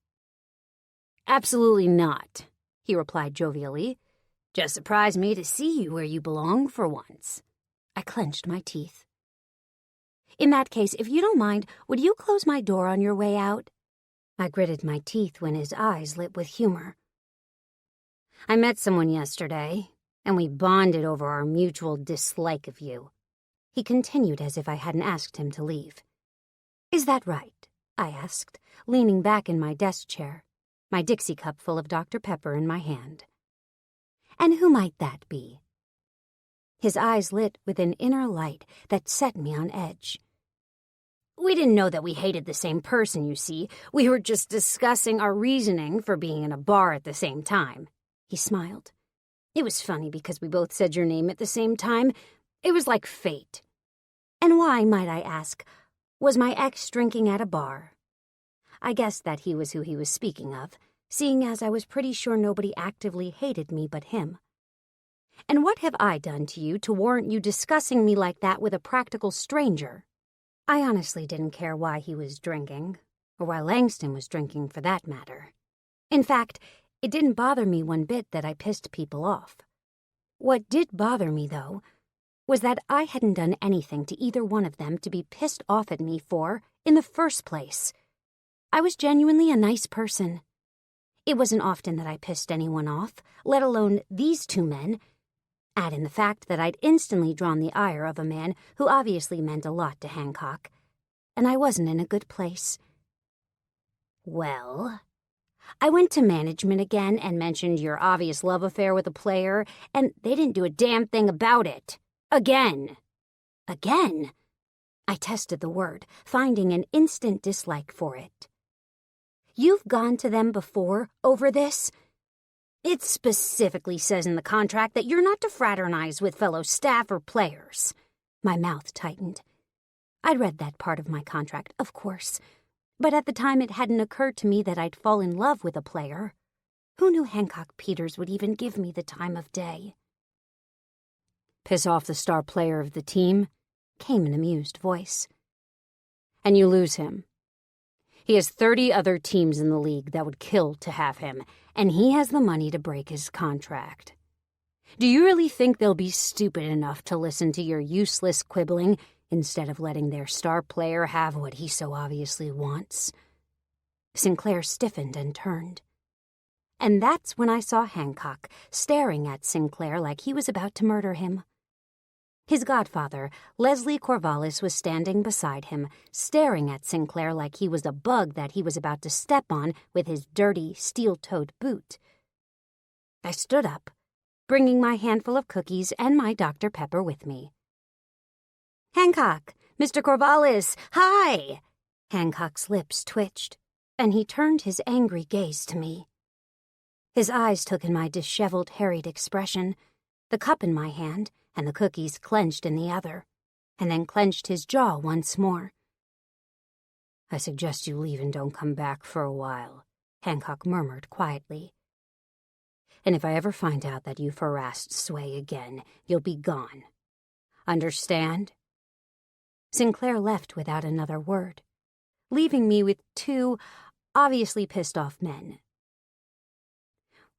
"Absolutely not," he replied jovially. "Just surprised me to see you where you belong for once." I clenched my teeth. "In that case, if you don't mind, would you close my door on your way out?" I gritted my teeth when his eyes lit with humor. "I met someone yesterday, and we bonded over our mutual dislike of you," he continued as if I hadn't asked him to leave. "Is that right?" I asked, leaning back in my desk chair, my Dixie cup full of Dr. Pepper in my hand. "And who might that be?" His eyes lit with an inner light that set me on edge. "We didn't know that we hated the same person, you see. We were just discussing our reasoning for being in a bar at the same time." He smiled. "It was funny because we both said your name at the same time. It was like fate." "And why, might I ask, was my ex drinking at a bar?" I guessed that he was who he was speaking of, seeing as I was pretty sure nobody actively hated me but him. "And what have I done to you to warrant you discussing me like that with a practical stranger?" I honestly didn't care why he was drinking, or why Langston was drinking for that matter. In fact, it didn't bother me one bit that I pissed people off. What did bother me, though, was that I hadn't done anything to either one of them to be pissed off at me for in the first place. I was genuinely a nice person. It wasn't often that I pissed anyone off, let alone these two men. Add in the fact that I'd instantly drawn the ire of a man who obviously meant a lot to Hancock, and I wasn't in a good place. "Well, I went to management again and mentioned your obvious love affair with a player, and they didn't do a damn thing about it. Again." "Again?" I tested the word, finding an instant dislike for it. "You've gone to them before over this?" "It specifically says in the contract that you're not to fraternize with fellow staff or players." My mouth tightened. I'd read that part of my contract, of course, but at the time it hadn't occurred to me that I'd fall in love with a player. Who knew Hancock Peters would even give me the time of day? "Piss off the star player of the team," came an amused voice. "And you lose him. He has 30 other teams in the league that would kill to have him, and he has the money to break his contract. Do you really think they'll be stupid enough to listen to your useless quibbling instead of letting their star player have what he so obviously wants?" Sinclair stiffened and turned. And that's when I saw Hancock staring at Sinclair like he was about to murder him. His godfather, Leslie Corvallis, was standing beside him, staring at Sinclair like he was a bug that he was about to step on with his dirty, steel-toed boot. I stood up, bringing my handful of cookies and my Dr. Pepper with me. "Hancock! Mr. Corvallis! Hi!" Hancock's lips twitched, and he turned his angry gaze to me. His eyes took in my disheveled, harried expression, the cup in my hand, and the cookies clenched in the other, and then clenched his jaw once more. "I suggest you leave and don't come back for a while," Hancock murmured quietly. "And if I ever find out that you've harassed Sway again, you'll be gone. Understand?" Sinclair left without another word, leaving me with two obviously pissed-off men.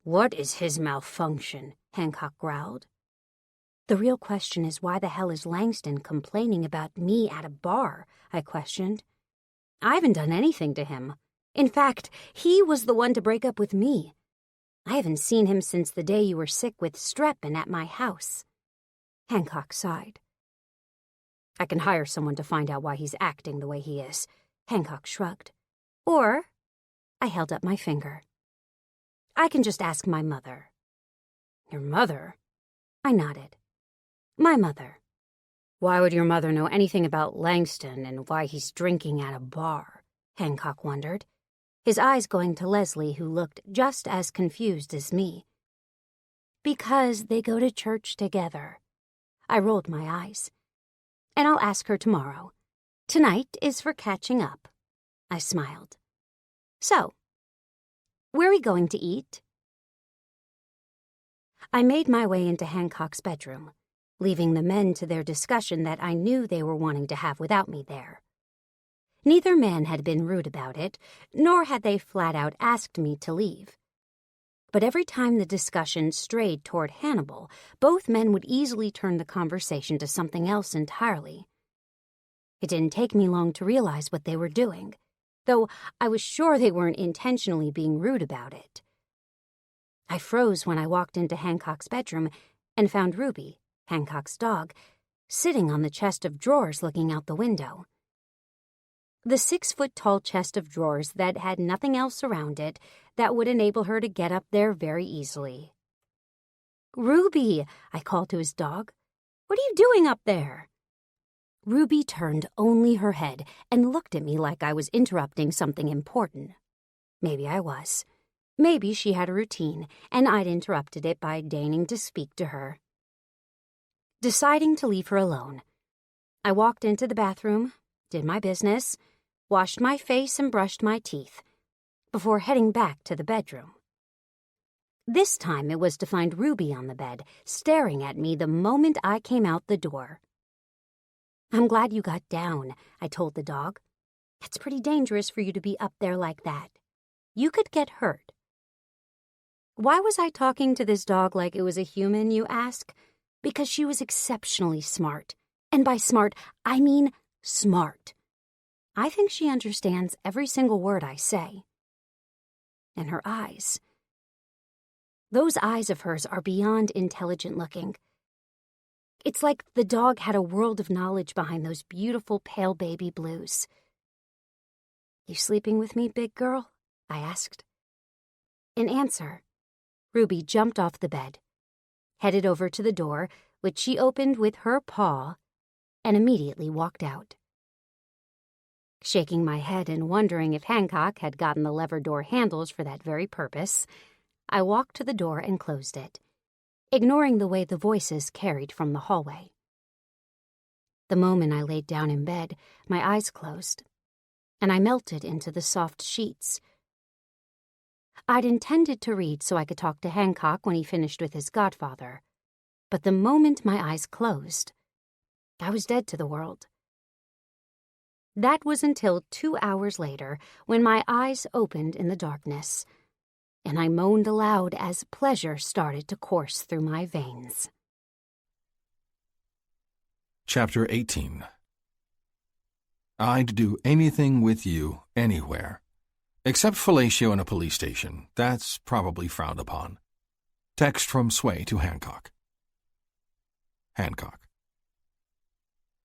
"What is his malfunction?" Hancock growled. "The real question is why the hell is Langston complaining about me at a bar?" I questioned. "I haven't done anything to him. In fact, he was the one to break up with me. I haven't seen him since the day you were sick with strep and at my house." Hancock sighed. "I can hire someone to find out why he's acting the way he is." Hancock shrugged. "Or," I held up my finger, "I can just ask my mother." "Your mother?" I nodded. "My mother." "Why would your mother know anything about Langston and why he's drinking at a bar?" Hancock wondered, his eyes going to Leslie, who looked just as confused as me. "Because they go to church together." I rolled my eyes. "And I'll ask her tomorrow. Tonight is for catching up." I smiled. "So, where are we going to eat?" I made my way into Hancock's bedroom, leaving the men to their discussion that I knew they were wanting to have without me there. Neither man had been rude about it, nor had they flat out asked me to leave. But every time the discussion strayed toward Hannibal, both men would easily turn the conversation to something else entirely. It didn't take me long to realize what they were doing, though I was sure they weren't intentionally being rude about it. I froze when I walked into Hancock's bedroom and found Ruby, Hancock's dog, sitting on the chest of drawers looking out the window. The 6-foot-tall chest of drawers that had nothing else around it that would enable her to get up there very easily. "Ruby," I called to his dog, "what are you doing up there?" Ruby turned only her head and looked at me like I was interrupting something important. Maybe I was. Maybe she had a routine, and I'd interrupted it by deigning to speak to her. Deciding to leave her alone, I walked into the bathroom, did my business, washed my face and brushed my teeth, before heading back to the bedroom. This time it was to find Ruby on the bed, staring at me the moment I came out the door. "I'm glad you got down," I told the dog. "It's pretty dangerous for you to be up there like that. You could get hurt." Why was I talking to this dog like it was a human, you ask? Because she was exceptionally smart. And by smart, I mean smart. I think she understands every single word I say. And her eyes. Those eyes of hers are beyond intelligent looking. It's like the dog had a world of knowledge behind those beautiful pale baby blues. "You sleeping with me, big girl?" I asked. In answer, Ruby jumped off the bed, headed over to the door, which she opened with her paw, and immediately walked out. Shaking my head and wondering if Hancock had gotten the lever door handles for that very purpose, I walked to the door and closed it, ignoring the way the voices carried from the hallway. The moment I laid down in bed, my eyes closed, and I melted into the soft sheets. I'd intended to read so I could talk to Hancock when he finished with his godfather, but the moment my eyes closed, I was dead to the world. That was until 2 hours later, when my eyes opened in the darkness, and I moaned aloud as pleasure started to course through my veins. Chapter 18. I'd do anything with you, anywhere. Except fellatio in a police station. That's probably frowned upon. Text from Sway to Hancock. Hancock.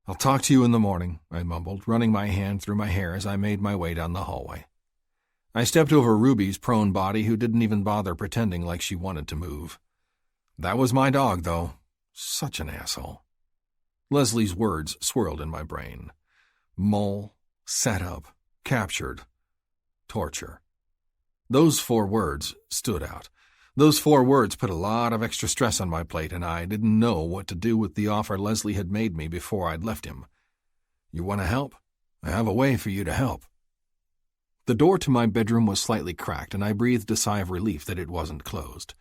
"I'll talk to you in the morning," I mumbled, running my hand through my hair as I made my way down the hallway. I stepped over Ruby's prone body, who didn't even bother pretending like she wanted to move. That was my dog, though. Such an asshole. Leslie's words swirled in my brain. Mole, set up, captured, torture. Those 4 words stood out. Those 4 words put a lot of extra stress on my plate, and I didn't know what to do with the offer Leslie had made me before I'd left him. "You want to help? I have a way for you to help." The door to my bedroom was slightly cracked, and I breathed a sigh of relief that it wasn't closed.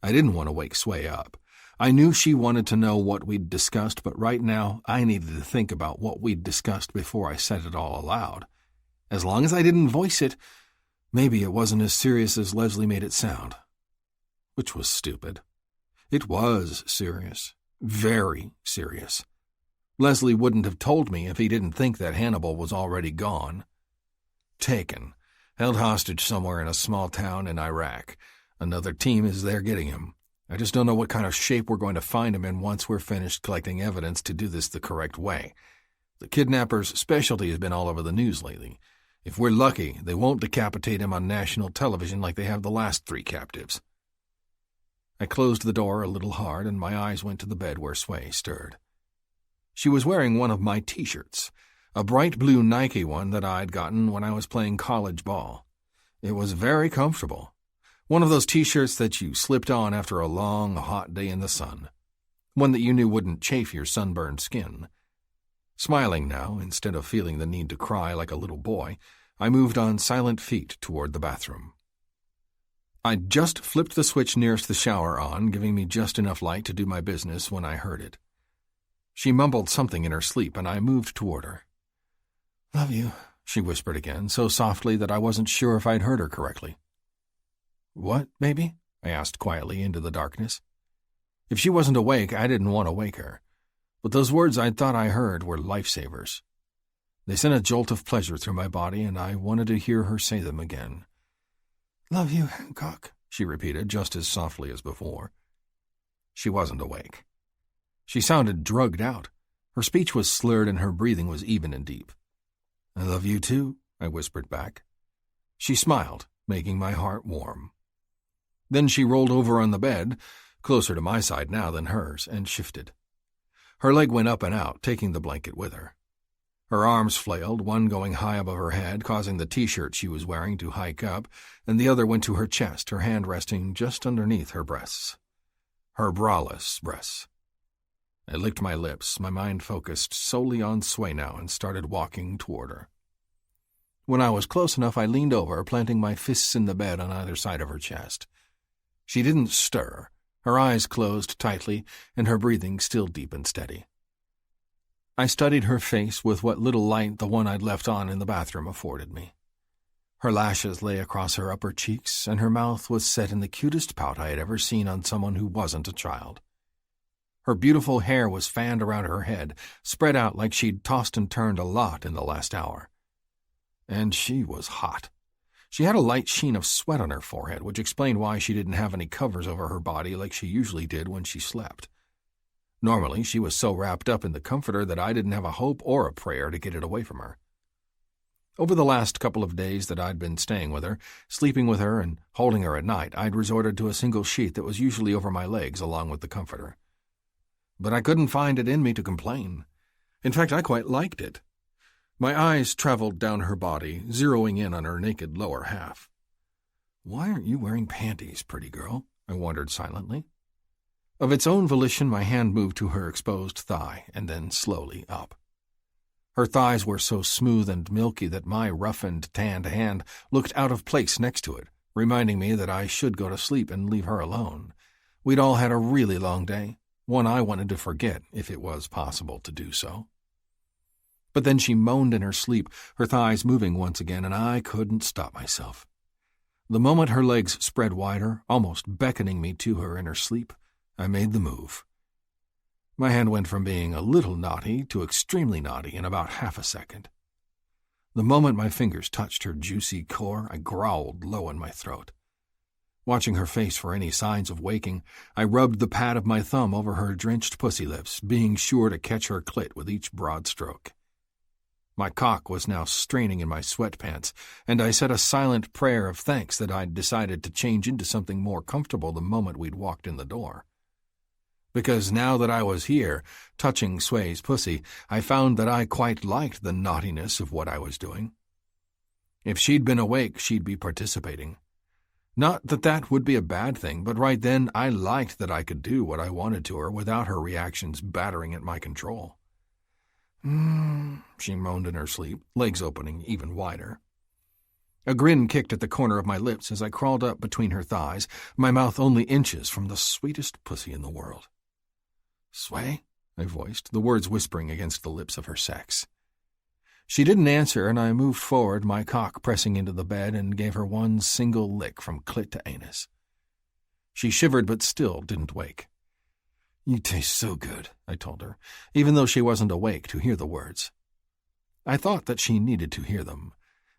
I didn't want to wake Sway up. I knew she wanted to know what we'd discussed, but right now I needed to think about what we'd discussed before I said it all aloud. As long as I didn't voice it, maybe it wasn't as serious as Leslie made it sound. Which was stupid. It was serious. Very serious. Leslie wouldn't have told me if he didn't think that Hannibal was already gone. Taken. Held hostage somewhere in a small town in Iraq. Another team is there getting him. I just don't know what kind of shape we're going to find him in once we're finished collecting evidence to do this the correct way. The kidnapper's specialty has been all over the news lately. If we're lucky, they won't decapitate him on national television like they have the last 3 captives. I closed the door a little hard, and my eyes went to the bed where Sway stirred. She was wearing one of my T-shirts, a bright blue Nike one that I'd gotten when I was playing college ball. It was very comfortable. One of those T-shirts that you slipped on after a long, hot day in the sun. One that you knew wouldn't chafe your sunburned skin. Smiling now, instead of feeling the need to cry like a little boy, I moved on silent feet toward the bathroom. I'd just flipped the switch nearest the shower on, giving me just enough light to do my business when I heard it. She mumbled something in her sleep, and I moved toward her. "Love you," she whispered again, so softly that I wasn't sure if I'd heard her correctly. "What, baby?" I asked quietly into the darkness. If she wasn't awake, I didn't want to wake her. But those words I thought I heard were lifesavers. They sent a jolt of pleasure through my body, and I wanted to hear her say them again. "Love you, Hancock," she repeated just as softly as before. She wasn't awake. She sounded drugged out. Her speech was slurred and her breathing was even and deep. "I love you too," I whispered back. She smiled, making my heart warm. Then she rolled over on the bed, closer to my side now than hers, and shifted. Her leg went up and out, taking the blanket with her. Her arms flailed, one going high above her head, causing the T-shirt she was wearing to hike up, and the other went to her chest, her hand resting just underneath her breasts. Her braless breasts. I licked my lips, my mind focused solely on Sway now, and started walking toward her. When I was close enough, I leaned over, planting my fists in the bed on either side of her chest. She didn't stir, her eyes closed tightly, and her breathing still deep and steady. I studied her face with what little light the one I'd left on in the bathroom afforded me. Her lashes lay across her upper cheeks, and her mouth was set in the cutest pout I had ever seen on someone who wasn't a child. Her beautiful hair was fanned around her head, spread out like she'd tossed and turned a lot in the last hour. And she was hot. She had a light sheen of sweat on her forehead, which explained why she didn't have any covers over her body like she usually did when she slept. Normally, she was so wrapped up in the comforter that I didn't have a hope or a prayer to get it away from her. Over the last couple of days that I'd been staying with her, sleeping with her and holding her at night, I'd resorted to a single sheet that was usually over my legs along with the comforter. But I couldn't find it in me to complain. In fact, I quite liked it. My eyes traveled down her body, zeroing in on her naked lower half. "Why aren't you wearing panties, pretty girl?" I wondered silently. Of its own volition, my hand moved to her exposed thigh, and then slowly up. Her thighs were so smooth and milky that my roughened, tanned hand looked out of place next to it, reminding me that I should go to sleep and leave her alone. We'd all had a really long day, one I wanted to forget if it was possible to do so. But then she moaned in her sleep, her thighs moving once again, and I couldn't stop myself. The moment her legs spread wider, almost beckoning me to her in her sleep, I made the move. My hand went from being a little naughty to extremely naughty in about half a second. The moment my fingers touched her juicy core, I growled low in my throat. Watching her face for any signs of waking, I rubbed the pad of my thumb over her drenched pussy lips, being sure to catch her clit with each broad stroke. My cock was now straining in my sweatpants, and I said a silent prayer of thanks that I'd decided to change into something more comfortable the moment we'd walked in the door. Because now that I was here, touching Sway's pussy, I found that I quite liked the naughtiness of what I was doing. If she'd been awake, she'd be participating. Not that that would be a bad thing, but right then I liked that I could do what I wanted to her without her reactions battering at my control. She moaned in her sleep, legs opening even wider. A grin kicked at the corner of my lips as I crawled up between her thighs, my mouth only inches from the sweetest pussy in the world. "Sway?" I voiced, the words whispering against the lips of her sex. She didn't answer, and I moved forward, my cock pressing into the bed, and gave her one single lick from clit to anus. She shivered but still didn't wake. "You taste so good," I told her, even though she wasn't awake to hear the words. I thought that she needed to hear them,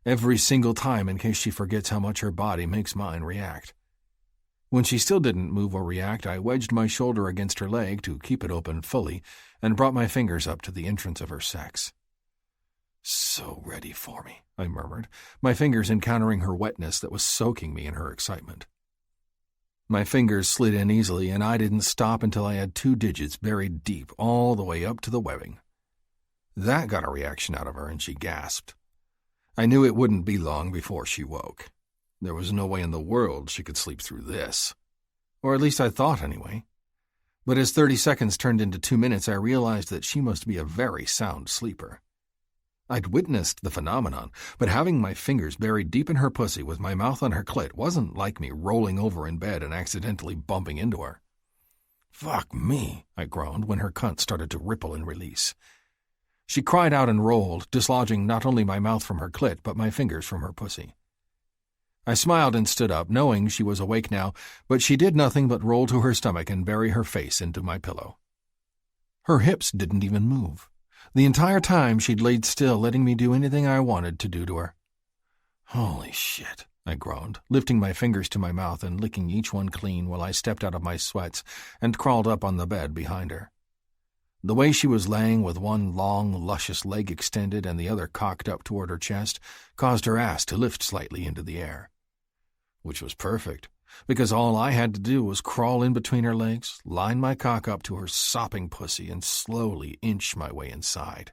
every single time in case she forgets how much her body makes mine react. When she still didn't move or react, I wedged my shoulder against her leg to keep it open fully and brought my fingers up to the entrance of her sex. "So ready for me," I murmured, my fingers encountering her wetness that was soaking me in her excitement. My fingers slid in easily, and I didn't stop until I had 2 digits buried deep all the way up to the webbing. That got a reaction out of her, and she gasped. I knew it wouldn't be long before she woke. There was no way in the world she could sleep through this. Or at least I thought, anyway. But as 30 seconds turned into 2 minutes, I realized that she must be a very sound sleeper. I'd witnessed the phenomenon, but having my fingers buried deep in her pussy with my mouth on her clit wasn't like me rolling over in bed and accidentally bumping into her. "Fuck me," I groaned when her cunt started to ripple and release. She cried out and rolled, dislodging not only my mouth from her clit, but my fingers from her pussy. I smiled and stood up, knowing she was awake now, but she did nothing but roll to her stomach and bury her face into my pillow. Her hips didn't even move. The entire time she'd laid still, letting me do anything I wanted to do to her. "Holy shit," I groaned, lifting my fingers to my mouth and licking each one clean while I stepped out of my sweats and crawled up on the bed behind her. The way she was laying with one long, luscious leg extended and the other cocked up toward her chest caused her ass to lift slightly into the air. Which was perfect, because all I had to do was crawl in between her legs, line my cock up to her sopping pussy, and slowly inch my way inside.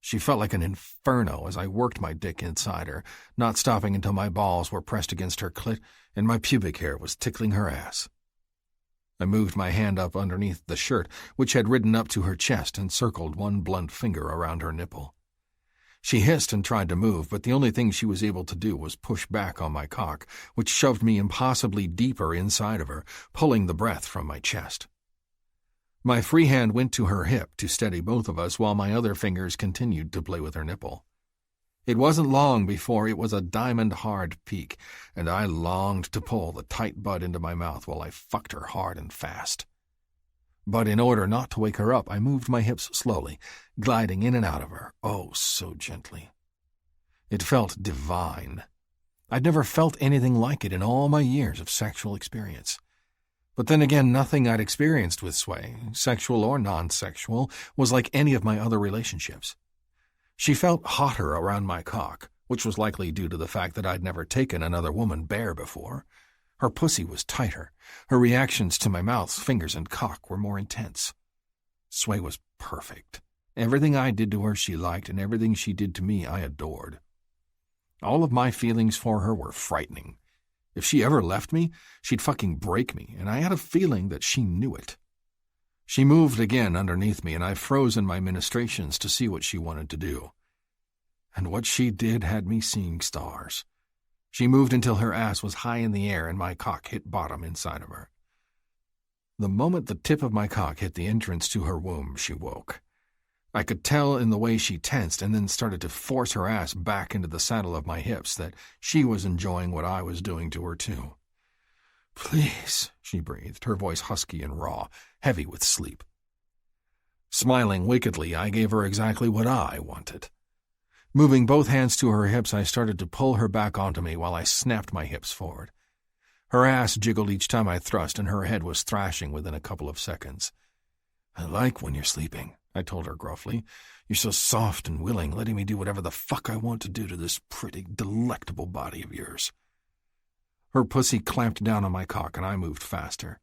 She felt like an inferno as I worked my dick inside her, not stopping until my balls were pressed against her clit and my pubic hair was tickling her ass. I moved my hand up underneath the shirt, which had ridden up to her chest, and circled one blunt finger around her nipple. She hissed and tried to move, but the only thing she was able to do was push back on my cock, which shoved me impossibly deeper inside of her, pulling the breath from my chest. My free hand went to her hip to steady both of us while my other fingers continued to play with her nipple. It wasn't long before it was a diamond-hard peak, and I longed to pull the tight butt into my mouth while I fucked her hard and fast. But in order not to wake her up, I moved my hips slowly, gliding in and out of her, oh so gently. It felt divine. I'd never felt anything like it in all my years of sexual experience. But then again, nothing I'd experienced with Sway, sexual or non-sexual, was like any of my other relationships. She felt hotter around my cock, which was likely due to the fact that I'd never taken another woman bare before. Her pussy was tighter. Her reactions to my mouth, fingers, and cock were more intense. Sway was perfect. Everything I did to her she liked, and everything she did to me I adored. All of my feelings for her were frightening. If she ever left me, she'd fucking break me, and I had a feeling that she knew it. She moved again underneath me, and I froze in my ministrations to see what she wanted to do. And what she did had me seeing stars. She moved until her ass was high in the air and my cock hit bottom inside of her. The moment the tip of my cock hit the entrance to her womb, she woke. I could tell in the way she tensed and then started to force her ass back into the saddle of my hips that she was enjoying what I was doing to her too. "Please," she breathed, her voice husky and raw, heavy with sleep. Smiling wickedly, I gave her exactly what I wanted. Moving both hands to her hips, I started to pull her back onto me while I snapped my hips forward. Her ass jiggled each time I thrust, and her head was thrashing within a couple of seconds. "I like when you're sleeping," I told her gruffly. "You're so soft and willing, letting me do whatever the fuck I want to do to this pretty, delectable body of yours." Her pussy clamped down on my cock, and I moved faster.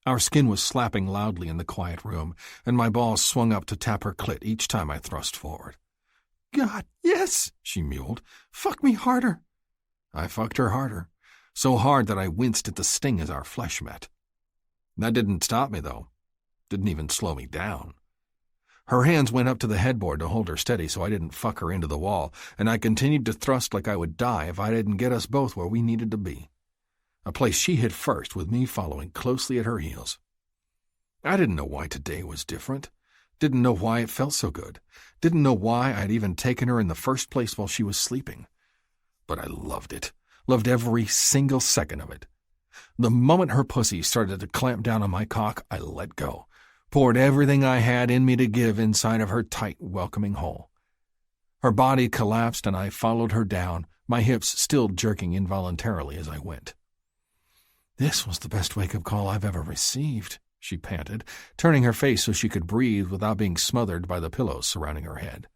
Our skin was slapping loudly in the quiet room, and my balls swung up to tap her clit each time I thrust forward. "God, yes," she mewled. "Fuck me harder." I fucked her harder, so hard that I winced at the sting as our flesh met. That didn't stop me, though. Didn't even slow me down. Her hands went up to the headboard to hold her steady so I didn't fuck her into the wall, and I continued to thrust like I would die if I didn't get us both where we needed to be. A place she hit first, with me following closely at her heels. I didn't know why today was different. Didn't know why it felt so good. Didn't know why I'd even taken her in the first place while she was sleeping. But I loved it. Loved every single second of it. The moment her pussy started to clamp down on my cock, I let go. Poured everything I had in me to give inside of her tight, welcoming hole. Her body collapsed and I followed her down, my hips still jerking involuntarily as I went. "This was the best wake-up call I've ever received," she panted, turning her face so she could breathe without being smothered by the pillows surrounding her head.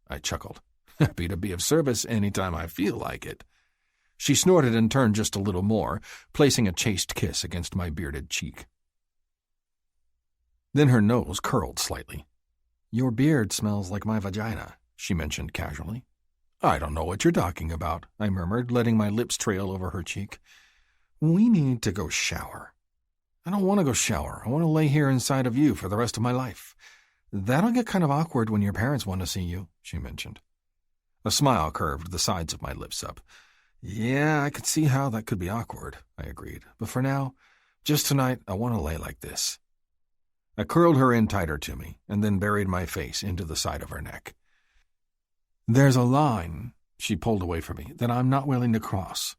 I chuckled. Happy to be of service any time I feel like it. She snorted and turned just a little more, placing a chaste kiss against my bearded cheek. Then her nose curled slightly. "Your beard smells like my vagina," she mentioned casually. "I don't know what you're talking about," I murmured, letting my lips trail over her cheek. "We need to go shower." "I don't want to go shower. I want to lay here inside of you for the rest of my life." "That'll get kind of awkward when your parents want to see you," she mentioned. A smile curved the sides of my lips up. "Yeah, I could see how that could be awkward," I agreed. "But for now, just tonight, I want to lay like this." I curled her in tighter to me, and then buried my face into the side of her neck. "There's a line," she pulled away from me, "that I'm not willing to cross."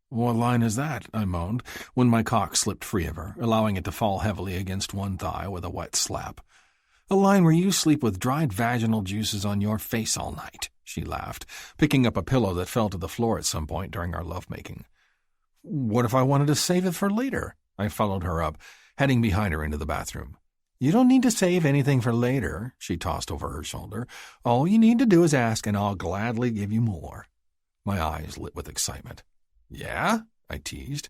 "What line is that?" I moaned, when my cock slipped free of her, allowing it to fall heavily against one thigh with a wet slap. "A line where you sleep with dried vaginal juices on your face all night," she laughed, picking up a pillow that fell to the floor at some point during our lovemaking. "What if I wanted to save it for later?" I followed her up, heading behind her into the bathroom. "You don't need to save anything for later," she tossed over her shoulder. "All you need to do is ask, and I'll gladly give you more." My eyes lit with excitement. "Yeah?" I teased.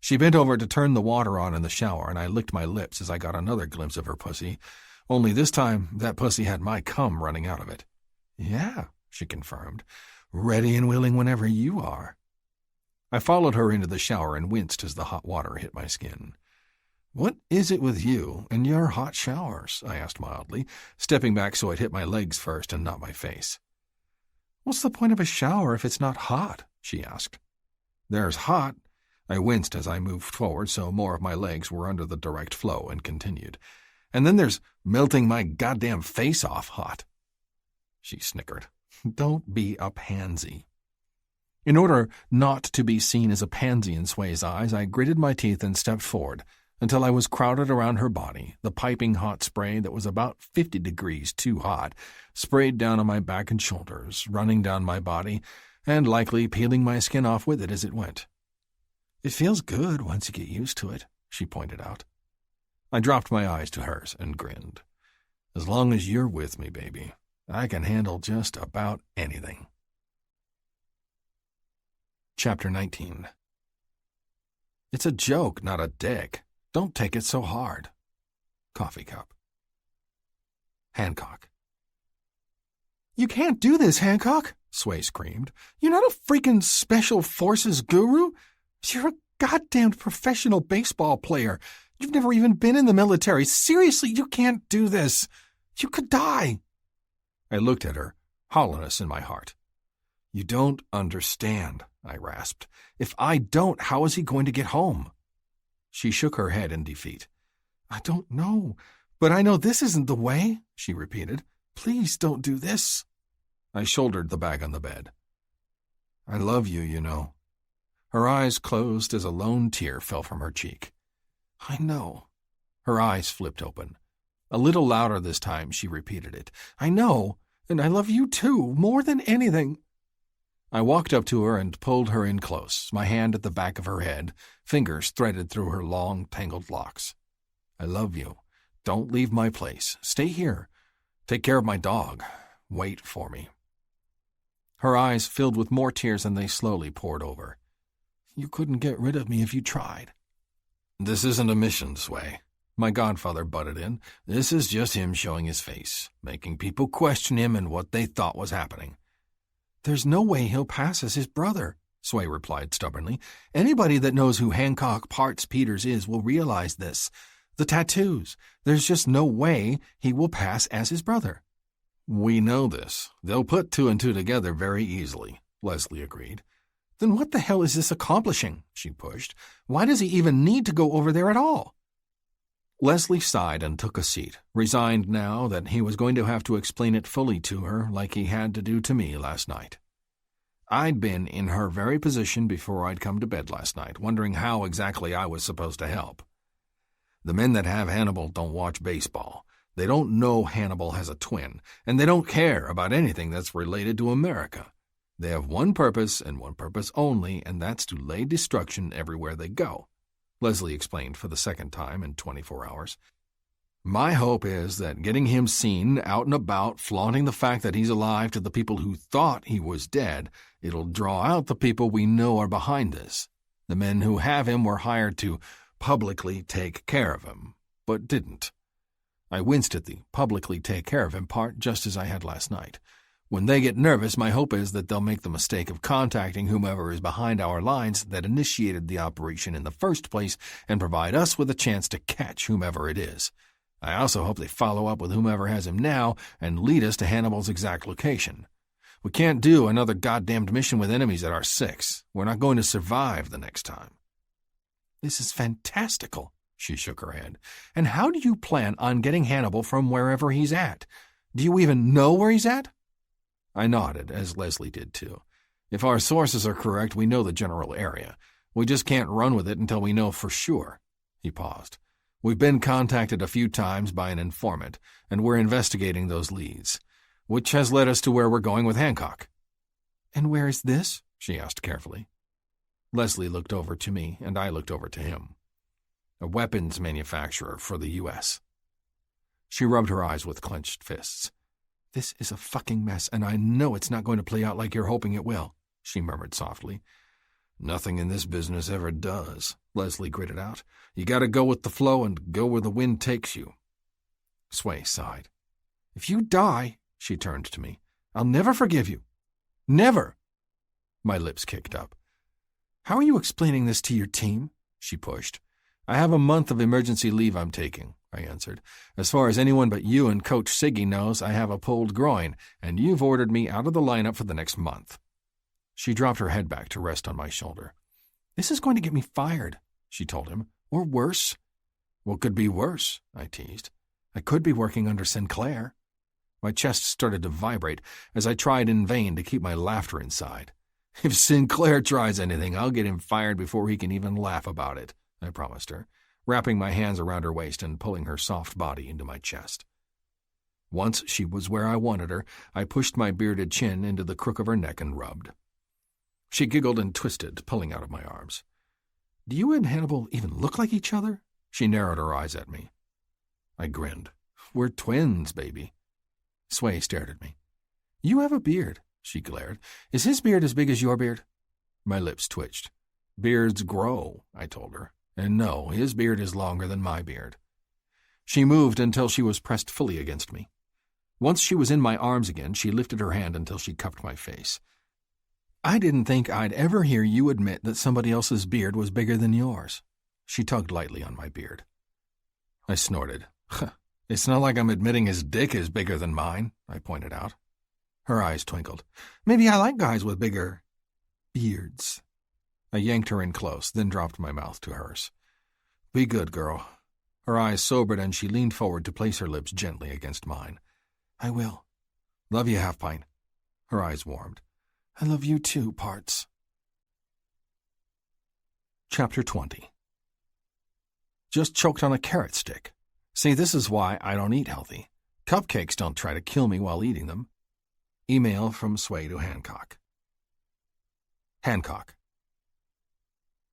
She bent over to turn the water on in the shower, and I licked my lips as I got another glimpse of her pussy, only this time that pussy had my cum running out of it. "Yeah," she confirmed. "Ready and willing whenever you are." I followed her into the shower and winced as the hot water hit my skin. "What is it with you and your hot showers?" I asked mildly, stepping back so it hit my legs first and not my face. "What's the point of a shower if it's not hot?" she asked. "There's hot." I winced as I moved forward so more of my legs were under the direct flow and continued. "And then there's melting my goddamn face off hot." She snickered. "Don't be a pansy." In order not to be seen as a pansy in Sway's eyes, I gritted my teeth and stepped forward until I was crowded around her body, the piping hot spray that was about 50 degrees too hot, sprayed down on my back and shoulders, running down my body, and likely peeling my skin off with it as it went. "It feels good once you get used to it," she pointed out. I dropped my eyes to hers and grinned. "As long as you're with me, baby, I can handle just about anything." Chapter 19. It's a joke, not a dick. Don't take it so hard. Coffee cup. Hancock. "You can't do this, Hancock," Sway screamed. "You're not a freaking special forces guru. You're a goddamn professional baseball player. You've never even been in the military. Seriously, you can't do this. You could die." I looked at her, hollowness in my heart. "You don't understand," I rasped. "If I don't, how is he going to get home?" She shook her head in defeat. "I don't know, but I know this isn't the way," she repeated. "Please don't do this." I shouldered the bag on the bed. "I love you, you know." Her eyes closed as a lone tear fell from her cheek. "I know." Her eyes flipped open. A little louder this time, she repeated it. "I know, and I love you too, more than anything." I walked up to her and pulled her in close, my hand at the back of her head, fingers threaded through her long, tangled locks. "I love you. Don't leave my place. Stay here. Take care of my dog. Wait for me." Her eyes filled with more tears and they slowly poured over. "You couldn't get rid of me if you tried." "This isn't a mission, Sway," my godfather butted in. "This is just him showing his face, making people question him and what they thought was happening." "There's no way he'll pass as his brother," Sway replied stubbornly. "Anybody that knows who Hancock Parts Peters is will realize this. The tattoos. There's just no way he will pass as his brother." "We know this. They'll put two and two together very easily," Leslie agreed. "Then what the hell is this accomplishing?" she pushed. "Why does he even need to go over there at all?" Leslie sighed and took a seat, resigned now that he was going to have to explain it fully to her like he had to do to me last night. I'd been in her very position before I'd come to bed last night, wondering how exactly I was supposed to help. The men that have Hannibal don't watch baseball. They don't know Hannibal has a twin, and they don't care about anything that's related to America. They have one purpose and one purpose only, and that's to lay destruction everywhere they go, Leslie explained for the second time in 24 hours. My hope is that getting him seen out and about, flaunting the fact that he's alive to the people who thought he was dead, it'll draw out the people we know are behind this. The men who have him were hired to publicly take care of him, but didn't. I winced at the publicly take care of him part just as I had last night. When they get nervous, my hope is that they'll make the mistake of contacting whomever is behind our lines that initiated the operation in the first place and provide us with a chance to catch whomever it is. I also hope they follow up with whomever has him now and lead us to Hannibal's exact location. We can't do another goddamned mission with enemies at our six. We're not going to survive the next time. This is fantastical, she shook her head. And how do you plan on getting Hannibal from wherever he's at? Do you even know where he's at? I nodded, as Leslie did too. If our sources are correct, we know the general area. We just can't run with it until we know for sure. He paused. We've been contacted a few times by an informant, and we're investigating those leads, which has led us to where we're going with Hancock. And where is this? She asked carefully. Leslie looked over to me, and I looked over to him. A weapons manufacturer for the U.S. She rubbed her eyes with clenched fists. This is a fucking mess, and I know it's not going to play out like you're hoping it will, she murmured softly. Nothing in this business ever does, Leslie gritted out. You gotta go with the flow and go where the wind takes you. Sway sighed. If you die, she turned to me, I'll never forgive you. Never. My lips kicked up. How are you explaining this to your team? She pushed. I have a month of emergency leave I'm taking, I answered. As far as anyone but you and Coach Siggy knows, I have a pulled groin, and you've ordered me out of the lineup for the next month. She dropped her head back to rest on my shoulder. This is going to get me fired, she told him. Or worse. What could be worse? I teased. I could be working under Sinclair. My chest started to vibrate as I tried in vain to keep my laughter inside. If Sinclair tries anything, I'll get him fired before he can even laugh about it, I promised her, wrapping my hands around her waist and pulling her soft body into my chest. Once she was where I wanted her, I pushed my bearded chin into the crook of her neck and rubbed. She giggled and twisted, pulling out of my arms. Do you and Hannibal even look like each other? She narrowed her eyes at me. I grinned. We're twins, baby. Sway stared at me. You have a beard, she glared. Is his beard as big as your beard? My lips twitched. Beards grow, I told her. And no, his beard is longer than my beard. She moved until she was pressed fully against me. Once she was in my arms again, she lifted her hand until she cupped my face. I didn't think I'd ever hear you admit that somebody else's beard was bigger than yours. She tugged lightly on my beard. I snorted. It's not like I'm admitting his dick is bigger than mine, I pointed out. Her eyes twinkled. Maybe I like guys with bigger beards. I yanked her in close, then dropped my mouth to hers. Be good, girl. Her eyes sobered and she leaned forward to place her lips gently against mine. I will. Love you, Half-Pint. Her eyes warmed. I love you too, Parts. Chapter 20. Just choked on a carrot stick. See, this is why I don't eat healthy. Cupcakes don't try to kill me while eating them. Email from Sway to Hancock. Hancock.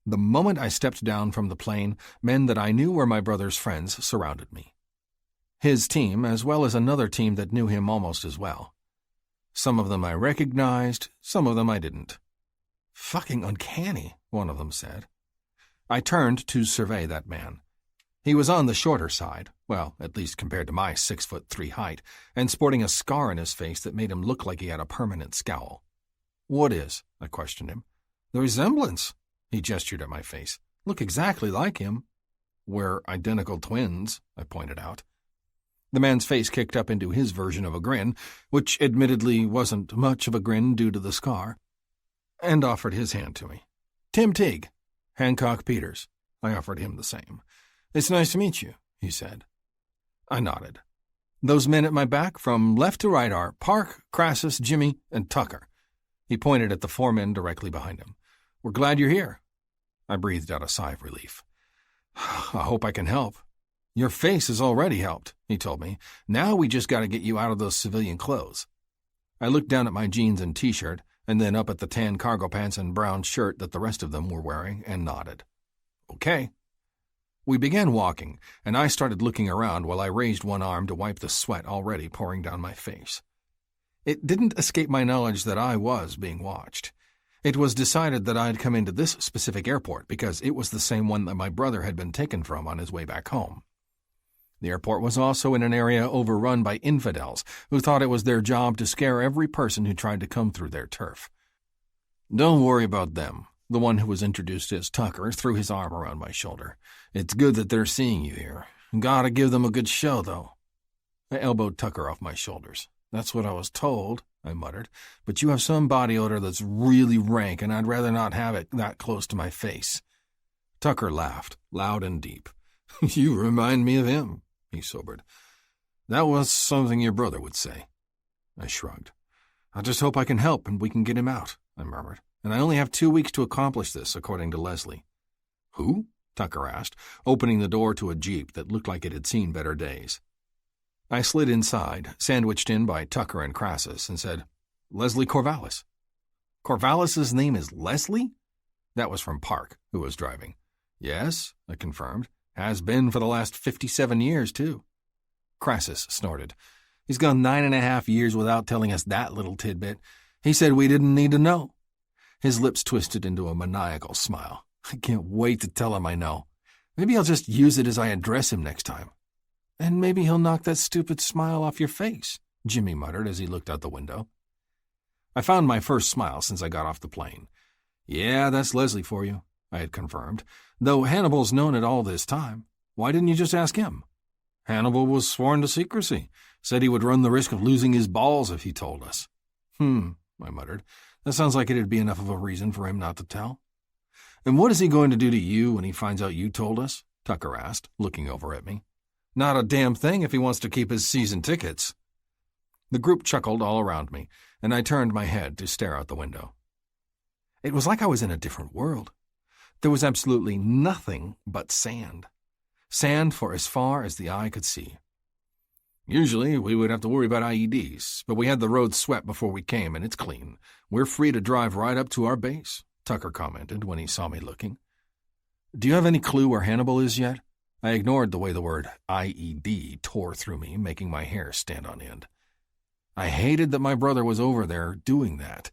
The moment I stepped down from the plane, men that I knew were my brother's friends surrounded me. His team, as well as another team that knew him almost as well. Some of them I recognized, some of them I didn't. Fucking uncanny, one of them said. I turned to survey that man. He was on the shorter side, well, at least compared to my 6'3" height, and sporting a scar on his face that made him look like he had a permanent scowl. What is? I questioned him. The resemblance. He gestured at my face. Look exactly like him. We're identical twins, I pointed out. The man's face kicked up into his version of a grin, which admittedly wasn't much of a grin due to the scar, and offered his hand to me. Tim Teague, Hancock Peters. I offered him the same. It's nice to meet you. he said. I nodded. Those men at my back, from left to right, are Park, Crassus, Jimmy, and Tucker. He pointed at the 4 men directly behind him. We're glad you're here. I breathed out a sigh of relief. I hope I can help. Your face has already helped, he told me. Now we just got to get you out of those civilian clothes. I looked down at my jeans and T-shirt, and then up at the tan cargo pants and brown shirt that the rest of them were wearing, and nodded. Okay. We began walking, and I started looking around while I raised one arm to wipe the sweat already pouring down my face. It didn't escape my knowledge that I was being watched. It was decided that I'd come into this specific airport because it was the same one that my brother had been taken from on his way back home. The airport was also in an area overrun by infidels who thought it was their job to scare every person who tried to come through their turf. Don't worry about them. The one who was introduced as Tucker threw his arm around my shoulder. It's good that they're seeing you here. Gotta give them a good show, though. I elbowed Tucker off my shoulders. That's what I was told, I muttered, but you have some body odor that's really rank, and I'd rather not have it that close to my face. Tucker laughed, loud and deep. You remind me of him, he sobered. That was something your brother would say. I shrugged. I just hope I can help and we can get him out, I murmured. And I only have 2 weeks to accomplish this, according to Leslie. Who? Tucker asked, opening the door to a Jeep that looked like it had seen better days. I slid inside, sandwiched in by Tucker and Crassus, and said, Leslie Corvallis. Corvallis's name is Leslie? That was from Park, who was driving. Yes, I confirmed. Has been for the last 57 years, too. Crassus snorted. He's gone 9.5 years without telling us that little tidbit. He said we didn't need to know. His lips twisted into a maniacal smile. I can't wait to tell him I know. Maybe I'll just use it as I address him next time. And maybe he'll knock that stupid smile off your face, Jimmy muttered as he looked out the window. I found my first smile since I got off the plane. Yeah, that's Leslie for you, I had confirmed, though Hannibal's known it all this time. Why didn't you just ask him? Hannibal was sworn to secrecy, said he would run the risk of losing his balls if he told us. I muttered. That sounds like it'd be enough of a reason for him not to tell. And what is he going to do to you when he finds out you told us? Tucker asked, looking over at me. Not a damn thing if he wants to keep his season tickets. The group chuckled all around me, and I turned my head to stare out the window. It was like I was in a different world. There was absolutely nothing but sand. Sand for as far as the eye could see. Usually, we would have to worry about IEDs, but we had the road swept before we came, and it's clean. We're free to drive right up to our base, Tucker commented when he saw me looking. Do you have any clue where Hannibal is yet? I ignored the way the word IED tore through me, making my hair stand on end. I hated that my brother was over there doing that.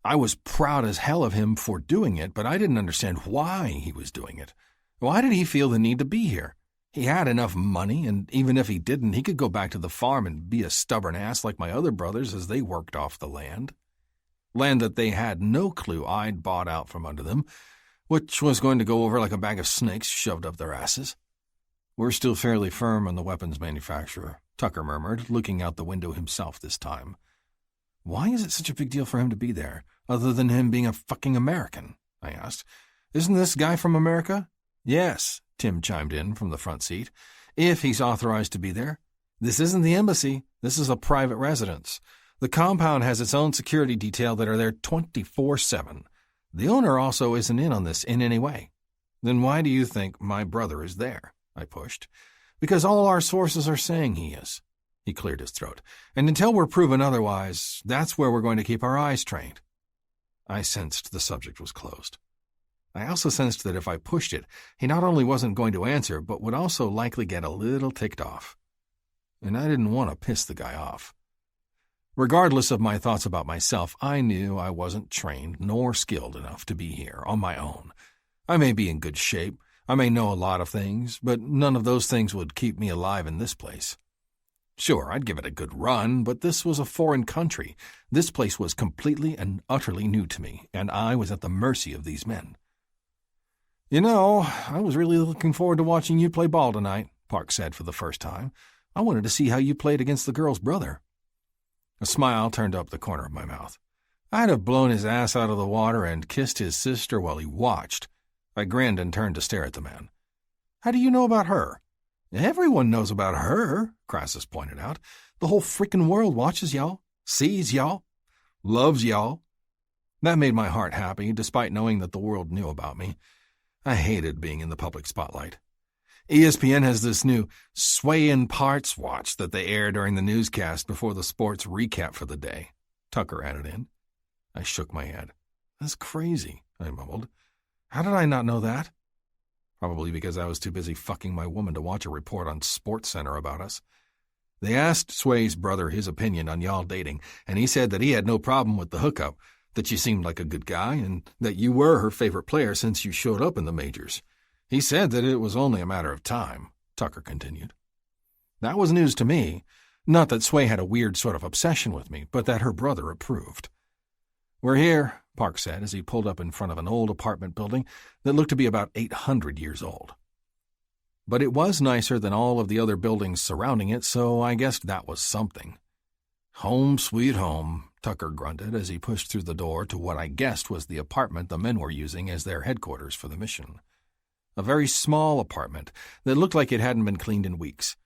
I was proud as hell of him for doing it, but I didn't understand why he was doing it. Why did he feel the need to be here? He had enough money, and even if he didn't, he could go back to the farm and be a stubborn ass like my other brothers as they worked off the land. Land that they had no clue I'd bought out from under them, which was going to go over like a bag of snakes shoved up their asses. We're still fairly firm on the weapons manufacturer, Tucker murmured, looking out the window himself this time. Why is it such a big deal for him to be there, other than him being a fucking American? I asked. Isn't this guy from America? Yes, Tim chimed in from the front seat. If he's authorized to be there. This isn't the embassy. This is a private residence. The compound has its own security detail that are there 24/7. The owner also isn't in on this in any way. Then why do you think my brother is there? I pushed. Because all our sources are saying he is. He cleared his throat. And until we're proven otherwise, that's where we're going to keep our eyes trained. I sensed the subject was closed. I also sensed that if I pushed it, he not only wasn't going to answer, but would also likely get a little ticked off. And I didn't want to piss the guy off. Regardless of my thoughts about myself, I knew I wasn't trained nor skilled enough to be here on my own. I may be in good shape, I may know a lot of things, but none of those things would keep me alive in this place. Sure, I'd give it a good run, but this was a foreign country. This place was completely and utterly new to me, and I was at the mercy of these men. You know, I was really looking forward to watching you play ball tonight, Park said for the first time. I wanted to see how you played against the girl's brother. A smile turned up the corner of my mouth. I'd have blown his ass out of the water and kissed his sister while he watched. I grinned and turned to stare at the man. How do you know about her? Everyone knows about her, Crassus pointed out. The whole freaking world watches y'all, sees y'all, loves y'all. That made my heart happy, despite knowing that the world knew about me. I hated being in the public spotlight. ESPN has this new Sway in Parts watch that they air during the newscast before the sports recap for the day, Tucker added in. I shook my head. That's crazy, I mumbled. How did I not know that? Probably because I was too busy fucking my woman to watch a report on SportsCenter about us. They asked Sway's brother his opinion on y'all dating, and he said that he had no problem with the hookup, that you seemed like a good guy, and that you were her favorite player since you showed up in the majors. He said that it was only a matter of time, Tucker continued. That was news to me. Not that Sway had a weird sort of obsession with me, but that her brother approved. We're here, Park said as he pulled up in front of an old apartment building that looked to be about 800 years old. But it was nicer than all of the other buildings surrounding it, so I guessed that was something. Home sweet home, Tucker grunted as he pushed through the door to what I guessed was the apartment the men were using as their headquarters for the mission. A very small apartment that looked like it hadn't been cleaned in weeks.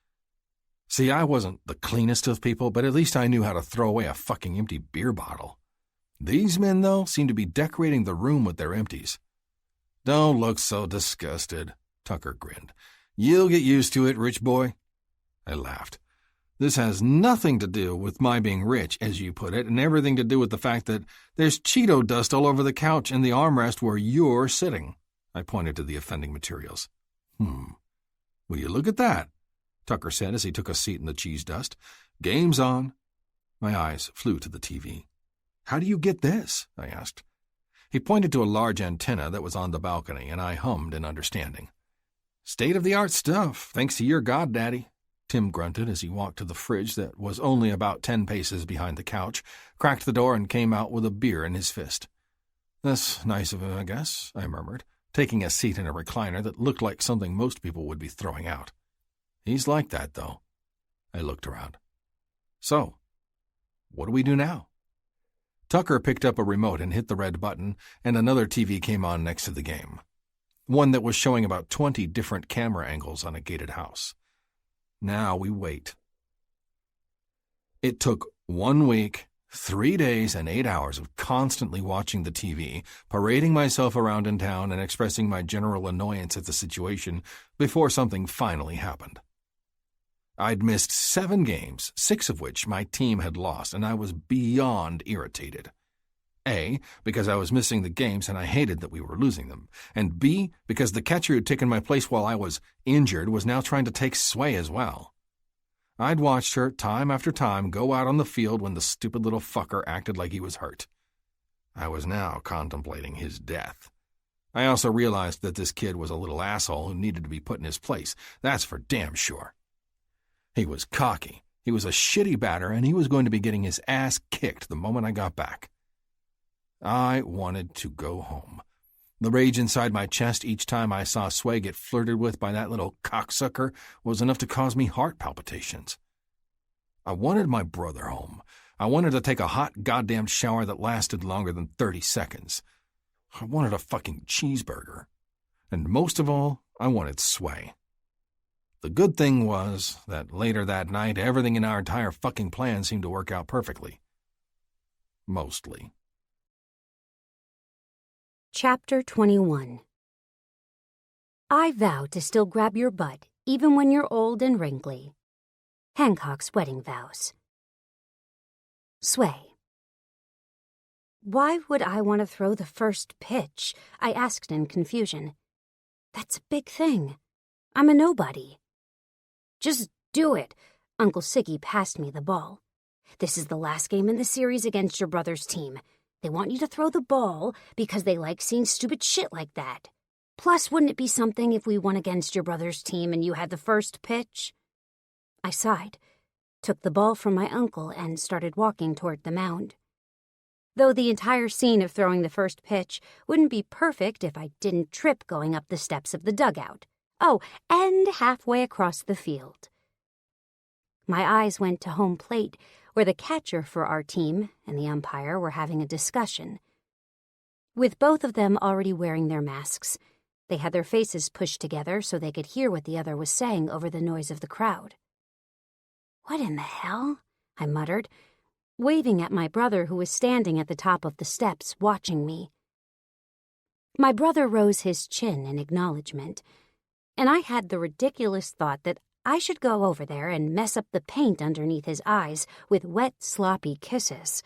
See, I wasn't the cleanest of people, but at least I knew how to throw away a fucking empty beer bottle. These men, though, seemed to be decorating the room with their empties. Don't look so disgusted, Tucker grinned. You'll get used to it, rich boy. I laughed. This has nothing to do with my being rich, as you put it, and everything to do with the fact that there's Cheeto dust all over the couch and the armrest where you're sitting. I pointed to the offending materials. Will you look at that? Tucker said as he took a seat in the cheese dust. Game's on. My eyes flew to the TV. How do you get this? I asked. He pointed to a large antenna that was on the balcony, and I hummed in understanding. State-of-the-art stuff, thanks to your goddaddy, Tim grunted as he walked to the fridge that was only about 10 paces behind the couch, cracked the door, and came out with a beer in his fist. That's nice of him, I guess, I murmured, taking a seat in a recliner that looked like something most people would be throwing out. He's like that, though. I looked around. So, what do we do now? Tucker picked up a remote and hit the red button, and another TV came on next to the game. One that was showing about 20 different camera angles on a gated house. Now we wait. It took 1 week, 3 days, and 8 hours of constantly watching the TV, parading myself around in town and expressing my general annoyance at the situation before something finally happened. I'd missed 7 games, 6 of which my team had lost, and I was beyond irritated. A, because I was missing the games and I hated that we were losing them, and B, because the catcher who'd taken my place while I was injured was now trying to take Sway as well. I'd watched her time after time go out on the field when the stupid little fucker acted like he was hurt. I was now contemplating his death. I also realized that this kid was a little asshole who needed to be put in his place. That's for damn sure. He was cocky, he was a shitty batter, and he was going to be getting his ass kicked the moment I got back. I wanted to go home. The rage inside my chest each time I saw Sway get flirted with by that little cocksucker was enough to cause me heart palpitations. I wanted my brother home. I wanted to take a hot goddamn shower that lasted longer than 30 seconds. I wanted a fucking cheeseburger. And most of all, I wanted Sway. The good thing was that later that night, everything in our entire fucking plan seemed to work out perfectly. Mostly. Chapter 21. I vow to still grab your butt, even when you're old and wrinkly. Hancock's wedding vows. Sway. Why would I want to throw the first pitch? I asked in confusion. That's a big thing. I'm a nobody. Just do it. Uncle Siggy passed me the ball. This is the last game in the series against your brother's team. They want you to throw the ball because they like seeing stupid shit like that. Plus, wouldn't it be something if we won against your brother's team and you had the first pitch? I sighed, took the ball from my uncle, and started walking toward the mound. Though the entire scene of throwing the first pitch wouldn't be perfect if I didn't trip going up the steps of the dugout. Oh, and halfway across the field. My eyes went to home plate, where the catcher for our team and the umpire were having a discussion. With both of them already wearing their masks, They had their faces pushed together so they could hear what the other was saying over the noise of the crowd. "What in the hell?" I muttered, waving at my brother who was standing at the top of the steps watching me. My brother rose his chin in acknowledgement, and I had the ridiculous thought that I should go over there and mess up the paint underneath his eyes with wet, sloppy kisses.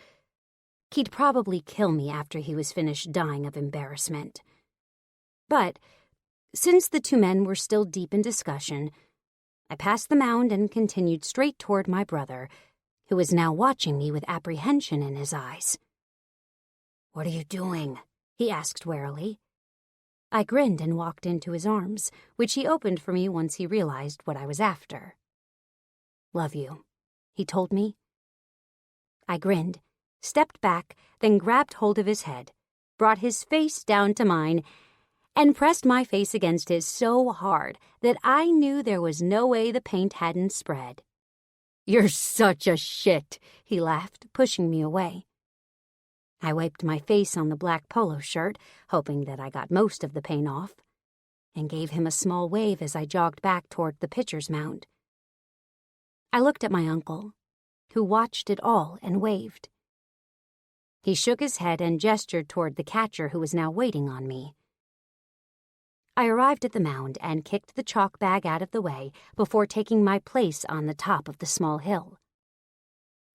He'd probably kill me after he was finished dying of embarrassment. But since the two men were still deep in discussion, I passed the mound and continued straight toward my brother, who was now watching me with apprehension in his eyes. "What are you doing?" he asked warily. I grinned and walked into his arms, which he opened for me once he realized what I was after. "Love you," he told me. I grinned, stepped back, then grabbed hold of his head, brought his face down to mine, and pressed my face against his so hard that I knew there was no way the paint hadn't spread. "You're such a shit," he laughed, pushing me away. I wiped my face on the black polo shirt, hoping that I got most of the paint off, and gave him a small wave as I jogged back toward the pitcher's mound. I looked at my uncle, who watched it all and waved. He shook his head and gestured toward the catcher who was now waiting on me. I arrived at the mound and kicked the chalk bag out of the way before taking my place on the top of the small hill.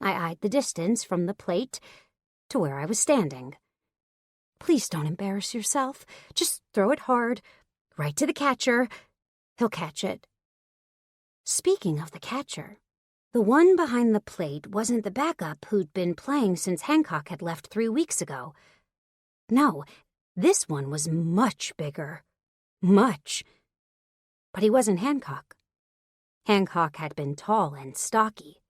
I eyed the distance from the plate to where I was standing. "Please don't embarrass yourself. Just throw it hard, right to the catcher. He'll catch it." Speaking of the catcher, the one behind the plate wasn't the backup who'd been playing since Hancock had left 3 weeks ago. No, this one was much bigger. Much. But he wasn't Hancock. Hancock had been tall and stocky.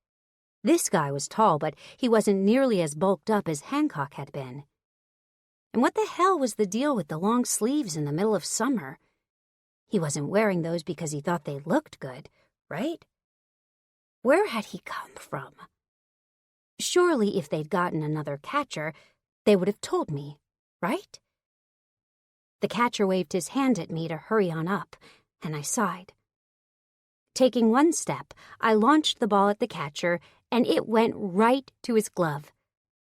This guy was tall, but he wasn't nearly as bulked up as Hancock had been. And what the hell was the deal with the long sleeves in the middle of summer? He wasn't wearing those because he thought they looked good, right? Where had he come from? Surely if they'd gotten another catcher, they would have told me, right? The catcher waved his hand at me to hurry on up, and I sighed. Taking one step, I launched the ball at the catcher, and it went right to his glove.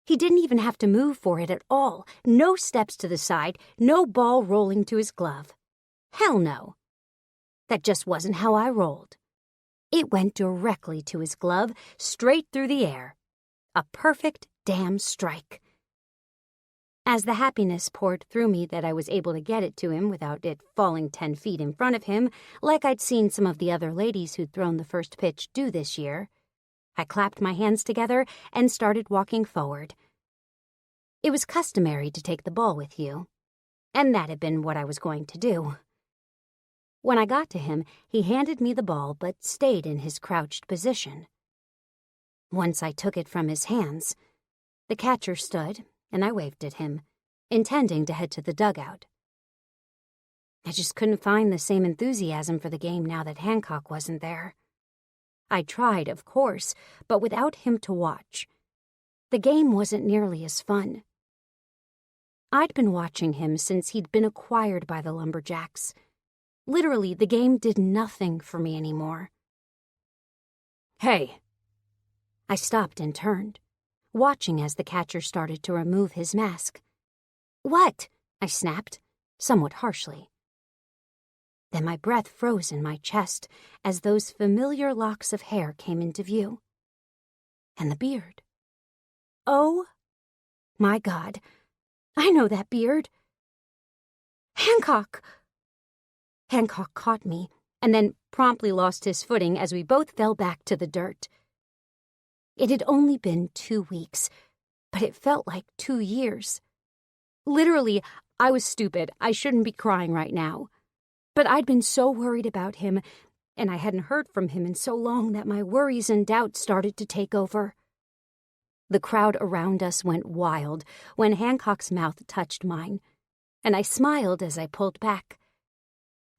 He didn't even have to move for it at all. No steps to the side, no ball rolling to his glove. Hell no. That just wasn't how I rolled. It went directly to his glove, straight through the air. A perfect damn strike. As the happiness poured through me that I was able to get it to him without it falling 10 feet in front of him, like I'd seen some of the other ladies who'd thrown the first pitch do this year, I clapped my hands together and started walking forward. It was customary to take the ball with you, and that had been what I was going to do. When I got to him, he handed me the ball but stayed in his crouched position. Once I took it from his hands, the catcher stood, and I waved at him, intending to head to the dugout. I just couldn't find the same enthusiasm for the game now that Hancock wasn't there. I tried, of course, but without him to watch. The game wasn't nearly as fun. I'd been watching him since he'd been acquired by the Lumberjacks. Literally, the game did nothing for me anymore. "Hey!" I stopped and turned, watching as the catcher started to remove his mask. "What?" I snapped, somewhat harshly. Then my breath froze in my chest as those familiar locks of hair came into view. And the beard. Oh, my God. I know that beard. Hancock! Hancock caught me, and then promptly lost his footing as we both fell back to the dirt. It had only been 2 weeks, but it felt like 2 years. Literally, I was stupid. I shouldn't be crying right now. But I'd been so worried about him, and I hadn't heard from him in so long that my worries and doubts started to take over. The crowd around us went wild when Hancock's mouth touched mine, and I smiled as I pulled back.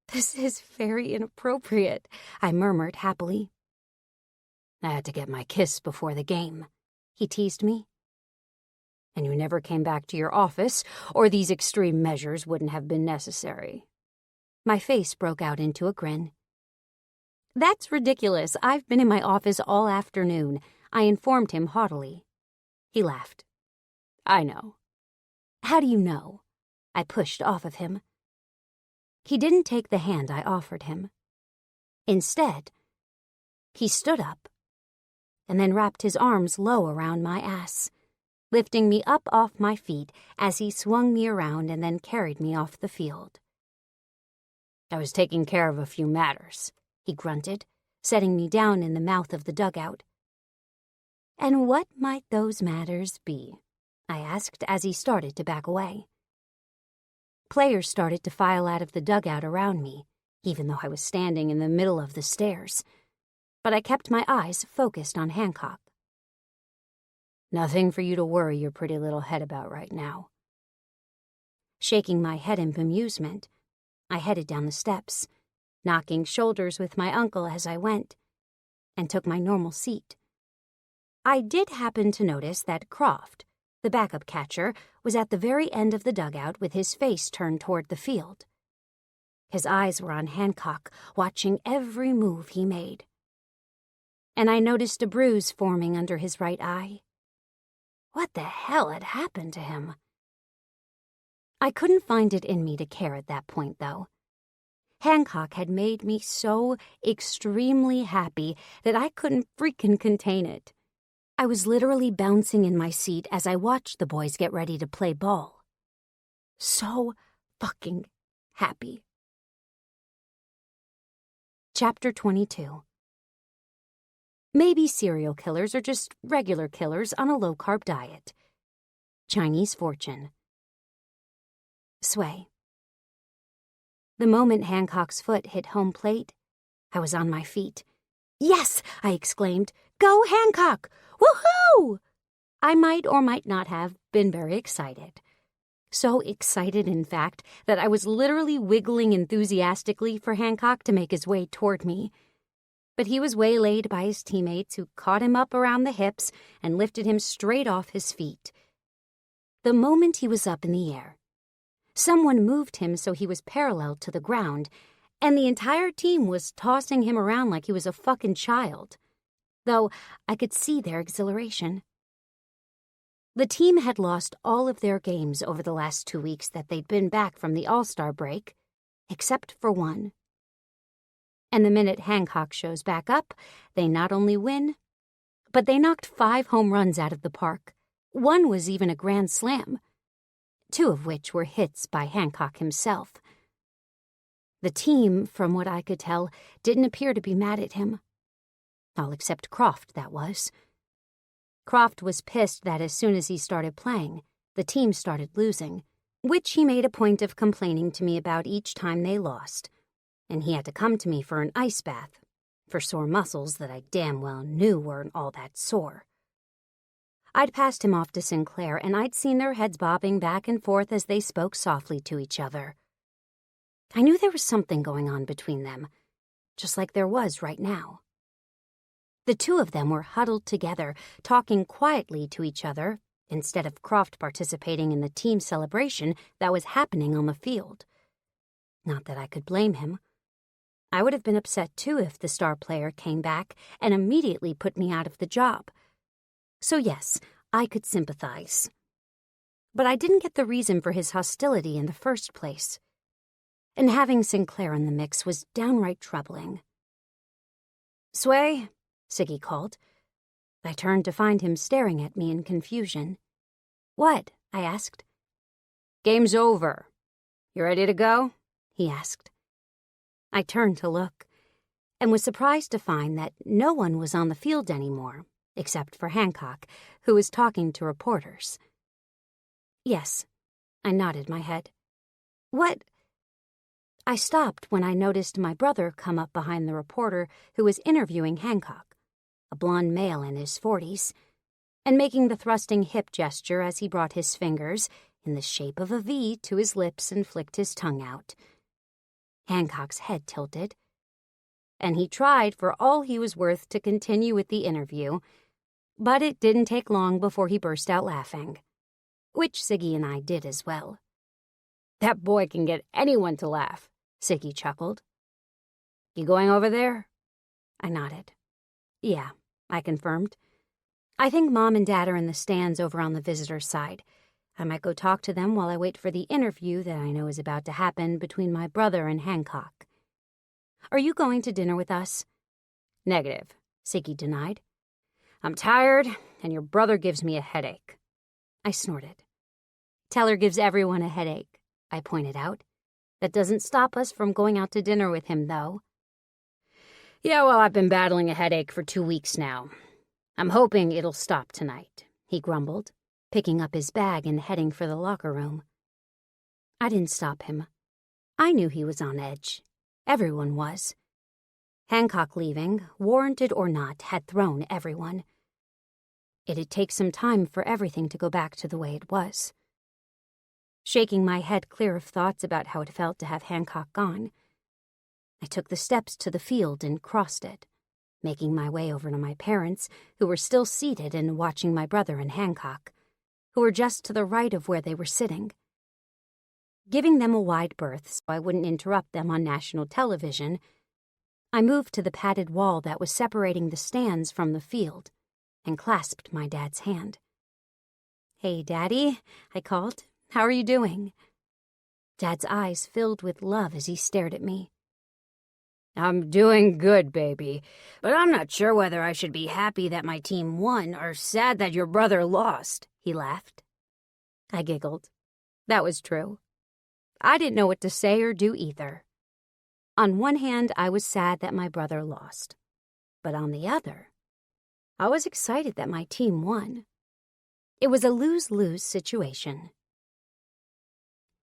"This is very inappropriate," I murmured happily. "I had to get my kiss before the game," he teased me. "And you never came back to your office, or these extreme measures wouldn't have been necessary." My face broke out into a grin. "That's ridiculous. I've been in my office all afternoon," I informed him haughtily. He laughed. "I know." "How do you know?" I pushed off of him. He didn't take the hand I offered him. Instead, he stood up and then wrapped his arms low around my ass, lifting me up off my feet as he swung me around and then carried me off the field. "I was taking care of a few matters," he grunted, setting me down in the mouth of the dugout. "And what might those matters be?" I asked as he started to back away. Players started to file out of the dugout around me, even though I was standing in the middle of the stairs, but I kept my eyes focused on Hancock. "Nothing for you to worry your pretty little head about right now." Shaking my head in bemusement, I headed down the steps, knocking shoulders with my uncle as I went, and took my normal seat. I did happen to notice that Croft, the backup catcher, was at the very end of the dugout with his face turned toward the field. His eyes were on Hancock, watching every move he made. And I noticed a bruise forming under his right eye. What the hell had happened to him? I couldn't find it in me to care at that point, though. Hancock had made me so extremely happy that I couldn't freaking contain it. I was literally bouncing in my seat as I watched the boys get ready to play ball. So fucking happy. Chapter 22. Maybe serial killers are just regular killers on a low-carb diet. Chinese fortune. Sway. The moment Hancock's foot hit home plate, I was on my feet. "Yes!" I exclaimed. "Go, Hancock! Woohoo!" I might or might not have been very excited. So excited, in fact, that I was literally wiggling enthusiastically for Hancock to make his way toward me. But he was waylaid by his teammates who caught him up around the hips and lifted him straight off his feet. The moment he was up in the air, someone moved him so he was parallel to the ground, and the entire team was tossing him around like he was a fucking child, though I could see their exhilaration. The team had lost all of their games over the last 2 weeks that they'd been back from the All-Star break, except for one. And the minute Hancock shows back up, they not only win, but they knocked 5 home runs out of the park. One was even a grand slam, 2 of which were hits by Hancock himself. The team, from what I could tell, didn't appear to be mad at him. All except Croft, that was. Croft was pissed that as soon as he started playing, the team started losing, which he made a point of complaining to me about each time they lost, and he had to come to me for an ice bath, for sore muscles that I damn well knew weren't all that sore. I'd passed him off to Sinclair, and I'd seen their heads bobbing back and forth as they spoke softly to each other. I knew there was something going on between them, just like there was right now. The 2 of them were huddled together, talking quietly to each other, instead of Croft participating in the team celebration that was happening on the field. Not that I could blame him. I would have been upset too if the star player came back and immediately put me out of the job. So yes, I could sympathize. But I didn't get the reason for his hostility in the first place. And having Sinclair in the mix was downright troubling. "Sway," Siggy called. I turned to find him staring at me in confusion. "What?" I asked. "Game's over. You ready to go?" he asked. I turned to look, and was surprised to find that no one was on the field anymore, except for Hancock, who was talking to reporters. "Yes," I nodded my head. "What?" I stopped when I noticed my brother come up behind the reporter who was interviewing Hancock, a blond male in his 40s, and making the thrusting hip gesture as he brought his fingers, in the shape of a V, to his lips and flicked his tongue out. Hancock's head tilted, and he tried for all he was worth to continue with the interview, but it didn't take long before he burst out laughing, which Siggy and I did as well. "That boy can get anyone to laugh," Siggy chuckled. You going over there? I nodded. Yeah, I confirmed. I think Mom and Dad are in the stands over on the visitor's side. I might go talk to them while I wait for the interview that I know is about to happen between my brother and Hancock. Are you going to dinner with us? Negative, Siggy denied. I'm tired, and your brother gives me a headache. I snorted. Teller gives everyone a headache, I pointed out. That doesn't stop us from going out to dinner with him, though. Yeah, well, I've been battling a headache for 2 weeks now. I'm hoping it'll stop tonight, he grumbled, picking up his bag and heading for the locker room. I didn't stop him. I knew he was on edge. Everyone was. Hancock leaving, warranted or not, had thrown everyone. It'd take some time for everything to go back to the way it was. Shaking my head clear of thoughts about how it felt to have Hancock gone, I took the steps to the field and crossed it, making my way over to my parents, who were still seated and watching my brother and Hancock, who were just to the right of where they were sitting. Giving them a wide berth so I wouldn't interrupt them on national television, I moved to the padded wall that was separating the stands from the field and clasped my dad's hand. Hey, Daddy, I called. How are you doing? Dad's eyes filled with love as he stared at me. I'm doing good, baby, but I'm not sure whether I should be happy that my team won or sad that your brother lost, he laughed. I giggled. That was true. I didn't know what to say or do either. On one hand, I was sad that my brother lost, but on the other, I was excited that my team won. It was a lose-lose situation.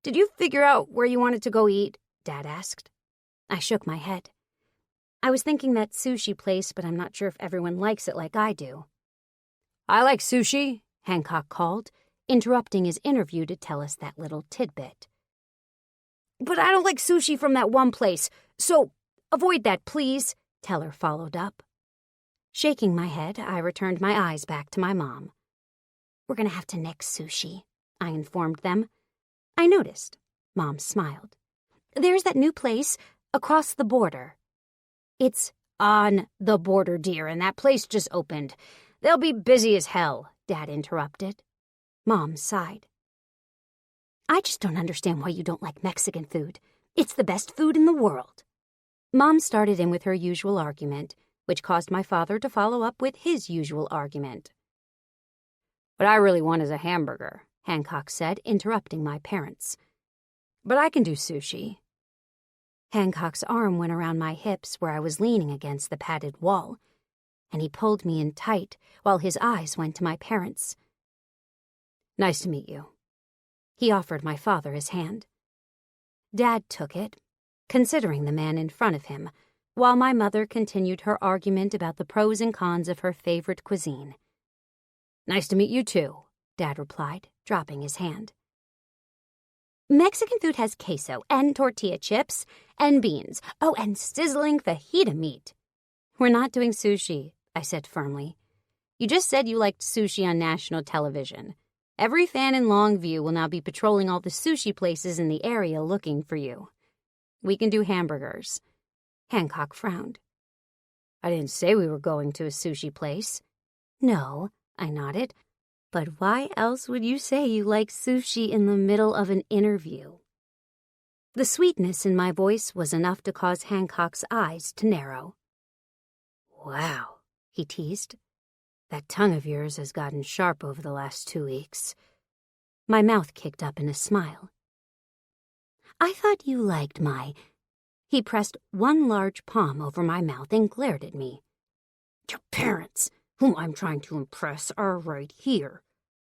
Did you figure out where you wanted to go eat? Dad asked. I shook my head. I was thinking that sushi place, but I'm not sure if everyone likes it like I do. I like sushi, Hancock called, interrupting his interview to tell us that little tidbit. But I don't like sushi from that one place, so avoid that, please, Teller followed up. Shaking my head, I returned my eyes back to my mom. We're going to have to next sushi, I informed them. I noticed. Mom smiled. There's that new place across the border. It's on the border, dear, and that place just opened. They'll be busy as hell, Dad interrupted. Mom sighed. I just don't understand why you don't like Mexican food. It's the best food in the world. Mom started in with her usual argument, which caused my father to follow up with his usual argument. What I really want is a hamburger, Hancock said, interrupting my parents. But I can do sushi. Hancock's arm went around my hips where I was leaning against the padded wall, and he pulled me in tight while his eyes went to my parents. Nice to meet you. He offered my father his hand. Dad took it, considering the man in front of him, while my mother continued her argument about the pros and cons of her favorite cuisine. Nice to meet you too, Dad replied, dropping his hand. Mexican food has queso and tortilla chips and beans. Oh, and sizzling fajita meat. We're not doing sushi, I said firmly. You just said you liked sushi on national television. Every fan in Longview will now be patrolling all the sushi places in the area looking for you. We can do hamburgers. Hancock frowned. I didn't say we were going to a sushi place. No, I nodded. But why else would you say you like sushi in the middle of an interview? The sweetness in my voice was enough to cause Hancock's eyes to narrow. Wow, he teased. That tongue of yours has gotten sharp over the last 2 weeks. My mouth kicked up in a smile. I thought you liked my... He pressed one large palm over my mouth and glared at me. Your parents, whom I'm trying to impress, are right here.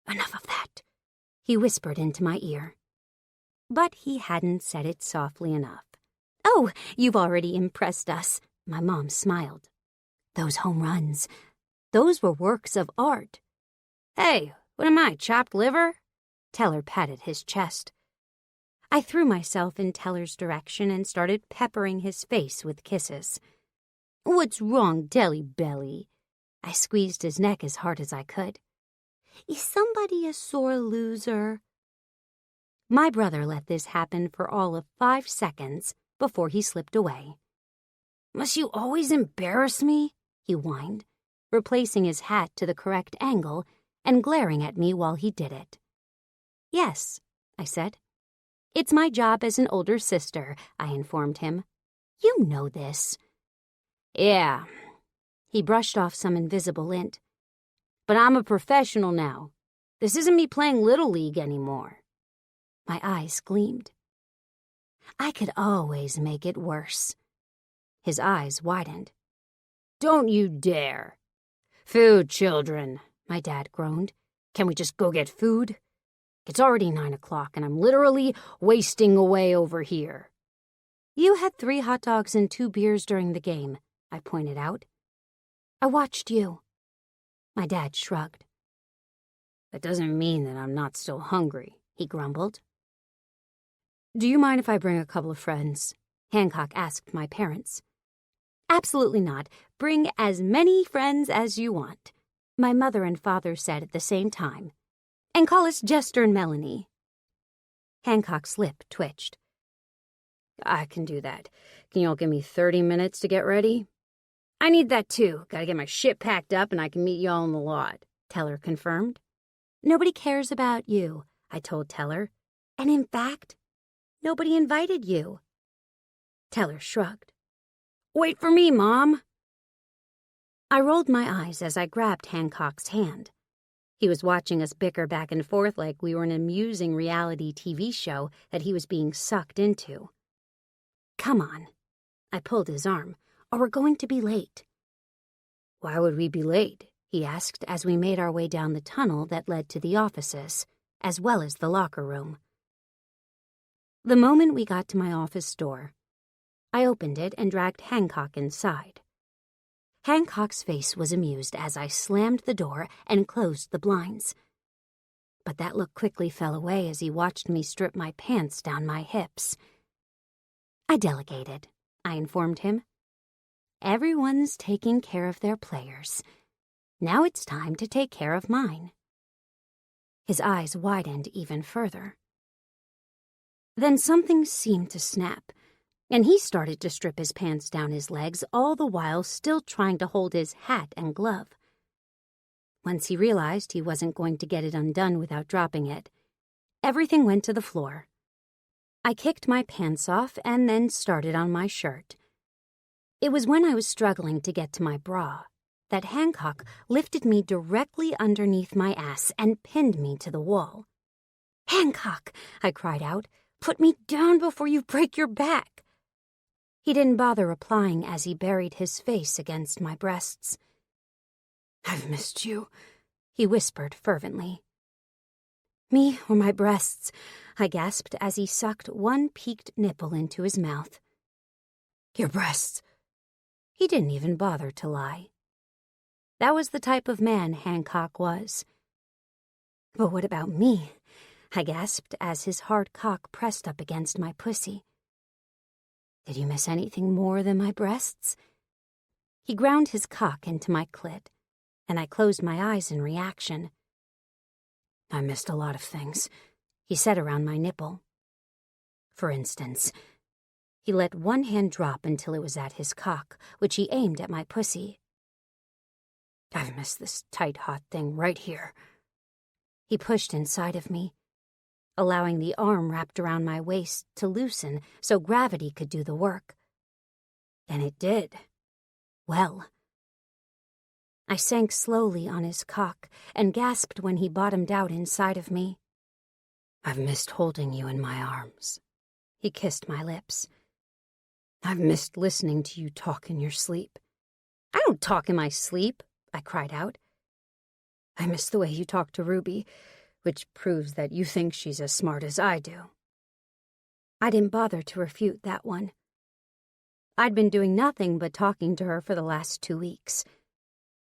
Enough of that, he whispered into my ear. But he hadn't said it softly enough. Oh, you've already impressed us, my mom smiled. Those home runs, those were works of art. Hey, what am I, chopped liver? Teller patted his chest. I threw myself in Teller's direction and started peppering his face with kisses. What's wrong, Deli Belly? I squeezed his neck as hard as I could. Is somebody a sore loser? My brother let this happen for all of 5 seconds before he slipped away. "Must you always embarrass me?" he whined, replacing his hat to the correct angle and glaring at me while he did it. "Yes," I said. "It's my job as an older sister," I informed him. "You know this." "Yeah." He brushed off some invisible lint. "But I'm a professional now. This isn't me playing Little League anymore." My eyes gleamed. I could always make it worse. His eyes widened. "Don't you dare." "Food, children," my dad groaned. "Can we just go get food? It's already 9 o'clock and I'm literally wasting away over here." "You had 3 hot dogs and 2 beers during the game," I pointed out. "I watched you." My dad shrugged. "That doesn't mean that I'm not still hungry," he grumbled. "Do you mind if I bring a couple of friends?" Hancock asked my parents. "Absolutely not. Bring as many friends as you want," my mother and father said at the same time. "And call us Jester and Melanie." Hancock's lip twitched. "I can do that. Can y'all give me 30 minutes to get ready?" "I need that too. Gotta get my shit packed up and I can meet y'all in the lot," Teller confirmed. "Nobody cares about you," I told Teller. "And in fact, nobody invited you." Teller shrugged. "Wait for me, Mom." I rolled my eyes as I grabbed Hancock's hand. He was watching us bicker back and forth like we were an amusing reality TV show that he was being sucked into. "Come on." I pulled his arm, "or we're going to be late." "Why would we be late?" he asked as we made our way down the tunnel that led to the offices, as well as the locker room. The moment we got to my office door, I opened it and dragged Hancock inside. Hancock's face was amused as I slammed the door and closed the blinds. But that look quickly fell away as he watched me strip my pants down my hips. "I delegated," I informed him. "Everyone's taking care of their players. Now it's time to take care of mine." His eyes widened even further. Then something seemed to snap, and he started to strip his pants down his legs, all the while still trying to hold his hat and glove. Once he realized he wasn't going to get it undone without dropping it, everything went to the floor. I kicked my pants off and then started on my shirt. It was when I was struggling to get to my bra that Hancock lifted me directly underneath my ass and pinned me to the wall. "Hancock," I cried out, "put me down before you break your back." He didn't bother replying as he buried his face against my breasts. "I've missed you," he whispered fervently. "Me or my breasts," I gasped as he sucked one peaked nipple into his mouth. "Your breasts." He didn't even bother to lie. That was the type of man Hancock was. "But what about me?" I gasped as his hard cock pressed up against my pussy. "Did you miss anything more than my breasts?" He ground his cock into my clit, and I closed my eyes in reaction. "I missed a lot of things," he said around my nipple. "For instance," he let one hand drop until it was at his cock, which he aimed at my pussy. "I've missed this tight, hot thing right here." He pushed inside of me, allowing the arm wrapped around my waist to loosen so gravity could do the work. And it did. Well. I sank slowly on his cock and gasped when he bottomed out inside of me. "I've missed holding you in my arms." He kissed my lips. "I've missed listening to you talk in your sleep." "I don't talk in my sleep," I cried out. "I miss the way you talk to Ruby, which proves that you think she's as smart as I do." I didn't bother to refute that one. I'd been doing nothing but talking to her for the last 2 weeks.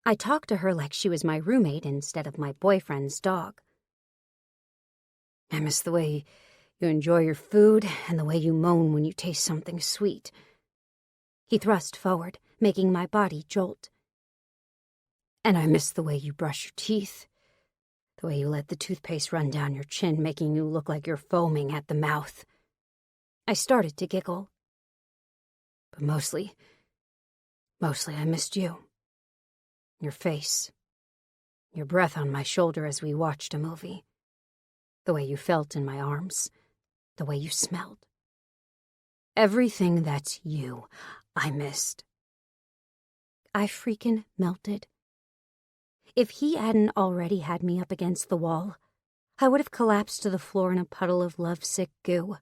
I talked to her like she was my roommate instead of my boyfriend's dog. "I miss the way you enjoy your food and the way you moan when you taste something sweet." He thrust forward, making my body jolt. "And I miss the way you brush your teeth, the way you let the toothpaste run down your chin, making you look like you're foaming at the mouth." I started to giggle. But mostly I missed you. Your face. Your breath on my shoulder as we watched a movie. The way you felt in my arms. The way you smelled. Everything that's you, I missed. I freaking melted. If he hadn't already had me up against the wall, I would have collapsed to the floor in a puddle of lovesick goo.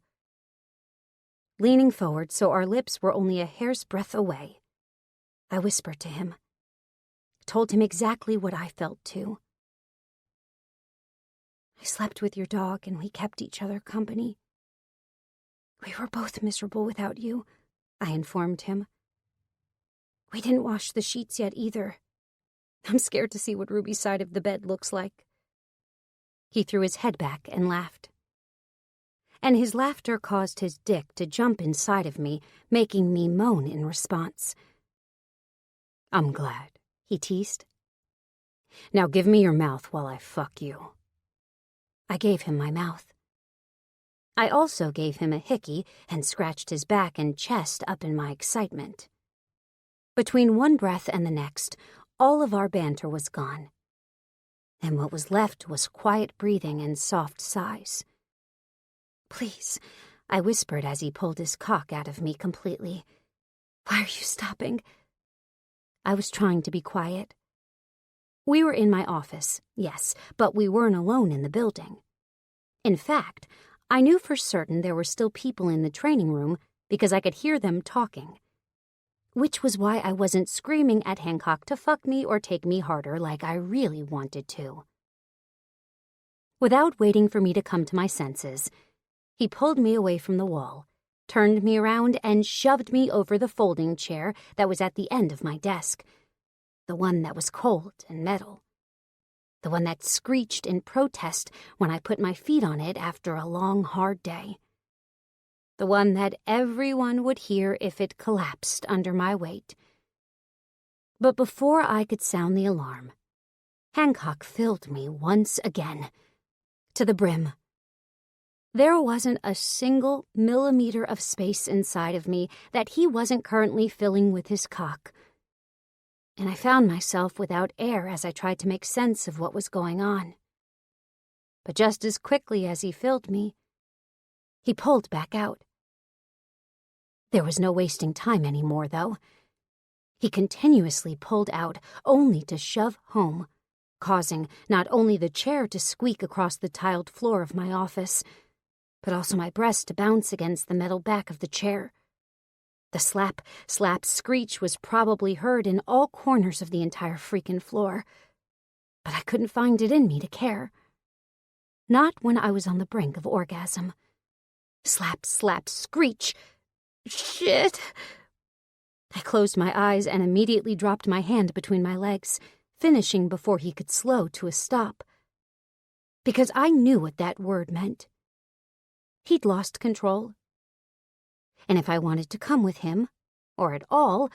Leaning forward so our lips were only a hair's breadth away, I whispered to him, told him exactly what I felt too. I slept with your dog and we kept each other company. We were both miserable without you, I informed him. We didn't wash the sheets yet either. I'm scared to see what Ruby's side of the bed looks like. He threw his head back and laughed. And his laughter caused his dick to jump inside of me, making me moan in response. I'm glad, he teased. Now give me your mouth while I fuck you. I gave him my mouth. I also gave him a hickey and scratched his back and chest up in my excitement. Between one breath and the next, all of our banter was gone. And what was left was quiet breathing and soft sighs. Please, I whispered as he pulled his cock out of me completely. Why are you stopping? I was trying to be quiet. We were in my office, yes, but we weren't alone in the building. In fact, I knew for certain there were still people in the training room because I could hear them talking. Which was why I wasn't screaming at Hancock to fuck me or take me harder like I really wanted to. Without waiting for me to come to my senses, he pulled me away from the wall, turned me around, and shoved me over the folding chair that was at the end of my desk, the one that was cold and metal, the one that screeched in protest when I put my feet on it after a long, hard day, the one that everyone would hear if it collapsed under my weight. But before I could sound the alarm, Hancock filled me once again, to the brim. There wasn't a single millimeter of space inside of me that he wasn't currently filling with his cock. And I found myself without air as I tried to make sense of what was going on. But just as quickly as he filled me, he pulled back out. There was no wasting time anymore, though. He continuously pulled out, only to shove home, causing not only the chair to squeak across the tiled floor of my office, but also my breast to bounce against the metal back of the chair. The slap, slap screech was probably heard in all corners of the entire freaking floor, but I couldn't find it in me to care. Not when I was on the brink of orgasm. Slap, slap, screech. Shit! I closed my eyes and immediately dropped my hand between my legs, finishing before he could slow to a stop. Because I knew what that word meant. He'd lost control. And if I wanted to come with him, or at all,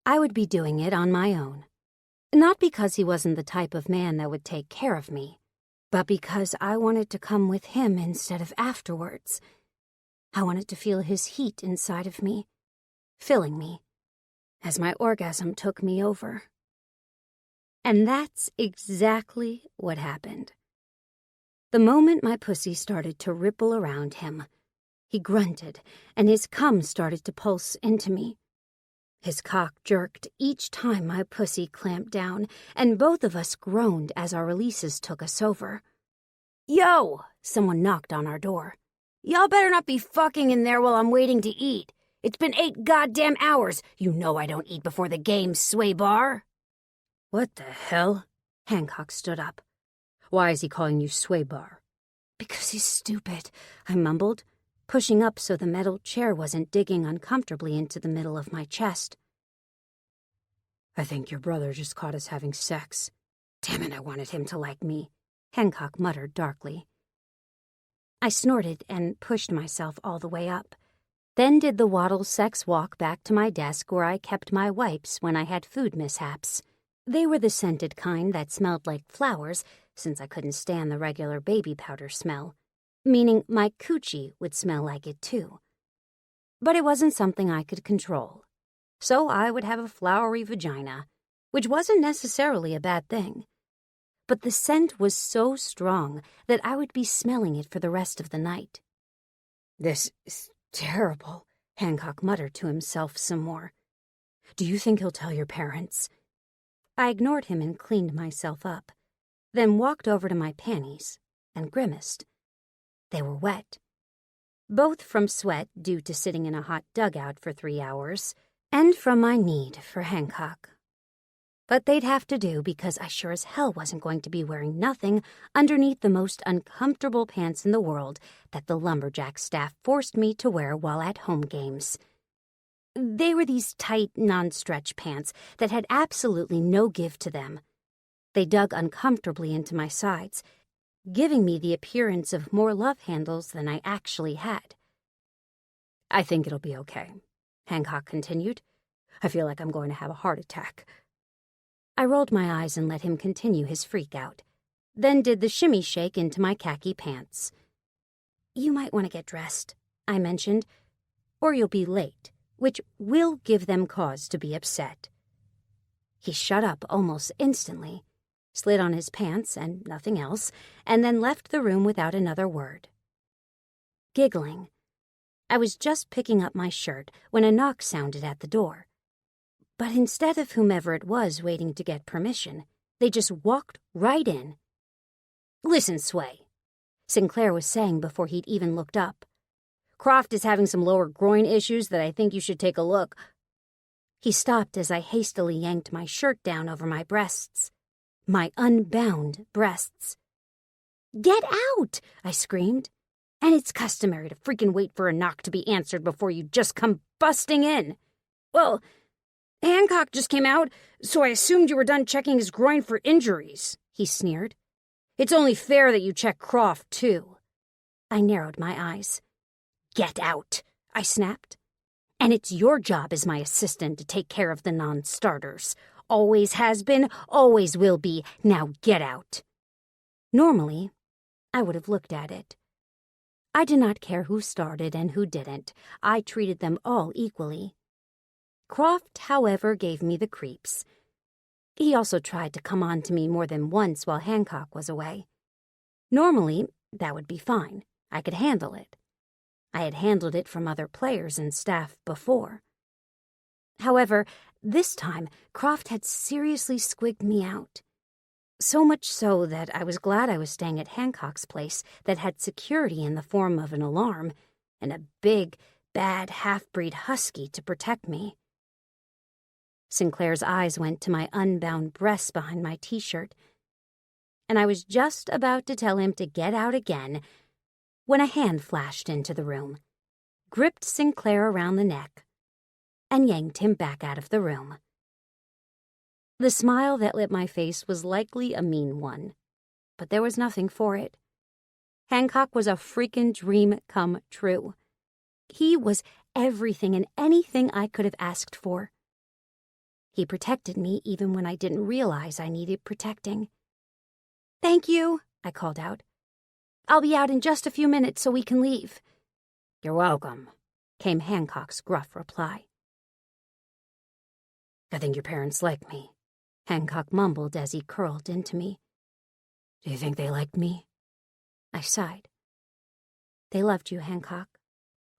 I would be doing it on my own. Not because he wasn't the type of man that would take care of me, but because I wanted to come with him instead of afterwards. I wanted to feel his heat inside of me, filling me, as my orgasm took me over. And that's exactly what happened. The moment my pussy started to ripple around him, he grunted, and his cum started to pulse into me. His cock jerked each time my pussy clamped down, and both of us groaned as our releases took us over. Yo! Someone knocked on our door. Y'all better not be fucking in there while I'm waiting to eat. It's been 8 goddamn hours. You know I don't eat before the game, sway bar. What the hell? Hancock stood up. Why is he calling you sway bar? Because he's stupid, I mumbled, pushing up so the metal chair wasn't digging uncomfortably into the middle of my chest. I think your brother just caught us having sex. Damn it, I wanted him to like me, Hancock muttered darkly. I snorted and pushed myself all the way up, then did the waddle sex walk back to my desk where I kept my wipes when I had food mishaps. They were the scented kind that smelled like flowers, since I couldn't stand the regular baby powder smell, meaning my coochie would smell like it too. But it wasn't something I could control, so I would have a flowery vagina, which wasn't necessarily a bad thing. But the scent was so strong that I would be smelling it for the rest of the night. "This is terrible," Hancock muttered to himself some more. "Do you think he'll tell your parents?" I ignored him and cleaned myself up, then walked over to my panties and grimaced. They were wet, both from sweat due to sitting in a hot dugout for 3 hours, and from my need for Hancock. But they'd have to do because I sure as hell wasn't going to be wearing nothing underneath the most uncomfortable pants in the world that the lumberjack staff forced me to wear while at home games. They were these tight, non-stretch pants that had absolutely no give to them. They dug uncomfortably into my sides, giving me the appearance of more love handles than I actually had. "I think it'll be okay," Hancock continued. "I feel like I'm going to have a heart attack." I rolled my eyes and let him continue his freak out, then did the shimmy shake into my khaki pants. "You might want to get dressed," I mentioned, "or you'll be late, which will give them cause to be upset." He shut up almost instantly, slid on his pants and nothing else, and then left the room without another word. Giggling, I was just picking up my shirt when a knock sounded at the door. But instead of whomever it was waiting to get permission, they just walked right in. "Listen, Sway," Sinclair was saying before he'd even looked up. "Croft is having some lower groin issues that I think you should take a look." He stopped as I hastily yanked my shirt down over my breasts. My unbound breasts. "Get out!" I screamed. "And it's customary to freaking wait for a knock to be answered before you just come busting in." "Well, Hancock just came out, so I assumed you were done checking his groin for injuries," he sneered. "It's only fair that you check Croft, too." I narrowed my eyes. "Get out," I snapped. "And it's your job as my assistant to take care of the non-starters. Always has been, always will be. Now get out." Normally, I would have looked at it. I did not care who started and who didn't. I treated them all equally. Croft, however, gave me the creeps. He also tried to come on to me more than once while Hancock was away. Normally, that would be fine. I could handle it. I had handled it from other players and staff before. However, this time, Croft had seriously squigged me out. So much so that I was glad I was staying at Hancock's place that had security in the form of an alarm and a big, bad half-breed husky to protect me. Sinclair's eyes went to my unbound breasts behind my t-shirt, and I was just about to tell him to get out again when a hand flashed into the room, gripped Sinclair around the neck, and yanked him back out of the room. The smile that lit my face was likely a mean one, but there was nothing for it. Hancock was a freaking dream come true. He was everything and anything I could have asked for. He protected me even when I didn't realize I needed protecting. "Thank you," I called out. "I'll be out in just a few minutes so we can leave." "You're welcome," came Hancock's gruff reply. "I think your parents like me," Hancock mumbled as he curled into me. "Do you think they liked me?" I sighed. "They loved you, Hancock,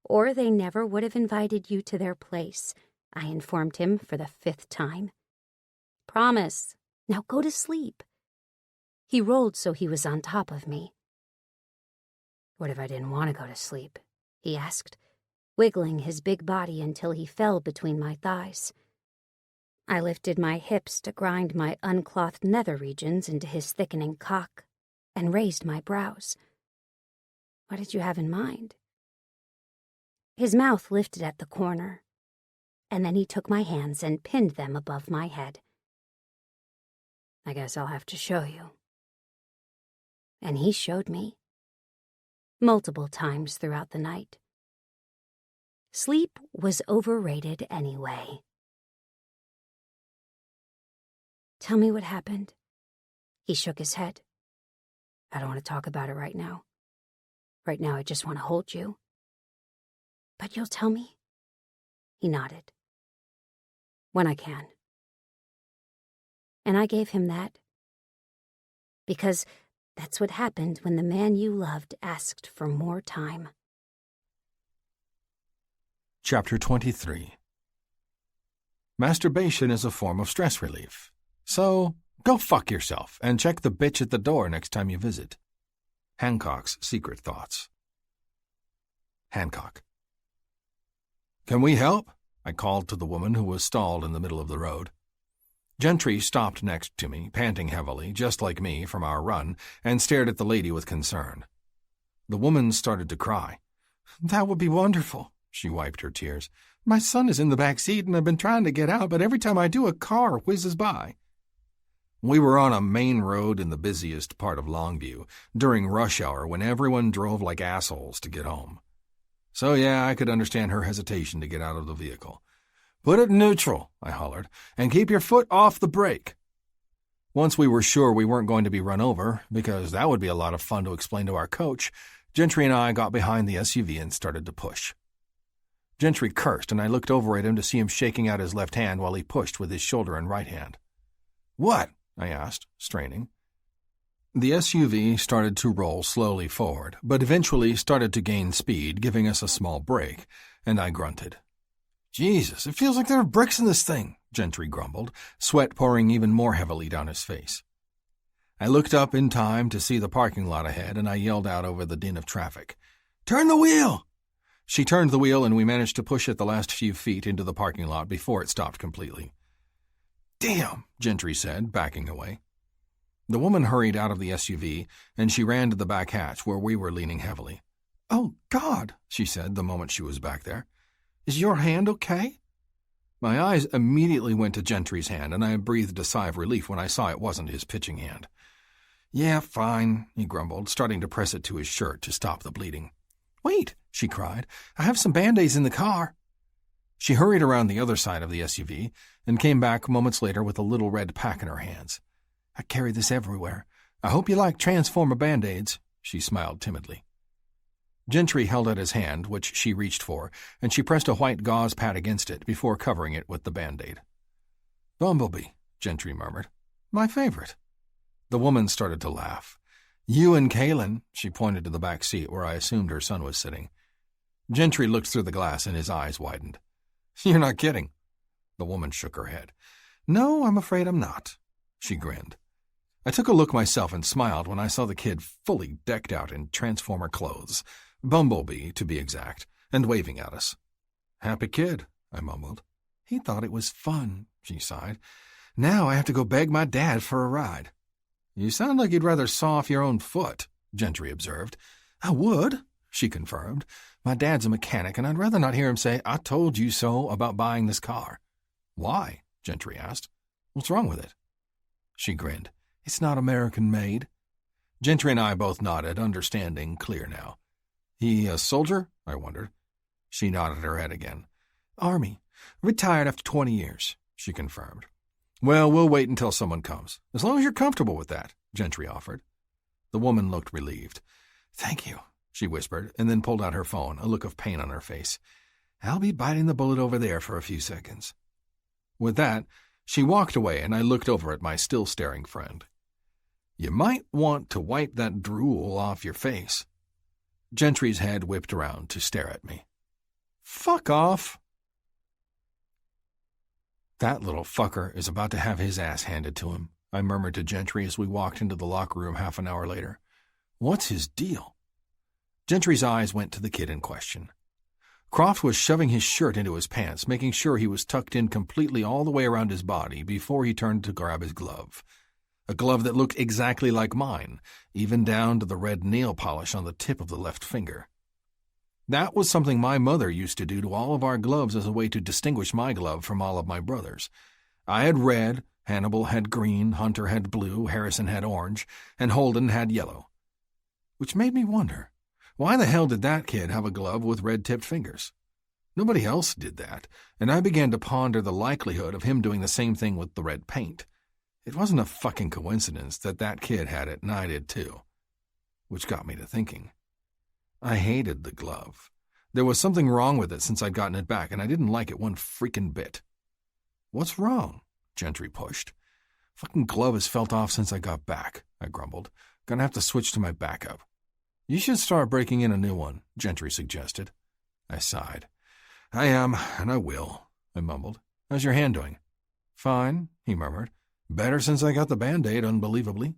or they never would have invited you to their place," I informed him for the 5th time. "Promise. Now go to sleep." He rolled so he was on top of me. "What if I didn't want to go to sleep?" he asked, wiggling his big body until he fell between my thighs. I lifted my hips to grind my unclothed nether regions into his thickening cock and raised my brows. "What did you have in mind?" His mouth lifted at the corner, and then he took my hands and pinned them above my head. "I guess I'll have to show you." And he showed me. Multiple times throughout the night. Sleep was overrated anyway. "Tell me what happened." He shook his head. "I don't want to talk about it right now. Right now I just want to hold you." "But you'll tell me?" He nodded. when I can. And I gave him that. Because that's what happened when the man you loved asked for more time. Chapter 23. Masturbation is a form of stress relief. So, go fuck yourself and check the bitch at the door next time you visit. Hancock's Secret Thoughts. Hancock. Can we help? I called to the woman who was stalled in the middle of the road. Gentry stopped next to me, panting heavily, just like me from our run, and stared at the lady with concern. The woman started to cry. That would be wonderful, she wiped her tears. My son is in the back seat and I've been trying to get out, but every time I do, a car whizzes by. We were on a main road in the busiest part of Longview, during rush hour when everyone drove like assholes to get home. So yeah, I could understand her hesitation to get out of the vehicle. Put it in neutral, I hollered, and keep your foot off the brake. Once we were sure we weren't going to be run over, because that would be a lot of fun to explain to our coach, Gentry and I got behind the SUV and started to push. Gentry cursed, and I looked over at him to see him shaking out his left hand while he pushed with his shoulder and right hand. What? I asked, straining. The SUV started to roll slowly forward, but eventually started to gain speed, giving us a small break, and I grunted. Jesus, it feels like there are bricks in this thing, Gentry grumbled, sweat pouring even more heavily down his face. I looked up in time to see the parking lot ahead, and I yelled out over the din of traffic. Turn the wheel! She turned the wheel, and we managed to push it the last few feet into the parking lot before it stopped completely. Damn, Gentry said, backing away. The woman hurried out of the SUV, and she ran to the back hatch where we were leaning heavily. Oh, God, she said the moment she was back there. Is your hand okay? My eyes immediately went to Gentry's hand, and I breathed a sigh of relief when I saw it wasn't his pitching hand. Yeah, fine, he grumbled, starting to press it to his shirt to stop the bleeding. Wait, she cried. I have some Band-Aids in the car. She hurried around the other side of the SUV and came back moments later with a little red pack in her hands. I carry this everywhere. I hope you like Transformer Band-Aids, she smiled timidly. Gentry held out his hand, which she reached for, and she pressed a white gauze pad against it before covering it with the Band-Aid. Bumblebee, Gentry murmured. My favorite. The woman started to laugh. You and Kaylin, she pointed to the back seat where I assumed her son was sitting. Gentry looked through the glass and his eyes widened. You're not kidding. The woman shook her head. No, I'm afraid I'm not. She grinned. I took a look myself and smiled when I saw the kid fully decked out in Transformer clothes, Bumblebee to be exact, and waving at us. Happy kid, I mumbled. He thought it was fun, she sighed. Now I have to go beg my dad for a ride. You sound like you'd rather saw off your own foot, Gentry observed. I would, she confirmed. My dad's a mechanic, and I'd rather not hear him say, I told you so about buying this car. Why? Gentry asked. What's wrong with it? She grinned. It's not American-made. Gentry and I both nodded, understanding clear now. He a soldier? I wondered. She nodded her head again. Army. Retired after 20 years, she confirmed. Well, we'll wait until someone comes. As long as you're comfortable with that, Gentry offered. The woman looked relieved. Thank you, she whispered, and then pulled out her phone, a look of pain on her face. I'll be biting the bullet over there for a few seconds. With that, she walked away, and I looked over at my still staring friend. You might want to wipe that drool off your face. Gentry's head whipped around to stare at me. Fuck off. That little fucker is about to have his ass handed to him, I murmured to Gentry as we walked into the locker room half an hour later. What's his deal? Gentry's eyes went to the kid in question. Croft was shoving his shirt into his pants, making sure he was tucked in completely all the way around his body before he turned to grab his glove. A glove that looked exactly like mine, even down to the red nail polish on the tip of the left finger. That was something my mother used to do to all of our gloves as a way to distinguish my glove from all of my brothers. I had red, Hannibal had green, Hunter had blue, Harrison had orange, and Holden had yellow. Which made me wonder, why the hell did that kid have a glove with red-tipped fingers? Nobody else did that, and I began to ponder the likelihood of him doing the same thing with the red paint. It wasn't a fucking coincidence that that kid had it and I did too. Which got me to thinking. I hated the glove. There was something wrong with it since I'd gotten it back, and I didn't like it one freaking bit. What's wrong? Gentry pushed. Fucking glove has felt off since I got back, I grumbled. Gonna have to switch to my backup. You should start breaking in a new one, Gentry suggested. I sighed. I am, and I will, I mumbled. How's your hand doing? Fine, he murmured. Better since I got the Band-Aid, unbelievably.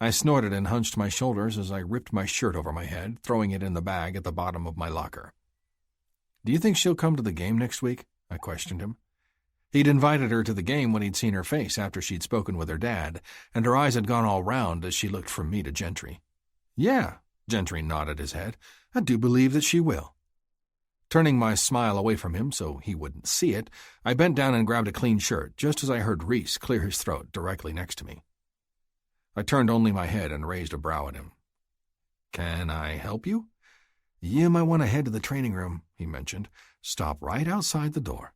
I snorted and hunched my shoulders as I ripped my shirt over my head, throwing it in the bag at the bottom of my locker. Do you think she'll come to the game next week? I questioned him. He'd invited her to the game when he'd seen her face after she'd spoken with her dad, and her eyes had gone all round as she looked from me to Gentry. Yeah, Gentry nodded his head. I do believe that she will. Turning my smile away from him so he wouldn't see it, I bent down and grabbed a clean shirt just as I heard Reese clear his throat directly next to me. I turned only my head and raised a brow at him. Can I help you? You might want to head to the training room, he mentioned. Stop right outside the door.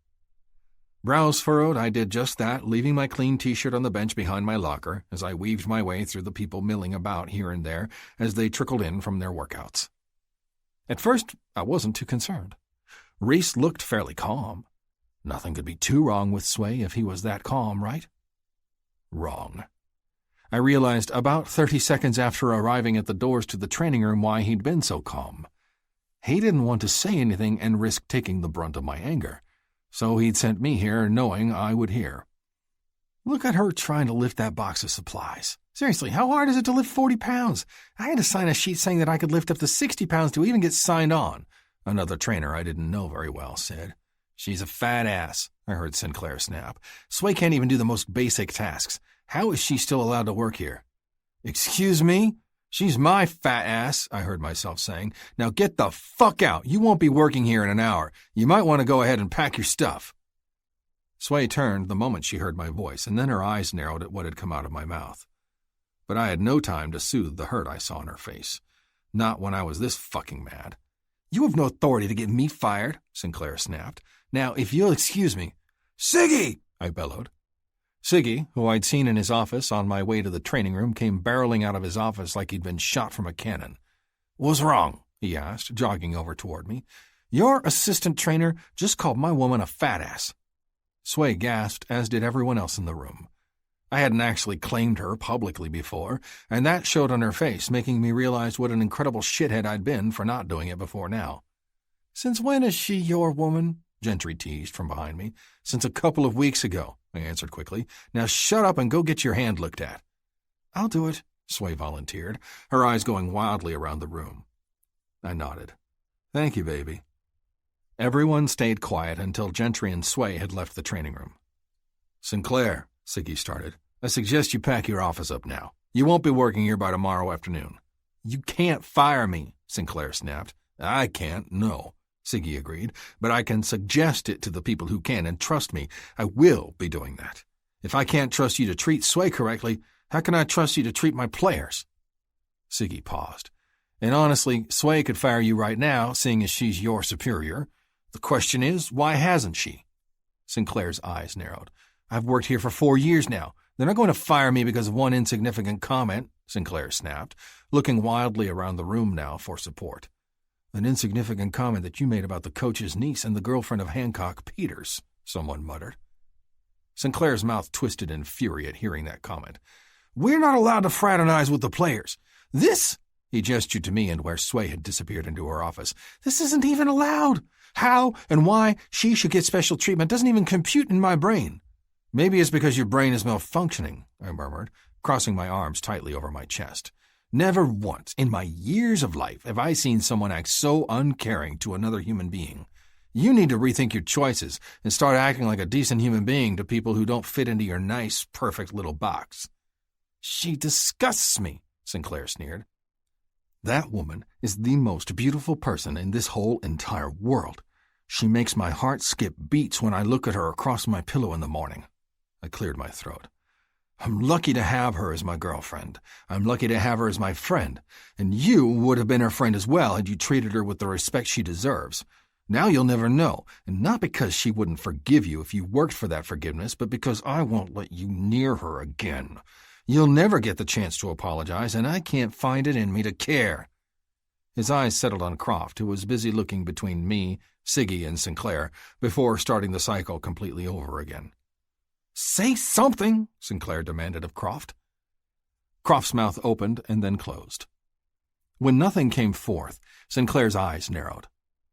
Brows furrowed, I did just that, leaving my clean T-shirt on the bench behind my locker as I weaved my way through the people milling about here and there as they trickled in from their workouts. At first, I wasn't too concerned. Reese looked fairly calm. Nothing could be too wrong with Sway if he was that calm, right? Wrong. I realized about 30 seconds after arriving at the doors to the training room why he'd been so calm. He didn't want to say anything and risk taking the brunt of my anger, so he'd sent me here knowing I would hear. Look at her trying to lift that box of supplies. Seriously, how hard is it to lift 40 pounds? I had to sign a sheet saying that I could lift up to 60 pounds to even get signed on, another trainer I didn't know very well said. She's a fat ass, I heard Sinclair snap. Sway can't even do the most basic tasks. How is she still allowed to work here? Excuse me? She's my fat ass, I heard myself saying. Now get the fuck out. You won't be working here in an hour. You might want to go ahead and pack your stuff. Sway turned the moment she heard my voice, and then her eyes narrowed at what had come out of my mouth. But I had no time to soothe the hurt I saw in her face. Not when I was this fucking mad. You have no authority to get me fired, Sinclair snapped. Now, if you'll excuse me. Siggy! I bellowed. Siggy, who I'd seen in his office on my way to the training room, came barreling out of his office like he'd been shot from a cannon. What's wrong? He asked, jogging over toward me. Your assistant trainer just called my woman a fat ass. Sway gasped, as did everyone else in the room. I hadn't actually claimed her publicly before, and that showed on her face, making me realize what an incredible shithead I'd been for not doing it before now. Since when is she your woman? Gentry teased from behind me. Since a couple of weeks ago, I answered quickly. Now shut up and go get your hand looked at. I'll do it, Sway volunteered, her eyes going wildly around the room. I nodded. Thank you, baby. Everyone stayed quiet until Gentry and Sway had left the training room. Sinclair, Siggy started, I suggest you pack your office up now. You won't be working here by tomorrow afternoon. You can't fire me, Sinclair snapped. I can't, no, Siggy agreed, but I can suggest it to the people who can, and trust me, I will be doing that. If I can't trust you to treat Sway correctly, how can I trust you to treat my players? Siggy paused. And honestly, Sway could fire you right now, seeing as she's your superior. The question is, why hasn't she? Sinclair's eyes narrowed. I've worked here for 4 years now. They're not going to fire me because of one insignificant comment, Sinclair snapped, looking wildly around the room now for support. An insignificant comment that you made about the coach's niece and the girlfriend of Hancock, Peters, someone muttered. Sinclair's mouth twisted in fury at hearing that comment. We're not allowed to fraternize with the players. This, he gestured to me and where Sway had disappeared into her office, this isn't even allowed. How and why she should get special treatment doesn't even compute in my brain. Maybe it's because your brain is malfunctioning, I murmured, crossing my arms tightly over my chest. Never once in my years of life have I seen someone act so uncaring to another human being. You need to rethink your choices and start acting like a decent human being to people who don't fit into your nice, perfect little box. She disgusts me, Sinclair sneered. That woman is the most beautiful person in this whole entire world. She makes my heart skip beats when I look at her across my pillow in the morning. I cleared my throat. I'm lucky to have her as my girlfriend. I'm lucky to have her as my friend. And you would have been her friend as well had you treated her with the respect she deserves. Now you'll never know, and not because she wouldn't forgive you if you worked for that forgiveness, but because I won't let you near her again. You'll never get the chance to apologize, and I can't find it in me to care. His eyes settled on Croft, who was busy looking between me, Siggy, and Sinclair before starting the cycle completely over again. "Say something," Sinclair demanded of Croft. Croft's mouth opened and then closed. When nothing came forth, Sinclair's eyes narrowed.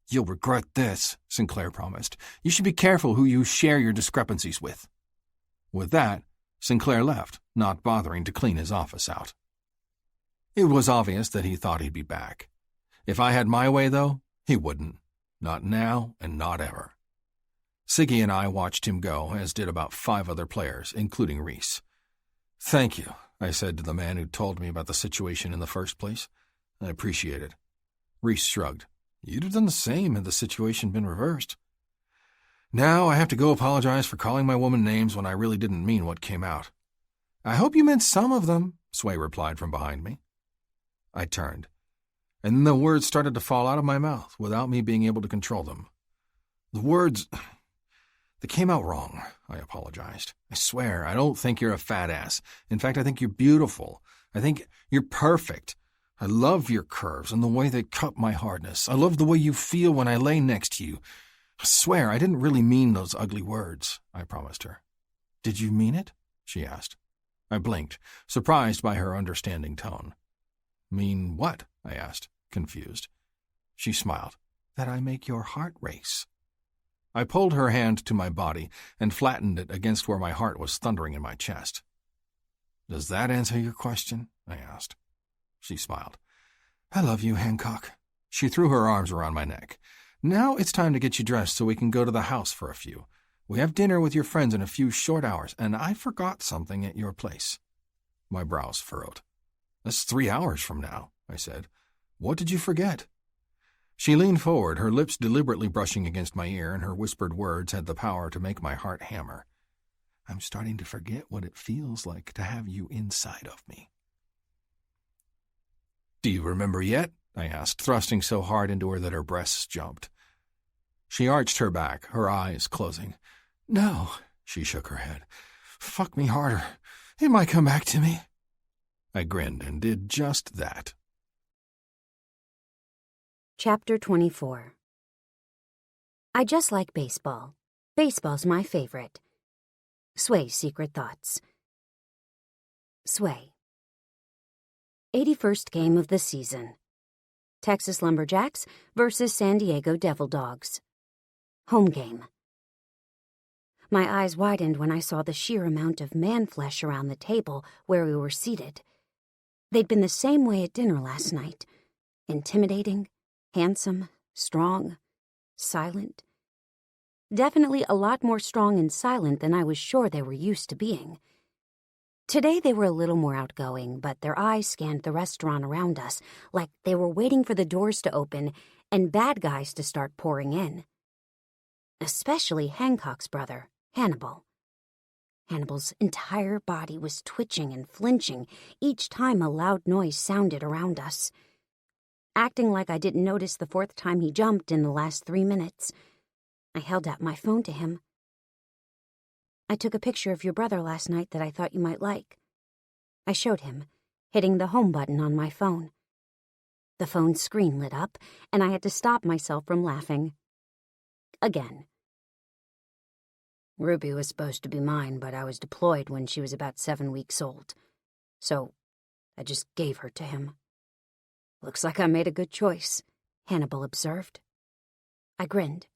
"You'll regret this," Sinclair promised. "You should be careful who you share your discrepancies with." With that, Sinclair left, not bothering to clean his office out. It was obvious that he thought he'd be back. If I had my way, though, he wouldn't. Not now and not ever. Siggy and I watched him go, as did about 5 other players, including Reese. "Thank you," I said to the man who told me about the situation in the first place. "I appreciate it." Reese shrugged. "You'd have done the same had the situation been reversed." "Now I have to go apologize for calling my woman names when I really didn't mean what came out." "I hope you meant some of them," Sway replied from behind me. I turned, and then the words started to fall out of my mouth without me being able to control them. The words... they came out wrong, I apologized. "I swear, I don't think you're a fat ass. In fact, I think you're beautiful. I think you're perfect. I love your curves and the way they cut my hardness. I love the way you feel when I lay next to you. I swear, I didn't really mean those ugly words," I promised her. "Did you mean it?" she asked. I blinked, surprised by her understanding tone. "Mean what?" I asked, confused. She smiled. "That I make your heart race." I pulled her hand to my body and flattened it against where my heart was thundering in my chest. "Does that answer your question?" I asked. She smiled. "I love you, Hancock." She threw her arms around my neck. "Now it's time to get you dressed so we can go to the house for a few. We have dinner with your friends in a few short hours, and I forgot something at your place." My brows furrowed. "That's 3 hours from now," I said. "What did you forget?" She leaned forward, her lips deliberately brushing against my ear, and her whispered words had the power to make my heart hammer. "I'm starting to forget what it feels like to have you inside of me." "Do you remember yet?" I asked, thrusting so hard into her that her breasts jumped. She arched her back, her eyes closing. "No," she shook her head. "Fuck me harder. It might come back to me." I grinned and did just that. Chapter 24. I just like baseball. Baseball's my favorite. Sway's secret thoughts. Sway. 81st game of the season. Texas Lumberjacks versus San Diego Devil Dogs. Home game. My eyes widened when I saw the sheer amount of man-flesh around the table where we were seated. They'd been the same way at dinner last night. Intimidating, handsome, strong, silent. Definitely a lot more strong and silent than I was sure they were used to being. Today they were a little more outgoing, but their eyes scanned the restaurant around us like they were waiting for the doors to open and bad guys to start pouring in. Especially Hancock's brother, Hannibal. Hannibal's entire body was twitching and flinching each time a loud noise sounded around us. Acting like I didn't notice the 4th time he jumped in the last 3 minutes, I held out my phone to him. "I took a picture of your brother last night that I thought you might like." I showed him, hitting the home button on my phone. The phone's screen lit up, and I had to stop myself from laughing. Again. "Ruby was supposed to be mine, but I was deployed when she was about 7 weeks old. So I just gave her to him." "Looks like I made a good choice," Hannibal observed. I grinned.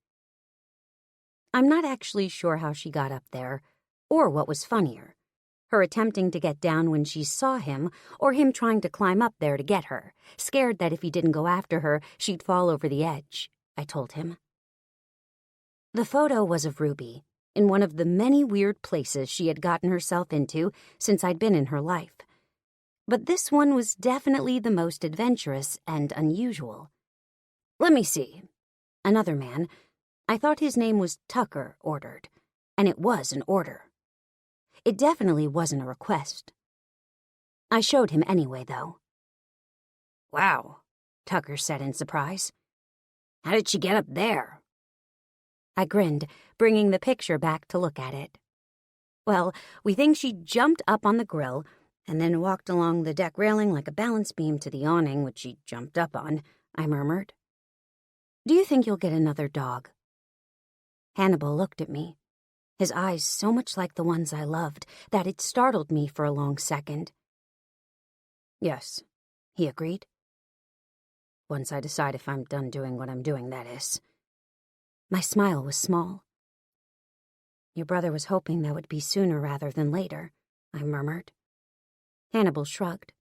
I'm not actually sure how she got up there, or what was funnier, her attempting to get down when she saw him, or him trying to climb up there to get her, scared that if he didn't go after her, she'd fall over the edge, I told him. The photo was of Ruby, in one of the many weird places she had gotten herself into since I'd been in her life. But this one was definitely the most adventurous and unusual. "Let me see." Another man, I thought his name was Tucker, ordered, and it was an order. It definitely wasn't a request. I showed him anyway, though. "Wow," Tucker said in surprise. "How did she get up there?" I grinned, bringing the picture back to look at it. "Well, we think she jumped up on the grill and then walked along the deck railing like a balance beam to the awning, which she jumped up on," I murmured. "Do you think you'll get another dog?" Hannibal looked at me. his eyes so much like the ones I loved that it startled me for a long second. "Yes," he agreed. "Once I decide if I'm done doing what I'm doing, that is." My smile was small. Your brother was hoping that would be sooner rather than later, I murmured. Hannibal shrugged.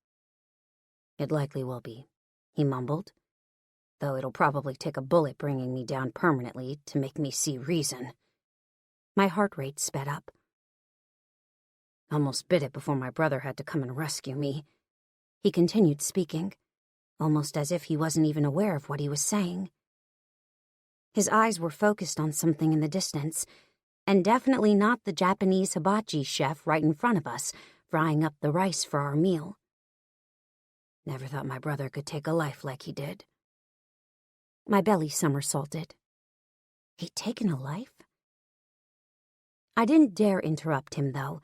"It likely will be," he mumbled, "though it'll probably take a bullet bringing me down permanently to make me see reason." My heart rate sped up. "Almost bit it before my brother had to come and rescue me." He continued speaking, almost as if he wasn't even aware of what he was saying. His eyes were focused on something in the distance, and definitely not the Japanese hibachi chef right in front of us, frying up the rice for our meal. "Never thought my brother could take a life like he did." My belly somersaulted. He'd taken a life? I didn't dare interrupt him, though,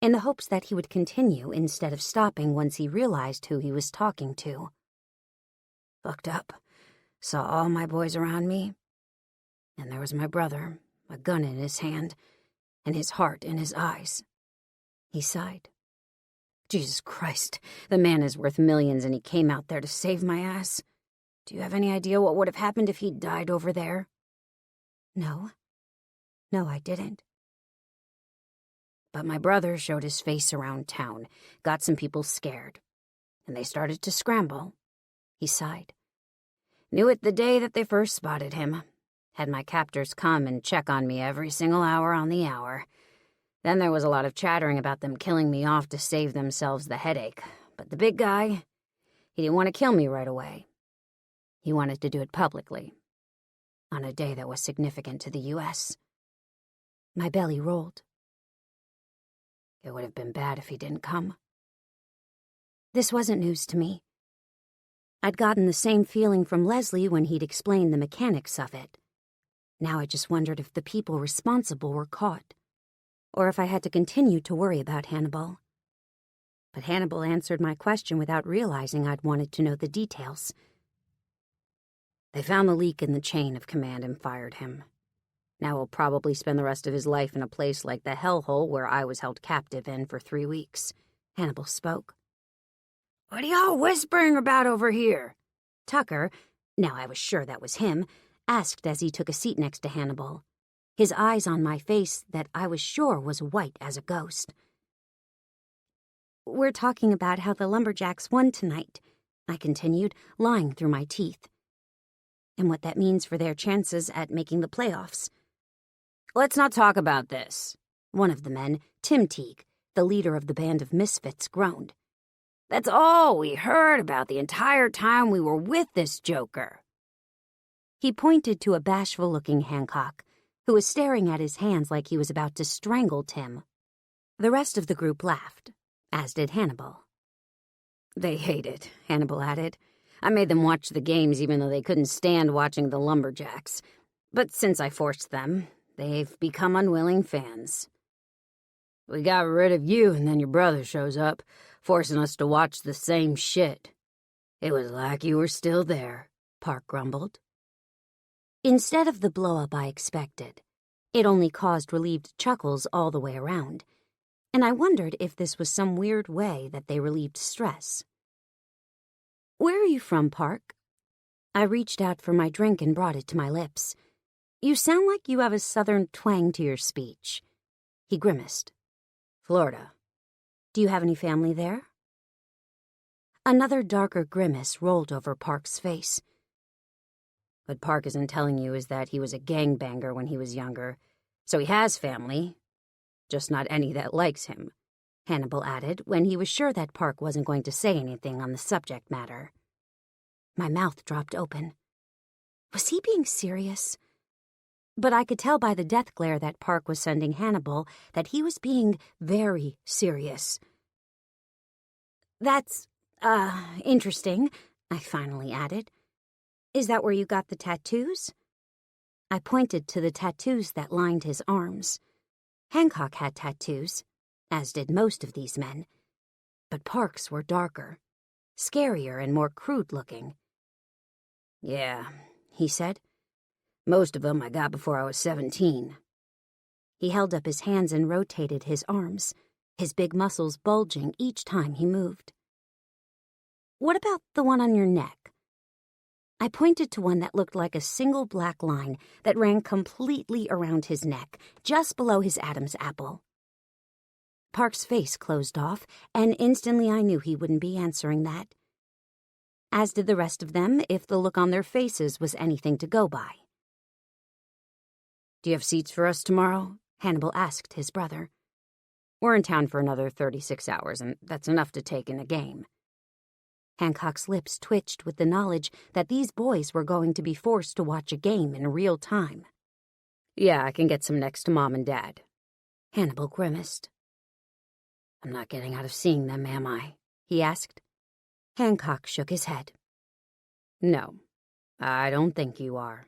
in the hopes that he would continue instead of stopping once he realized who he was talking to. "Fucked up. Saw all my boys around me. And there was my brother, a gun in his hand, and his heart in his eyes." He sighed. "Jesus Christ, the man is worth millions and he came out there to save my ass. Do you have any idea what would have happened if he'd died over there?" No. No, I didn't. "But my brother showed his face around town, got some people scared, and they started to scramble." He sighed. "Knew it the day that they first spotted him. Had my captors come and check on me every single hour on the hour. Then there was a lot of chattering about them killing me off to save themselves the headache. But the big guy, he didn't want to kill me right away. He wanted to do it publicly, on a day that was significant to the U.S. My belly rolled. It would have been bad if he didn't come." This wasn't news to me. I'd gotten the same feeling from Leslie when he'd explained the mechanics of it. Now I just wondered if the people responsible were caught, or if I had to continue to worry about Hannibal. But Hannibal answered my question without realizing I'd wanted to know the details. "They found the leak in the chain of command and fired him. Now he'll probably spend the rest of his life in a place like the hellhole where I was held captive in for 3 weeks. Hannibal spoke. "What are y'all whispering about over here?" Tucker, now I was sure that was him, asked as he took a seat next to Hannibal, his eyes on my face that I was sure was white as a ghost. "We're talking about how the Lumberjacks won tonight," I continued, lying through my teeth, "and what that means for their chances at making the playoffs." "Let's not talk about this," one of the men, Tim Teague, the leader of the band of misfits, groaned. "That's all we heard about the entire time we were with this joker." He pointed to a bashful-looking Hancock, who was staring at his hands like he was about to strangle Tim. The rest of the group laughed, as did Hannibal. "They hate it," Hannibal added. "I made them watch the games even though they couldn't stand watching the Lumberjacks. But since I forced them, they've become unwilling fans. We got rid of you and then your brother shows up, forcing us to watch the same shit. It was like you were still there," Park grumbled. Instead of the blow-up I expected, it only caused relieved chuckles all the way around, and I wondered if this was some weird way that they relieved stress. "Where are you from, Park?" I reached out for my drink and brought it to my lips. "You sound like you have a southern twang to your speech." He grimaced. "Florida." "Do you have any family there?" Another darker grimace rolled over Park's face. "What Park isn't telling you is that he was a gangbanger when he was younger, so he has family, just not any that likes him," Hannibal added when he was sure that Park wasn't going to say anything on the subject matter. My mouth dropped open. Was he being serious? But I could tell by the death glare that Park was sending Hannibal that he was being very serious. "That's, interesting," I finally added. "Is that where you got the tattoos?" I pointed to the tattoos that lined his arms. Hancock had tattoos, as did most of these men, but Park's were darker, scarier and more crude-looking. "Yeah," he said. "Most of them I got before I was 17. He held up his hands and rotated his arms, his big muscles bulging each time he moved. "What about the one on your neck?" I pointed to one that looked like a single black line that ran completely around his neck, just below his Adam's apple. Park's face closed off, and instantly I knew he wouldn't be answering that. As did the rest of them, if the look on their faces was anything to go by. "Do you have seats for us tomorrow?" Hannibal asked his brother. "We're in town for another 36 hours, and that's enough to take in a game." Hancock's lips twitched with the knowledge that these boys were going to be forced to watch a game in real time. "Yeah, I can get some next to Mom and Dad." Hannibal grimaced. "I'm not getting out of seeing them, am I?" he asked. Hancock shook his head. "No, I don't think you are."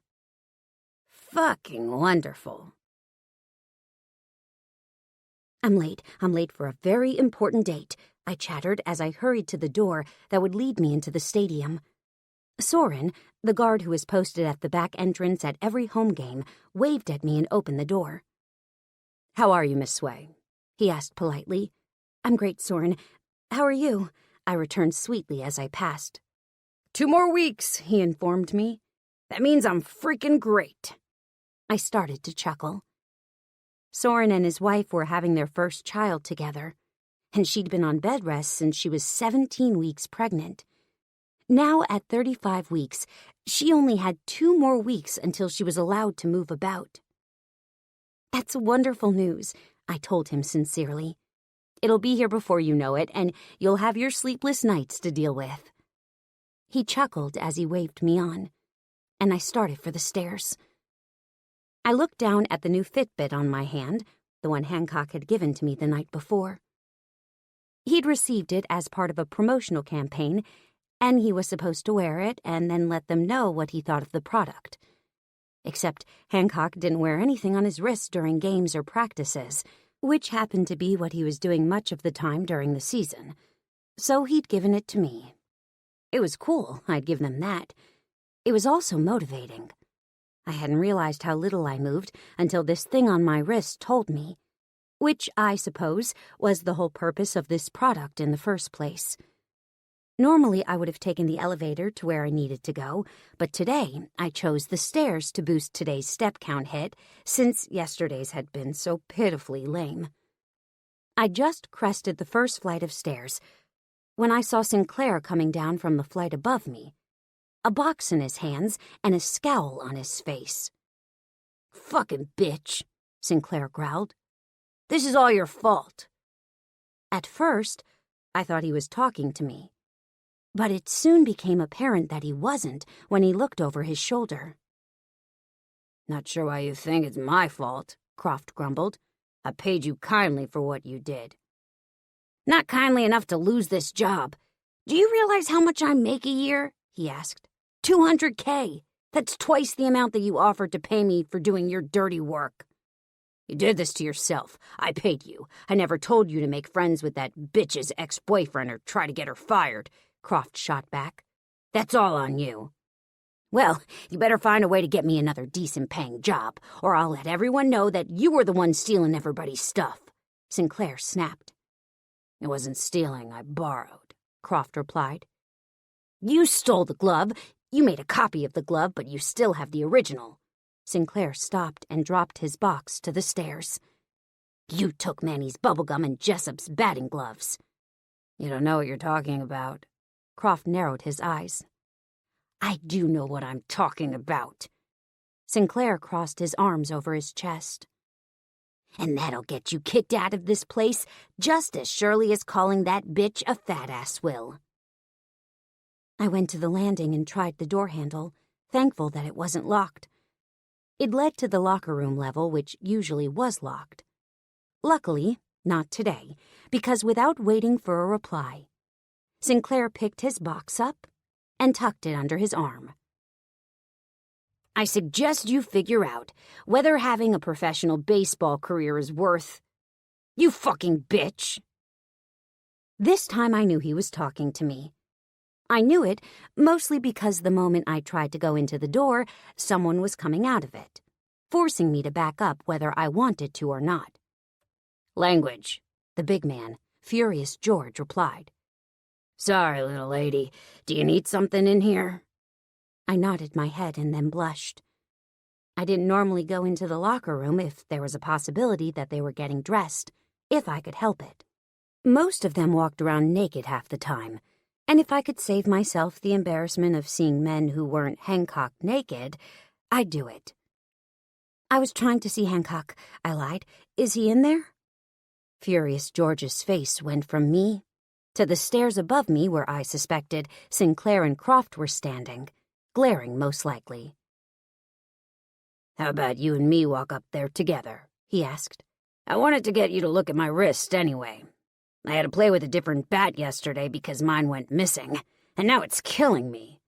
"Fucking wonderful." I'm late for a very important date," I chattered as I hurried to the door that would lead me into the stadium. Soren, the guard who was posted at the back entrance at every home game, waved at me and opened the door. "How are you, Miss Sway?" he asked politely. "I'm great, Soren. How are you?" I returned sweetly as I passed. "2 more weeks," he informed me. "That means I'm freaking great." I started to chuckle. Soren and his wife were having their first child together, and she'd been on bed rest since she was 17 weeks pregnant. Now, at 35 weeks, she only had 2 more weeks until she was allowed to move about. "That's wonderful news," I told him sincerely. "It'll be here before you know it, and you'll have your sleepless nights to deal with." He chuckled as he waved me on, and I started for the stairs. I looked down at the new Fitbit on my hand, the one Hancock had given to me the night before. He'd received it as part of a promotional campaign, and he was supposed to wear it and then let them know what he thought of the product. Except Hancock didn't wear anything on his wrist during games or practices, which happened to be what he was doing much of the time during the season. So he'd given it to me. It was cool, I'd give them that. It was also motivating. I hadn't realized how little I moved until this thing on my wrist told me, which I suppose was the whole purpose of this product in the first place. Normally, I would have taken the elevator to where I needed to go, but today I chose the stairs to boost today's step count hit, since yesterday's had been so pitifully lame. I just crested the first flight of stairs when I saw Sinclair coming down from the flight above me, a box in his hands and a scowl on his face. "Fucking bitch," Sinclair growled. "This is all your fault." At first, I thought he was talking to me, but it soon became apparent that he wasn't when he looked over his shoulder. "Not sure why you think it's my fault," Croft grumbled. "I paid you kindly for what you did." "Not kindly enough to lose this job. Do you realize how much I make a year?" he asked. $200K. That's twice the amount that you offered to pay me for doing your dirty work." "You did this to yourself. I paid you. I never told you to make friends with that bitch's ex-boyfriend or try to get her fired," Croft shot back. "That's all on you." "Well, you better find a way to get me another decent-paying job, or I'll let everyone know that you were the one stealing everybody's stuff," Sinclair snapped. "It wasn't stealing, I borrowed," Croft replied. "You stole the glove. You made a copy of the glove, but you still have the original." Sinclair stopped and dropped his box to the stairs. "You took Manny's bubblegum and Jessup's batting gloves." "You don't know what you're talking about." Croft narrowed his eyes. "I do know what I'm talking about." Sinclair crossed his arms over his chest. "And that'll get you kicked out of this place just as surely as calling that bitch a fat ass will." I went to the landing and tried the door handle, thankful that it wasn't locked. It led to the locker room level, which usually was locked. Luckily, not today, because without waiting for a reply, Sinclair picked his box up and tucked it under his arm. "I suggest you figure out whether having a professional baseball career is worth... You fucking bitch!" This time I knew he was talking to me. I knew it mostly because the moment I tried to go into the door, someone was coming out of it. forcing me to back up whether I wanted to or not. "Language," the big man, Furious George, replied. "Sorry, little lady. Do you need something in here?" I nodded my head and then blushed. I didn't normally go into the locker room if there was a possibility that they were getting dressed, if I could help it. Most of them walked around naked half the time, and if I could save myself the embarrassment of seeing men who weren't Hancock naked, I'd do it. "I was trying to see Hancock," I lied. "Is he in there?" Furious George's face went from me to the stairs above me where I suspected Sinclair and Croft were standing, glaring most likely. "How about you and me walk up there together?" he asked. "I wanted to get you to look at my wrist anyway. I had to play with a different bat yesterday because mine went missing, and now it's killing me."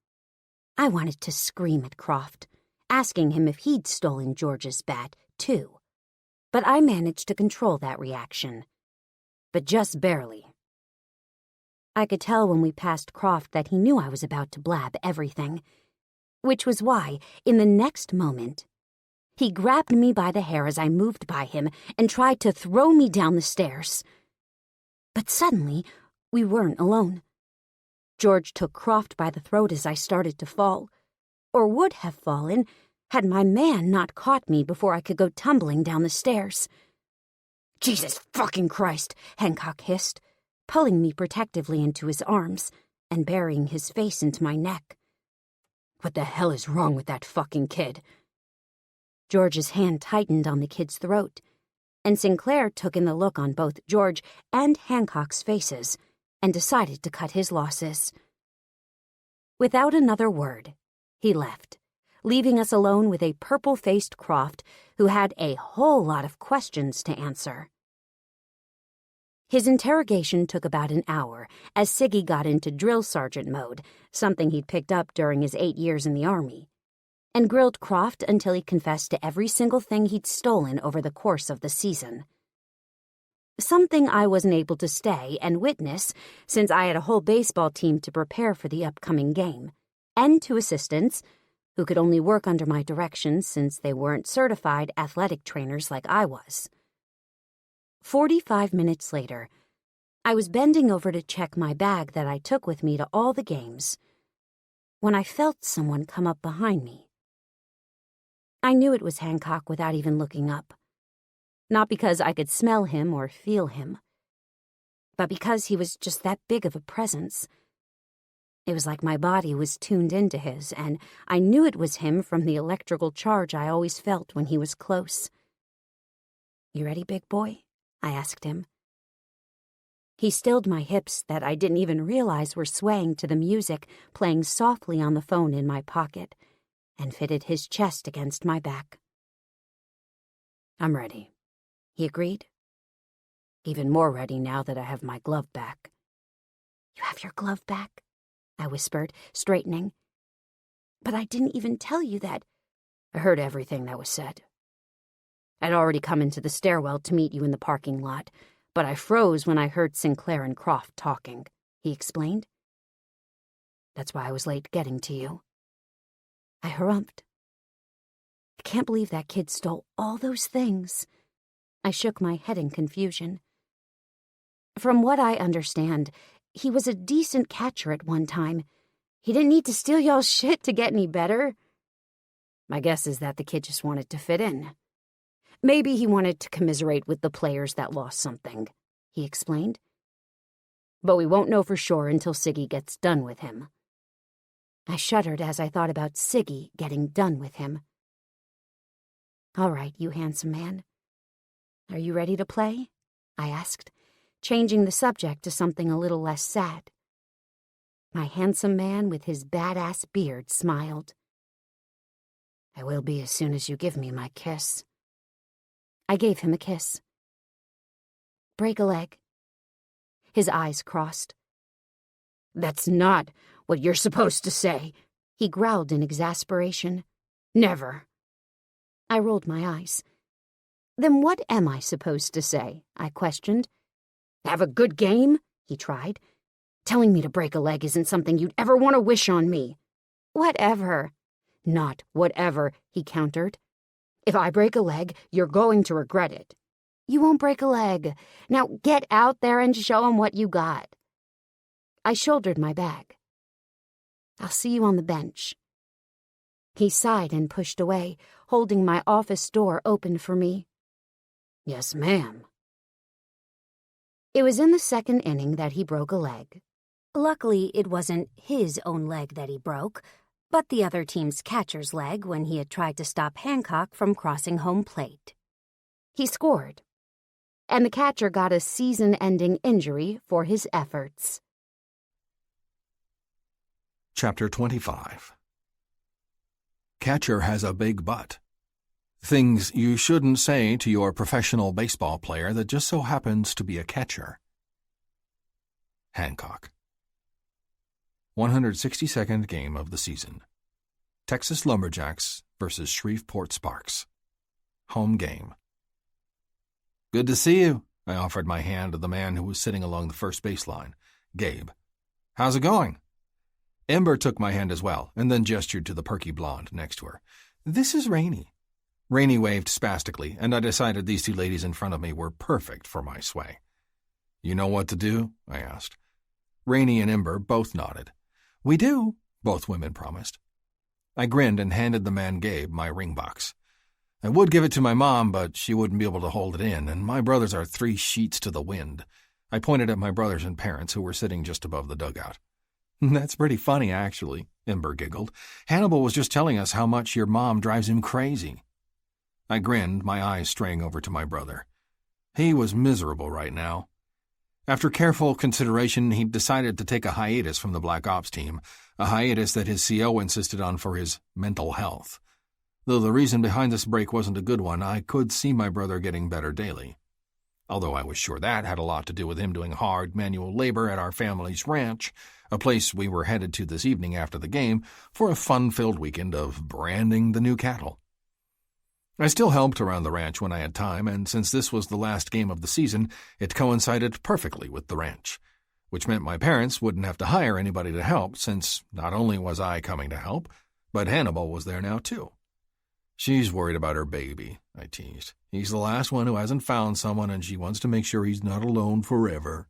I wanted to scream at Croft, asking him if he'd stolen George's bat, too. But I managed to control that reaction. But just barely. I could tell when we passed Croft that he knew I was about to blab everything, which was why, in the next moment, he grabbed me by the hair as I moved by him and tried to throw me down the stairs. But suddenly, we weren't alone. George took Croft by the throat as I started to fall, or would have fallen had my man not caught me before I could go tumbling down the stairs. "Jesus fucking Christ," Hancock hissed, pulling me protectively into his arms and burying his face into my neck. "What the hell is wrong with that fucking kid?" George's hand tightened on the kid's throat, and Sinclair took in the look on both George and Hancock's faces and decided to cut his losses. Without another word, he left, leaving us alone with a purple-faced Croft who had a whole lot of questions to answer. His interrogation took about an hour as Siggy got into drill sergeant mode, something he'd picked up during his 8 years in the Army, and grilled Croft until he confessed to every single thing he'd stolen over the course of the season. Something I wasn't able to stay and witness since I had a whole baseball team to prepare for the upcoming game, and 2 assistants, who could only work under my direction since they weren't certified athletic trainers like I was. 45 minutes later, I was bending over to check my bag that I took with me to all the games, when I felt someone come up behind me. I knew it was Hancock without even looking up, not because I could smell him or feel him, but because he was just that big of a presence. It was like my body was tuned into his, and I knew it was him from the electrical charge I always felt when he was close. "You ready, big boy?" I asked him. He stilled my hips that I didn't even realize were swaying to the music playing softly on the phone in my pocket, and fitted his chest against my back. "I'm ready," he agreed. "Even more ready now that I have my glove back." "You have your glove back?" I whispered, straightening. "But I didn't even tell you that." "I heard everything that was said. I'd already come into the stairwell to meet you in the parking lot, but I froze when I heard Sinclair and Croft talking," he explained. "That's why I was late getting to you." I harumphed. "I can't believe that kid stole all those things." I shook my head in confusion. "From what I understand, he was a decent catcher at one time. He didn't need to steal y'all's shit to get any better." "My guess is that the kid just wanted to fit in. Maybe he wanted to commiserate with the players that lost something," he explained. "But we won't know for sure until Siggy gets done with him." I shuddered as I thought about Siggy getting done with him. "All right, you handsome man. Are you ready to play?" I asked, changing the subject to something a little less sad. My handsome man with his badass beard smiled. "I will be as soon as you give me my kiss." I gave him a kiss. "Break a leg." His eyes crossed. "That's not what you're supposed to say," he growled in exasperation. "Never." I rolled my eyes. "Then what am I supposed to say?" I questioned. "Have a good game?" he tried. "Telling me to break a leg isn't something you'd ever want to wish on me." "Whatever." "Not whatever," he countered. If I break a leg, you're going to regret it. You won't break a leg. Now get out there and show 'em what you got. I shouldered my bag. I'll see you on the bench. He sighed and pushed away, holding my office door open for me. Yes, ma'am. It was in the second inning that he broke a leg. Luckily, it wasn't his own leg that he broke, but the other team's catcher's leg when he had tried to stop Hancock from crossing home plate. He scored, and the catcher got a season-ending injury for his efforts. Chapter 25. Catcher has a big butt. Things you shouldn't say to your professional baseball player that just so happens to be a catcher. Hancock. 162nd game of the season. Texas Lumberjacks versus Shreveport Sparks. Home game. Good to see you, I offered my hand to the man who was sitting along the first baseline, Gabe. How's it going? Ember took my hand as well, and then gestured to the perky blonde next to her. This is Rainey. Rainey waved spastically, and I decided these two ladies in front of me were perfect for my sway. You know what to do? I asked. Rainey and Ember both nodded. We do, both women promised. I grinned and handed the man Gabe my ring box. I would give it to my mom, but she wouldn't be able to hold it in, and my brothers are 3 sheets to the wind. I pointed at my brothers and parents, who were sitting just above the dugout. That's pretty funny, actually, Ember giggled. Hannibal was just telling us how much your mom drives him crazy. I grinned, my eyes straying over to my brother. He was miserable right now. After careful consideration, he'd decided to take a hiatus from the Black Ops team, a hiatus that his CO insisted on for his mental health. Though the reason behind this break wasn't a good one, I could see my brother getting better daily. Although I was sure that had a lot to do with him doing hard manual labor at our family's ranch, a place we were headed to this evening after the game for a fun-filled weekend of branding the new cattle. I still helped around the ranch when I had time, and since this was the last game of the season, it coincided perfectly with the ranch, which meant my parents wouldn't have to hire anybody to help, since not only was I coming to help, but Hannibal was there now too. She's worried about her baby, I teased. He's the last one who hasn't found someone, and she wants to make sure he's not alone forever.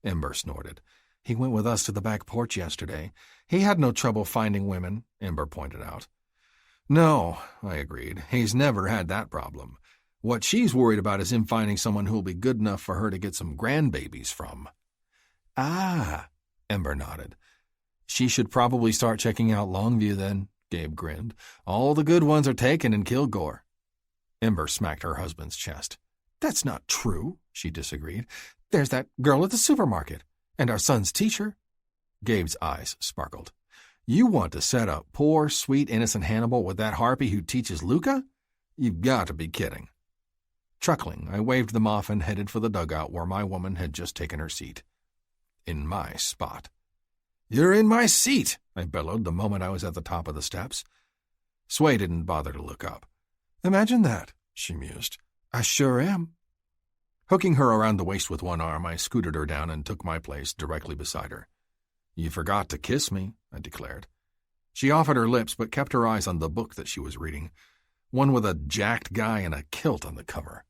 Ember snorted. He went with us to the back porch yesterday. He had no trouble finding women, Ember pointed out. No, I agreed. He's never had that problem. What she's worried about is him finding someone who'll be good enough for her to get some grandbabies from. Ah, Ember nodded. She should probably start checking out Longview then, Gabe grinned. All the good ones are taken in Kilgore. Ember smacked her husband's chest. That's not true, she disagreed. There's that girl at the supermarket, and our son's teacher. Gabe's eyes sparkled. You want to set up poor, sweet, innocent Hannibal with that harpy who teaches Luca? You've got to be kidding. Chuckling, I waved them off and headed for the dugout where my woman had just taken her seat. In my spot. You're in my seat, I bellowed the moment I was at the top of the steps. Sway didn't bother to look up. Imagine that, she mused. I sure am. Hooking her around the waist with one arm, I scooted her down and took my place directly beside her. You forgot to kiss me, I declared. She offered her lips but kept her eyes on the book that she was reading, one with a jacked guy in a kilt on the cover.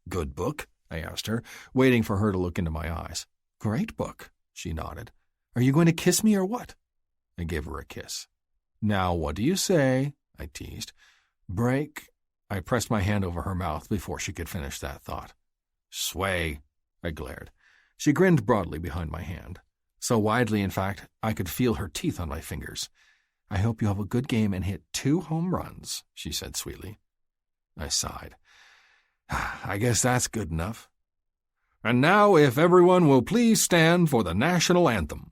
Good book? I asked her, waiting for her to look into my eyes. Great book, she nodded. Are you going to kiss me or what? I gave her a kiss. Now what do you say? I teased. Break. I pressed my hand over her mouth before she could finish that thought. Sway, I glared. She grinned broadly behind my hand. So widely, in fact, I could feel her teeth on my fingers. I hope you have a good game and hit 2 home runs, she said sweetly. I sighed. I guess that's good enough. And now, if everyone will please stand for the national anthem.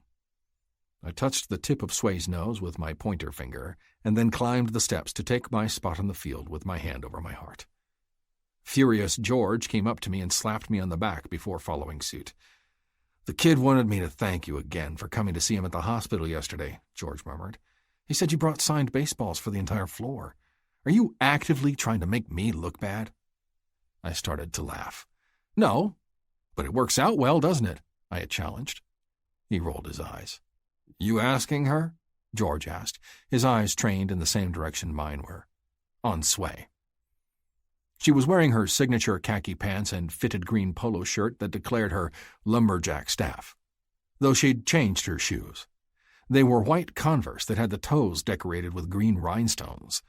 I touched the tip of Sway's nose with my pointer finger and then climbed the steps to take my spot on the field with my hand over my heart. Furious George came up to me and slapped me on the back before following suit. The kid wanted me to thank you again for coming to see him at the hospital yesterday, George murmured. He said you brought signed baseballs for the entire floor. Are you actively trying to make me look bad? I started to laugh. No, but it works out well, doesn't it? I had challenged. He rolled his eyes. You asking her? George asked, his eyes trained in the same direction mine were. On Sway. She was wearing her signature khaki pants and fitted green polo shirt that declared her lumberjack staff, though she'd changed her shoes. They were white Converse that had the toes decorated with green rhinestones.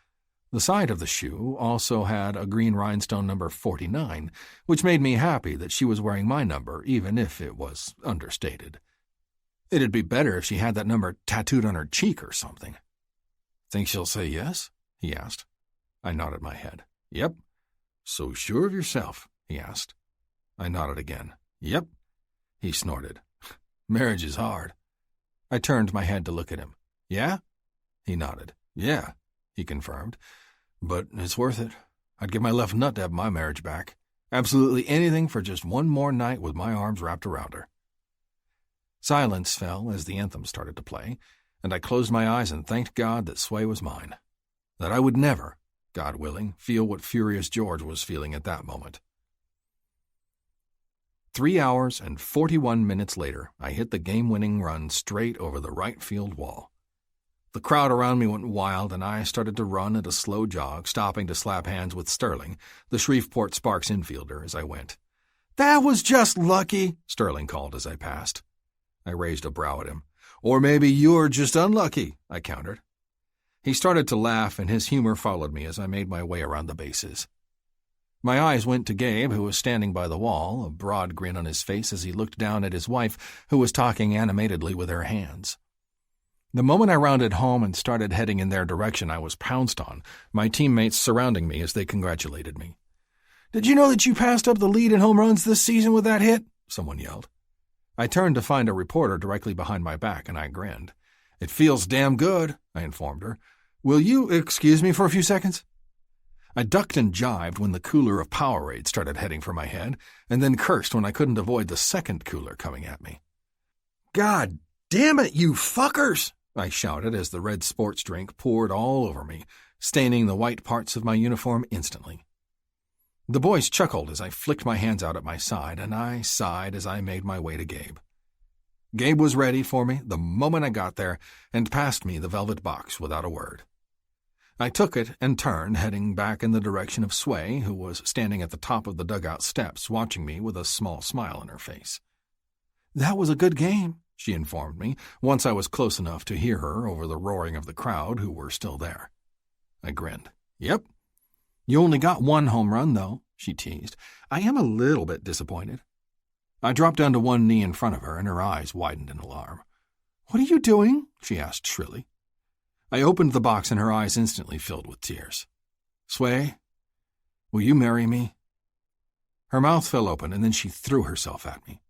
The side of the shoe also had a green rhinestone number 49, which made me happy that she was wearing my number, even if it was understated. It'd be better if she had that number tattooed on her cheek or something. "Think she'll say yes?" he asked. I nodded my head. "Yep." "So sure of yourself?" he asked. I nodded again. "Yep." He snorted. "Marriage is hard." I turned my head to look at him. "Yeah?" He nodded. "Yeah," he confirmed. "But it's worth it. I'd give my left nut to have my marriage back. Absolutely anything for just one more night with my arms wrapped around her." Silence fell as the anthem started to play, and I closed my eyes and thanked God that Sway was mine. That I would never, God willing, feel what Furious George was feeling at that moment. 3 hours and 41 minutes later, I hit the game-winning run straight over the right field wall. The crowd around me went wild, and I started to run at a slow jog, stopping to slap hands with Sterling, the Shreveport Sparks infielder, as I went. "That was just lucky," Sterling called as I passed. I raised a brow at him. "Or maybe you're just unlucky," I countered. He started to laugh, and his humor followed me as I made my way around the bases. My eyes went to Gabe, who was standing by the wall, a broad grin on his face as he looked down at his wife, who was talking animatedly with her hands. The moment I rounded home and started heading in their direction, I was pounced on, my teammates surrounding me as they congratulated me. "Did you know that you passed up the lead in home runs this season with that hit?" someone yelled. I turned to find a reporter directly behind my back, and I grinned. "It feels damn good," I informed her. "Will you excuse me for a few seconds?" I ducked and jived when the cooler of Powerade started heading for my head, and then cursed when I couldn't avoid the second cooler coming at me. "God damn it, you fuckers!" I shouted as the red sports drink poured all over me, staining the white parts of my uniform instantly. The boys chuckled as I flicked my hands out at my side, and I sighed as I made my way to Gabe. Gabe was ready for me the moment I got there and passed me the velvet box without a word. I took it and turned, heading back in the direction of Sway, who was standing at the top of the dugout steps watching me with a small smile on her face. "That was a good game," she informed me, once I was close enough to hear her over the roaring of the crowd who were still there. I grinned. "Yep." "You only got one home run, though," she teased. "I am a little bit disappointed." I dropped down to one knee in front of her, and her eyes widened in alarm. "What are you doing?" she asked shrilly. I opened the box, and her eyes instantly filled with tears. "Sway, will you marry me?" Her mouth fell open, and then she threw herself at me.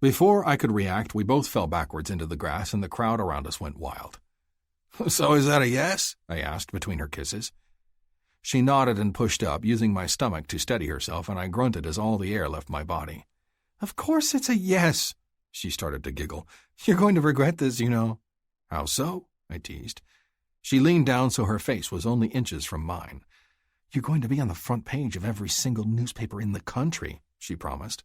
Before I could react, we both fell backwards into the grass, and the crowd around us went wild. "So is that a yes?" I asked between her kisses. She nodded and pushed up, using my stomach to steady herself, and I grunted as all the air left my body. "Of course it's a yes." She started to giggle. "You're going to regret this, you know." "How so?" I teased. She leaned down so her face was only inches from mine. "You're going to be on the front page of every single newspaper in the country," she promised.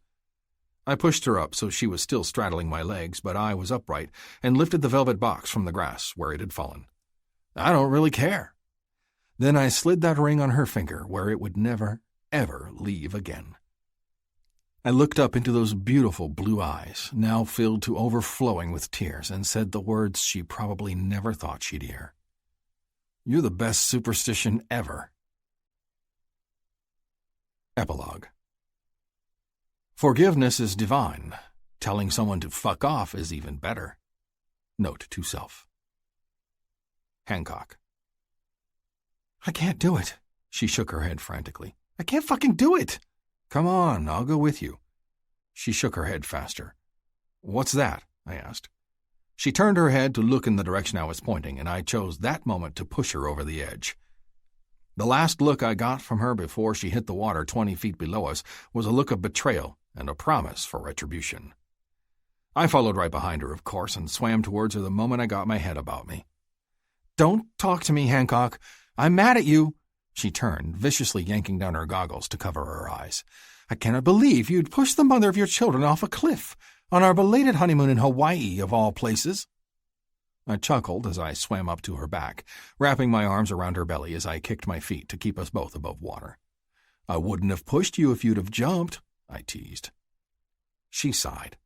I pushed her up so she was still straddling my legs, but I was upright and lifted the velvet box from the grass where it had fallen. "I don't really care." Then I slid that ring on her finger where it would never, ever leave again. I looked up into those beautiful blue eyes, now filled to overflowing with tears, and said the words she probably never thought she'd hear. "You're the best superstition ever." Epilogue. Forgiveness is divine. Telling someone to fuck off is even better. Note to self. Hancock. "I can't do it." She shook her head frantically. "I can't fucking do it." "Come on, I'll go with you." She shook her head faster. "What's that?" I asked. She turned her head to look in the direction I was pointing, and I chose that moment to push her over the edge. The last look I got from her before she hit the water 20 feet below us was a look of betrayal and a promise for retribution. I followed right behind her, of course, and swam towards her the moment I got my head about me. "Don't talk to me, Hancock. I'm mad at you." She turned, viciously yanking down her goggles to cover her eyes. "I cannot believe you'd push the mother of your children off a cliff, on our belated honeymoon in Hawaii, of all places." I chuckled as I swam up to her back, wrapping my arms around her belly as I kicked my feet to keep us both above water. I wouldn't have pushed you if you'd have jumped, I teased. She sighed.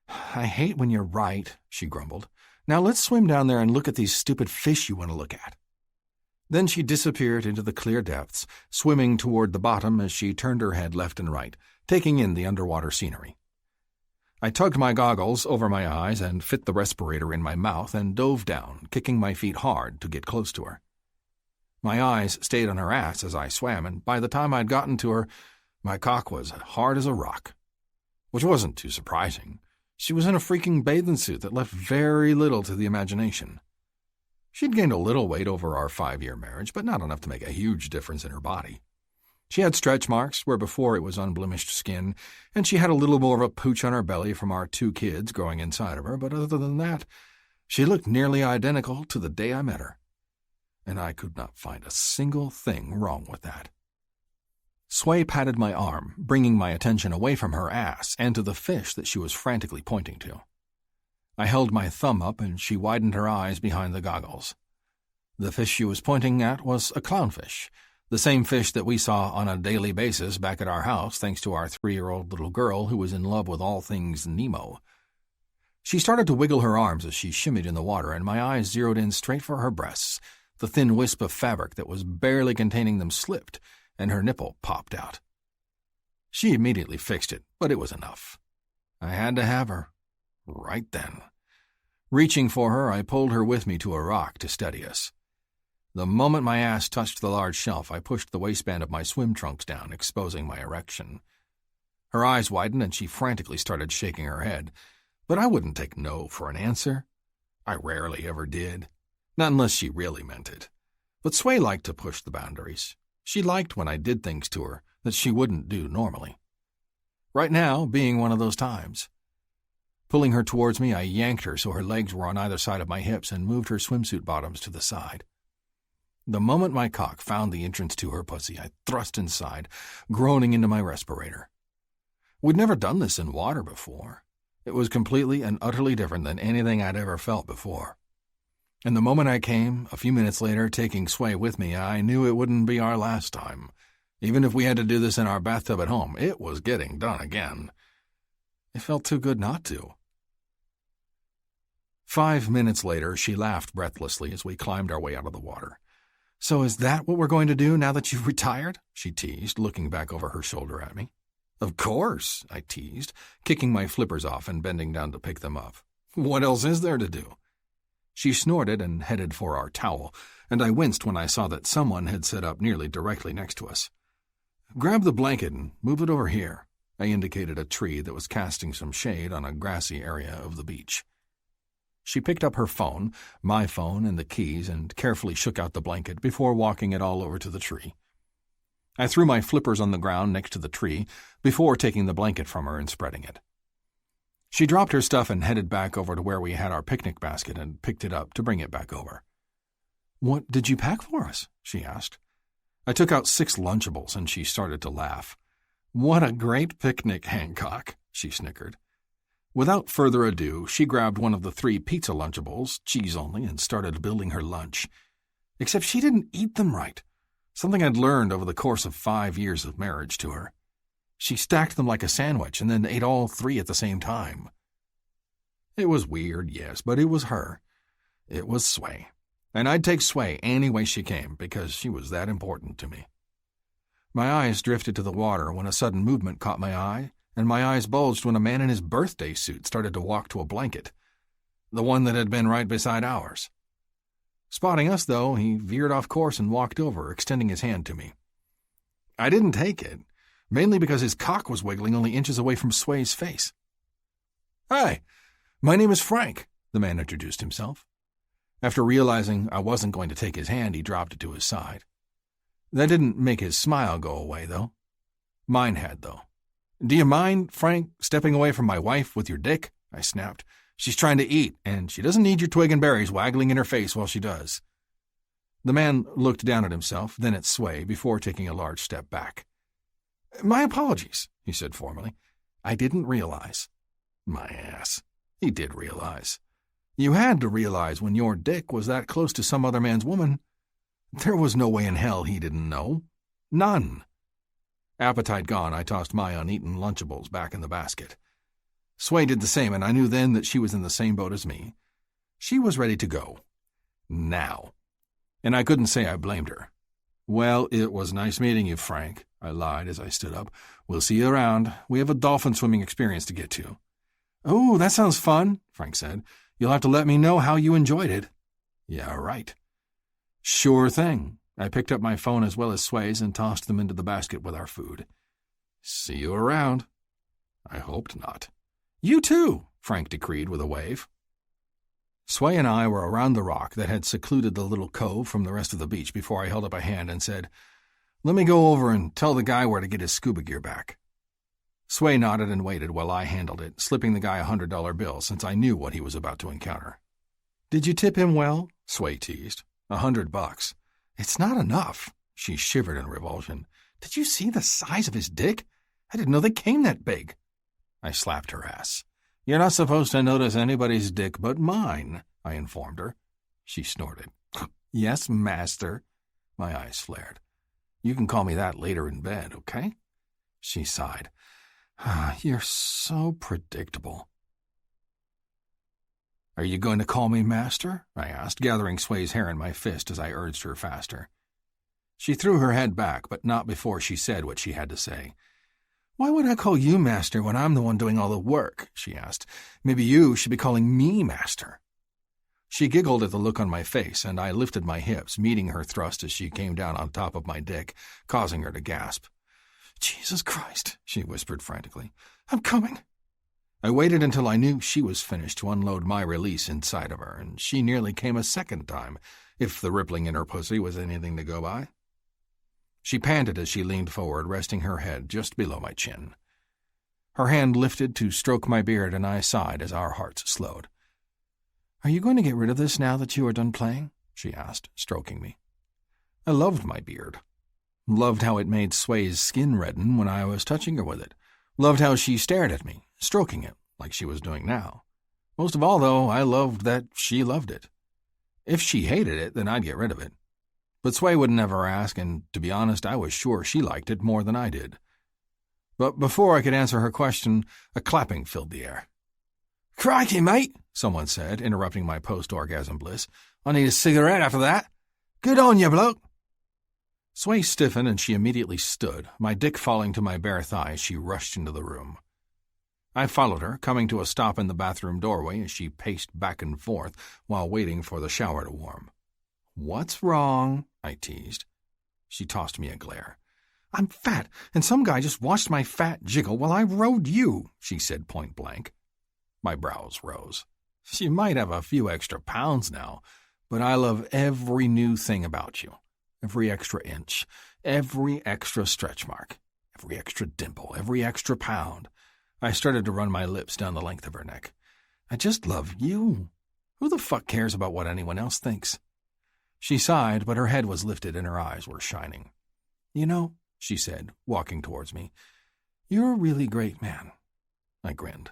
I hate when you're right, she grumbled. Now let's swim down there and look at these stupid fish you want to look at. Then she disappeared into the clear depths, swimming toward the bottom as she turned her head left and right, taking in the underwater scenery. I tugged my goggles over my eyes and fit the respirator in my mouth and dove down, kicking my feet hard to get close to her. My eyes stayed on her ass as I swam, and by the time I'd gotten to her, my cock was hard as a rock. Which wasn't too surprising. She was in a freaking bathing suit that left very little to the imagination. She'd gained a little weight over our 5-year marriage, but not enough to make a huge difference in her body. She had stretch marks where before it was unblemished skin, and she had a little more of a pooch on her belly from our 2 kids growing inside of her, but other than that, she looked nearly identical to the day I met her. And I could not find a single thing wrong with that. Sway patted my arm, bringing my attention away from her ass and to the fish that she was frantically pointing to. I held my thumb up and she widened her eyes behind the goggles. The fish she was pointing at was a clownfish, the same fish that we saw on a daily basis back at our house thanks to our 3-year-old little girl who was in love with all things Nemo. She started to wiggle her arms as she shimmied in the water, and my eyes zeroed in straight for her breasts. The thin wisp of fabric that was barely containing them slipped, and her nipple popped out. She immediately fixed it, but it was enough. I had to have her. Right then. Reaching for her, I pulled her with me to a rock to steady us. The moment my ass touched the large shelf, I pushed the waistband of my swim trunks down, exposing my erection. Her eyes widened and she frantically started shaking her head, but I wouldn't take no for an answer. I rarely ever did. Not unless she really meant it. But Sway liked to push the boundaries. She liked when I did things to her that she wouldn't do normally. Right now, being one of those times. Pulling her towards me, I yanked her so her legs were on either side of my hips and moved her swimsuit bottoms to the side. The moment my cock found the entrance to her pussy, I thrust inside, groaning into my respirator. We'd never done this in water before. It was completely and utterly different than anything I'd ever felt before. And the moment I came, a few minutes later, taking Sway with me, I knew it wouldn't be our last time. Even if we had to do this in our bathtub at home, it was getting done again. It felt too good not to. 5 minutes later, she laughed breathlessly as we climbed our way out of the water. So is that what we're going to do now that you've retired? She teased, looking back over her shoulder at me. Of course, I teased, kicking my flippers off and bending down to pick them up. What else is there to do? She snorted and headed for our towel, and I winced when I saw that someone had set up nearly directly next to us. Grab the blanket and move it over here. I indicated a tree that was casting some shade on a grassy area of the beach. She picked up her phone, my phone, and the keys and carefully shook out the blanket before walking it all over to the tree. I threw my flippers on the ground next to the tree before taking the blanket from her and spreading it. She dropped her stuff and headed back over to where we had our picnic basket and picked it up to bring it back over. What did you pack for us? She asked. I took out 6 Lunchables and she started to laugh. What a great picnic, Hancock, she snickered. Without further ado, she grabbed one of the 3 pizza Lunchables, cheese only, and started building her lunch. Except she didn't eat them right, something I'd learned over the course of 5 years of marriage to her. She stacked them like a sandwich and then ate all 3 at the same time. It was weird, yes, but it was her. It was Sway. And I'd take Sway any way she came because she was that important to me. My eyes drifted to the water when a sudden movement caught my eye, and my eyes bulged when a man in his birthday suit started to walk to a blanket, the one that had been right beside ours. Spotting us, though, he veered off course and walked over, extending his hand to me. I didn't take it, mainly because his cock was wiggling only inches away from Sway's face. Hi, my name is Frank, the man introduced himself. After realizing I wasn't going to take his hand, he dropped it to his side. That didn't make his smile go away, though. Mine had, though. Do you mind, Frank, stepping away from my wife with your dick? I snapped. She's trying to eat, and she doesn't need your twig and berries waggling in her face while she does. The man looked down at himself, then at Sway, before taking a large step back. My apologies, he said formally. I didn't realize. My ass. He did realize. You had to realize when your dick was that close to some other man's woman. There was no way in hell he didn't know. None. Appetite gone, I tossed my uneaten Lunchables back in the basket. Sway did the same, and I knew then that she was in the same boat as me. She was ready to go. Now. And I couldn't say I blamed her. "Well, it was nice meeting you, Frank," I lied as I stood up. "We'll see you around. We have a dolphin swimming experience to get to." "Oh, that sounds fun," Frank said. "You'll have to let me know how you enjoyed it." "Yeah, right." "Sure thing." I picked up my phone as well as Sway's and tossed them into the basket with our food. "See you around." I hoped not. "You too," Frank decreed with a wave. Sway and I were around the rock that had secluded the little cove from the rest of the beach before I held up a hand and said, "Let me go over and tell the guy where to get his scuba gear back." Sway nodded and waited while I handled it, slipping the guy $100 bill since I knew what he was about to encounter. "Did you tip him well?" Sway teased. $100. "It's not enough." She shivered in revulsion. "Did you see the size of his dick? I didn't know they came that big." I slapped her ass. "You're not supposed to notice anybody's dick but mine," I informed her. She snorted. "Yes, master." My eyes flared. "You can call me that later in bed, okay?" She sighed. "You're so predictable." "Are you going to call me master?" I asked, gathering Sway's hair in my fist as I urged her faster. She threw her head back, but not before she said what she had to say. "Why would I call you master when I'm the one doing all the work?" she asked. "Maybe you should be calling me master." She giggled at the look on my face, and I lifted my hips, meeting her thrust as she came down on top of my dick, causing her to gasp. "Jesus Christ," she whispered frantically. "I'm coming." I waited until I knew she was finished to unload my release inside of her, and she nearly came a second time, if the rippling in her pussy was anything to go by. She panted as she leaned forward, resting her head just below my chin. Her hand lifted to stroke my beard, and I sighed as our hearts slowed. "Are you going to get rid of this now that you are done playing?" she asked, stroking me. I loved my beard. Loved how it made Sway's skin redden when I was touching her with it. Loved how she stared at me, stroking it, like she was doing now. Most of all, though, I loved that she loved it. If she hated it, then I'd get rid of it. But Sway would never ask, and to be honest, I was sure she liked it more than I did. But before I could answer her question, a clapping filled the air. "Crikey, mate," someone said, interrupting my post-orgasm bliss. "I need a cigarette after that. Good on you, bloke." Sway stiffened and she immediately stood, my dick falling to my bare thigh as she rushed into the room. I followed her, coming to a stop in the bathroom doorway as she paced back and forth while waiting for the shower to warm. "What's wrong?" I teased. She tossed me a glare. "I'm fat, and some guy just watched my fat jiggle while I rode you," she said point blank. My brows rose. "You might have a few extra pounds now, but I love every new thing about you. Every extra inch, every extra stretch mark, every extra dimple, every extra pound." I started to run my lips down the length of her neck. "I just love you. Who the fuck cares about what anyone else thinks?" She sighed, but her head was lifted and her eyes were shining. "You know," she said, walking towards me, "you're a really great man." I grinned.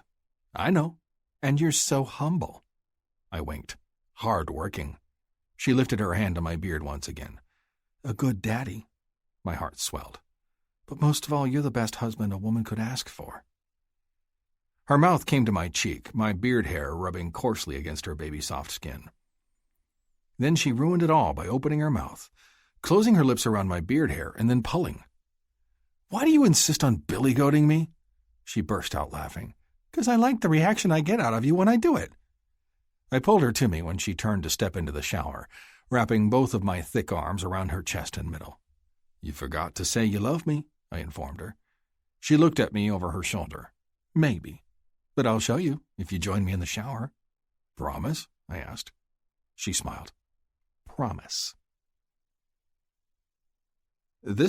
"I know. And you're so humble." I winked. "Hard-working." She lifted her hand to my beard once again. "A good daddy." My heart swelled. "But most of all, you're the best husband a woman could ask for." Her mouth came to my cheek, my beard hair rubbing coarsely against her baby-soft skin. Then she ruined it all by opening her mouth, closing her lips around my beard hair, and then pulling. "Why do you insist on billy-goating me?" She burst out laughing. "'Cause I like the reaction I get out of you when I do it." I pulled her to me when she turned to step into the shower, wrapping both of my thick arms around her chest and middle. "You forgot to say you love me," I informed her. She looked at me over her shoulder. "Maybe. But I'll show you if you join me in the shower." "Promise?" I asked. She smiled. "Promise." This